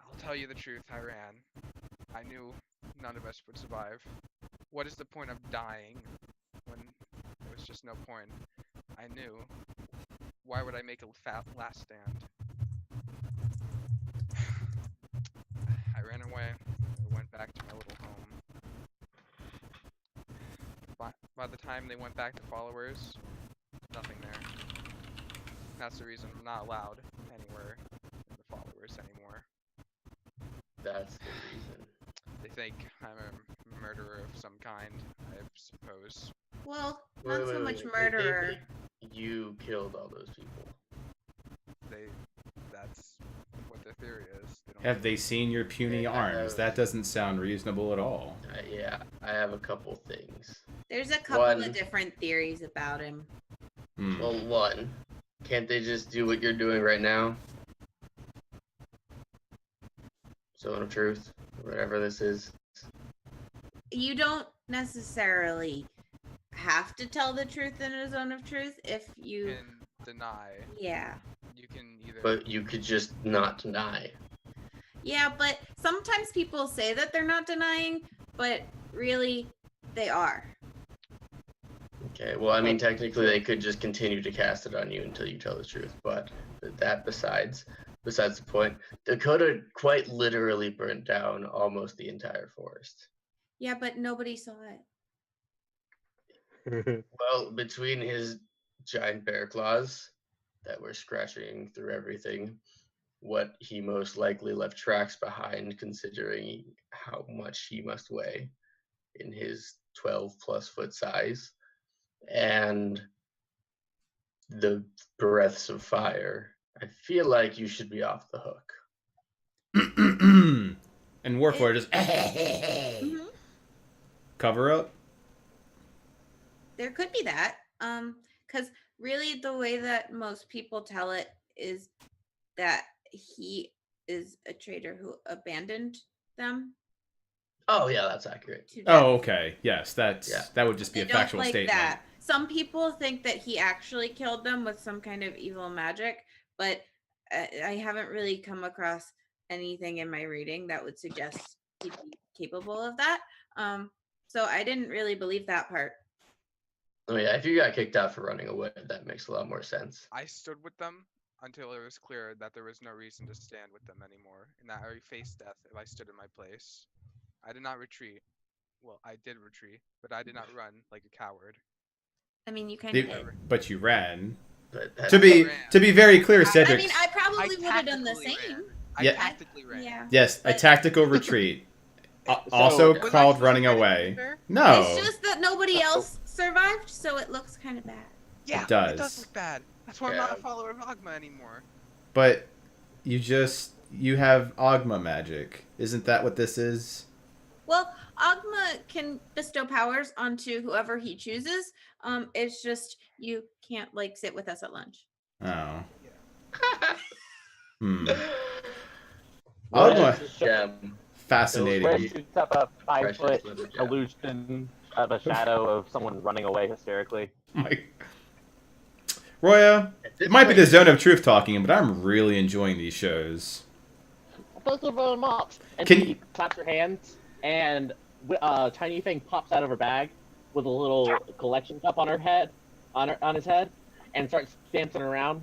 [SPEAKER 3] I'll tell you the truth, I ran. I knew none of us would survive. What is the point of dying when there was just no point? I knew. Why would I make a last stand? I ran away. I went back to my little home. By the time they went back to followers, nothing there. that's the reason I'm not allowed anywhere in the followers anymore.
[SPEAKER 5] That's the reason.
[SPEAKER 3] They think I'm a murderer of some kind, I suppose.
[SPEAKER 2] Well, not so much
[SPEAKER 5] They
[SPEAKER 2] murderer.
[SPEAKER 5] think you killed all those people.
[SPEAKER 3] That's what their theory is.
[SPEAKER 4] Have they seen your puny arms? That doesn't sound reasonable at all.
[SPEAKER 5] Yeah, I have a couple things.
[SPEAKER 2] There's a couple of different theories about him.
[SPEAKER 5] Well, one, can't they just do what you're doing right now? Zone of Truth, whatever this is.
[SPEAKER 2] You don't necessarily have to tell the truth in a zone of truth if you
[SPEAKER 3] can deny.
[SPEAKER 2] Yeah.
[SPEAKER 3] You can either.
[SPEAKER 5] But you could just not deny.
[SPEAKER 2] Yeah, but sometimes people say that they're not denying, but really they are.
[SPEAKER 5] Okay, well, I mean, technically they could just continue to cast it on you until you tell the truth, but that besides the point, Dakota quite literally burnt down almost the entire forest.
[SPEAKER 2] Yeah, but nobody saw
[SPEAKER 5] it. Well, between his giant bear claws that were scratching through everything, what he most likely left tracks behind, considering how much he must weigh in his 12+ foot size, and the breaths of fire, I feel like you should be off the hook.
[SPEAKER 4] And Warflore just cover up.
[SPEAKER 2] There could be that, because really the way that most people tell it is that he is a traitor who abandoned them.
[SPEAKER 5] Oh yeah, that's accurate.
[SPEAKER 4] Oh, okay. Yes, that would just be a factual statement.
[SPEAKER 2] That. Some people think that he actually killed them with some kind of evil magic, but I haven't really come across anything in my reading that would suggest he'd be capable of that. So I didn't really believe that part.
[SPEAKER 5] Oh yeah, if you got kicked out for running away, that makes a lot more sense.
[SPEAKER 3] I stood with them until it was clear that there was no reason to stand with them anymore, and that I would face death if I stood in my place. I did not retreat. Well, I did retreat, but I did not run like a coward.
[SPEAKER 2] I mean, you kind of did.
[SPEAKER 4] But you ran. To be very clear, Cedric.
[SPEAKER 2] I mean, I probably would have done the same.
[SPEAKER 3] I tactically ran.
[SPEAKER 2] Yeah.
[SPEAKER 4] Yes, a tactical retreat. Also called running away. No.
[SPEAKER 2] It's just that nobody else survived, so it looks kind of bad.
[SPEAKER 3] Yeah,
[SPEAKER 4] it does.
[SPEAKER 3] It does look bad. That's why I'm not a follower of Ogma anymore.
[SPEAKER 4] But you have Ogma magic. Isn't that what this is?
[SPEAKER 2] Well, Ogma can bestow powers onto whoever he chooses. It's just you can't sit with us at lunch.
[SPEAKER 4] Oh.
[SPEAKER 6] Ogma.
[SPEAKER 4] Fascinating.
[SPEAKER 6] Where shoots up a 5-foot illusion of a shadow of someone running away hysterically.
[SPEAKER 4] Roya, it might be the Zone of Truth talking, but I'm really enjoying these shows.
[SPEAKER 6] Thank you very much. And
[SPEAKER 4] Can
[SPEAKER 6] she claps her hands, and a tiny thing pops out of her bag with a little collection cup on her head, on his head, and starts dancing around.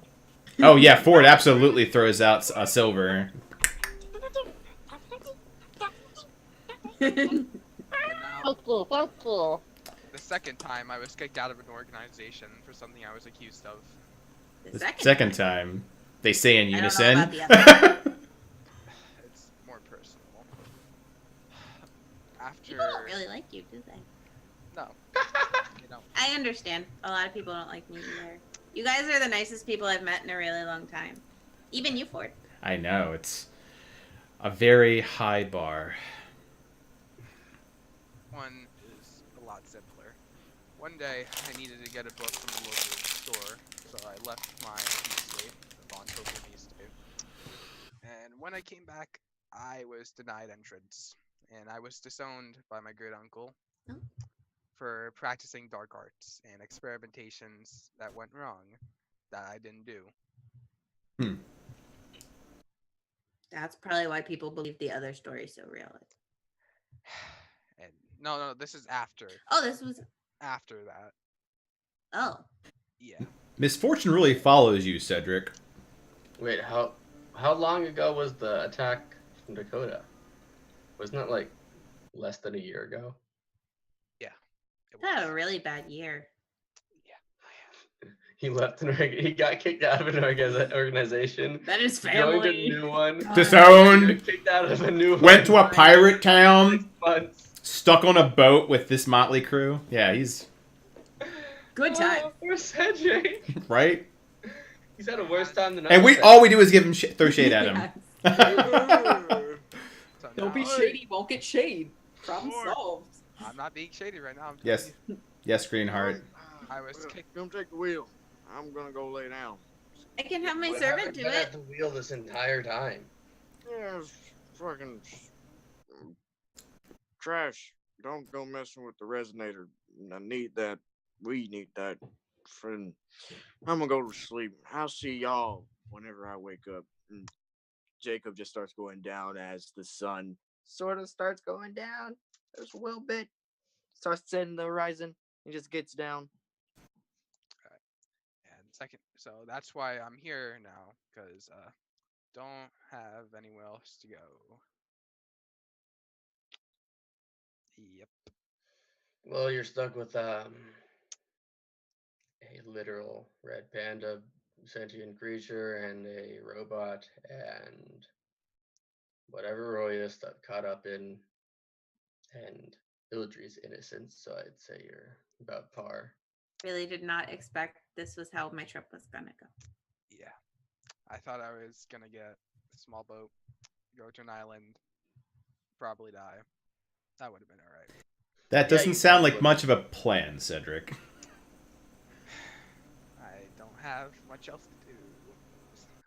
[SPEAKER 4] Oh yeah, Ford absolutely throws out a silver.
[SPEAKER 6] Thank you.
[SPEAKER 3] The second time, I was kicked out of an organization for something I was accused of.
[SPEAKER 4] The second time, they say in unison.
[SPEAKER 2] I don't know about the other.
[SPEAKER 3] It's more personal. After
[SPEAKER 2] People don't really like you, do they?
[SPEAKER 3] No. They don't.
[SPEAKER 2] I understand. A lot of people don't like me either. You guys are the nicest people I've met in a really long time. Even you, Ford.
[SPEAKER 4] I know, it's a very high bar.
[SPEAKER 3] One is a lot simpler. One day, I needed to get a book from the local store, so I left my estate, the Von Tobin estate. And when I came back, I was denied entrance, and I was disowned by my great uncle for practicing dark arts and experimentations that went wrong that I didn't do.
[SPEAKER 2] That's probably why people believe the other story so real.
[SPEAKER 3] And no, this is after.
[SPEAKER 2] Oh, this was
[SPEAKER 3] after that.
[SPEAKER 2] Oh.
[SPEAKER 3] Yeah.
[SPEAKER 4] Misfortune really follows you, Cedric.
[SPEAKER 5] Wait, how long ago was the attack from Dakota? Wasn't it less than a year ago?
[SPEAKER 3] Yeah.
[SPEAKER 2] Had a really bad year.
[SPEAKER 5] He left he got kicked out of an organization.
[SPEAKER 8] That is
[SPEAKER 5] Joined a
[SPEAKER 8] family.
[SPEAKER 5] new one.
[SPEAKER 4] Disowned.
[SPEAKER 5] Kicked out of a new one.
[SPEAKER 4] Went to a pirate town.
[SPEAKER 5] 6 months.
[SPEAKER 4] Stuck on a boat with this motley crew. Yeah, he's
[SPEAKER 8] Good time.
[SPEAKER 5] Poor Cedric.
[SPEAKER 4] right.
[SPEAKER 5] He's had a worse time than
[SPEAKER 4] And
[SPEAKER 5] I
[SPEAKER 4] all we do is give him throw shade at him.
[SPEAKER 3] So
[SPEAKER 8] Don't be
[SPEAKER 3] now-
[SPEAKER 8] shady, won't get shade. Problem
[SPEAKER 3] Lord.
[SPEAKER 8] solved.
[SPEAKER 3] I'm not being shady right now. I'm
[SPEAKER 4] Yes. Yes, Greenheart.
[SPEAKER 3] I was kicked.
[SPEAKER 9] Don't take the wheel. I'm gonna go lay down.
[SPEAKER 2] I can have my
[SPEAKER 5] What
[SPEAKER 2] servant
[SPEAKER 5] happened?
[SPEAKER 2] do
[SPEAKER 5] Been
[SPEAKER 2] it.
[SPEAKER 5] at the wheel this entire time.
[SPEAKER 9] Yeah, it's fucking trash. Don't go messing with the resonator. I need that. We need that. Friend, I'm gonna go to sleep. I'll see y'all whenever I wake up. And Jacob just starts going down as the sun sort of starts going down. There's a little bit. Starts setting the horizon. He just gets down.
[SPEAKER 3] And second, so that's why I'm here now, because don't have anywhere else to go. Yep.
[SPEAKER 5] Well, you're stuck with a literal red panda sentient creature and a robot and whatever Roya got caught up in and Ildry's innocence, so I'd say you're about par.
[SPEAKER 2] Really did not expect this was how my trip was gonna go.
[SPEAKER 3] Yeah. I thought I was gonna get a small boat, go to an island, probably die. That would have been alright.
[SPEAKER 4] That
[SPEAKER 5] Yeah,
[SPEAKER 4] doesn't
[SPEAKER 5] you
[SPEAKER 4] sound
[SPEAKER 5] probably
[SPEAKER 4] like
[SPEAKER 5] would.
[SPEAKER 4] much of a plan, Cedric.
[SPEAKER 3] I don't have much else to do.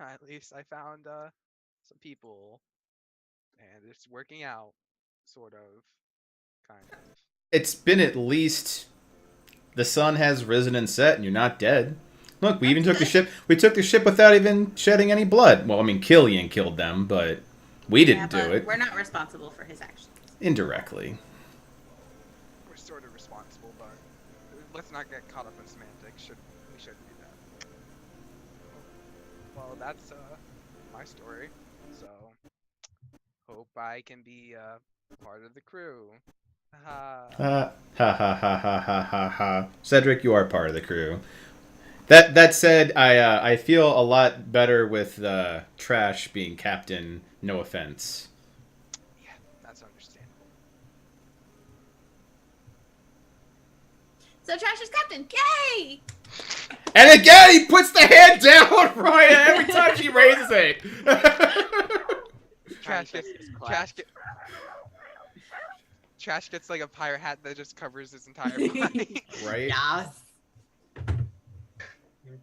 [SPEAKER 3] At least I found some people, and it's working out, sort of, kind of.
[SPEAKER 4] It's been at least the sun has risen and set, and you're not dead. Look, we even took the ship. We took the ship without even shedding any blood. Well, I mean, Killian killed them, but we didn't do
[SPEAKER 2] but
[SPEAKER 4] it
[SPEAKER 2] we're not responsible for his actions.
[SPEAKER 4] indirectly.
[SPEAKER 3] We're sort of responsible, but let's not get caught up in semantics. We shouldn't do that. Well, that's my story. So hope I can be part of the crew.
[SPEAKER 4] Ha ha ha ha ha ha ha. Cedric, you are part of the crew. That said, I feel a lot better with Trash being captain. No offense.
[SPEAKER 3] Yeah, that's understandable.
[SPEAKER 2] So Trash is captain. Yay!
[SPEAKER 4] And again, he puts the hand down, Raya, every time she raises it.
[SPEAKER 3] Trash gets like a pirate hat that just covers his entire body.
[SPEAKER 4] Right?
[SPEAKER 8] Yes.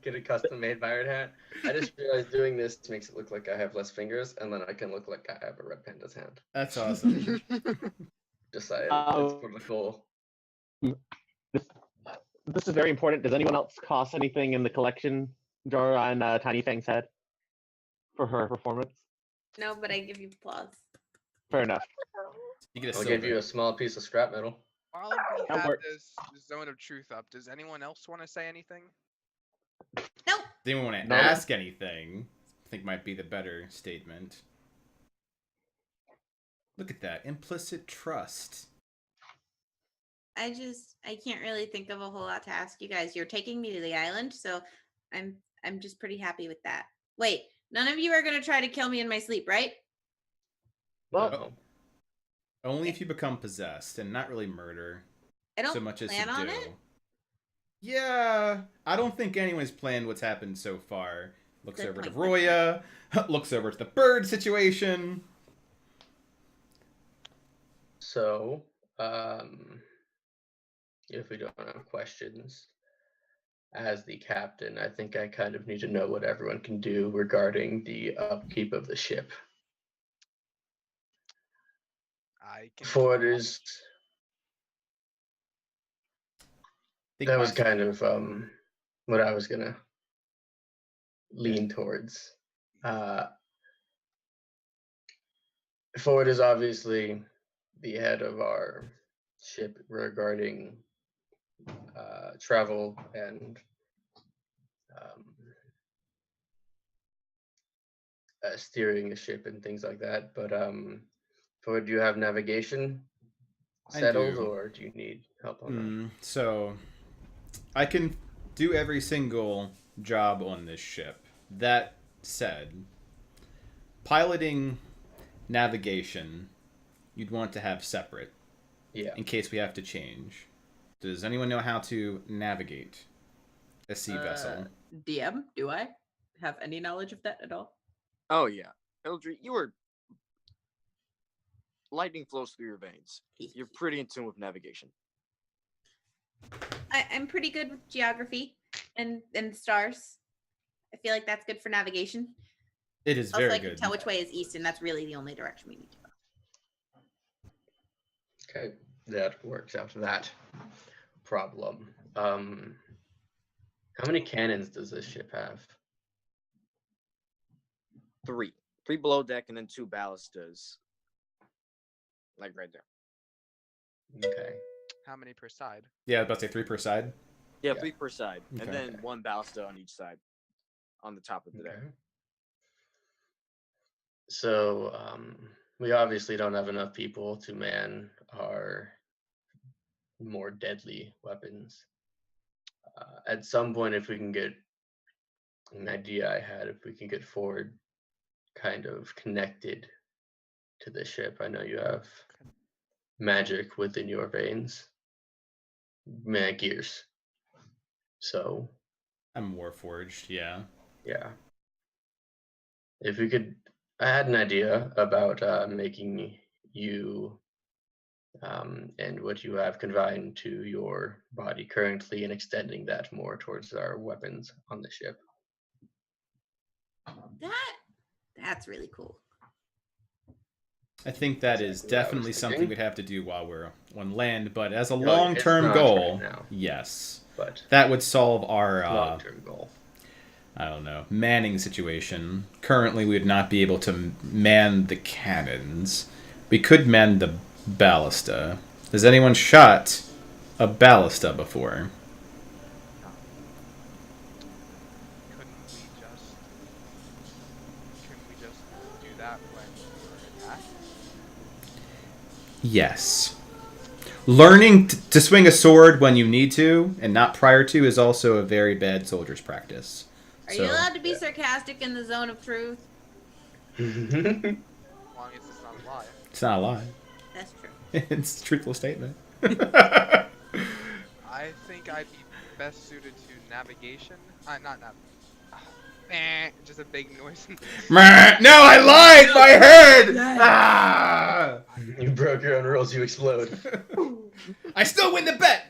[SPEAKER 5] Get a custom made pirate hat. I just realized doing this makes it look like I have less fingers, and then I can look like I have a red panda's hand.
[SPEAKER 4] That's awesome.
[SPEAKER 5] Just saying,
[SPEAKER 6] Oh.
[SPEAKER 5] it's pretty cool.
[SPEAKER 6] This is very important. Does anyone else cost anything in the collection drawer on Tiny Fang's head for her performance?
[SPEAKER 2] No, but I give you applause.
[SPEAKER 6] Fair enough.
[SPEAKER 4] You get a
[SPEAKER 5] I'll
[SPEAKER 4] silver.
[SPEAKER 5] give you a small piece of scrap metal.
[SPEAKER 3] While we
[SPEAKER 6] That
[SPEAKER 3] have
[SPEAKER 6] works.
[SPEAKER 3] this zone of truth up, does anyone else want to say anything?
[SPEAKER 2] Nope.
[SPEAKER 4] Does anyone want to
[SPEAKER 6] No.
[SPEAKER 4] ask anything? I think might be the better statement. Look at that. Implicit trust.
[SPEAKER 2] I can't really think of a whole lot to ask you guys. You're taking me to the island, so I'm just pretty happy with that. Wait, none of you are gonna try to kill me in my sleep, right?
[SPEAKER 6] Well,
[SPEAKER 5] No.
[SPEAKER 4] Only if you become possessed, and not really murder
[SPEAKER 2] I don't
[SPEAKER 4] so much as
[SPEAKER 2] plan on
[SPEAKER 4] subdue.
[SPEAKER 2] it.
[SPEAKER 4] Yeah, I don't think anyone's planned what's happened so far. Looks
[SPEAKER 2] Good
[SPEAKER 4] over to
[SPEAKER 2] point.
[SPEAKER 4] Roya, looks over to the bird situation.
[SPEAKER 5] So, if we don't have questions, as the captain, I think I kind of need to know what everyone can do regarding the upkeep of the ship.
[SPEAKER 3] I can.
[SPEAKER 5] For it is,
[SPEAKER 4] Think
[SPEAKER 5] that was
[SPEAKER 4] mine's-
[SPEAKER 5] kind of what I was gonna lean towards. Ford is obviously the head of our ship regarding travel and steering the ship and things like that. But Ford, do you have navigation
[SPEAKER 4] I
[SPEAKER 5] settled,
[SPEAKER 4] do.
[SPEAKER 5] or do you need help on that?
[SPEAKER 4] So, I can do every single job on this ship. That said, piloting, navigation, you'd want to have separate.
[SPEAKER 5] Yeah.
[SPEAKER 4] In case we have to change. Does anyone know how to navigate a sea vessel?
[SPEAKER 8] DM, do I have any knowledge of that at all?
[SPEAKER 9] Oh yeah, Eldry, you were lightning flows through your veins. You're pretty in tune with navigation.
[SPEAKER 2] I'm pretty good with geography and stars. I feel like that's good for navigation.
[SPEAKER 4] It is
[SPEAKER 2] Also,
[SPEAKER 4] very
[SPEAKER 2] I can
[SPEAKER 4] good.
[SPEAKER 2] tell which way is east, and that's really the only direction we need to go.
[SPEAKER 5] Okay, that works out that problem. How many cannons does this ship have?
[SPEAKER 9] 3 below deck, and then 2 ballistas. Like right there.
[SPEAKER 5] Okay.
[SPEAKER 3] How many per side?
[SPEAKER 4] Yeah, I was about to say 3 per side.
[SPEAKER 9] Yeah, 3 per side,
[SPEAKER 4] Okay.
[SPEAKER 9] and then 1 ballista on each side, on the top of the deck.
[SPEAKER 5] Okay. So we obviously don't have enough people to man our more deadly weapons. At some point, if we can get an idea I had, if we can get Ford kind of connected to the ship, I know you have magic within your veins, gears. So
[SPEAKER 4] I'm Warforged, yeah.
[SPEAKER 5] yeah, if we could, I had an idea about making you and what you have confined to your body currently and extending that more towards our weapons on the ship.
[SPEAKER 2] That's really cool.
[SPEAKER 4] I think that is
[SPEAKER 5] Exactly what I was
[SPEAKER 4] definitely something
[SPEAKER 5] thinking.
[SPEAKER 4] we'd have to do while we're on land, but as a
[SPEAKER 5] it's
[SPEAKER 4] long-term
[SPEAKER 5] not
[SPEAKER 4] goal,
[SPEAKER 5] right now.
[SPEAKER 4] yes.
[SPEAKER 5] But
[SPEAKER 4] That would solve our,
[SPEAKER 5] long-term goal.
[SPEAKER 4] I don't know, manning situation. Currently, we would not be able to man the cannons. We could man the ballista. Has anyone shot a ballista before?
[SPEAKER 3] Couldn't we just do that when we're attacked?
[SPEAKER 4] Yes. Learning to swing a sword when you need to and not prior to is also a very bad soldier's practice.
[SPEAKER 2] Are you allowed to be sarcastic in the zone of truth?
[SPEAKER 3] As long as it's not a lie.
[SPEAKER 4] It's not a lie.
[SPEAKER 2] That's true.
[SPEAKER 4] It's a truthful statement.
[SPEAKER 3] I think I'd be best suited to navigation. Not just a big noise.
[SPEAKER 4] No, I lied! My head! Ah!
[SPEAKER 5] You broke your own rules, you explode.
[SPEAKER 4] I still win the bet!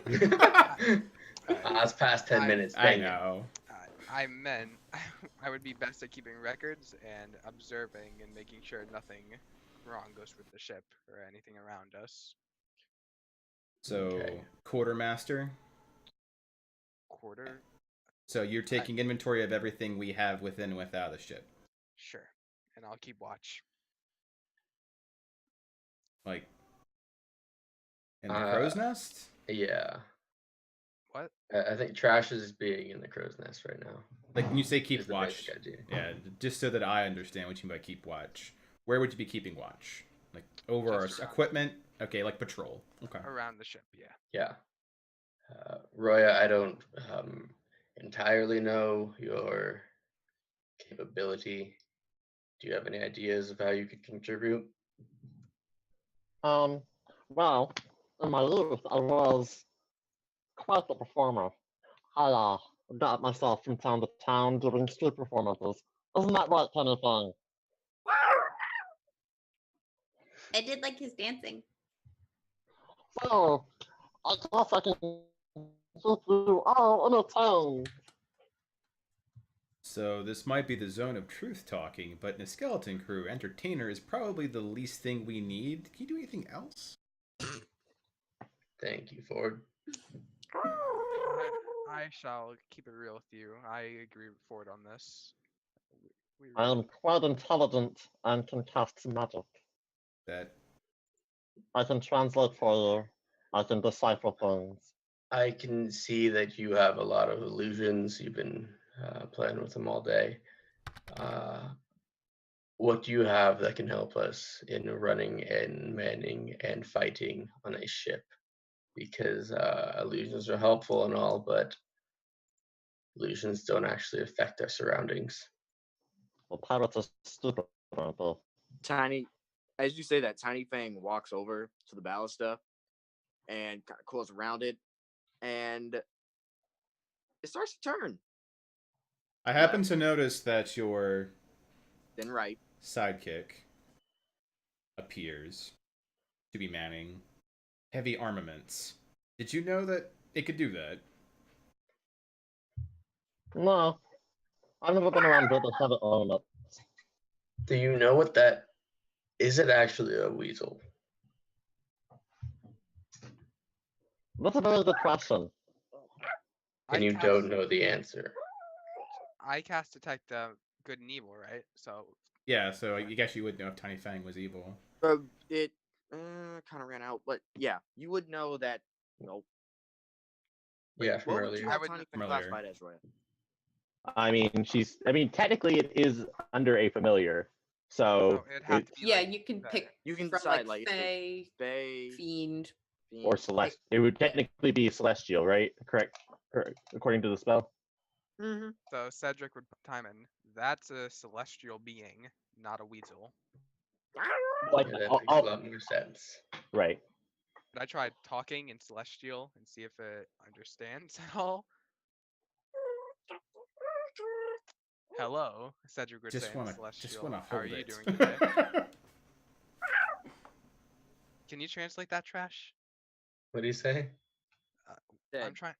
[SPEAKER 5] It's past 10 minutes.
[SPEAKER 4] I
[SPEAKER 5] Dang it.
[SPEAKER 4] know.
[SPEAKER 3] I meant I would be best at keeping records and observing and making sure nothing wrong goes with the ship or anything around us.
[SPEAKER 4] So,
[SPEAKER 5] Okay.
[SPEAKER 4] quartermaster.
[SPEAKER 3] Quarter?
[SPEAKER 4] So you're taking inventory of everything we have within and without the ship.
[SPEAKER 3] Sure. And I'll keep watch.
[SPEAKER 4] Like, in the crow's
[SPEAKER 5] Uh,
[SPEAKER 4] nest?
[SPEAKER 5] Yeah.
[SPEAKER 3] What?
[SPEAKER 5] I think trash is being in the crow's nest right now.
[SPEAKER 4] Like, when you say
[SPEAKER 5] Is
[SPEAKER 4] keep
[SPEAKER 5] the
[SPEAKER 4] watch,
[SPEAKER 5] basic idea.
[SPEAKER 4] yeah, just so that I understand what you mean by keep watch. Where would you be keeping watch? Like, over our
[SPEAKER 3] Just around.
[SPEAKER 4] equipment? Okay, like patrol. Okay.
[SPEAKER 3] Around the ship, yeah.
[SPEAKER 5] Yeah. Roya, I don't entirely know your capability. Do you have any ideas of how you could contribute?
[SPEAKER 6] Well, in my youth, I was quite the performer. I got myself from town to town doing street performances. Isn't that right, Penny Thing?
[SPEAKER 2] I did like his dancing.
[SPEAKER 6] So, I guess I can keep you all entertained.
[SPEAKER 4] So this might be the zone of truth talking, but in a skeleton crew, entertainer is probably the least thing we need. Can you do anything else?
[SPEAKER 5] Thank you, Ford.
[SPEAKER 3] I shall keep it real with you. I agree with Ford on this. We
[SPEAKER 6] I am quite intelligent and can cast magic.
[SPEAKER 4] That
[SPEAKER 6] I can translate for you. I can decipher things.
[SPEAKER 5] I can see that you have a lot of illusions. You've been playing with them all day. What do you have that can help us in running and manning and fighting on a ship? because illusions are helpful and all, but illusions don't actually affect our surroundings.
[SPEAKER 6] Well, pirates are stupid, aren't they?
[SPEAKER 9] Tiny, as you say that, Tiny Fang walks over to the ballista and kind of close around it, and it starts to turn.
[SPEAKER 4] I happen to notice that your
[SPEAKER 9] Then right.
[SPEAKER 4] sidekick appears to be manning heavy armaments. Did you know that it could do that?
[SPEAKER 6] No, I've never been around building heavy armament.
[SPEAKER 5] Do you know what that is? It actually a weasel?
[SPEAKER 6] That's a very good question.
[SPEAKER 5] And you don't know the answer.
[SPEAKER 3] I cast detect good and evil, right? So
[SPEAKER 4] Yeah, so I guess you would know if Tiny Fang was evil.
[SPEAKER 9] It kind of ran out, but yeah, you would know that. No.
[SPEAKER 5] Yeah, from
[SPEAKER 9] What would
[SPEAKER 5] earlier.
[SPEAKER 9] you
[SPEAKER 3] I
[SPEAKER 9] have
[SPEAKER 3] would
[SPEAKER 9] Tiny
[SPEAKER 4] from
[SPEAKER 9] Fang
[SPEAKER 4] earlier.
[SPEAKER 9] classified as, Roya?
[SPEAKER 6] I mean, technically it is under a familiar. So,
[SPEAKER 3] it'd have to be
[SPEAKER 8] Yeah,
[SPEAKER 3] like
[SPEAKER 8] you can
[SPEAKER 3] the-
[SPEAKER 8] pick
[SPEAKER 9] You can
[SPEAKER 8] from
[SPEAKER 9] decide,
[SPEAKER 8] like
[SPEAKER 9] like,
[SPEAKER 8] Fae,
[SPEAKER 9] Fae,
[SPEAKER 8] Fiend.
[SPEAKER 6] or celestial. It would technically be celestial, right? Correct. According to the spell.
[SPEAKER 9] Mm-hmm.
[SPEAKER 3] So Cedric would put Timon. That's a celestial being, not a weasel.
[SPEAKER 6] Like,
[SPEAKER 5] Yeah, that makes a lot more sense.
[SPEAKER 6] right.
[SPEAKER 3] But I tried talking in celestial and see if it understands at all. Hello, Cedric would say
[SPEAKER 4] Just
[SPEAKER 3] in
[SPEAKER 4] wanna
[SPEAKER 3] celestial.
[SPEAKER 4] hold
[SPEAKER 3] How are you
[SPEAKER 4] it.
[SPEAKER 3] doing today? Can you translate that, Trash?
[SPEAKER 5] What do you say?
[SPEAKER 3] I'm trying.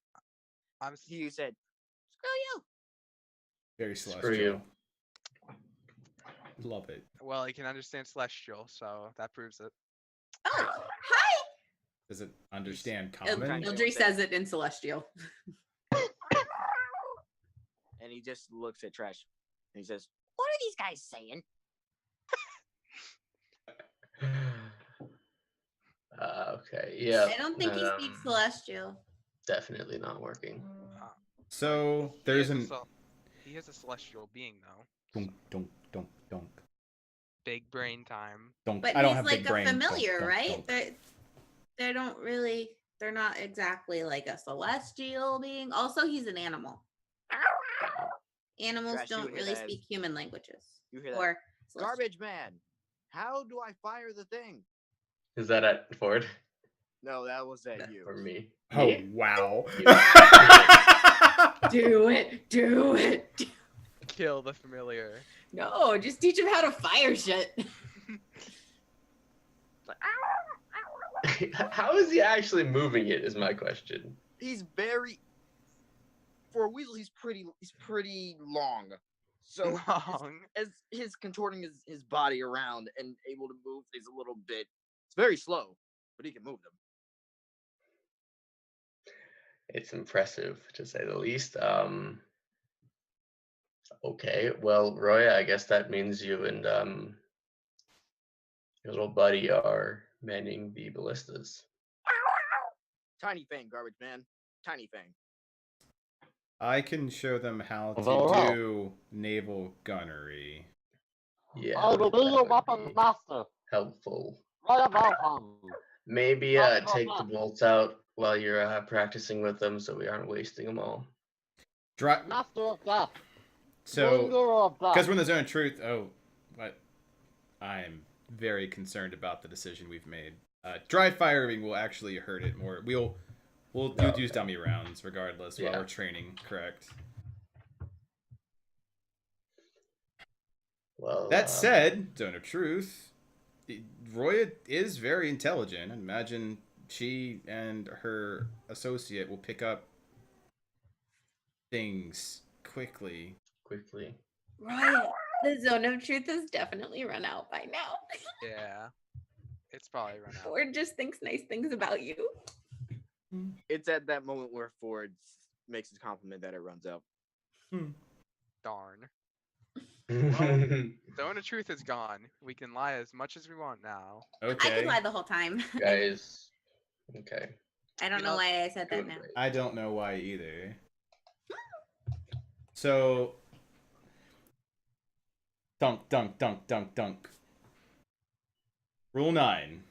[SPEAKER 9] You said, screw you.
[SPEAKER 4] Very
[SPEAKER 5] Screw
[SPEAKER 4] celestial.
[SPEAKER 5] you.
[SPEAKER 4] Love it.
[SPEAKER 3] Well, he can understand celestial, so that proves it.
[SPEAKER 8] Oh, hi!
[SPEAKER 4] Does it understand
[SPEAKER 8] Il-
[SPEAKER 4] common?
[SPEAKER 8] Ildry says it in Celestial.
[SPEAKER 9] And he just looks at Trash. And he says,
[SPEAKER 7] What are these guys saying?
[SPEAKER 5] Okay, yeah.
[SPEAKER 2] I don't think he speaks Celestial.
[SPEAKER 5] Definitely not working.
[SPEAKER 4] So
[SPEAKER 3] He
[SPEAKER 4] there's
[SPEAKER 3] is a
[SPEAKER 4] an
[SPEAKER 3] he is a celestial being, though.
[SPEAKER 4] dunk dunk dunk dunk
[SPEAKER 3] Big brain time.
[SPEAKER 4] dunk.
[SPEAKER 2] But
[SPEAKER 4] I don't
[SPEAKER 2] he's
[SPEAKER 4] have
[SPEAKER 2] like
[SPEAKER 4] big
[SPEAKER 2] a
[SPEAKER 4] brain. Dunk,
[SPEAKER 2] familiar,
[SPEAKER 4] dunk,
[SPEAKER 2] right?
[SPEAKER 4] dunk.
[SPEAKER 2] They don't really. They're not exactly like a celestial being. Also, he's an animal. Animals
[SPEAKER 9] Trash, you
[SPEAKER 2] don't
[SPEAKER 9] would hear
[SPEAKER 2] really
[SPEAKER 9] that as-
[SPEAKER 2] speak human languages.
[SPEAKER 9] you hear that?
[SPEAKER 2] Or
[SPEAKER 9] Garbage man, how do I fire the thing?
[SPEAKER 5] Is that at Ford
[SPEAKER 9] No, that was at you.
[SPEAKER 5] or me?
[SPEAKER 4] Oh
[SPEAKER 5] Me?
[SPEAKER 4] wow!
[SPEAKER 8] Do it. Do it.
[SPEAKER 3] Kill the familiar.
[SPEAKER 8] No, just teach him how to fire shit.
[SPEAKER 5] How is he actually moving it? Is my question.
[SPEAKER 9] He's very, for a weasel, he's pretty long. So
[SPEAKER 3] Long.
[SPEAKER 9] as his contorting his body around and able to move things a little bit, it's very slow, but he can move them.
[SPEAKER 5] It's impressive to say the least. Okay, well, Roy, I guess that means you and your little buddy are manning the ballistas.
[SPEAKER 9] Tiny Fang, garbage man. Tiny Fang.
[SPEAKER 4] I can show them how to
[SPEAKER 6] Well.
[SPEAKER 4] do naval gunnery.
[SPEAKER 5] Yeah,
[SPEAKER 6] I will be
[SPEAKER 5] that
[SPEAKER 6] your
[SPEAKER 5] would
[SPEAKER 6] weapon
[SPEAKER 5] be
[SPEAKER 6] master.
[SPEAKER 5] helpful.
[SPEAKER 6] Right about him.
[SPEAKER 5] Maybe
[SPEAKER 6] Not
[SPEAKER 5] take the
[SPEAKER 6] problem.
[SPEAKER 5] bolts out while you're practicing with them, so we aren't wasting them all.
[SPEAKER 6] Master of death.
[SPEAKER 4] So,
[SPEAKER 6] Bringer of death.
[SPEAKER 4] because we're in the zone of truth. Oh, what? I'm very concerned about the decision we've made. Dry firing will actually hurt it more. We'll use dummy rounds regardless while
[SPEAKER 5] Yeah.
[SPEAKER 4] we're training. Correct.
[SPEAKER 5] Well,
[SPEAKER 4] That said, zone of truth. Roya is very intelligent. Imagine she and her associate will pick up things quickly.
[SPEAKER 2] Right. The zone of truth has definitely run out by now.
[SPEAKER 3] Yeah. It's probably run out.
[SPEAKER 2] Ford just thinks nice things about you.
[SPEAKER 9] It's at that moment where Ford makes his compliment that it runs out.
[SPEAKER 3] Darn.
[SPEAKER 5] Guys,
[SPEAKER 3] Zone of truth is gone. We can lie as much as we want now.
[SPEAKER 2] I
[SPEAKER 4] Okay.
[SPEAKER 2] could lie the whole time.
[SPEAKER 5] okay.
[SPEAKER 2] I don't know why I said that
[SPEAKER 5] Doing
[SPEAKER 2] now.
[SPEAKER 5] great.
[SPEAKER 4] I don't know why either. So, dunk, dunk, dunk, dunk, dunk. Rule 9.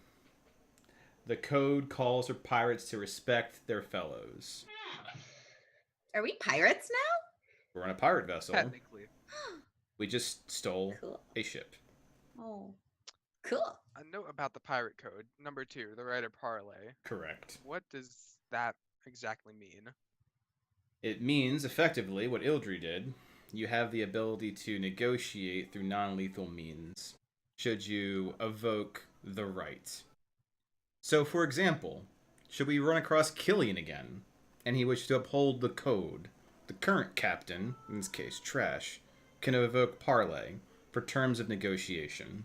[SPEAKER 4] The code calls for pirates to respect their fellows.
[SPEAKER 2] Are we pirates now?
[SPEAKER 4] We're on a pirate vessel.
[SPEAKER 3] Technically.
[SPEAKER 4] We just stole
[SPEAKER 2] Cool.
[SPEAKER 4] a ship.
[SPEAKER 2] Oh, cool.
[SPEAKER 3] A note about the pirate code. Number 2, the right of parley.
[SPEAKER 4] Correct.
[SPEAKER 3] What does that exactly mean?
[SPEAKER 4] It means, effectively, what Ildry did. You have the ability to negotiate through non-lethal means, should you evoke the right. So, for example, should we run across Killian again, and he wishes to uphold the code, the current captain, in this case Trash, can evoke parley for terms of negotiation.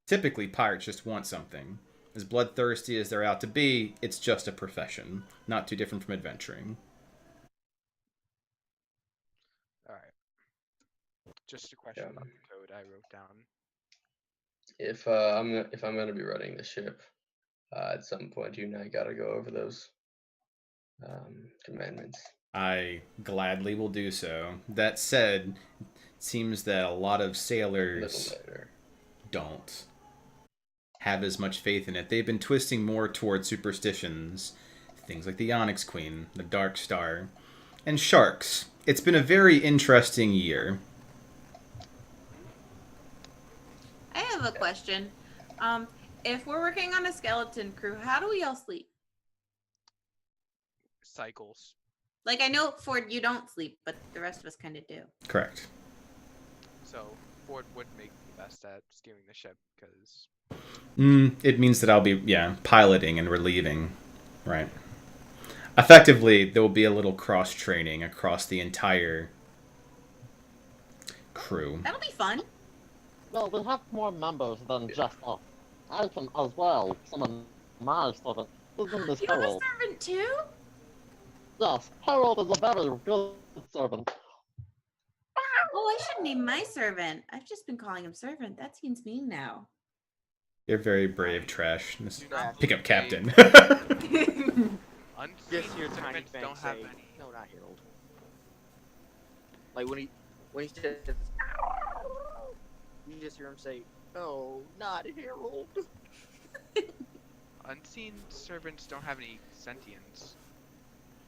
[SPEAKER 4] Typically, pirates just want something. As bloodthirsty as they're out to be, it's just a profession, not too different from adventuring.
[SPEAKER 3] Alright. Just a question about the code I wrote down.
[SPEAKER 5] If I'm gonna be running the ship, at some point you and I gotta go over those commandments.
[SPEAKER 4] I gladly will do so. That said, it seems that a lot of sailors don't have as much faith in it. They've been twisting more toward superstitions, things like the Onyx Queen, the Dark Star, and sharks. It's been a very interesting year.
[SPEAKER 2] I have a question. If we're working on a skeleton crew, how do we all sleep?
[SPEAKER 3] Cycles.
[SPEAKER 2] Like, I know, Ford, you don't sleep, but the rest of us kind of do.
[SPEAKER 4] Correct.
[SPEAKER 3] So Ford would make the best at steering the ship because
[SPEAKER 4] It means that I'll be, piloting and relieving. Right. Effectively, there will be a little cross-training across the entire crew.
[SPEAKER 2] That'll be fun.
[SPEAKER 6] Well, we have more members than just us. I can as well summon my servant. Isn't this
[SPEAKER 2] You have a
[SPEAKER 6] Harold?
[SPEAKER 2] servant too?
[SPEAKER 6] Yes, Harold is a very good servant.
[SPEAKER 2] Oh, I should name my servant. I've just been calling him servant. That seems mean now.
[SPEAKER 4] You're very brave, Trash.
[SPEAKER 9] Trash.
[SPEAKER 4] Pick up captain.
[SPEAKER 3] unseen
[SPEAKER 9] Just your tiny
[SPEAKER 3] servants
[SPEAKER 9] thing
[SPEAKER 3] don't have
[SPEAKER 9] say,
[SPEAKER 3] any.
[SPEAKER 9] no, not Harold. Like when he says, you just hear him say, "No, not Harold."
[SPEAKER 3] Unseen servants don't have any sentience.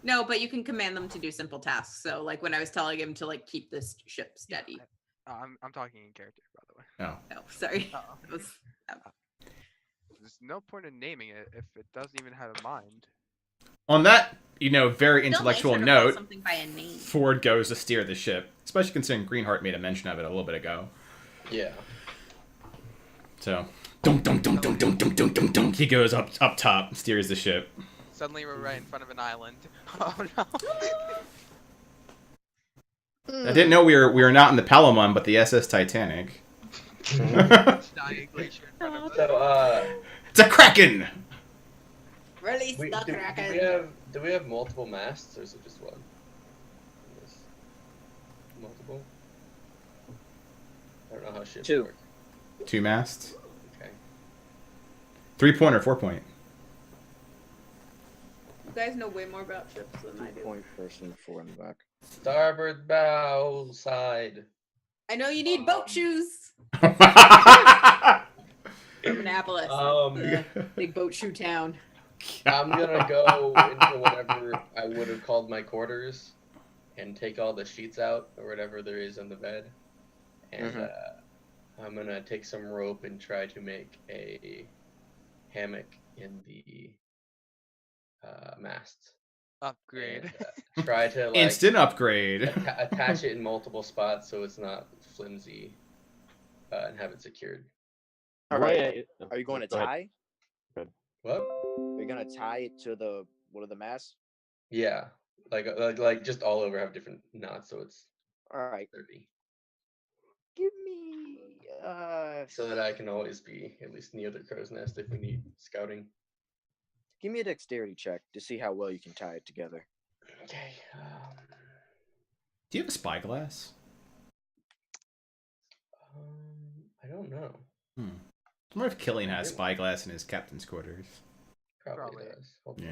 [SPEAKER 2] No, but you can command them to do simple tasks. So, like when I was telling him to like keep this ship steady.
[SPEAKER 3] I'm talking in character, by the way.
[SPEAKER 4] Oh.
[SPEAKER 2] Oh, sorry.
[SPEAKER 3] Oh.
[SPEAKER 2] That was-
[SPEAKER 3] There's no point in naming it if it doesn't even have a mind.
[SPEAKER 4] On that, very
[SPEAKER 2] Still
[SPEAKER 4] intellectual
[SPEAKER 2] nicer to call
[SPEAKER 4] note,
[SPEAKER 2] something by a name.
[SPEAKER 4] Ford goes to steer the ship, especially considering Greenheart made a mention of it a little bit ago.
[SPEAKER 5] Yeah.
[SPEAKER 4] So, dunk, dunk, dunk, dunk, dunk, dunk, dunk, dunk, dunk. He goes up top, steers the ship.
[SPEAKER 3] Suddenly we're right in front of an island. Oh no.
[SPEAKER 4] I didn't know we were not in the Palamon, but the SS Titanic.
[SPEAKER 3] Dying glacier in front of us.
[SPEAKER 5] So
[SPEAKER 4] It's a Kraken!
[SPEAKER 2] Release
[SPEAKER 5] do
[SPEAKER 2] Kraken.
[SPEAKER 5] we have multiple masts or is it just one? Yes. Multiple? I don't know how ships
[SPEAKER 1] Two.
[SPEAKER 5] work.
[SPEAKER 4] 2 masts.
[SPEAKER 5] Okay.
[SPEAKER 4] 3-point or 4-point?
[SPEAKER 2] You guys know way more about ships than I do.
[SPEAKER 9] Point first and 4 in the back.
[SPEAKER 5] Starboard bow side.
[SPEAKER 2] I know you need boat shoes. From Annapolis. Big boat shoe town.
[SPEAKER 5] I'm gonna go into whatever I would have called my quarters and take all the sheets out or whatever there is on the bed. And I'm gonna take some rope and try to make a hammock in the mast.
[SPEAKER 3] Upgrade.
[SPEAKER 5] And, try to like
[SPEAKER 4] Instant upgrade.
[SPEAKER 5] attach it in multiple spots so it's not flimsy and have it secured.
[SPEAKER 9] All right. Are you going to
[SPEAKER 6] Go ahead.
[SPEAKER 9] tie?
[SPEAKER 5] What?
[SPEAKER 9] Are you gonna tie it to one of the masts?
[SPEAKER 5] Yeah, like just all over have different knots, so it's
[SPEAKER 9] All right.
[SPEAKER 5] 30.
[SPEAKER 9] Give me
[SPEAKER 5] So that I can always be at least near the crow's nest if we need scouting.
[SPEAKER 9] give me a dexterity check to see how well you can tie it together.
[SPEAKER 5] Okay.
[SPEAKER 4] Do you have a spyglass?
[SPEAKER 5] I don't know.
[SPEAKER 4] I wonder if Killian has spyglass in his captain's quarters.
[SPEAKER 5] Probably does. Hopefully.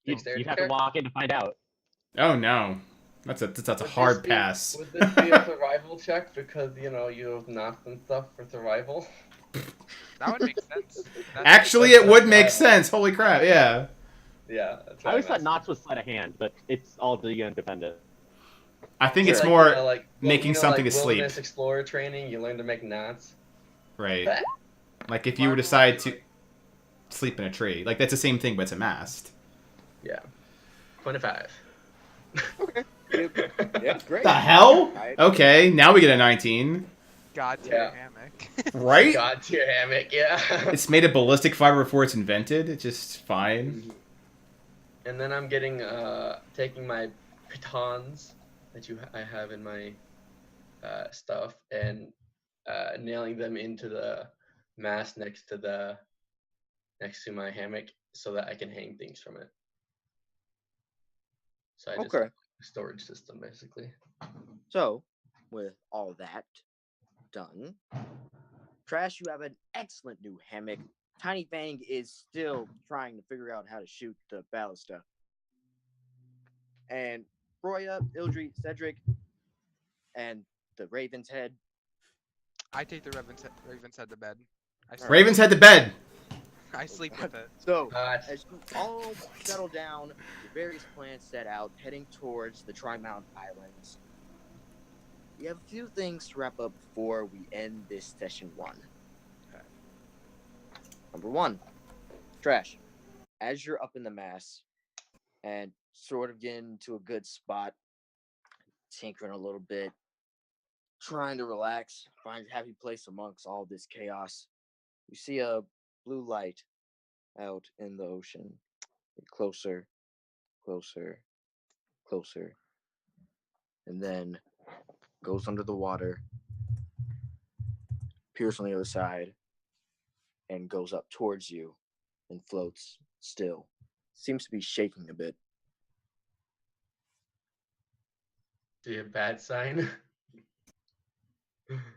[SPEAKER 4] Yeah.
[SPEAKER 6] You'd have to walk in to find out.
[SPEAKER 4] Oh no. That's a
[SPEAKER 5] Would
[SPEAKER 4] hard
[SPEAKER 5] this be-
[SPEAKER 4] pass.
[SPEAKER 5] Would this be a survival check because you have knots and stuff for survival?
[SPEAKER 3] That would make sense.
[SPEAKER 4] Actually, it would make sense. Holy crap! Yeah.
[SPEAKER 5] Yeah, that's
[SPEAKER 6] I always thought knots was sleight of hand, but it's all DeGeo dependent.
[SPEAKER 4] I think
[SPEAKER 5] Sure.
[SPEAKER 4] it's
[SPEAKER 5] Like,
[SPEAKER 4] more
[SPEAKER 5] you know, like,
[SPEAKER 4] making something to sleep.
[SPEAKER 5] Wilderness explorer training, you learn to make knots.
[SPEAKER 4] Right.
[SPEAKER 5] Huh?
[SPEAKER 4] Like if you were decide to sleep in a tree, like that's the same thing, but it's a mast.
[SPEAKER 5] Yeah. 25.
[SPEAKER 1] Okay. Yeah, great.
[SPEAKER 4] The hell?
[SPEAKER 1] I-
[SPEAKER 4] Okay, now we get a 19.
[SPEAKER 3] God tier
[SPEAKER 5] Yeah.
[SPEAKER 3] hammock.
[SPEAKER 4] Right?
[SPEAKER 5] God tier hammock, yeah.
[SPEAKER 4] It's made of ballistic fiber before it's invented. It's just fine.
[SPEAKER 5] And then I'm getting taking my pitons that I have in my stuff and nailing them into the mast next to my hammock so that I can hang things from it. So I just
[SPEAKER 1] Okay.
[SPEAKER 5] storage system basically.
[SPEAKER 1] So, with all that done, Trash, you have an excellent new hammock. Tiny Fang is still trying to figure out how to shoot the ballista. And Roya, Ildry, Cedric, and the Raven's Head.
[SPEAKER 3] I take the Raven's head to bed.
[SPEAKER 4] Raven's head to bed.
[SPEAKER 3] I sleep with it.
[SPEAKER 1] So, as you all settle down, your various plans set out, heading towards the Tri-Mountain Islands. We have a few things to wrap up before we end this session 1.
[SPEAKER 3] Okay.
[SPEAKER 1] Number 1, Trash. As you're up in the mass and sort of getting to a good spot, tinkering a little bit, trying to relax, find a happy place amongst all this chaos, you see a blue light out in the ocean. Get closer, closer, closer, and then goes under the water, appears on the other side, and goes up towards you and floats still. Seems to be shaking a bit.
[SPEAKER 5] Be a bad sign.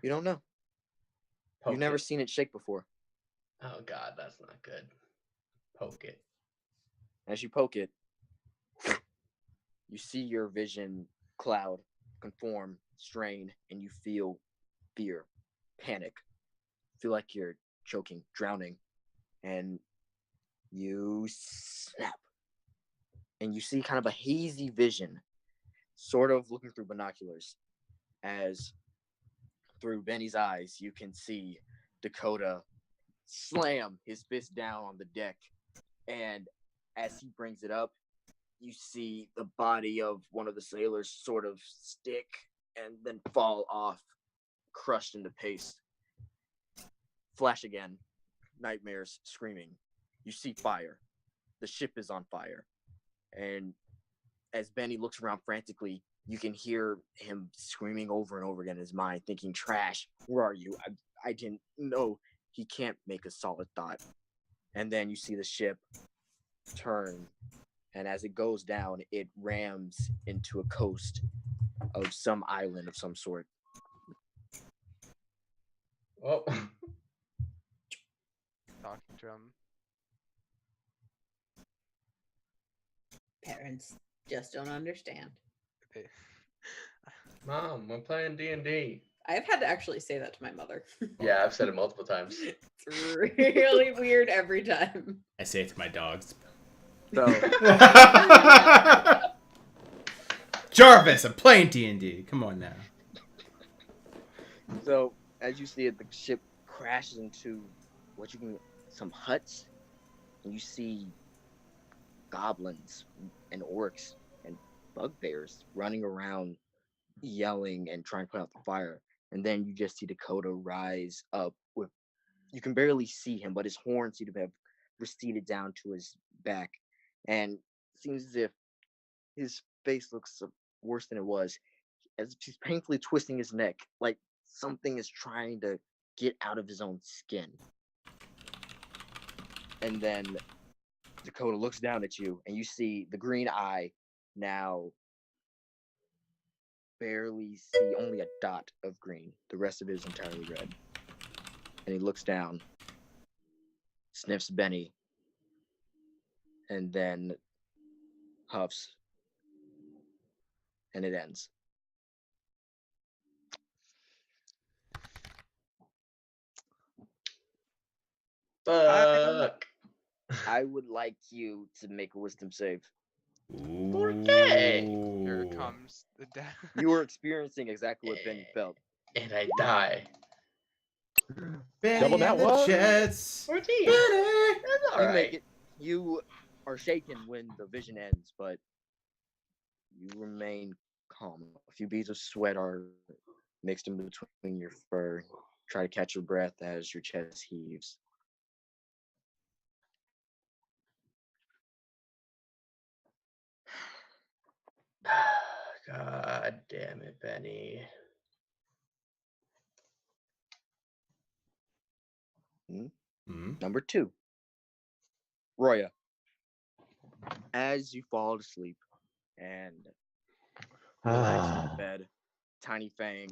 [SPEAKER 1] You don't know. You've never seen it shake before.
[SPEAKER 5] Oh god, that's not good. Poke it.
[SPEAKER 1] As you poke it, you see your vision cloud, conform, strain, and you feel fear, panic. Feel like you're choking, drowning, and you snap. And you see kind of a hazy vision, sort of looking through binoculars, as through Benny's eyes, you can see Dakota slam his fist down on the deck. And as he brings it up, you see the body of one of the sailors sort of stick and then fall off, crushed into paste. Flash again, nightmares screaming. You see fire. The ship is on fire. And as Benny looks around frantically, you can hear him screaming over and over again in his mind, thinking, Trash, where are you? I didn't know. He can't make a solid thought. And then you see the ship turn, and as it goes down, it rams into a coast of some island of some sort.
[SPEAKER 5] Oh.
[SPEAKER 3] Talking to him.
[SPEAKER 8] Parents just don't understand.
[SPEAKER 5] Mom, we're playing D&D.
[SPEAKER 8] I've had to actually say that to my mother.
[SPEAKER 5] Yeah, I've said it multiple times.
[SPEAKER 8] It's really weird every time.
[SPEAKER 4] I say it to my dogs.
[SPEAKER 1] So,
[SPEAKER 4] Jarvis, I'm playing D&D. Come on now.
[SPEAKER 1] so as you see it, the ship crashes into some huts, and you see goblins and orcs and bugbears running around, yelling and trying to put out the fire. And then you just see Dakota rise up with, you can barely see him, but his horns seem to have receded down to his back. And it seems as if his face looks worse than it was, as he's painfully twisting his neck, like something is trying to get out of his own skin. And then Dakota looks down at you, and you see the green eye now barely see only a dot of green. The rest of it is entirely red. And he looks down, sniffs Benny, and then huffs, and it ends.
[SPEAKER 5] Fuck.
[SPEAKER 1] I would like you to make a wisdom save.
[SPEAKER 5] Okay.
[SPEAKER 3] Here
[SPEAKER 4] Ooh.
[SPEAKER 3] comes the death.
[SPEAKER 1] You were experiencing exactly what Ben felt.
[SPEAKER 5] And I die.
[SPEAKER 4] Benny
[SPEAKER 6] Double
[SPEAKER 4] and
[SPEAKER 6] that
[SPEAKER 4] the
[SPEAKER 6] one.
[SPEAKER 4] Jets.
[SPEAKER 5] 14.
[SPEAKER 4] Benny.
[SPEAKER 5] That's all
[SPEAKER 1] You
[SPEAKER 5] right.
[SPEAKER 1] make it. You are shaken when the vision ends, but you remain calm. A few beads of sweat are mixed in between your fur. Try to catch your breath as your chest heaves.
[SPEAKER 5] God damn it, Benny.
[SPEAKER 1] Number 2. Roya. As you fall to sleep and relax in the bed, Tiny Fang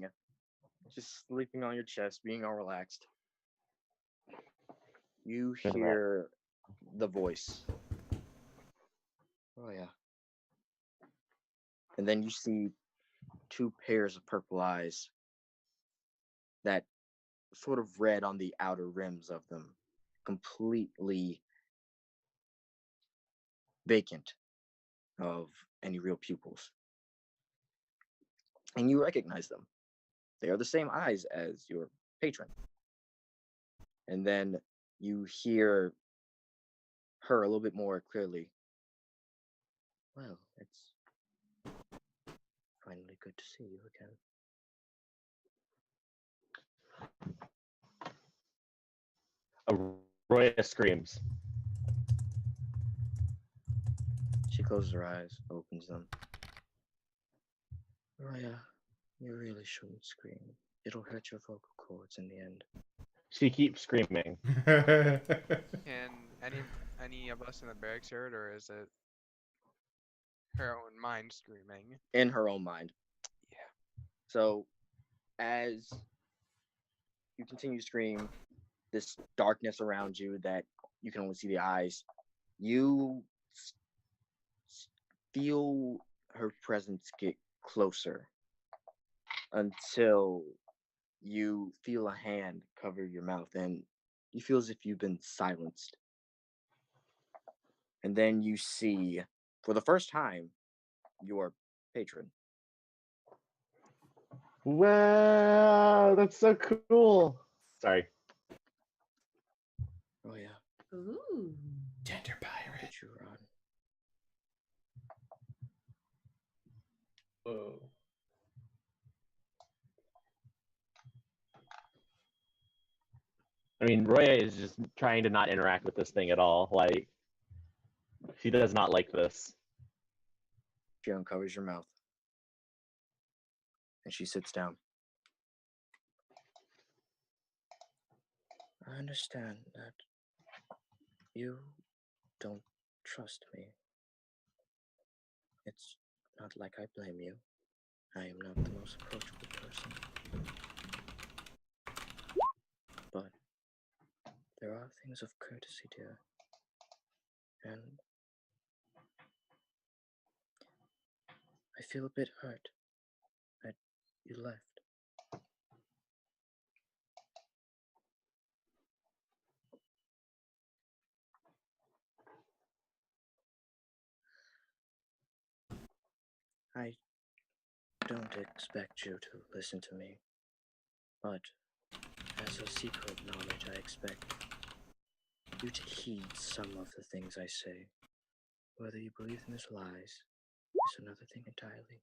[SPEAKER 1] just sleeping on your chest, being all relaxed. You hear the voice. Roya. And then you see 2 pairs of purple eyes that sort of red on the outer rims of them, completely vacant of any real pupils. And you recognize them. They are the same eyes as your patron. And then you hear her a little bit more clearly. Well, it's finally good to see you again.
[SPEAKER 6] Arroya screams.
[SPEAKER 1] She closes her eyes, opens them. Roya, you really shouldn't scream. It'll hurt your vocal cords in the end.
[SPEAKER 6] She keeps screaming.
[SPEAKER 3] Can any of us in the barracks hear it, or is it her own mind screaming?
[SPEAKER 1] In her own mind.
[SPEAKER 3] Yeah.
[SPEAKER 1] So, as you continue to scream, this darkness around you that you can only see the eyes, you feel her presence get closer until you feel a hand cover your mouth and you feel as if you've been silenced. And then you see, for the first time, your patron.
[SPEAKER 6] Wow, that's so cool. Sorry.
[SPEAKER 1] Oh yeah.
[SPEAKER 2] Ooh.
[SPEAKER 4] Gender pirate.
[SPEAKER 1] Did you run?
[SPEAKER 5] Whoa.
[SPEAKER 6] I mean, Roya is just trying to not interact with this thing at all. Like, she does not like this.
[SPEAKER 1] She uncovers your mouth. And she sits down. I understand that you don't trust me. It's not like I blame you. I am not the most approachable person. But there are things of courtesy, dear. And I feel a bit hurt that you left. I don't expect you to listen to me, but as a seeker of knowledge, I expect you to heed some of the things I say. Whether you believe them as lies is another thing entirely.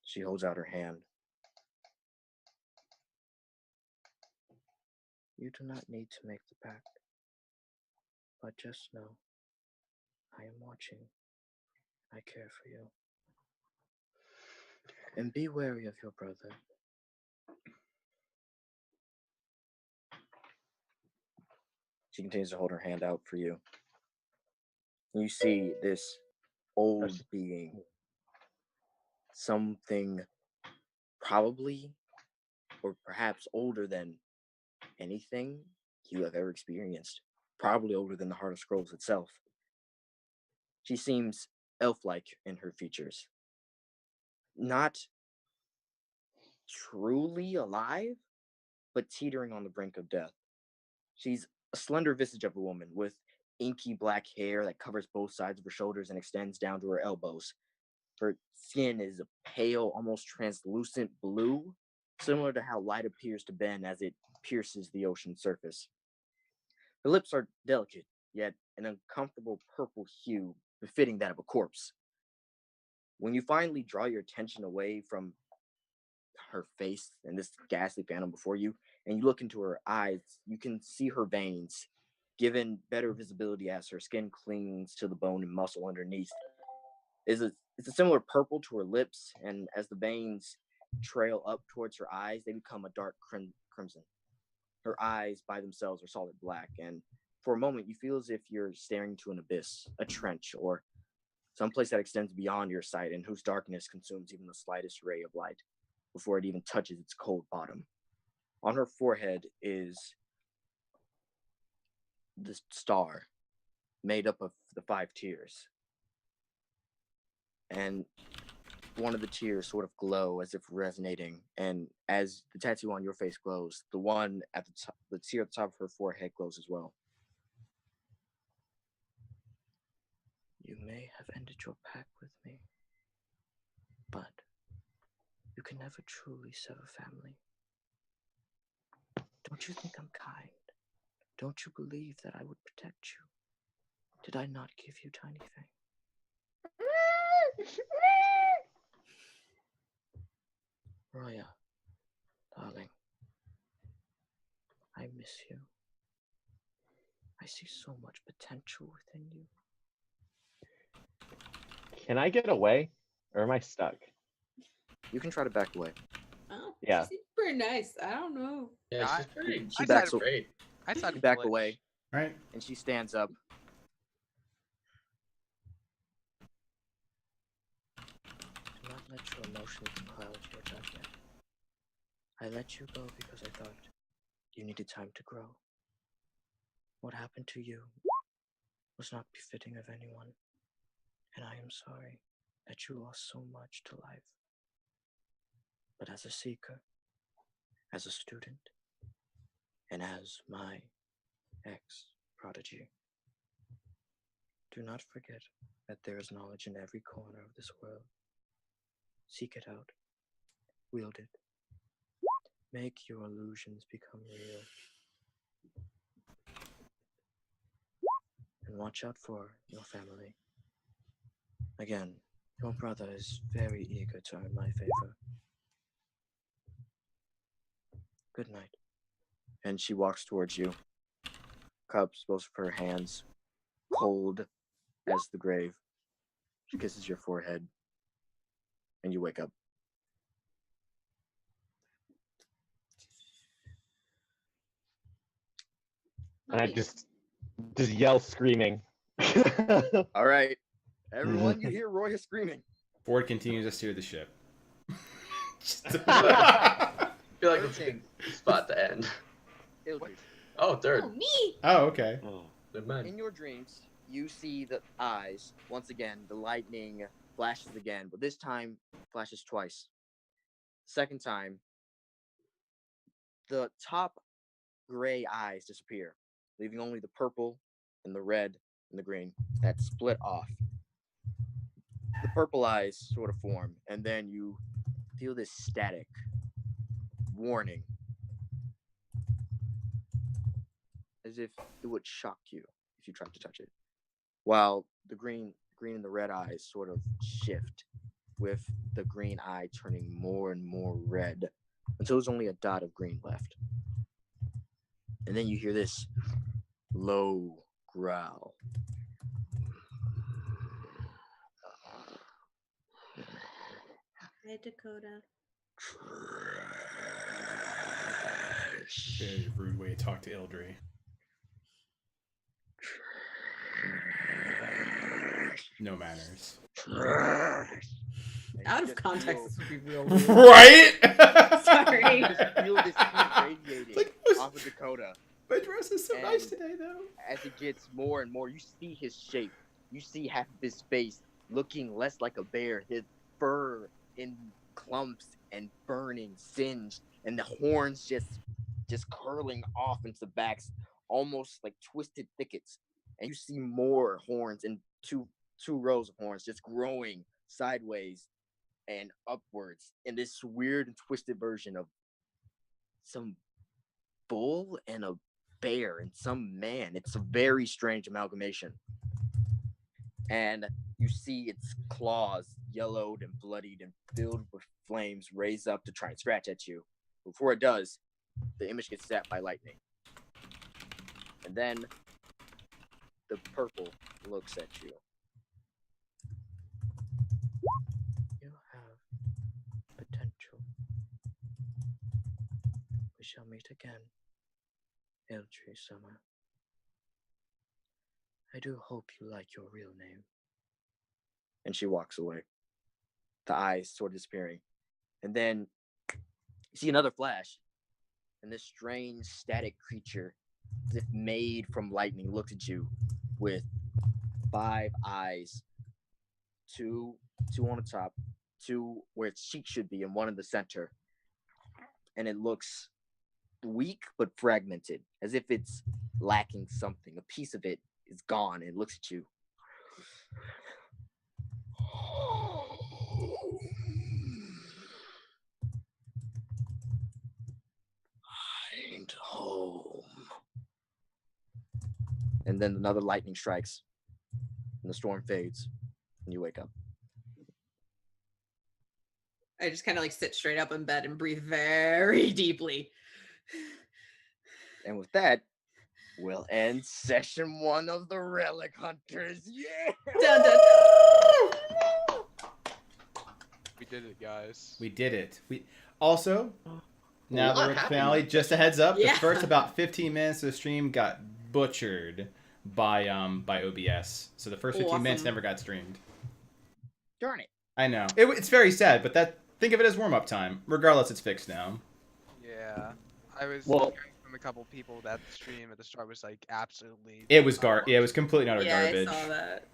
[SPEAKER 1] She holds out her hand. You do not need to make the pact, but just know I am watching. I care for you. And be wary of your brother. She continues to hold her hand out for you. You see this old being, something probably or perhaps older than anything you have ever experienced, probably older than the Heart of Scrolls itself. She seems elf-like in her features. Not truly alive, but teetering on the brink of death. She's a slender visage of a woman with inky black hair that covers both sides of her shoulders and extends down to her elbows. Her skin is a pale, almost translucent blue, similar to how light appears to bend as it pierces the ocean surface. Her lips are delicate, yet an uncomfortable purple hue befitting that of a corpse. When you finally draw your attention away from her face and this ghastly phantom before you, and you look into her eyes, you can see her veins, given better visibility as her skin clings to the bone and muscle underneath. It's a similar purple to her lips, and as the veins trail up towards her eyes, they become a dark crimson. Her eyes by themselves are solid black, and for a moment you feel as if you're staring into an abyss, a trench, or someplace that extends beyond your sight and whose darkness consumes even the slightest ray of light before it even touches its cold bottom. On her forehead is the star made up of the 5 tears. And one of the tears sort of glow as if resonating, and as the tattoo on your face glows, the one at the top, the tear at the top of her forehead glows as well. You may have ended your pact with me, but you can never truly sever family. Don't you think I'm kind? Don't you believe that I would protect you? Did I not give you Tiny Fang? Roya, darling, I miss you. I see so much potential within you.
[SPEAKER 6] Can I get away, or am I stuck?
[SPEAKER 1] You can try to back away.
[SPEAKER 8] Oh,
[SPEAKER 6] Yeah.
[SPEAKER 8] she's pretty nice. I don't know.
[SPEAKER 5] Yeah,
[SPEAKER 3] I-
[SPEAKER 5] she's pretty.
[SPEAKER 1] She
[SPEAKER 5] She's
[SPEAKER 1] backs
[SPEAKER 5] great.
[SPEAKER 3] I thought
[SPEAKER 1] You back
[SPEAKER 3] village.
[SPEAKER 1] away,
[SPEAKER 4] Right.
[SPEAKER 1] and she stands up. Do not let your emotions cloud your judgment. I let you go because I thought you needed time to grow. What happened to you was not befitting of anyone, and I am sorry that you lost so much to life. But as a seeker, as a student, and as my ex-prodigy, do not forget that there is knowledge in every corner of this world. Seek it out, wield it, make your illusions become real, and watch out for your family. Again, your brother is very eager to earn my favor. Good night. And she walks towards you, cups both of her hands, cold as the grave. She kisses your forehead, and you wake up.
[SPEAKER 6] And I just yell screaming.
[SPEAKER 1] All right. Everyone, you hear Roya screaming.
[SPEAKER 4] Ford continues to steer the ship.
[SPEAKER 5] I feel like it's a good spot to end.
[SPEAKER 1] Ildrid,
[SPEAKER 5] Oh, third.
[SPEAKER 8] Oh, me.
[SPEAKER 4] Oh, okay.
[SPEAKER 5] Good man.
[SPEAKER 1] in your dreams, you see the eyes. Once again, the lightning flashes again, but this time flashes twice. Second time, the top gray eyes disappear, leaving only the purple and the red and the green that split off. The purple eyes sort of form, and then you feel this static warning, as if it would shock you if you tried to touch it. While the green and the red eyes sort of shift, with the green eye turning more and more red until there's only a dot of green left. And then you hear this low growl.
[SPEAKER 2] Hi, Dakota.
[SPEAKER 4] Very rude way to talk to Ildry. No manners.
[SPEAKER 8] Out of context, this would be real.
[SPEAKER 4] Right?
[SPEAKER 8] Sorry.
[SPEAKER 1] You just feel this heat radiating
[SPEAKER 4] Like,
[SPEAKER 1] off of Dakota.
[SPEAKER 4] My dress is so nice
[SPEAKER 1] And-
[SPEAKER 4] today, though.
[SPEAKER 1] As it gets more and more, you see his shape. You see half of his face looking less like a bear, his fur in clumps and burning, singed, and the horns just just curling off into the backs, almost like twisted thickets. And you see more horns and two rows of horns just growing sideways and upwards in this weird and twisted version of some bull and a bear and some man. It's a very strange amalgamation. And you see its claws, yellowed and bloodied and filled with flames, raise up to try and scratch at you. Before it does, the image gets zapped by lightning. And then the purple looks at you. You have potential. We shall meet again, Eldritch Summer. I do hope you like your real name. And she walks away, the eyes sort of disappearing. And then you see another flash, and this strange static creature, as if made from lightning, looks at you with 5 eyes, two on the top, 2 where its cheek should be, and 1 in the center. And it looks weak but fragmented, as if it's lacking something. A piece of it is gone. It looks at you. Find home. And then another lightning strikes, and the storm fades, and you wake up.
[SPEAKER 8] I just kind of like sit straight up in bed and breathe very deeply.
[SPEAKER 1] And with that, we'll end session 1 of the Relic Hunters. Yeah!
[SPEAKER 8] Dun, dun, dun.
[SPEAKER 3] We did it, guys.
[SPEAKER 4] We did it. We also now
[SPEAKER 5] What
[SPEAKER 4] the
[SPEAKER 5] happened?
[SPEAKER 4] finale. Just a heads up:
[SPEAKER 8] Yeah.
[SPEAKER 4] the first about 15 minutes of the stream got butchered by OBS. So the first 15 minutes
[SPEAKER 8] Awesome.
[SPEAKER 4] never got streamed.
[SPEAKER 1] Darn it.
[SPEAKER 4] I know it's very sad, but think of it as warm up time. Regardless, it's fixed now.
[SPEAKER 3] Yeah. I was
[SPEAKER 6] Well-
[SPEAKER 3] hearing from a couple people that the stream at the start was like absolutely.
[SPEAKER 4] It was it was completely utter
[SPEAKER 8] Yeah,
[SPEAKER 4] garbage.
[SPEAKER 8] I saw that.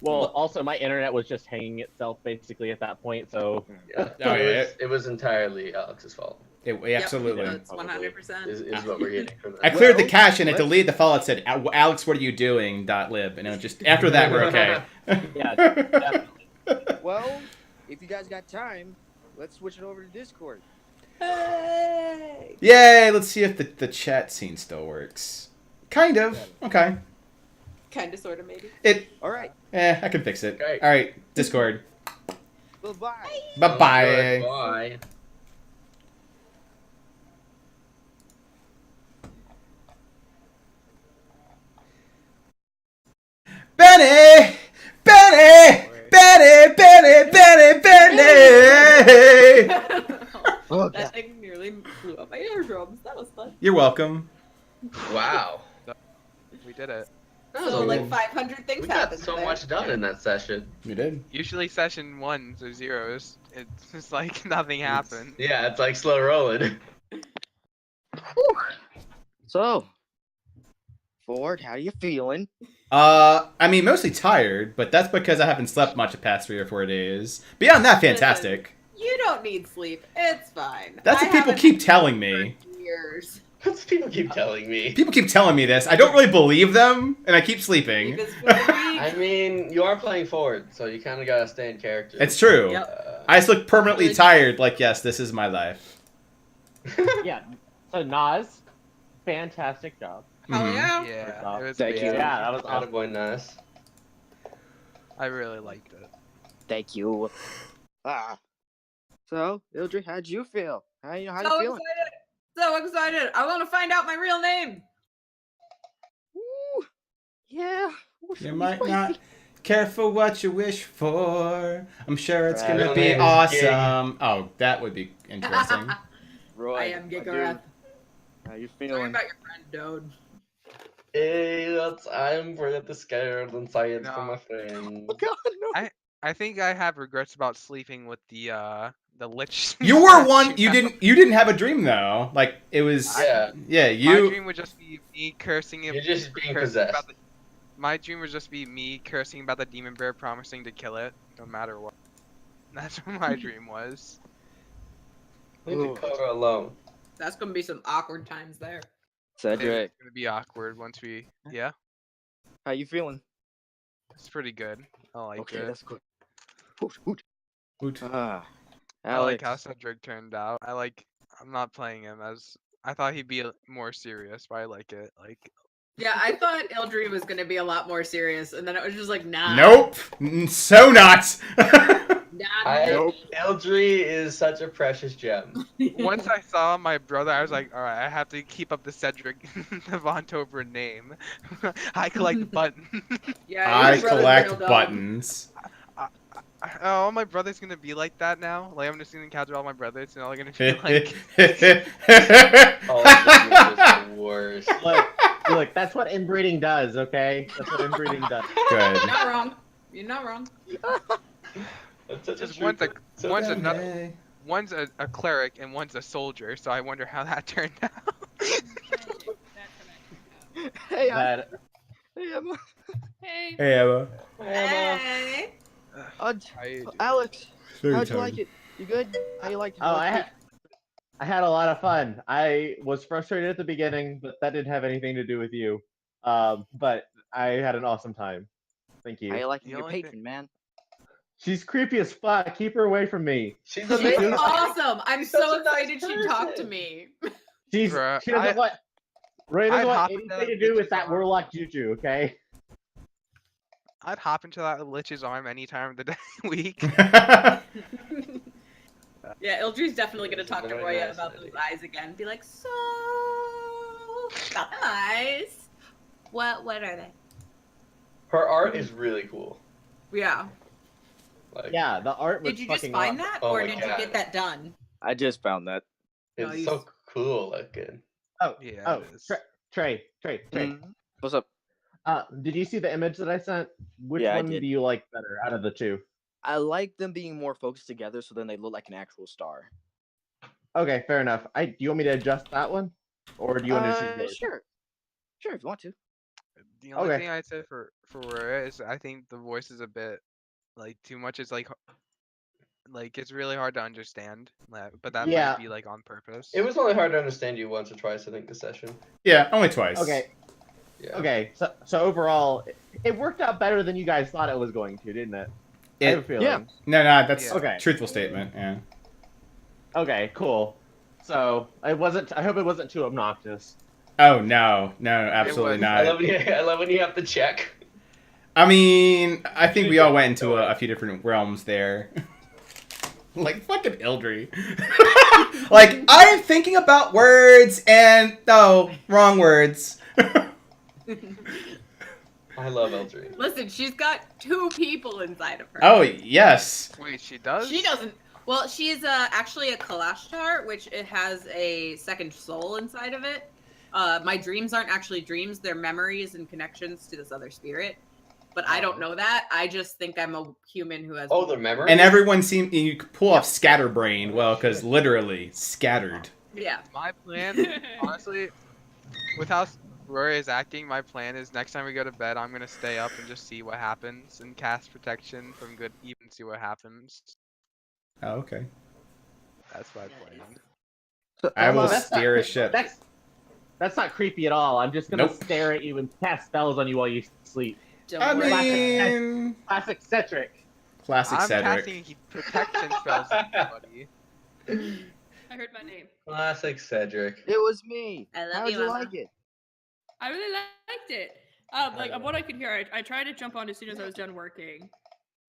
[SPEAKER 6] Well, also my internet was just hanging itself basically at that point, so
[SPEAKER 5] Yeah.
[SPEAKER 4] Oh, yeah.
[SPEAKER 5] It was entirely Alex's fault.
[SPEAKER 4] Absolutely.
[SPEAKER 8] Yep, it's 100%.
[SPEAKER 5] Is what we're getting from that.
[SPEAKER 4] I cleared the
[SPEAKER 1] Well,
[SPEAKER 4] cache and it
[SPEAKER 1] let's-
[SPEAKER 4] deleted the file that said, "Alex, what are you doing?" .lib, and it was just after that we're okay.
[SPEAKER 6] yeah, definitely.
[SPEAKER 1] Well, if you guys got time, let's switch it over to Discord.
[SPEAKER 8] Hey!
[SPEAKER 4] Yay! Let's see if the chat scene still works. Kind of. Okay.
[SPEAKER 8] Kind of, sort of, maybe.
[SPEAKER 1] All right.
[SPEAKER 4] I can fix it.
[SPEAKER 5] Great.
[SPEAKER 4] All right, Discord.
[SPEAKER 1] Bye-bye.
[SPEAKER 4] Bye bye.
[SPEAKER 5] Bye.
[SPEAKER 4] Benny! Benny! Benny! Benny! Benny! Benny!
[SPEAKER 1] Oh,
[SPEAKER 8] That thing nearly blew up my eardrums. That was fun.
[SPEAKER 4] You're welcome.
[SPEAKER 5] Wow.
[SPEAKER 3] We did it.
[SPEAKER 5] That was
[SPEAKER 8] So,
[SPEAKER 5] a
[SPEAKER 8] like,
[SPEAKER 5] little-
[SPEAKER 8] 500 things
[SPEAKER 5] we got
[SPEAKER 8] happened
[SPEAKER 5] so
[SPEAKER 8] there.
[SPEAKER 5] much done in that session.
[SPEAKER 4] You did.
[SPEAKER 3] Usually session 1s or 0s. It's just like nothing happened.
[SPEAKER 5] Yeah, it's like slow rolling.
[SPEAKER 1] So, Ford, how you feeling?
[SPEAKER 4] I mean, mostly tired, but that's because I haven't slept much the past 3 or 4 days. Beyond that, fantastic.
[SPEAKER 8] You don't need sleep. It's fine.
[SPEAKER 4] That's what people keep telling me.
[SPEAKER 8] Years.
[SPEAKER 5] That's what people keep telling me.
[SPEAKER 4] People keep telling me this. I don't really believe them, and I keep sleeping.
[SPEAKER 8] Sleep is for the weak.
[SPEAKER 5] I mean, you are playing forward, so you kind of gotta stay in character.
[SPEAKER 4] It's true.
[SPEAKER 8] Yep.
[SPEAKER 4] I just look permanently tired, like, yes, this is my life.
[SPEAKER 6] Yeah. So Nas, fantastic job.
[SPEAKER 8] Oh,
[SPEAKER 4] Mhm.
[SPEAKER 8] yeah?
[SPEAKER 3] Yeah, it was
[SPEAKER 1] Thank you.
[SPEAKER 3] amazing.
[SPEAKER 6] Yeah, that was awesome.
[SPEAKER 5] Attaboy, nice.
[SPEAKER 3] I really liked it.
[SPEAKER 1] Thank you. So, Ildrid, how'd you feel? How you
[SPEAKER 8] So
[SPEAKER 1] feeling?
[SPEAKER 8] excited. So excited. I want to find out my real name.
[SPEAKER 1] Ooh, yeah.
[SPEAKER 4] You might not careful what you wish for. I'm sure it's
[SPEAKER 5] Right.
[SPEAKER 4] gonna
[SPEAKER 5] Real
[SPEAKER 4] be
[SPEAKER 5] name is
[SPEAKER 4] awesome. Oh, that would be interesting.
[SPEAKER 1] Roy,
[SPEAKER 8] I am
[SPEAKER 1] my
[SPEAKER 8] Gigarat.
[SPEAKER 1] dude, how you
[SPEAKER 8] Sorry
[SPEAKER 1] feeling?
[SPEAKER 8] about your friend, dude.
[SPEAKER 5] Hey, I'm really scared and tired for
[SPEAKER 3] No.
[SPEAKER 5] my friend.
[SPEAKER 1] Oh God, no.
[SPEAKER 3] I think I have regrets about sleeping with the lich.
[SPEAKER 4] You were
[SPEAKER 3] statue
[SPEAKER 4] one. You
[SPEAKER 3] now.
[SPEAKER 4] didn't have a dream though. Like it was.
[SPEAKER 5] Yeah,
[SPEAKER 4] Yeah.
[SPEAKER 3] My
[SPEAKER 4] You.
[SPEAKER 3] dream would just be me cursing.
[SPEAKER 5] you're just being
[SPEAKER 3] cursing about
[SPEAKER 5] possessed.
[SPEAKER 3] my dream would just be me cursing about the demon bear, promising to kill it no matter what. That's what my dream was.
[SPEAKER 5] Leave the cover alone.
[SPEAKER 8] That's gonna be some awkward times there.
[SPEAKER 1] Cedric,
[SPEAKER 3] It's gonna be awkward once we. Yeah,
[SPEAKER 1] how you feeling?
[SPEAKER 3] it's pretty good. I like
[SPEAKER 1] Okay,
[SPEAKER 3] it.
[SPEAKER 1] that's good. Hoot, hoot.
[SPEAKER 4] Hoot.
[SPEAKER 1] Ah,
[SPEAKER 3] I like how
[SPEAKER 1] Alex.
[SPEAKER 3] Cedric turned out. I'm not playing him as. I thought he'd be more serious, but I like it. Like,
[SPEAKER 8] Yeah, I thought Eldry was gonna be a lot more serious, and then it was just like, nah.
[SPEAKER 4] Nope. So not.
[SPEAKER 1] Nope.
[SPEAKER 5] Eldry is such a precious gem.
[SPEAKER 3] once I saw my brother, I was like, all right, I have to keep up the Cedric Devontover name. I collect buttons.
[SPEAKER 8] Yeah,
[SPEAKER 4] I
[SPEAKER 8] your brother's
[SPEAKER 4] collect
[SPEAKER 8] real dumb.
[SPEAKER 4] buttons.
[SPEAKER 3] Oh, my brother's gonna be like that now. Like, I'm just gonna encounter all my brothers, and all they're gonna be like.
[SPEAKER 5] Oh, that is the worst.
[SPEAKER 6] Look, that's what inbreeding does, okay? That's what inbreeding does.
[SPEAKER 4] Good.
[SPEAKER 8] You're not wrong. You're not wrong.
[SPEAKER 5] That's such
[SPEAKER 3] Just
[SPEAKER 5] a trooper. So
[SPEAKER 3] one's
[SPEAKER 5] damn
[SPEAKER 3] another.
[SPEAKER 4] Hey.
[SPEAKER 3] One's a cleric and one's a soldier, so I wonder how that turned out.
[SPEAKER 1] Hey,
[SPEAKER 6] That
[SPEAKER 1] hey, Emma.
[SPEAKER 8] Hey.
[SPEAKER 4] Hey, Emma.
[SPEAKER 8] Hey.
[SPEAKER 1] Alex,
[SPEAKER 4] Very
[SPEAKER 1] how'd you
[SPEAKER 4] tired.
[SPEAKER 1] like it? You good? How you like it?
[SPEAKER 6] Oh, I had a lot of fun. I was frustrated at the beginning, but that didn't have anything to do with you. But I had an awesome time. Thank
[SPEAKER 1] How
[SPEAKER 6] you.
[SPEAKER 1] you liking
[SPEAKER 3] You
[SPEAKER 1] your
[SPEAKER 3] like it?
[SPEAKER 1] patron, man?
[SPEAKER 6] She's creepy as fuck. Keep her away from me.
[SPEAKER 5] She's
[SPEAKER 8] She's
[SPEAKER 5] amazing.
[SPEAKER 8] awesome. I'm
[SPEAKER 5] She's
[SPEAKER 8] so
[SPEAKER 5] such a nice
[SPEAKER 8] excited she talked to
[SPEAKER 5] person.
[SPEAKER 8] me.
[SPEAKER 6] She
[SPEAKER 3] Bruh,
[SPEAKER 6] doesn't want Ray doesn't
[SPEAKER 3] I'd
[SPEAKER 6] want
[SPEAKER 3] hop
[SPEAKER 6] anything
[SPEAKER 3] into
[SPEAKER 6] to do with
[SPEAKER 3] bitch's
[SPEAKER 6] that
[SPEAKER 3] arm.
[SPEAKER 6] warlock juju, okay?
[SPEAKER 3] I'd hop into that lich's arm any time of the day, week.
[SPEAKER 8] Yeah, Eldry's definitely gonna
[SPEAKER 5] She's a
[SPEAKER 8] talk to
[SPEAKER 5] very
[SPEAKER 8] Roya
[SPEAKER 5] nice
[SPEAKER 8] about
[SPEAKER 5] lady.
[SPEAKER 8] those eyes again. Be like, so about the eyes.
[SPEAKER 2] What are they?
[SPEAKER 5] Her art is really cool.
[SPEAKER 8] Yeah.
[SPEAKER 5] Like,
[SPEAKER 6] Yeah, the art was
[SPEAKER 8] Did you just
[SPEAKER 6] fucking
[SPEAKER 8] find
[SPEAKER 6] awesome.
[SPEAKER 8] that,
[SPEAKER 5] Oh
[SPEAKER 8] or
[SPEAKER 5] my
[SPEAKER 8] did you
[SPEAKER 5] God.
[SPEAKER 8] get that done?
[SPEAKER 1] I just found that.
[SPEAKER 5] it's
[SPEAKER 8] Nice.
[SPEAKER 5] so cool looking.
[SPEAKER 3] Yeah, it is.
[SPEAKER 6] Trey.
[SPEAKER 1] Mhm. What's up?
[SPEAKER 6] Did you see the image that I sent? Which
[SPEAKER 1] Yeah, I
[SPEAKER 6] one
[SPEAKER 1] did.
[SPEAKER 6] do you like better out of the two?
[SPEAKER 1] I like them being more focused together, so then they look like an actual star.
[SPEAKER 6] Okay, fair enough. Do you want me to adjust that one, or do you want to see yours?
[SPEAKER 1] Sure, sure, if you want to.
[SPEAKER 3] The only
[SPEAKER 6] Okay.
[SPEAKER 3] thing I'd say for Roya is I think the voice is a bit like too much. It's like it's really hard to understand. But that
[SPEAKER 6] Yeah.
[SPEAKER 3] might be like on purpose.
[SPEAKER 5] It was only hard to understand you once or twice, I think, this session.
[SPEAKER 4] Yeah, only twice.
[SPEAKER 6] Okay.
[SPEAKER 5] Yeah.
[SPEAKER 6] Okay. So overall, it worked out better than you guys thought it was going to, didn't it? I have a feeling.
[SPEAKER 1] yeah.
[SPEAKER 4] No, that's
[SPEAKER 3] Yeah.
[SPEAKER 6] Okay.
[SPEAKER 4] truthful statement. Yeah.
[SPEAKER 6] Okay. Cool. So I hope it wasn't too obnoxious.
[SPEAKER 4] Oh no, absolutely
[SPEAKER 3] was.
[SPEAKER 5] I
[SPEAKER 4] not.
[SPEAKER 5] love when you have to check.
[SPEAKER 4] I mean, I think we all went into a few different realms there. Like fucking Ildry. Like I'm thinking about words and no, wrong words.
[SPEAKER 5] I love Eldry.
[SPEAKER 8] Listen, she's got 2 people inside of her.
[SPEAKER 4] Oh yes.
[SPEAKER 3] Wait, she does?
[SPEAKER 8] She doesn't. Well, she's actually a Kalashtar, which it has a second soul inside of it. My dreams aren't actually dreams; they're memories and connections to this other spirit. But I don't know that. I just think I'm a human who has.
[SPEAKER 5] Oh, the memory?
[SPEAKER 4] And everyone seemed you could pull off scatterbrain. Well, because literally scattered.
[SPEAKER 8] Yeah.
[SPEAKER 3] My plan, honestly, with how Rory is acting, my plan is next time we go to bed, I'm gonna stay up and just see what happens and cast protection from good, even see what happens.
[SPEAKER 4] Oh, okay.
[SPEAKER 3] That's my plan.
[SPEAKER 4] I will
[SPEAKER 6] That's
[SPEAKER 4] steer
[SPEAKER 6] not-
[SPEAKER 4] a ship.
[SPEAKER 6] That's not creepy at all. I'm just gonna
[SPEAKER 4] Nope.
[SPEAKER 6] stare at you and cast spells on you while you sleep.
[SPEAKER 8] Don't
[SPEAKER 4] I
[SPEAKER 8] worry.
[SPEAKER 4] mean,
[SPEAKER 6] Classic Cedric.
[SPEAKER 4] classic
[SPEAKER 3] I'm
[SPEAKER 4] Cedric.
[SPEAKER 3] casting protection spells on everybody.
[SPEAKER 10] I heard my name.
[SPEAKER 5] Classic Cedric.
[SPEAKER 1] It was me.
[SPEAKER 2] I love
[SPEAKER 1] How'd
[SPEAKER 2] you,
[SPEAKER 1] you
[SPEAKER 2] Mama.
[SPEAKER 1] like it?
[SPEAKER 10] I really liked it. Like what I could hear, I tried to jump on as soon as I was done working.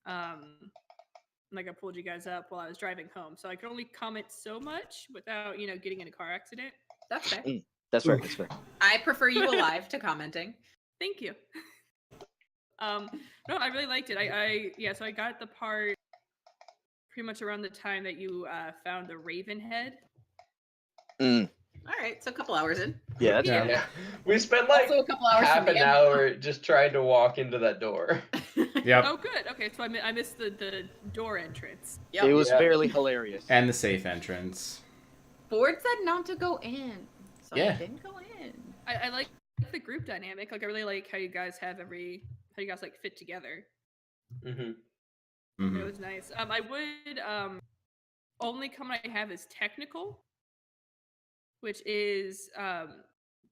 [SPEAKER 10] Like I pulled you guys up while I was driving home, so I could only comment so much without, getting in a car accident.
[SPEAKER 8] That's fair.
[SPEAKER 1] That's right. That's right.
[SPEAKER 8] I prefer you alive to commenting.
[SPEAKER 10] Thank you. No, I really liked it. So I got the part pretty much around the time that you found the Raven head.
[SPEAKER 8] All right, so a couple hours in.
[SPEAKER 1] Yeah, that's
[SPEAKER 4] Yeah.
[SPEAKER 5] Yeah. We spent like
[SPEAKER 8] Also a couple hours
[SPEAKER 5] half
[SPEAKER 8] from the
[SPEAKER 5] an
[SPEAKER 8] end.
[SPEAKER 5] hour just trying to walk into that door.
[SPEAKER 4] Yep.
[SPEAKER 10] Oh, good. Okay, so I missed the door entrance.
[SPEAKER 8] Yep.
[SPEAKER 1] It was
[SPEAKER 5] Yeah.
[SPEAKER 1] fairly hilarious.
[SPEAKER 4] And the safe entrance.
[SPEAKER 8] Ford said not to go in, so
[SPEAKER 4] Yeah.
[SPEAKER 8] I didn't go in.
[SPEAKER 10] I like the group dynamic. Like I really like how you guys like fit together.
[SPEAKER 5] Mm-hmm.
[SPEAKER 4] Mhm.
[SPEAKER 10] It was nice. I would only comment I have is technical. which is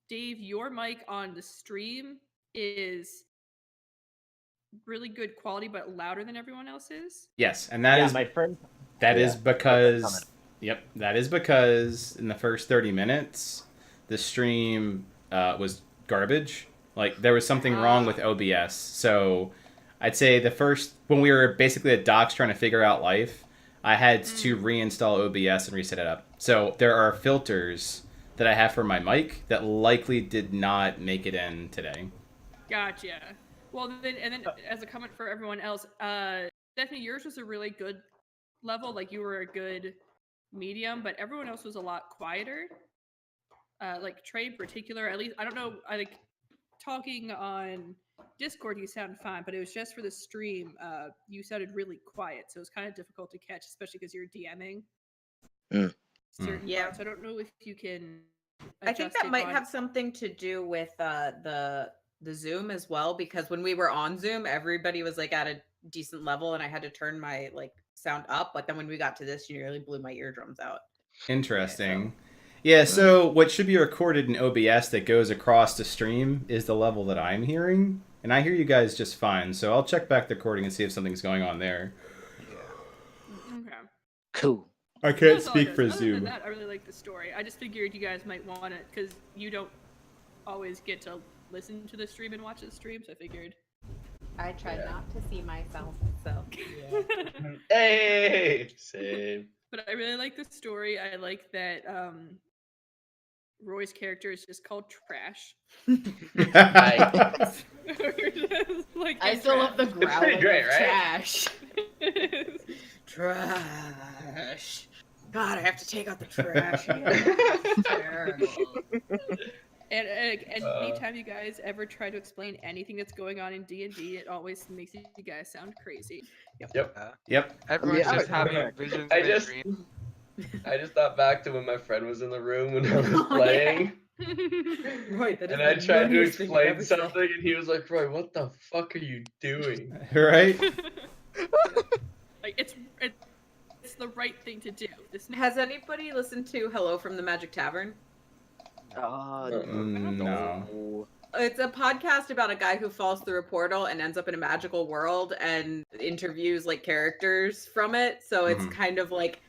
[SPEAKER 10] Dave, your mic on the stream is really good quality, but louder than everyone else's.
[SPEAKER 4] Yes, and that is
[SPEAKER 6] my friend.
[SPEAKER 4] that
[SPEAKER 6] Yeah,
[SPEAKER 4] is because that is because in the first 30 minutes the stream was garbage. Like there was something wrong with OBS. So I'd say when we were basically at Doc's trying to figure out life, I had to reinstall OBS and reset it up. So there are filters that I have for my mic that likely did not make it in today.
[SPEAKER 10] Gotcha. Well, then as a comment for everyone else, Stephanie, yours was a really good level. Like you were a good medium, but everyone else was a lot quieter. Like Trey in particular, at least I don't know. I like talking on Discord. You sound fine, but it was just for the stream. You sounded really quiet, so it was kind of difficult to catch, especially because you're DMing certain parts. I don't know if you can.
[SPEAKER 8] I think that might have something to do with the Zoom as well, because when we were on Zoom, everybody was like at a decent level, and I had to turn my like sound up. But then when we got to this, you nearly blew my eardrums out.
[SPEAKER 4] Interesting. Yeah, so what should be recorded in OBS that goes across the stream is the level that I'm hearing, and I hear you guys just fine. So I'll check back the recording and see if something's going on there.
[SPEAKER 10] Okay.
[SPEAKER 1] Cool.
[SPEAKER 4] I can't
[SPEAKER 10] That's all
[SPEAKER 4] speak
[SPEAKER 10] it is.
[SPEAKER 4] for
[SPEAKER 10] Other
[SPEAKER 4] Zoom.
[SPEAKER 10] than that, I really like the story. I just figured you guys might want it because you don't always get to listen to the stream and watch the stream, so I figured.
[SPEAKER 8] I tried not to see myself, so.
[SPEAKER 5] Hey, same.
[SPEAKER 10] But I really like the story. I like that Roy's character is just called Trash.
[SPEAKER 5] I
[SPEAKER 8] still love the growling
[SPEAKER 5] great,
[SPEAKER 8] of
[SPEAKER 5] right?
[SPEAKER 8] trash. Trash. God, I have to take out the trash. Terrible.
[SPEAKER 10] And anytime you guys ever try to explain anything that's going on in D&D, it always makes you guys sound crazy.
[SPEAKER 4] Yep.
[SPEAKER 3] Everyone's just having visions
[SPEAKER 5] I
[SPEAKER 3] in their
[SPEAKER 5] just-
[SPEAKER 3] dreams.
[SPEAKER 5] I just thought back to when my friend was in the room when I was playing.
[SPEAKER 8] Right, that is
[SPEAKER 5] And I
[SPEAKER 8] the
[SPEAKER 5] tried to
[SPEAKER 8] nuttiest thing I've
[SPEAKER 5] explain
[SPEAKER 8] ever said.
[SPEAKER 5] something, and he was like, "Roy, what the fuck are you doing?"
[SPEAKER 4] Right?
[SPEAKER 10] Like it's the right thing to do.
[SPEAKER 8] Has anybody listened to Hello from the Magic Tavern?
[SPEAKER 4] No.
[SPEAKER 8] It's a podcast about a guy who falls through a portal and ends up in a magical world and interviews like characters from it. So it's kind of like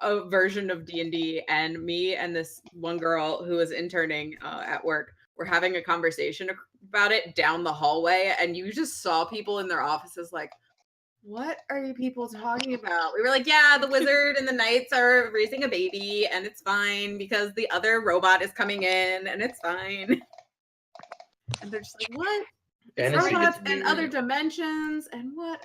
[SPEAKER 8] a version of D&D, and me and this one girl who was interning at work were having a conversation about it down the hallway, and you just saw people in their offices like, what are you people talking about? We were like, yeah, the wizard and the knights are raising a baby, and it's fine because the other robot is coming in, and it's fine. And they're just like, what? It's
[SPEAKER 5] Fantasy
[SPEAKER 8] robots
[SPEAKER 5] gets
[SPEAKER 8] and
[SPEAKER 5] weird.
[SPEAKER 8] other dimensions, and what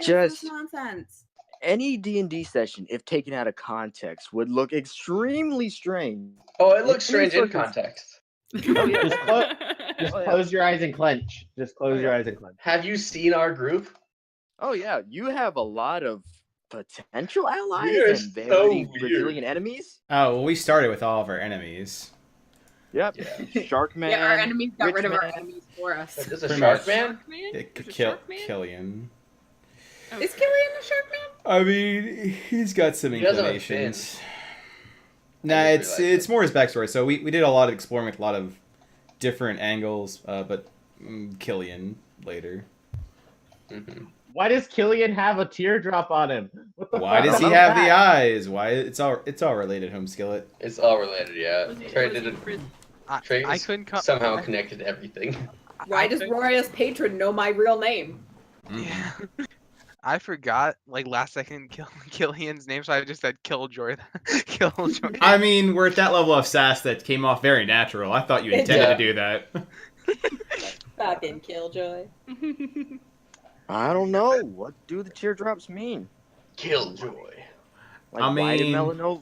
[SPEAKER 8] is
[SPEAKER 1] Just-
[SPEAKER 8] this nonsense?
[SPEAKER 1] Any D&D session, if taken out of context, would look extremely strange.
[SPEAKER 5] Oh, it looks
[SPEAKER 1] Any
[SPEAKER 5] strange in
[SPEAKER 1] circum-
[SPEAKER 5] context.
[SPEAKER 6] Oh, yeah, just close your eyes and clench. Just close your eyes and clench.
[SPEAKER 5] Have you seen our group?
[SPEAKER 1] Oh yeah, you have a lot of potential allies
[SPEAKER 5] We are
[SPEAKER 1] and
[SPEAKER 5] so
[SPEAKER 1] very
[SPEAKER 5] weird.
[SPEAKER 1] resilient enemies.
[SPEAKER 4] Oh, well, we started with all of our enemies.
[SPEAKER 1] Yep.
[SPEAKER 5] Yeah.
[SPEAKER 1] Sharkman.
[SPEAKER 8] Yeah, our enemies got rid of our
[SPEAKER 1] Rich Man.
[SPEAKER 8] enemies for us.
[SPEAKER 5] Is a
[SPEAKER 4] Pretty
[SPEAKER 5] shark
[SPEAKER 4] much.
[SPEAKER 5] man?
[SPEAKER 4] Killian.
[SPEAKER 8] Is Killian the shark man?
[SPEAKER 4] I mean, he's got some
[SPEAKER 5] He doesn't have
[SPEAKER 4] inclinations.
[SPEAKER 5] I
[SPEAKER 4] Nah,
[SPEAKER 5] just realized
[SPEAKER 4] it's more his backstory. So we did a lot of exploring with a lot of different angles, but Killian later.
[SPEAKER 5] Mm-hmm.
[SPEAKER 6] Why does Killian have a teardrop on him? What the
[SPEAKER 4] Why
[SPEAKER 6] fuck
[SPEAKER 4] does he
[SPEAKER 6] about
[SPEAKER 4] have the
[SPEAKER 6] that?
[SPEAKER 4] eyes? Why it's all related, Home Skillet.
[SPEAKER 5] It's all related, yeah.
[SPEAKER 10] Was he
[SPEAKER 5] Trey did
[SPEAKER 10] in
[SPEAKER 5] it.
[SPEAKER 10] prison?
[SPEAKER 5] Trey
[SPEAKER 3] I couldn't come.
[SPEAKER 5] somehow connected everything.
[SPEAKER 8] Why does Roy's patron know my real name?
[SPEAKER 3] Yeah. I forgot, like, last second Killian's name, so I just said Killjoy. Killjoy.
[SPEAKER 4] I mean, we're at that level of sass that came off very natural. I thought you intended
[SPEAKER 5] Yeah.
[SPEAKER 4] to do that.
[SPEAKER 8] Fucking Killjoy.
[SPEAKER 1] I don't know. What do the teardrops mean?
[SPEAKER 5] Killjoy.
[SPEAKER 1] Like,
[SPEAKER 4] I
[SPEAKER 1] why did
[SPEAKER 4] mean-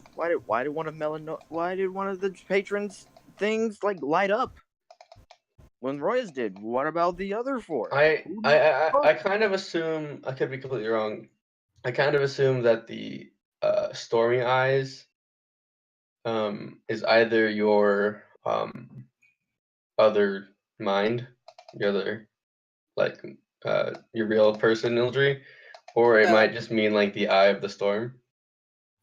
[SPEAKER 1] why did one of the patrons things like light up? When Roy's did. What about the other four?
[SPEAKER 5] I kind of assume, I could be completely wrong. I kind of assume that the stormy eyes is either your other mind, your other like your real person Ildry, or it might just mean like the eye of the storm.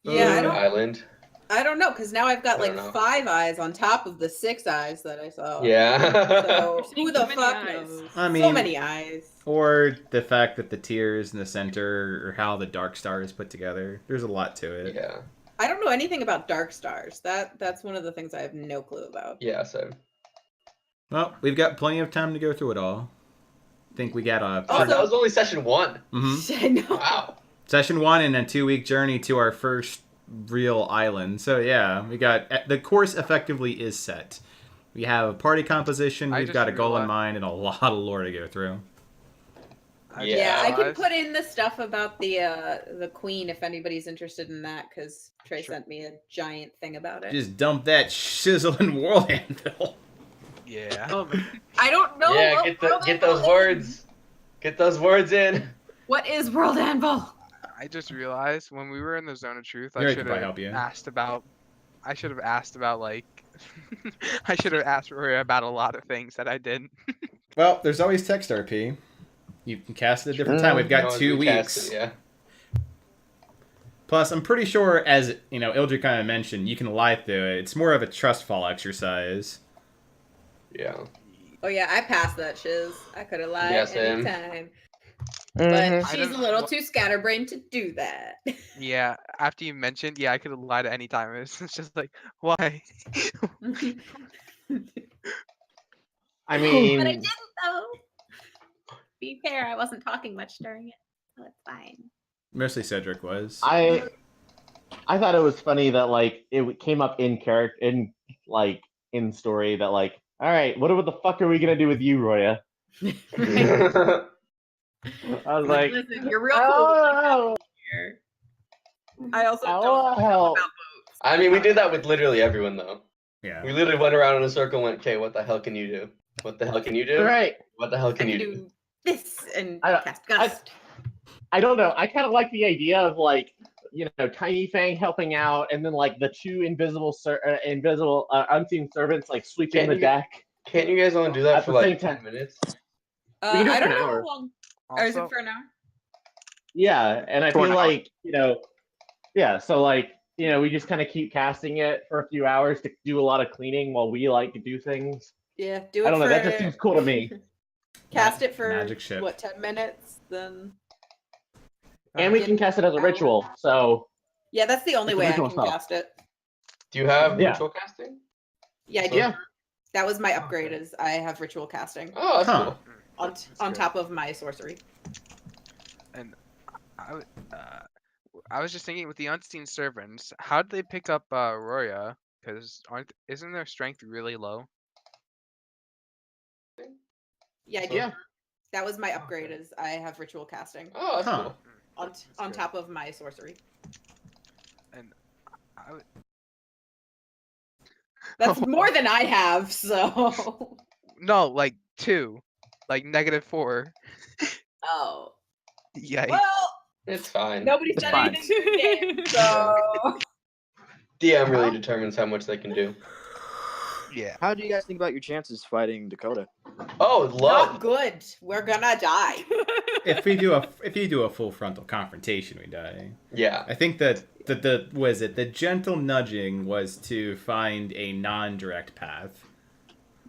[SPEAKER 8] Yeah, I
[SPEAKER 5] the
[SPEAKER 8] don't.
[SPEAKER 5] island.
[SPEAKER 8] I don't know, because now I've got
[SPEAKER 5] I don't
[SPEAKER 8] like
[SPEAKER 5] know.
[SPEAKER 8] 5 eyes on top of the 6 eyes that I saw.
[SPEAKER 5] Yeah.
[SPEAKER 8] So
[SPEAKER 10] seeing
[SPEAKER 8] who the
[SPEAKER 10] too many
[SPEAKER 8] fuck
[SPEAKER 10] eyes.
[SPEAKER 8] knows?
[SPEAKER 4] I mean,
[SPEAKER 8] so many eyes.
[SPEAKER 4] Or the fact that the tiers in the center, or how the Dark Star is put together. There's a lot to it.
[SPEAKER 5] Yeah.
[SPEAKER 8] I don't know anything about dark stars. That's one of the things I have no clue about.
[SPEAKER 5] Yeah. So.
[SPEAKER 4] Well, we've got plenty of time to go through it all. I think we got a
[SPEAKER 5] Oh, that was only session 1.
[SPEAKER 8] I know.
[SPEAKER 5] Wow.
[SPEAKER 4] Session 1 and a 2-week journey to our first real island. So yeah, we got the course effectively is set. We have a party composition,
[SPEAKER 3] I
[SPEAKER 4] we've
[SPEAKER 3] just
[SPEAKER 4] got a goal in
[SPEAKER 3] realized-
[SPEAKER 4] mind, and a lot of lore to go through.
[SPEAKER 8] Yeah, I can
[SPEAKER 3] realized-
[SPEAKER 8] put in the stuff about the queen if anybody's interested in that, because Trey
[SPEAKER 3] Sure.
[SPEAKER 8] sent me a giant thing about it.
[SPEAKER 4] Just dump that shizzle and world anvil.
[SPEAKER 3] Yeah.
[SPEAKER 8] I don't know.
[SPEAKER 5] Yeah.
[SPEAKER 8] what World
[SPEAKER 5] Get
[SPEAKER 8] Anvil
[SPEAKER 5] those
[SPEAKER 8] is.
[SPEAKER 5] words. Get those words in.
[SPEAKER 8] What is World Anvil?
[SPEAKER 3] I just realized when we were in the zone of truth,
[SPEAKER 4] Here, I
[SPEAKER 3] I
[SPEAKER 4] can
[SPEAKER 3] should
[SPEAKER 4] probably
[SPEAKER 3] have
[SPEAKER 4] help you.
[SPEAKER 3] asked about. I should have asked about like. I should have asked Rory about a lot of things that I didn't.
[SPEAKER 4] Well, there's always text RP. You can cast it at a different time. We've got
[SPEAKER 5] No,
[SPEAKER 4] 2
[SPEAKER 5] we cast
[SPEAKER 4] weeks.
[SPEAKER 5] it, yeah.
[SPEAKER 4] Plus, I'm pretty sure, as you know, Ildry kind of mentioned, you can lie through it. It's more of a trust fall exercise.
[SPEAKER 5] Yeah.
[SPEAKER 8] Oh yeah, I passed that shiz. I could have lied
[SPEAKER 5] Yeah, same.
[SPEAKER 8] anytime.
[SPEAKER 1] Mhm.
[SPEAKER 8] But
[SPEAKER 3] I
[SPEAKER 8] she's a
[SPEAKER 3] don't-
[SPEAKER 8] little
[SPEAKER 3] what-
[SPEAKER 8] too scatterbrained to do that.
[SPEAKER 3] Yeah. After you mentioned, yeah, I could have lied at any time. It's just like, why?
[SPEAKER 6] I mean,
[SPEAKER 2] But I didn't though. Be fair, I wasn't talking much during it, so it's fine.
[SPEAKER 4] Mostly Cedric was.
[SPEAKER 6] I thought it was funny that like it came up in character in story that like, all right, what the fuck are we gonna do with you, Roya? I was like,
[SPEAKER 8] Listen, you're real cool.
[SPEAKER 6] oh,
[SPEAKER 8] Here. I also
[SPEAKER 6] oh,
[SPEAKER 8] don't know
[SPEAKER 6] hell.
[SPEAKER 8] about boats.
[SPEAKER 5] I mean, we did that with literally everyone, though.
[SPEAKER 4] Yeah.
[SPEAKER 5] We literally went around in a circle and went, okay, what the hell can you do? What the hell can you do?
[SPEAKER 6] All right.
[SPEAKER 5] What the hell
[SPEAKER 8] I
[SPEAKER 5] can you
[SPEAKER 8] can
[SPEAKER 5] do?
[SPEAKER 8] do this and
[SPEAKER 6] I-
[SPEAKER 8] cast gust.
[SPEAKER 6] I don't know. I kind of like the idea of like, you know, Tiny Fang helping out, and then like the two unseen servants like sweeping
[SPEAKER 5] Can't
[SPEAKER 6] the
[SPEAKER 5] you-
[SPEAKER 6] deck.
[SPEAKER 5] Can't you guys only do that
[SPEAKER 6] At
[SPEAKER 5] for
[SPEAKER 6] the
[SPEAKER 5] like
[SPEAKER 6] same
[SPEAKER 5] 10
[SPEAKER 6] time.
[SPEAKER 5] minutes?
[SPEAKER 6] can do it
[SPEAKER 8] I
[SPEAKER 6] for
[SPEAKER 8] don't
[SPEAKER 6] an
[SPEAKER 8] know
[SPEAKER 6] hour.
[SPEAKER 8] how long. Or is
[SPEAKER 3] Also,
[SPEAKER 8] it for an hour?
[SPEAKER 6] Yeah, and I
[SPEAKER 9] For
[SPEAKER 6] feel
[SPEAKER 9] an hour.
[SPEAKER 6] like, you know, yeah, so like, you know, we just kind of keep casting it for a few hours to do a lot of cleaning while we like to do things.
[SPEAKER 8] Yeah, do it
[SPEAKER 6] I don't know.
[SPEAKER 8] for
[SPEAKER 6] That just seems cool to me.
[SPEAKER 8] cast it for
[SPEAKER 4] Magic ship.
[SPEAKER 8] what, 10 minutes? Then
[SPEAKER 6] And we can cast it as a ritual. So
[SPEAKER 8] yeah, that's the only
[SPEAKER 6] It's a
[SPEAKER 8] way I
[SPEAKER 6] ritual
[SPEAKER 8] can
[SPEAKER 6] spell.
[SPEAKER 8] cast it.
[SPEAKER 5] Do you have
[SPEAKER 6] Yeah.
[SPEAKER 5] ritual casting?
[SPEAKER 8] Yeah, I do.
[SPEAKER 6] yeah,
[SPEAKER 8] That was my upgrade. Is I have ritual casting
[SPEAKER 5] Oh, that's
[SPEAKER 4] Huh.
[SPEAKER 5] cool.
[SPEAKER 8] on top of my sorcery.
[SPEAKER 3] I was just thinking with the unseen servants, how did they pick up Roya? Because isn't their strength really low?
[SPEAKER 8] Yeah, I do.
[SPEAKER 6] yeah.
[SPEAKER 8] That was my upgrade. Is I have ritual casting
[SPEAKER 5] Oh, that's
[SPEAKER 4] Huh.
[SPEAKER 5] cool.
[SPEAKER 8] on top of my sorcery.
[SPEAKER 3] I would-
[SPEAKER 8] That's more than I have. So
[SPEAKER 3] No, like 2, like -4.
[SPEAKER 8] oh
[SPEAKER 3] Yikes.
[SPEAKER 8] well,
[SPEAKER 5] It's fine.
[SPEAKER 8] nobody said
[SPEAKER 1] fine.
[SPEAKER 8] anything to the game, so
[SPEAKER 5] DM really determines how much they can do.
[SPEAKER 3] Yeah.
[SPEAKER 1] How do you guys think about your chances fighting Dakota?
[SPEAKER 5] Oh,
[SPEAKER 8] not
[SPEAKER 5] love.
[SPEAKER 8] good. We're gonna die.
[SPEAKER 4] If you do a full frontal confrontation, we die.
[SPEAKER 5] Yeah.
[SPEAKER 4] I think that the gentle nudging was to find a non-direct path,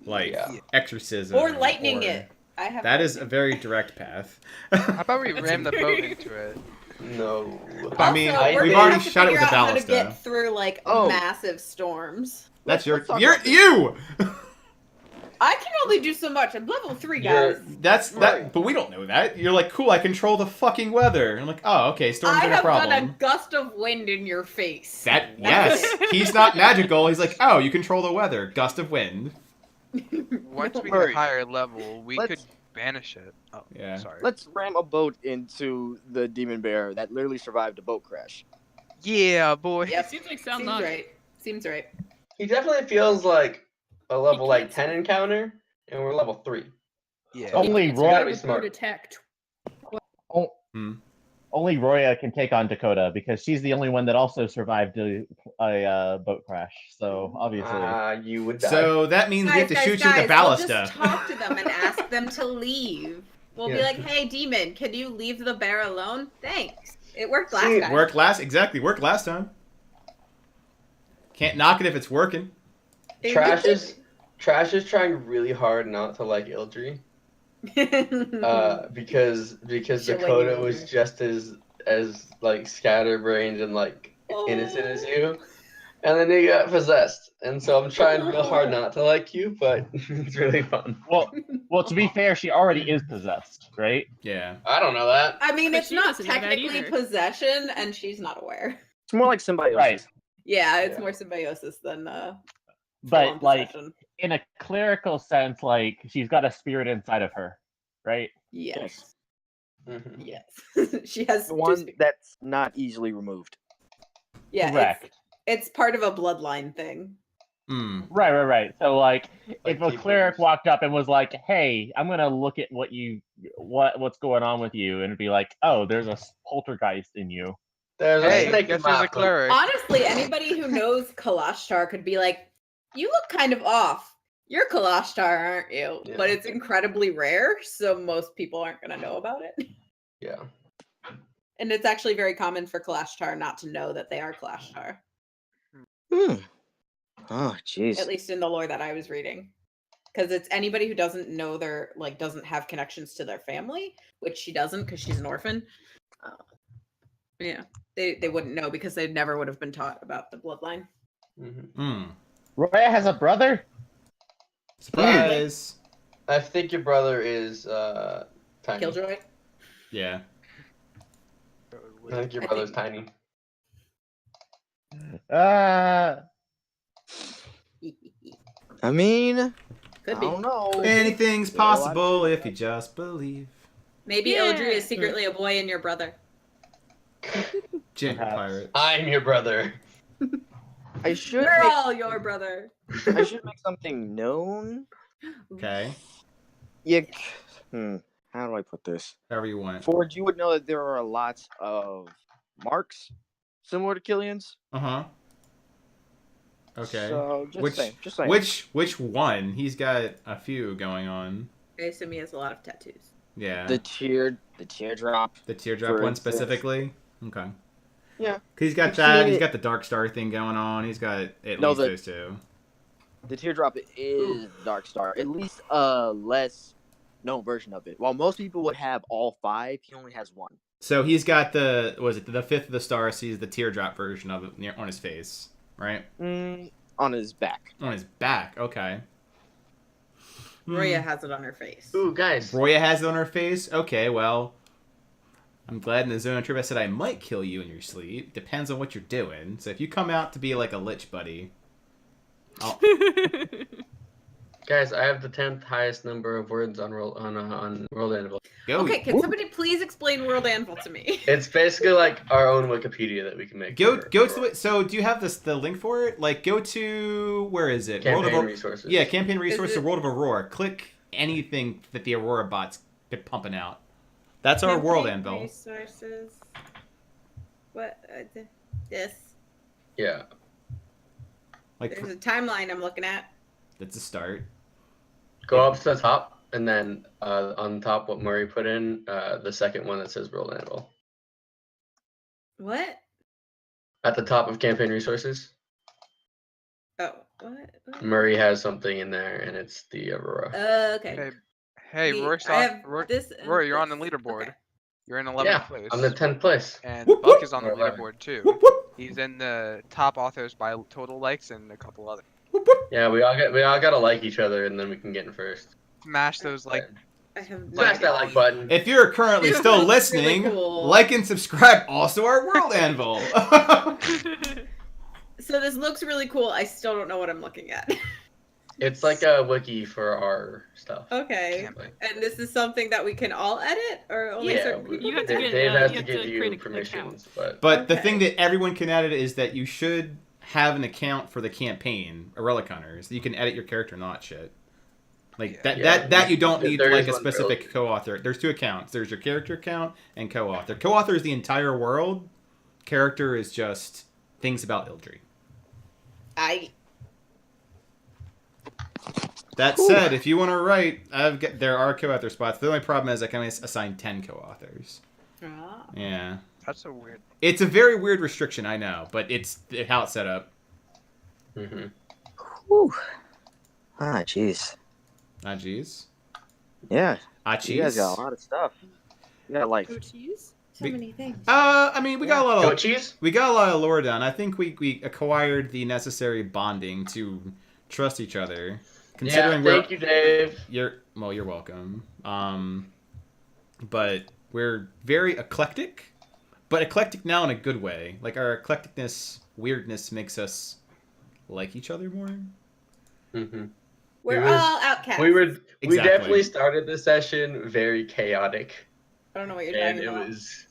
[SPEAKER 4] like
[SPEAKER 5] Yeah.
[SPEAKER 4] exorcism
[SPEAKER 8] Or lightning
[SPEAKER 4] or-
[SPEAKER 8] it. I have
[SPEAKER 4] That is a very direct path.
[SPEAKER 3] How about we
[SPEAKER 8] That's
[SPEAKER 3] ram the boat
[SPEAKER 8] very-
[SPEAKER 3] into it?
[SPEAKER 5] No.
[SPEAKER 4] I mean,
[SPEAKER 8] Also, we're
[SPEAKER 4] we've
[SPEAKER 8] gonna
[SPEAKER 4] already
[SPEAKER 8] have to
[SPEAKER 4] shot it with
[SPEAKER 8] figure
[SPEAKER 4] the
[SPEAKER 8] out how to
[SPEAKER 4] ballista.
[SPEAKER 8] get through like
[SPEAKER 1] Oh.
[SPEAKER 8] massive storms.
[SPEAKER 4] That's your
[SPEAKER 1] Let's talk
[SPEAKER 4] you're
[SPEAKER 1] about this.
[SPEAKER 4] you.
[SPEAKER 8] I can only do so much. I'm level 3,
[SPEAKER 5] You're-
[SPEAKER 8] guys.
[SPEAKER 4] That's that, but we don't know that. You're like, cool. I control the fucking weather. I'm like, oh, okay. Storms
[SPEAKER 8] I
[SPEAKER 4] are no
[SPEAKER 8] have got a
[SPEAKER 4] problem.
[SPEAKER 8] gust of wind in your face.
[SPEAKER 4] That
[SPEAKER 8] That's
[SPEAKER 4] yes, he's not magical. He's like, oh, you control the weather. Gust of wind.
[SPEAKER 3] Once we
[SPEAKER 1] Hurry.
[SPEAKER 3] get higher level, we
[SPEAKER 1] Let's-
[SPEAKER 3] could banish it. Oh,
[SPEAKER 4] Yeah.
[SPEAKER 3] sorry.
[SPEAKER 1] Let's ram a boat into the demon bear that literally survived a boat crash.
[SPEAKER 3] Yeah, boy.
[SPEAKER 8] Yep.
[SPEAKER 10] Seems like sound
[SPEAKER 8] Seems
[SPEAKER 10] logic.
[SPEAKER 8] right. Seems right.
[SPEAKER 5] He definitely feels like a level like
[SPEAKER 10] can't
[SPEAKER 5] 10 encounter, and we're level 3.
[SPEAKER 3] Yeah.
[SPEAKER 6] Only
[SPEAKER 10] It's
[SPEAKER 5] gotta
[SPEAKER 10] gotta
[SPEAKER 5] be
[SPEAKER 10] be
[SPEAKER 5] smart.
[SPEAKER 10] detect.
[SPEAKER 6] Only Roya can take on Dakota because she's the only one that also survived a boat crash. So obviously,
[SPEAKER 5] You would die.
[SPEAKER 4] So that means we have to shoot you with a
[SPEAKER 8] We'll
[SPEAKER 4] ballista.
[SPEAKER 8] just talk to them and ask them to leave. We'll be
[SPEAKER 5] Yeah.
[SPEAKER 8] like, hey, demon, can you leave the bear alone? Thanks. It worked last
[SPEAKER 5] See,
[SPEAKER 8] time.
[SPEAKER 4] Worked last time. Can't knock it if it's working.
[SPEAKER 5] Trash is trying really hard not to like Ildry. Because
[SPEAKER 2] Showing
[SPEAKER 5] Dakota
[SPEAKER 2] you
[SPEAKER 5] was
[SPEAKER 2] Ildry.
[SPEAKER 5] just as like scatterbrained and like innocent as you, and then you got possessed. And so I'm trying real hard not to like you, but it's really fun.
[SPEAKER 6] Well, to be fair, she already is possessed, right?
[SPEAKER 4] Yeah.
[SPEAKER 5] I don't know that.
[SPEAKER 8] I mean,
[SPEAKER 10] But
[SPEAKER 8] it's
[SPEAKER 10] she
[SPEAKER 8] not
[SPEAKER 10] doesn't know that
[SPEAKER 8] technically
[SPEAKER 10] either.
[SPEAKER 8] possession, and she's not aware.
[SPEAKER 1] It's more like symbiosis.
[SPEAKER 6] Right.
[SPEAKER 8] Yeah, it's
[SPEAKER 5] Yeah.
[SPEAKER 8] more symbiosis than
[SPEAKER 6] But
[SPEAKER 8] full-on
[SPEAKER 6] like
[SPEAKER 8] possession.
[SPEAKER 6] in a clerical sense, like she's got a spirit inside of her, right?
[SPEAKER 8] Yes.
[SPEAKER 5] Mhm.
[SPEAKER 8] Yes. She has
[SPEAKER 1] The
[SPEAKER 8] two
[SPEAKER 1] one
[SPEAKER 8] spirits.
[SPEAKER 1] that's not easily removed.
[SPEAKER 8] Yeah,
[SPEAKER 6] Correct.
[SPEAKER 8] it's part of a bloodline thing.
[SPEAKER 4] Mm.
[SPEAKER 6] Right. So like if a
[SPEAKER 5] keep
[SPEAKER 6] cleric
[SPEAKER 5] orders.
[SPEAKER 6] walked up and was like, "Hey, I'm gonna look at what's going on with you," and it'd be like, "Oh, there's a poltergeist in you."
[SPEAKER 5] There's a
[SPEAKER 3] Hey,
[SPEAKER 5] snake in
[SPEAKER 3] guess who's
[SPEAKER 5] my
[SPEAKER 3] a
[SPEAKER 5] book.
[SPEAKER 3] cleric?
[SPEAKER 8] Honestly, anybody who knows Kalashtar could be like, "You look kind of off. You're Kalashtar, aren't you?"
[SPEAKER 5] Yeah.
[SPEAKER 8] But it's incredibly rare, so most people aren't going to know about it.
[SPEAKER 5] Yeah.
[SPEAKER 8] And it's actually very common for Kalashtar not to know that they are Kalashtar,
[SPEAKER 1] Oh, jeez.
[SPEAKER 8] at least in the lore that I was reading. Because it's anybody who doesn't know doesn't have connections to their family, which she doesn't because she's an orphan. Yeah, they wouldn't know because they never would have been taught about the bloodline.
[SPEAKER 5] Mm-hmm.
[SPEAKER 4] Mm.
[SPEAKER 6] Roya has a brother.
[SPEAKER 4] Surprise.
[SPEAKER 5] I think your brother is tiny.
[SPEAKER 8] Killjoy.
[SPEAKER 4] Yeah.
[SPEAKER 5] I think your brother's tiny.
[SPEAKER 1] I mean,
[SPEAKER 8] Could
[SPEAKER 1] I
[SPEAKER 8] be.
[SPEAKER 1] don't know.
[SPEAKER 4] Anything's
[SPEAKER 1] There are a lot of
[SPEAKER 4] possible
[SPEAKER 1] things
[SPEAKER 4] if you just believe.
[SPEAKER 8] Maybe
[SPEAKER 10] Yeah.
[SPEAKER 8] Ildry is secretly a boy and your brother.
[SPEAKER 4] Giant
[SPEAKER 6] Perhaps.
[SPEAKER 4] pirate.
[SPEAKER 5] I'm your brother.
[SPEAKER 1] I should
[SPEAKER 8] We're
[SPEAKER 1] make,
[SPEAKER 8] all your brother.
[SPEAKER 1] I should make something known.
[SPEAKER 4] Okay.
[SPEAKER 1] Yeah. How do I put this?
[SPEAKER 4] However you want.
[SPEAKER 1] Ford, you would know that there are lots of marks similar to Killian's.
[SPEAKER 4] Uh-huh. Okay.
[SPEAKER 1] So just saying. Just saying.
[SPEAKER 4] Which one? He's got a few going on.
[SPEAKER 8] I assume he has a lot of tattoos.
[SPEAKER 4] Yeah.
[SPEAKER 1] The teardrop.
[SPEAKER 4] The teardrop
[SPEAKER 1] for
[SPEAKER 4] one
[SPEAKER 1] instance.
[SPEAKER 4] specifically? Okay.
[SPEAKER 1] Yeah.
[SPEAKER 4] 'Cause he's got
[SPEAKER 1] I've
[SPEAKER 4] that,
[SPEAKER 1] seen
[SPEAKER 4] he's
[SPEAKER 1] it.
[SPEAKER 4] got the Dark Star thing going on, he's got at
[SPEAKER 1] No,
[SPEAKER 4] least
[SPEAKER 1] the-
[SPEAKER 4] those two.
[SPEAKER 1] The teardrop is Dark Star. At least a less known version of it. While most people would have all 5, he only has 1.
[SPEAKER 4] So he's got the fifth of the star, sees the teardrop version of it on his face, right?
[SPEAKER 1] On his back.
[SPEAKER 4] On his back, okay.
[SPEAKER 8] Roya has it on her face.
[SPEAKER 5] Ooh, guys.
[SPEAKER 4] Roya has it on her face? Okay, well. I'm glad in the zone of truth I said I might kill you in your sleep. Depends on what you're doing. So if you come out to be like a lich buddy, I'll...
[SPEAKER 5] Guys, I have the 10th highest number of words on World Anvil.
[SPEAKER 4] Go.
[SPEAKER 8] Okay, can somebody please explain World Anvil to me?
[SPEAKER 5] It's basically like our own Wikipedia that we can make.
[SPEAKER 4] Go to the so do you have the link for it? Like go to where is it?
[SPEAKER 5] Campaign resources.
[SPEAKER 4] Yeah, campaign resources.
[SPEAKER 8] it-
[SPEAKER 4] World of Aurora. Click anything that the Aurora bots get pumping out. That's our world
[SPEAKER 8] Campaign
[SPEAKER 4] anvil.
[SPEAKER 8] Resources. What? This.
[SPEAKER 5] Yeah.
[SPEAKER 4] Like
[SPEAKER 8] There's a timeline I'm looking at.
[SPEAKER 4] that's a start.
[SPEAKER 5] Go up to the top, and then on top, what Murray put in, the second one that says World Anvil.
[SPEAKER 8] What?
[SPEAKER 5] At the top of campaign resources,
[SPEAKER 8] Oh, what?
[SPEAKER 5] Murray has something in there, and it's the Aurora.
[SPEAKER 8] Okay.
[SPEAKER 3] Hey,
[SPEAKER 8] The-
[SPEAKER 3] Rory,
[SPEAKER 8] I have this and
[SPEAKER 3] Rory, you're on the
[SPEAKER 8] this.
[SPEAKER 3] leaderboard.
[SPEAKER 8] Okay.
[SPEAKER 3] You're in 11th
[SPEAKER 5] Yeah,
[SPEAKER 3] place.
[SPEAKER 5] I'm the 10th place.
[SPEAKER 3] And
[SPEAKER 4] Whoop,
[SPEAKER 3] Buck
[SPEAKER 4] whoop.
[SPEAKER 3] is on the
[SPEAKER 5] Or 11.
[SPEAKER 3] leaderboard too.
[SPEAKER 4] Whoop, whoop,
[SPEAKER 3] He's in the top authors by total likes and a couple other.
[SPEAKER 4] whoop, whoop.
[SPEAKER 5] Yeah, we all gotta like each other, and then we can get in first.
[SPEAKER 3] Smash those like.
[SPEAKER 8] I have
[SPEAKER 5] Smash that like button.
[SPEAKER 4] If you're currently
[SPEAKER 8] It's
[SPEAKER 4] still
[SPEAKER 8] really
[SPEAKER 4] listening,
[SPEAKER 8] cool.
[SPEAKER 4] like and subscribe. Also, our world anvil.
[SPEAKER 8] So this looks really cool. I still don't know what I'm looking at.
[SPEAKER 5] It's like a wiki for our stuff.
[SPEAKER 8] Okay.
[SPEAKER 3] Campaign.
[SPEAKER 8] And this is something that we can all edit, or only
[SPEAKER 5] Yeah,
[SPEAKER 8] certain people?
[SPEAKER 10] You have to
[SPEAKER 8] can
[SPEAKER 10] get-
[SPEAKER 5] Dave
[SPEAKER 10] you
[SPEAKER 5] has
[SPEAKER 10] have
[SPEAKER 5] to
[SPEAKER 10] to
[SPEAKER 5] give
[SPEAKER 10] create
[SPEAKER 5] you
[SPEAKER 10] an
[SPEAKER 5] permissions, but
[SPEAKER 4] But the
[SPEAKER 8] Okay.
[SPEAKER 4] thing that everyone can edit is that you should have an account for the campaign, a Relic Hunters. You can edit your character, not shit. Like
[SPEAKER 3] Yeah.
[SPEAKER 4] that you don't need
[SPEAKER 5] There
[SPEAKER 4] like
[SPEAKER 5] is
[SPEAKER 4] a
[SPEAKER 5] one
[SPEAKER 4] specific
[SPEAKER 5] Relic.
[SPEAKER 4] co-author. There's 2 accounts. There's your character account and co-author. Co-author is the entire world. Character is just things about Ildry. That said, if you want to write, there are co-author spots. The only problem is I can only assign 10 co-authors.
[SPEAKER 8] Ah.
[SPEAKER 4] Yeah.
[SPEAKER 3] That's so weird.
[SPEAKER 4] It's a very weird restriction, I know, but it's how it's set up.
[SPEAKER 5] Mm-hmm.
[SPEAKER 1] Whew. Ah, jeez.
[SPEAKER 4] Ah, jeez.
[SPEAKER 1] Yeah.
[SPEAKER 4] Ah,
[SPEAKER 1] You guys got
[SPEAKER 4] cheese.
[SPEAKER 1] a lot of stuff. You got like.
[SPEAKER 10] Oh, cheese.
[SPEAKER 2] So
[SPEAKER 4] We-
[SPEAKER 2] many things.
[SPEAKER 4] I mean, we got a lot
[SPEAKER 5] Goat
[SPEAKER 4] of
[SPEAKER 5] cheese?
[SPEAKER 4] we got a lot of lore done. I think we acquired the necessary bonding to trust each other. Considering
[SPEAKER 5] Yeah, thank you, Dave.
[SPEAKER 4] you're welcome. But we're very eclectic, but eclectic now in a good way. Like our eclecticness, weirdness makes us like each other more.
[SPEAKER 5] Mm-hmm.
[SPEAKER 2] We're
[SPEAKER 5] It was-
[SPEAKER 2] all outcasts.
[SPEAKER 5] We
[SPEAKER 4] Exactly.
[SPEAKER 5] definitely started the session very chaotic,
[SPEAKER 2] I don't know what you're
[SPEAKER 5] and
[SPEAKER 2] talking
[SPEAKER 5] it
[SPEAKER 2] about.
[SPEAKER 5] was.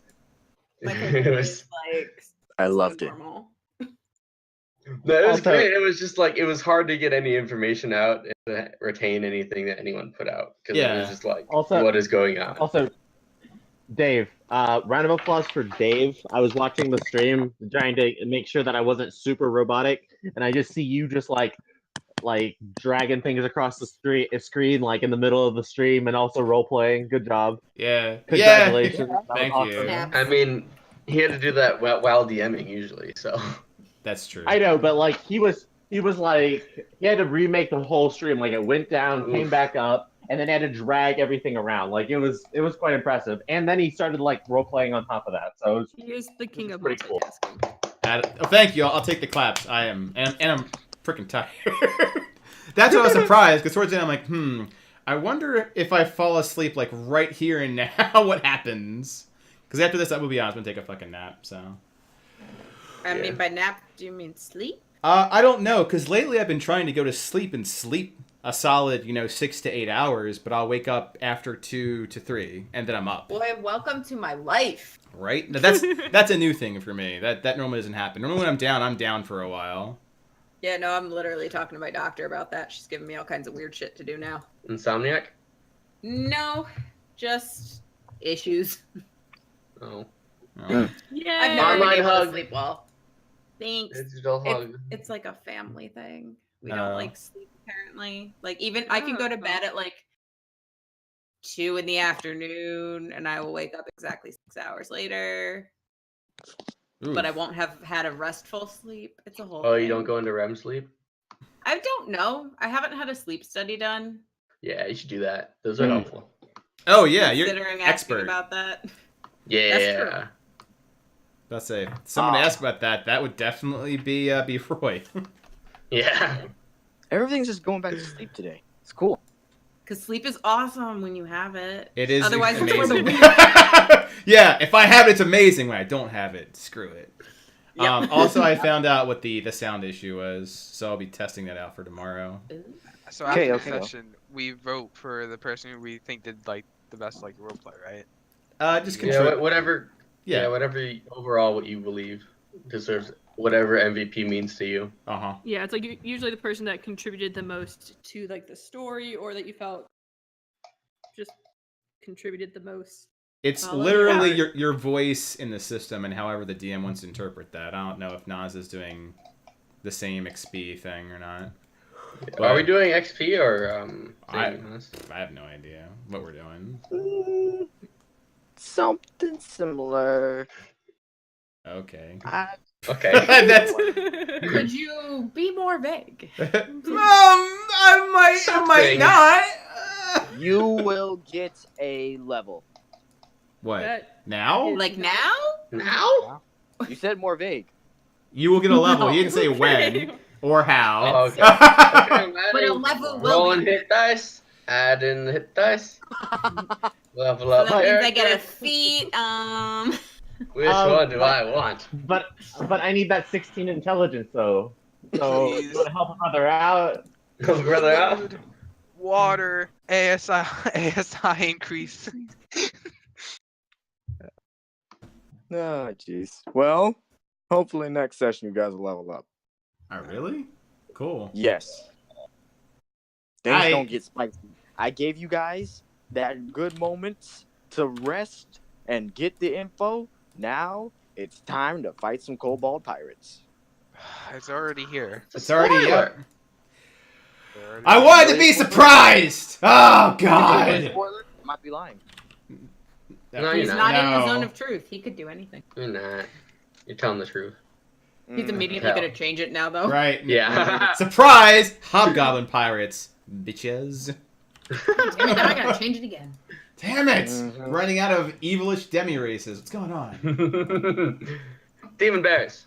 [SPEAKER 2] My
[SPEAKER 5] It
[SPEAKER 2] character
[SPEAKER 5] was.
[SPEAKER 2] is like.
[SPEAKER 1] I
[SPEAKER 2] so
[SPEAKER 1] loved it.
[SPEAKER 2] normal.
[SPEAKER 5] No, it was
[SPEAKER 6] Also-
[SPEAKER 5] great. It was just like it was hard to get any information out and to retain anything that anyone put out because it
[SPEAKER 4] Yeah.
[SPEAKER 5] was just like,
[SPEAKER 6] Also-
[SPEAKER 5] what is going on?
[SPEAKER 6] Also, Dave, round of applause for Dave. I was watching the stream, trying to make sure that I wasn't super robotic, and I just see you just like dragging things across the screen, like in the middle of the stream, and also role playing. Good job.
[SPEAKER 4] Yeah.
[SPEAKER 6] Congratulations.
[SPEAKER 4] Yeah.
[SPEAKER 6] That was
[SPEAKER 4] Thank
[SPEAKER 6] awesome.
[SPEAKER 4] you.
[SPEAKER 2] Snap.
[SPEAKER 5] I mean, he had to do that while DMing usually, so.
[SPEAKER 4] That's true.
[SPEAKER 6] I know, but like he was like he had to remake the whole stream. Like it went down, came
[SPEAKER 5] Oof.
[SPEAKER 6] back up, and then had to drag everything around. Like it was quite impressive. And then he started like role playing on top of that. So it was,
[SPEAKER 10] He is the king of
[SPEAKER 6] pretty cool.
[SPEAKER 10] multitasking.
[SPEAKER 4] Oh, thank you. I'll take the claps. I am, and I'm freaking tired. That's why I was surprised because towards the end I'm like, I wonder if I fall asleep like right here and now, what happens? Because after this, I will be honest, I'm gonna take a fucking nap. So.
[SPEAKER 2] I mean, by nap, do you mean sleep?
[SPEAKER 4] I don't know, because lately I've been trying to go to sleep and sleep a solid, 6 to 8 hours, but I'll wake up after 2 to 3, and then I'm up.
[SPEAKER 2] Boy, welcome to my life.
[SPEAKER 4] Right? Now, that's a new thing for me. That normally doesn't happen. Normally when I'm down for a while.
[SPEAKER 2] Yeah, no, I'm literally talking to my doctor about that. She's giving me all kinds of weird shit to do now.
[SPEAKER 5] Insomniac?
[SPEAKER 2] No, just issues.
[SPEAKER 5] Oh.
[SPEAKER 4] Oh.
[SPEAKER 10] Yeah.
[SPEAKER 2] I've never
[SPEAKER 5] Online
[SPEAKER 2] been able
[SPEAKER 5] hug.
[SPEAKER 2] to sleep well. Thanks.
[SPEAKER 5] Digital hug.
[SPEAKER 2] It's like a family thing. We
[SPEAKER 4] Oh.
[SPEAKER 2] don't like sleep apparently. Like even I can go to bed at like 2 in the afternoon and I will wake up exactly 6 hours later.
[SPEAKER 4] Ooh.
[SPEAKER 2] But I won't have had a restful sleep. It's a whole
[SPEAKER 5] Oh,
[SPEAKER 2] thing.
[SPEAKER 5] you don't go into REM sleep?
[SPEAKER 2] I don't know. I haven't had a sleep study done.
[SPEAKER 5] Yeah, you should do that. Those are helpful.
[SPEAKER 4] Oh yeah, you're
[SPEAKER 2] Considering asking
[SPEAKER 4] expert.
[SPEAKER 2] about that.
[SPEAKER 5] Yeah.
[SPEAKER 4] Let's say someone to ask about that would definitely be Roy.
[SPEAKER 5] Yeah.
[SPEAKER 1] Everything's just going back to sleep today. It's cool.
[SPEAKER 2] Because sleep is awesome when you have it.
[SPEAKER 4] It is
[SPEAKER 2] Otherwise, it's for
[SPEAKER 4] amazing.
[SPEAKER 2] the weak.
[SPEAKER 4] Yeah, if I have it, it's amazing. When I don't have it, screw it.
[SPEAKER 2] Yep.
[SPEAKER 4] Also, I found out what the sound issue was, so I'll be testing that out for tomorrow.
[SPEAKER 3] So after
[SPEAKER 1] Okay,
[SPEAKER 3] the
[SPEAKER 1] okay.
[SPEAKER 3] session, we vote for the person who we think did like the best like roleplay, right?
[SPEAKER 4] Just
[SPEAKER 5] Yeah,
[SPEAKER 4] control.
[SPEAKER 5] whatever.
[SPEAKER 4] Yeah.
[SPEAKER 5] Yeah, whatever. Overall, what you believe deserves whatever MVP means to you.
[SPEAKER 10] Yeah, it's like usually the person that contributed the most to like the story, or that you felt just contributed the most.
[SPEAKER 4] It's
[SPEAKER 10] Follow
[SPEAKER 4] literally
[SPEAKER 10] your
[SPEAKER 4] your voice in the system, and however the DM wants to interpret that. I don't know if Nas is doing the same XP thing or not.
[SPEAKER 5] Are we doing XP or
[SPEAKER 4] I
[SPEAKER 5] things?
[SPEAKER 4] have no idea what we're doing.
[SPEAKER 1] Something similar.
[SPEAKER 4] Okay.
[SPEAKER 5] Okay.
[SPEAKER 4] That's.
[SPEAKER 2] Could you be more vague?
[SPEAKER 4] I might
[SPEAKER 5] Something.
[SPEAKER 4] not.
[SPEAKER 1] You will get a level.
[SPEAKER 4] What?
[SPEAKER 10] That-
[SPEAKER 4] Now?
[SPEAKER 2] Like now?
[SPEAKER 5] Now?
[SPEAKER 1] You said more vague.
[SPEAKER 4] You will get a level. You didn't say when or how.
[SPEAKER 5] Oh, okay. Okay,
[SPEAKER 2] But a
[SPEAKER 5] Maddie,
[SPEAKER 2] level will
[SPEAKER 5] roll and
[SPEAKER 2] be.
[SPEAKER 5] hit dice. Add in the hit dice. Level
[SPEAKER 2] So
[SPEAKER 5] up.
[SPEAKER 2] that means I get a
[SPEAKER 5] character.
[SPEAKER 2] feet.
[SPEAKER 5] Which one do I want?
[SPEAKER 6] But I need that 16 intelligence though. So
[SPEAKER 3] Please.
[SPEAKER 6] you want to help a brother out?
[SPEAKER 5] Brother out.
[SPEAKER 3] Food, water, ASI increase.
[SPEAKER 1] Oh, jeez. Well, hopefully next session you guys will level up.
[SPEAKER 4] Oh, really? Cool.
[SPEAKER 1] Yes. Things
[SPEAKER 4] I-
[SPEAKER 1] don't get spicy. I gave you guys that good moment to rest and get the info. Now it's time to fight some kobold pirates.
[SPEAKER 3] It's already here.
[SPEAKER 4] It's already
[SPEAKER 5] Spoiler.
[SPEAKER 4] up. I wanted to be surprised. Oh God.
[SPEAKER 1] Spoiler, I might be lying.
[SPEAKER 5] No,
[SPEAKER 2] He's
[SPEAKER 5] you're
[SPEAKER 2] not
[SPEAKER 5] not.
[SPEAKER 2] in the
[SPEAKER 4] No.
[SPEAKER 2] zone of truth. He could do anything.
[SPEAKER 5] You're not. You're telling the truth.
[SPEAKER 8] He's immediately
[SPEAKER 5] Hell.
[SPEAKER 8] gonna change it now, though.
[SPEAKER 4] Right.
[SPEAKER 5] Yeah.
[SPEAKER 4] Surprise! Hobgoblin pirates, bitches.
[SPEAKER 8] Damn it, now I gotta change it again.
[SPEAKER 4] Damn it!
[SPEAKER 1] Mhm.
[SPEAKER 4] Running out of evilish demi races. What's going on?
[SPEAKER 5] Demon bears.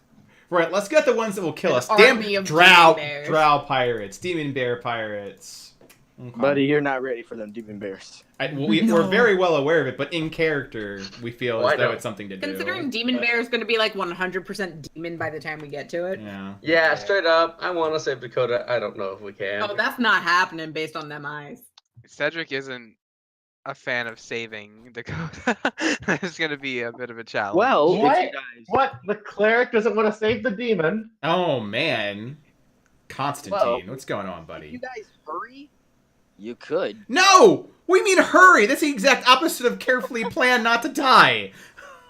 [SPEAKER 4] Right, let's get the ones that will kill
[SPEAKER 8] An
[SPEAKER 4] us. Damn
[SPEAKER 8] army of
[SPEAKER 4] drow,
[SPEAKER 8] demon bears.
[SPEAKER 4] drow pirates, demon bear pirates. Okay.
[SPEAKER 1] Buddy, you're not ready for them demon bears.
[SPEAKER 4] We're very well aware of it, but in character, we feel
[SPEAKER 5] I
[SPEAKER 4] as though
[SPEAKER 5] know.
[SPEAKER 4] it's something to do.
[SPEAKER 8] Considering Demon Bear is gonna be like 100% demon by the time we get to it.
[SPEAKER 4] Yeah.
[SPEAKER 5] Yeah, straight up. I want to save Dakota. I don't know if we can.
[SPEAKER 8] Oh, that's not happening based on them eyes.
[SPEAKER 3] Cedric isn't a fan of saving Dakota. It's gonna be a bit of a challenge.
[SPEAKER 1] Well, if
[SPEAKER 6] What?
[SPEAKER 1] you guys,
[SPEAKER 6] What? The cleric doesn't want to save the demon.
[SPEAKER 4] Oh man, Constantine,
[SPEAKER 1] Well,
[SPEAKER 4] what's going on,
[SPEAKER 1] if
[SPEAKER 4] buddy?
[SPEAKER 1] you guys hurry, you could.
[SPEAKER 4] No, we mean hurry. That's the exact opposite of carefully plan not to die.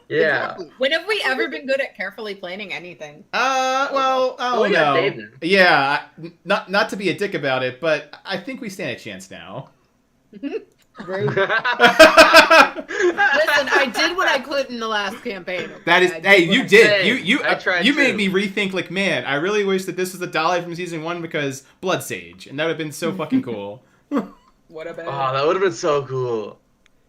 [SPEAKER 5] Yeah.
[SPEAKER 1] Exactly.
[SPEAKER 8] When have we ever been good at carefully planning anything?
[SPEAKER 4] Well, oh
[SPEAKER 5] we got
[SPEAKER 4] no.
[SPEAKER 5] David.
[SPEAKER 4] Yeah, not to be a dick about it, but I think we stand a chance now.
[SPEAKER 8] Listen, I did what I could in the last campaign. Okay?
[SPEAKER 4] That is,
[SPEAKER 8] I
[SPEAKER 4] hey,
[SPEAKER 8] what
[SPEAKER 4] you
[SPEAKER 8] I
[SPEAKER 4] did.
[SPEAKER 5] Hey,
[SPEAKER 4] You
[SPEAKER 5] I tried
[SPEAKER 4] you made
[SPEAKER 5] too.
[SPEAKER 4] me rethink. Like, man, I really wish that this was the Dolly from season 1 because Blood Sage, and that would have been so fucking cool.
[SPEAKER 8] What about?
[SPEAKER 5] Oh, that would have been so cool.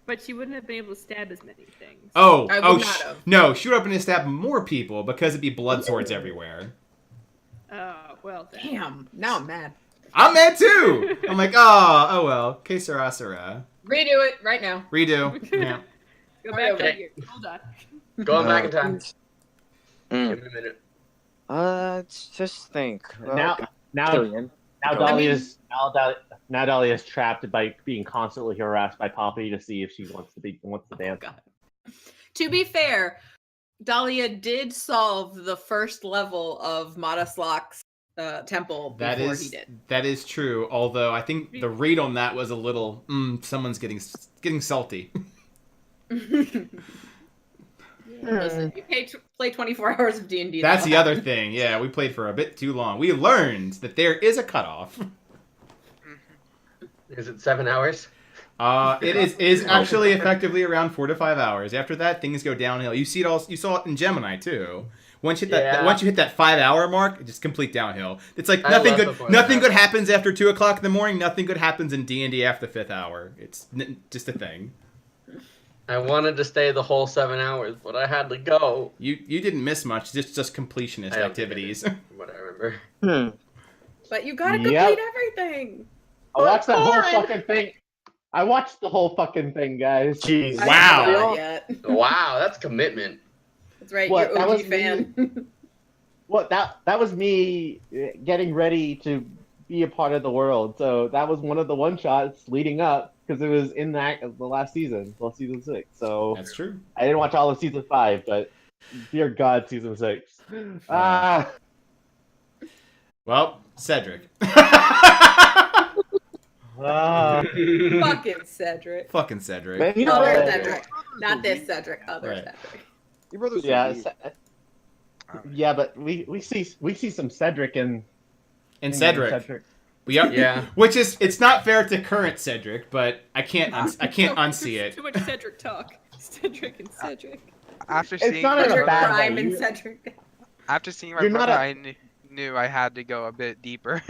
[SPEAKER 10] But she wouldn't have been able to stab as many things.
[SPEAKER 4] Oh,
[SPEAKER 8] I would
[SPEAKER 4] oh,
[SPEAKER 8] not have.
[SPEAKER 4] no, she would have been to stab more people because it'd be blood swords everywhere.
[SPEAKER 10] Oh, well then.
[SPEAKER 8] Damn. Now I'm mad.
[SPEAKER 4] I'm mad too. I'm like, oh well, que sera sera.
[SPEAKER 8] Redo it right now.
[SPEAKER 4] Redo. Yeah.
[SPEAKER 10] Go back
[SPEAKER 8] Okay.
[SPEAKER 10] to here. Hold on.
[SPEAKER 5] Going back in time.
[SPEAKER 1] Mm.
[SPEAKER 5] Give me a minute.
[SPEAKER 1] Just think.
[SPEAKER 6] Now,
[SPEAKER 1] Killian.
[SPEAKER 6] now
[SPEAKER 1] Go.
[SPEAKER 6] Dahlia is trapped by being constantly harassed by Poppy to see if she wants to dance.
[SPEAKER 8] God. To be fair, Dahlia did solve the first level of Madaslok's temple before he did.
[SPEAKER 4] That is true. Although I think the read on that was a little. Someone's getting salty.
[SPEAKER 8] Listen, you play 24 hours of D&D.
[SPEAKER 4] That's the other thing. Yeah, we played for a bit too long. We learned that there is a cutoff.
[SPEAKER 5] Is it 7 hours?
[SPEAKER 4] It is actually effectively around 4 to 5 hours. After that, things go downhill. You see it all. You saw it in Gemini too. Once you hit that,
[SPEAKER 5] Yeah.
[SPEAKER 4] once you hit that 5 hour mark, it's complete downhill. It's like
[SPEAKER 5] I
[SPEAKER 4] nothing
[SPEAKER 5] love
[SPEAKER 4] good.
[SPEAKER 5] before
[SPEAKER 4] Nothing
[SPEAKER 5] that.
[SPEAKER 4] good happens after 2 o'clock in the morning. Nothing good happens in D&D after the 5th hour. It's just a thing.
[SPEAKER 5] I wanted to stay the whole 7 hours, but I had to go.
[SPEAKER 4] You didn't miss much. Just completionist
[SPEAKER 5] I don't think I
[SPEAKER 4] activities.
[SPEAKER 5] did, from what I remember.
[SPEAKER 8] But you gotta
[SPEAKER 6] Yep.
[SPEAKER 8] complete everything.
[SPEAKER 6] I watched that whole
[SPEAKER 8] Fine.
[SPEAKER 6] fucking thing. I watched the whole fucking thing, guys.
[SPEAKER 1] Jeez.
[SPEAKER 8] I
[SPEAKER 4] Wow.
[SPEAKER 8] haven't done it yet.
[SPEAKER 5] Wow, that's commitment.
[SPEAKER 8] That's right.
[SPEAKER 6] What,
[SPEAKER 8] You're
[SPEAKER 6] that
[SPEAKER 8] OG
[SPEAKER 6] was
[SPEAKER 8] fan.
[SPEAKER 6] Well, that was me getting ready to be a part of the world. So that was one of the one shots leading up because it was in the last season, season 6. So
[SPEAKER 4] That's true.
[SPEAKER 6] I didn't watch all of season 5, but dear God, season 6. Ah,
[SPEAKER 4] Well, Cedric.
[SPEAKER 8] Fucking Cedric.
[SPEAKER 4] Fucking Cedric.
[SPEAKER 1] Man, you know
[SPEAKER 8] Other
[SPEAKER 1] what?
[SPEAKER 8] Cedric. Not this Cedric. Other
[SPEAKER 4] Right.
[SPEAKER 8] Cedric.
[SPEAKER 1] Your brother's
[SPEAKER 6] yeah,
[SPEAKER 1] so weird.
[SPEAKER 6] yeah, but we see some Cedric in
[SPEAKER 4] Cedric. We are,
[SPEAKER 5] Yeah.
[SPEAKER 4] Which is, it's not fair to current Cedric, but I can't unsee it.
[SPEAKER 10] Too much Cedric talk. Cedric and Cedric.
[SPEAKER 3] After
[SPEAKER 6] It's
[SPEAKER 3] seeing
[SPEAKER 6] not
[SPEAKER 3] my
[SPEAKER 6] in a
[SPEAKER 3] brother,
[SPEAKER 6] bad
[SPEAKER 8] Prime
[SPEAKER 6] way.
[SPEAKER 8] and
[SPEAKER 6] You-
[SPEAKER 8] Cedric.
[SPEAKER 3] after seeing my
[SPEAKER 6] You're not
[SPEAKER 3] brother,
[SPEAKER 6] a-
[SPEAKER 3] I knew I had to go a bit deeper.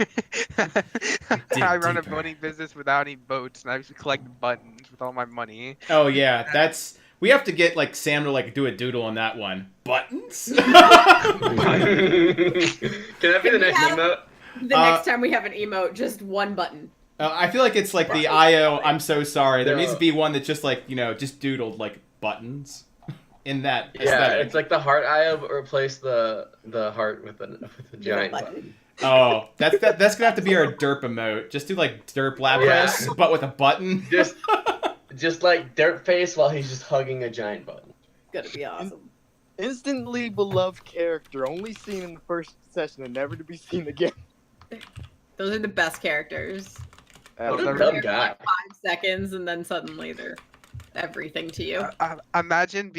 [SPEAKER 3] I run a
[SPEAKER 4] deeper.
[SPEAKER 3] boating business without any boats, and I used to collect buttons with all my money.
[SPEAKER 4] Oh yeah, we have to get like Sam to like do a doodle on that one. Buttons?
[SPEAKER 5] Can that be the
[SPEAKER 8] Can we
[SPEAKER 5] next
[SPEAKER 8] have-
[SPEAKER 5] emote?
[SPEAKER 8] The next time we have an emote, just one button.
[SPEAKER 4] I feel like it's like the IO. I'm so sorry. There
[SPEAKER 5] No.
[SPEAKER 4] needs to be one that's just like just doodled like buttons in that
[SPEAKER 5] Yeah,
[SPEAKER 4] aesthetic.
[SPEAKER 5] it's like the heart eye, but replace the heart with a giant
[SPEAKER 8] button.
[SPEAKER 5] button.
[SPEAKER 4] Oh, that's gonna have to be our derp emote. Just do like derp Lapras,
[SPEAKER 5] Yeah.
[SPEAKER 4] but with a button.
[SPEAKER 5] Just like dirt face while he's just hugging a giant button.
[SPEAKER 8] Gonna be awesome.
[SPEAKER 1] Instantly beloved character, only seen in the first session and never to be seen again.
[SPEAKER 8] Those are the best characters.
[SPEAKER 5] What a
[SPEAKER 3] They're
[SPEAKER 5] dumb
[SPEAKER 8] They're
[SPEAKER 5] guy.
[SPEAKER 8] like 5 seconds, and then suddenly they're everything to you.
[SPEAKER 3] Imagine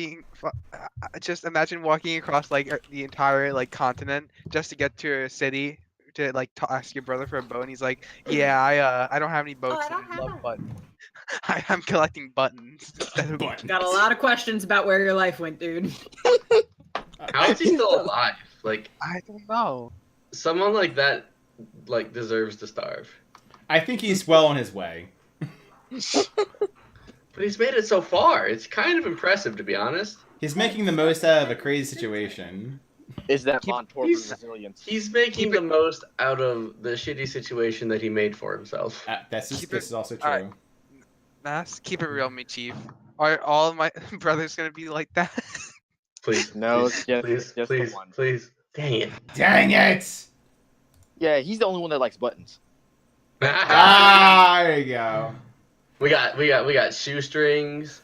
[SPEAKER 3] just imagine walking across like the entire like continent just to get to a city to like ask your brother for a boat, and he's like, "Yeah, I don't have any boats.
[SPEAKER 8] I don't
[SPEAKER 3] and I
[SPEAKER 8] have
[SPEAKER 3] love
[SPEAKER 8] one."
[SPEAKER 3] buttons. I'm collecting buttons." instead of
[SPEAKER 4] Buttons.
[SPEAKER 8] Got a lot of questions about where your life went, dude.
[SPEAKER 5] How is he still alive? Like,
[SPEAKER 3] I don't know.
[SPEAKER 5] someone like that, like, deserves to starve.
[SPEAKER 4] I think he's well on his way.
[SPEAKER 5] But he's made it so far. It's kind of impressive, to be honest.
[SPEAKER 4] He's making the most out of a crazy situation.
[SPEAKER 1] Is that
[SPEAKER 3] Keep-
[SPEAKER 1] Von Torben
[SPEAKER 5] he's-
[SPEAKER 1] resilience?
[SPEAKER 5] He's making
[SPEAKER 3] Keep
[SPEAKER 5] the most out of the shitty situation that he made for himself.
[SPEAKER 4] This
[SPEAKER 3] Keep it-
[SPEAKER 4] is also true.
[SPEAKER 3] alright. Nas, keep it real, me chief. Are all of my brothers gonna be like that?
[SPEAKER 5] Please.
[SPEAKER 1] No,
[SPEAKER 5] please,
[SPEAKER 1] it's just-
[SPEAKER 5] please,
[SPEAKER 1] it's just the
[SPEAKER 5] please,
[SPEAKER 1] one.
[SPEAKER 5] please. Dang it.
[SPEAKER 4] Dang it!
[SPEAKER 1] Yeah, he's the only one that likes buttons.
[SPEAKER 4] Ah, there you go.
[SPEAKER 5] We got shoestrings.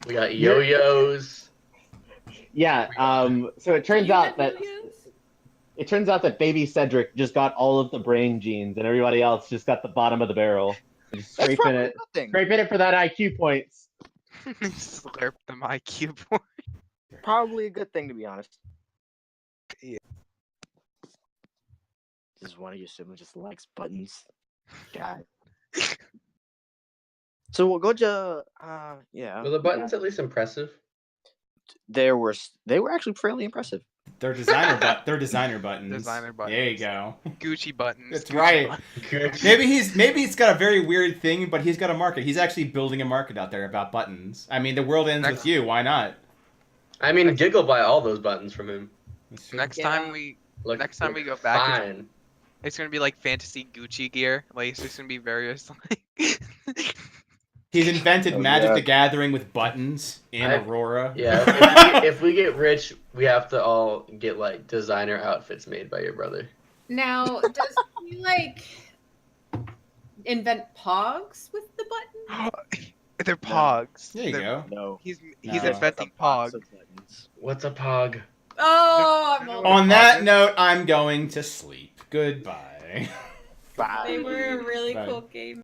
[SPEAKER 5] We got yo-yos.
[SPEAKER 6] Yeah. So it turns out that baby Cedric just got all of the brain genes, and everybody else just got the bottom of the barrel. Just
[SPEAKER 1] That's
[SPEAKER 6] scraping
[SPEAKER 1] probably
[SPEAKER 6] it,
[SPEAKER 1] a good thing.
[SPEAKER 6] scraping it for that IQ points.
[SPEAKER 3] Slurp them IQ point.
[SPEAKER 1] Probably a good thing, to be honest.
[SPEAKER 3] Yeah.
[SPEAKER 1] This one of your siblings just likes buttons. God. So we'll go to yeah.
[SPEAKER 5] Were the buttons at least impressive?
[SPEAKER 1] They were actually fairly impressive.
[SPEAKER 4] They're designer buttons.
[SPEAKER 3] Designer
[SPEAKER 4] There you go.
[SPEAKER 3] Gucci buttons.
[SPEAKER 4] That's
[SPEAKER 3] Gucci
[SPEAKER 4] right.
[SPEAKER 3] buttons.
[SPEAKER 4] Maybe he's got a very weird thing, but he's got a market. He's actually building a market out there about buttons. I mean, the world ends with you. Why not?
[SPEAKER 5] I mean, Giggle buy all those buttons from him.
[SPEAKER 3] Next
[SPEAKER 8] Yeah.
[SPEAKER 3] time we
[SPEAKER 5] Look,
[SPEAKER 3] we go back,
[SPEAKER 5] fine.
[SPEAKER 3] it's gonna be like fantasy Gucci gear. Like it's just gonna be various like.
[SPEAKER 4] He's invented
[SPEAKER 1] Oh,
[SPEAKER 4] Magic
[SPEAKER 1] yeah.
[SPEAKER 4] the Gathering with buttons in Aurora.
[SPEAKER 5] Yeah, if we get rich, we have to all get like designer outfits made by your brother.
[SPEAKER 2] Now, does he like invent pogs with the button?
[SPEAKER 3] They're pogs.
[SPEAKER 4] There you
[SPEAKER 3] They're-
[SPEAKER 4] go.
[SPEAKER 1] No.
[SPEAKER 3] He's
[SPEAKER 4] No.
[SPEAKER 3] inventing
[SPEAKER 1] A box
[SPEAKER 3] pogs.
[SPEAKER 1] of buttons.
[SPEAKER 5] What's a pog?
[SPEAKER 2] Oh, I'm old.
[SPEAKER 4] On that note, I'm going to sleep. Goodbye.
[SPEAKER 1] Bye.
[SPEAKER 8] They were a really
[SPEAKER 4] Bye.
[SPEAKER 8] cool game.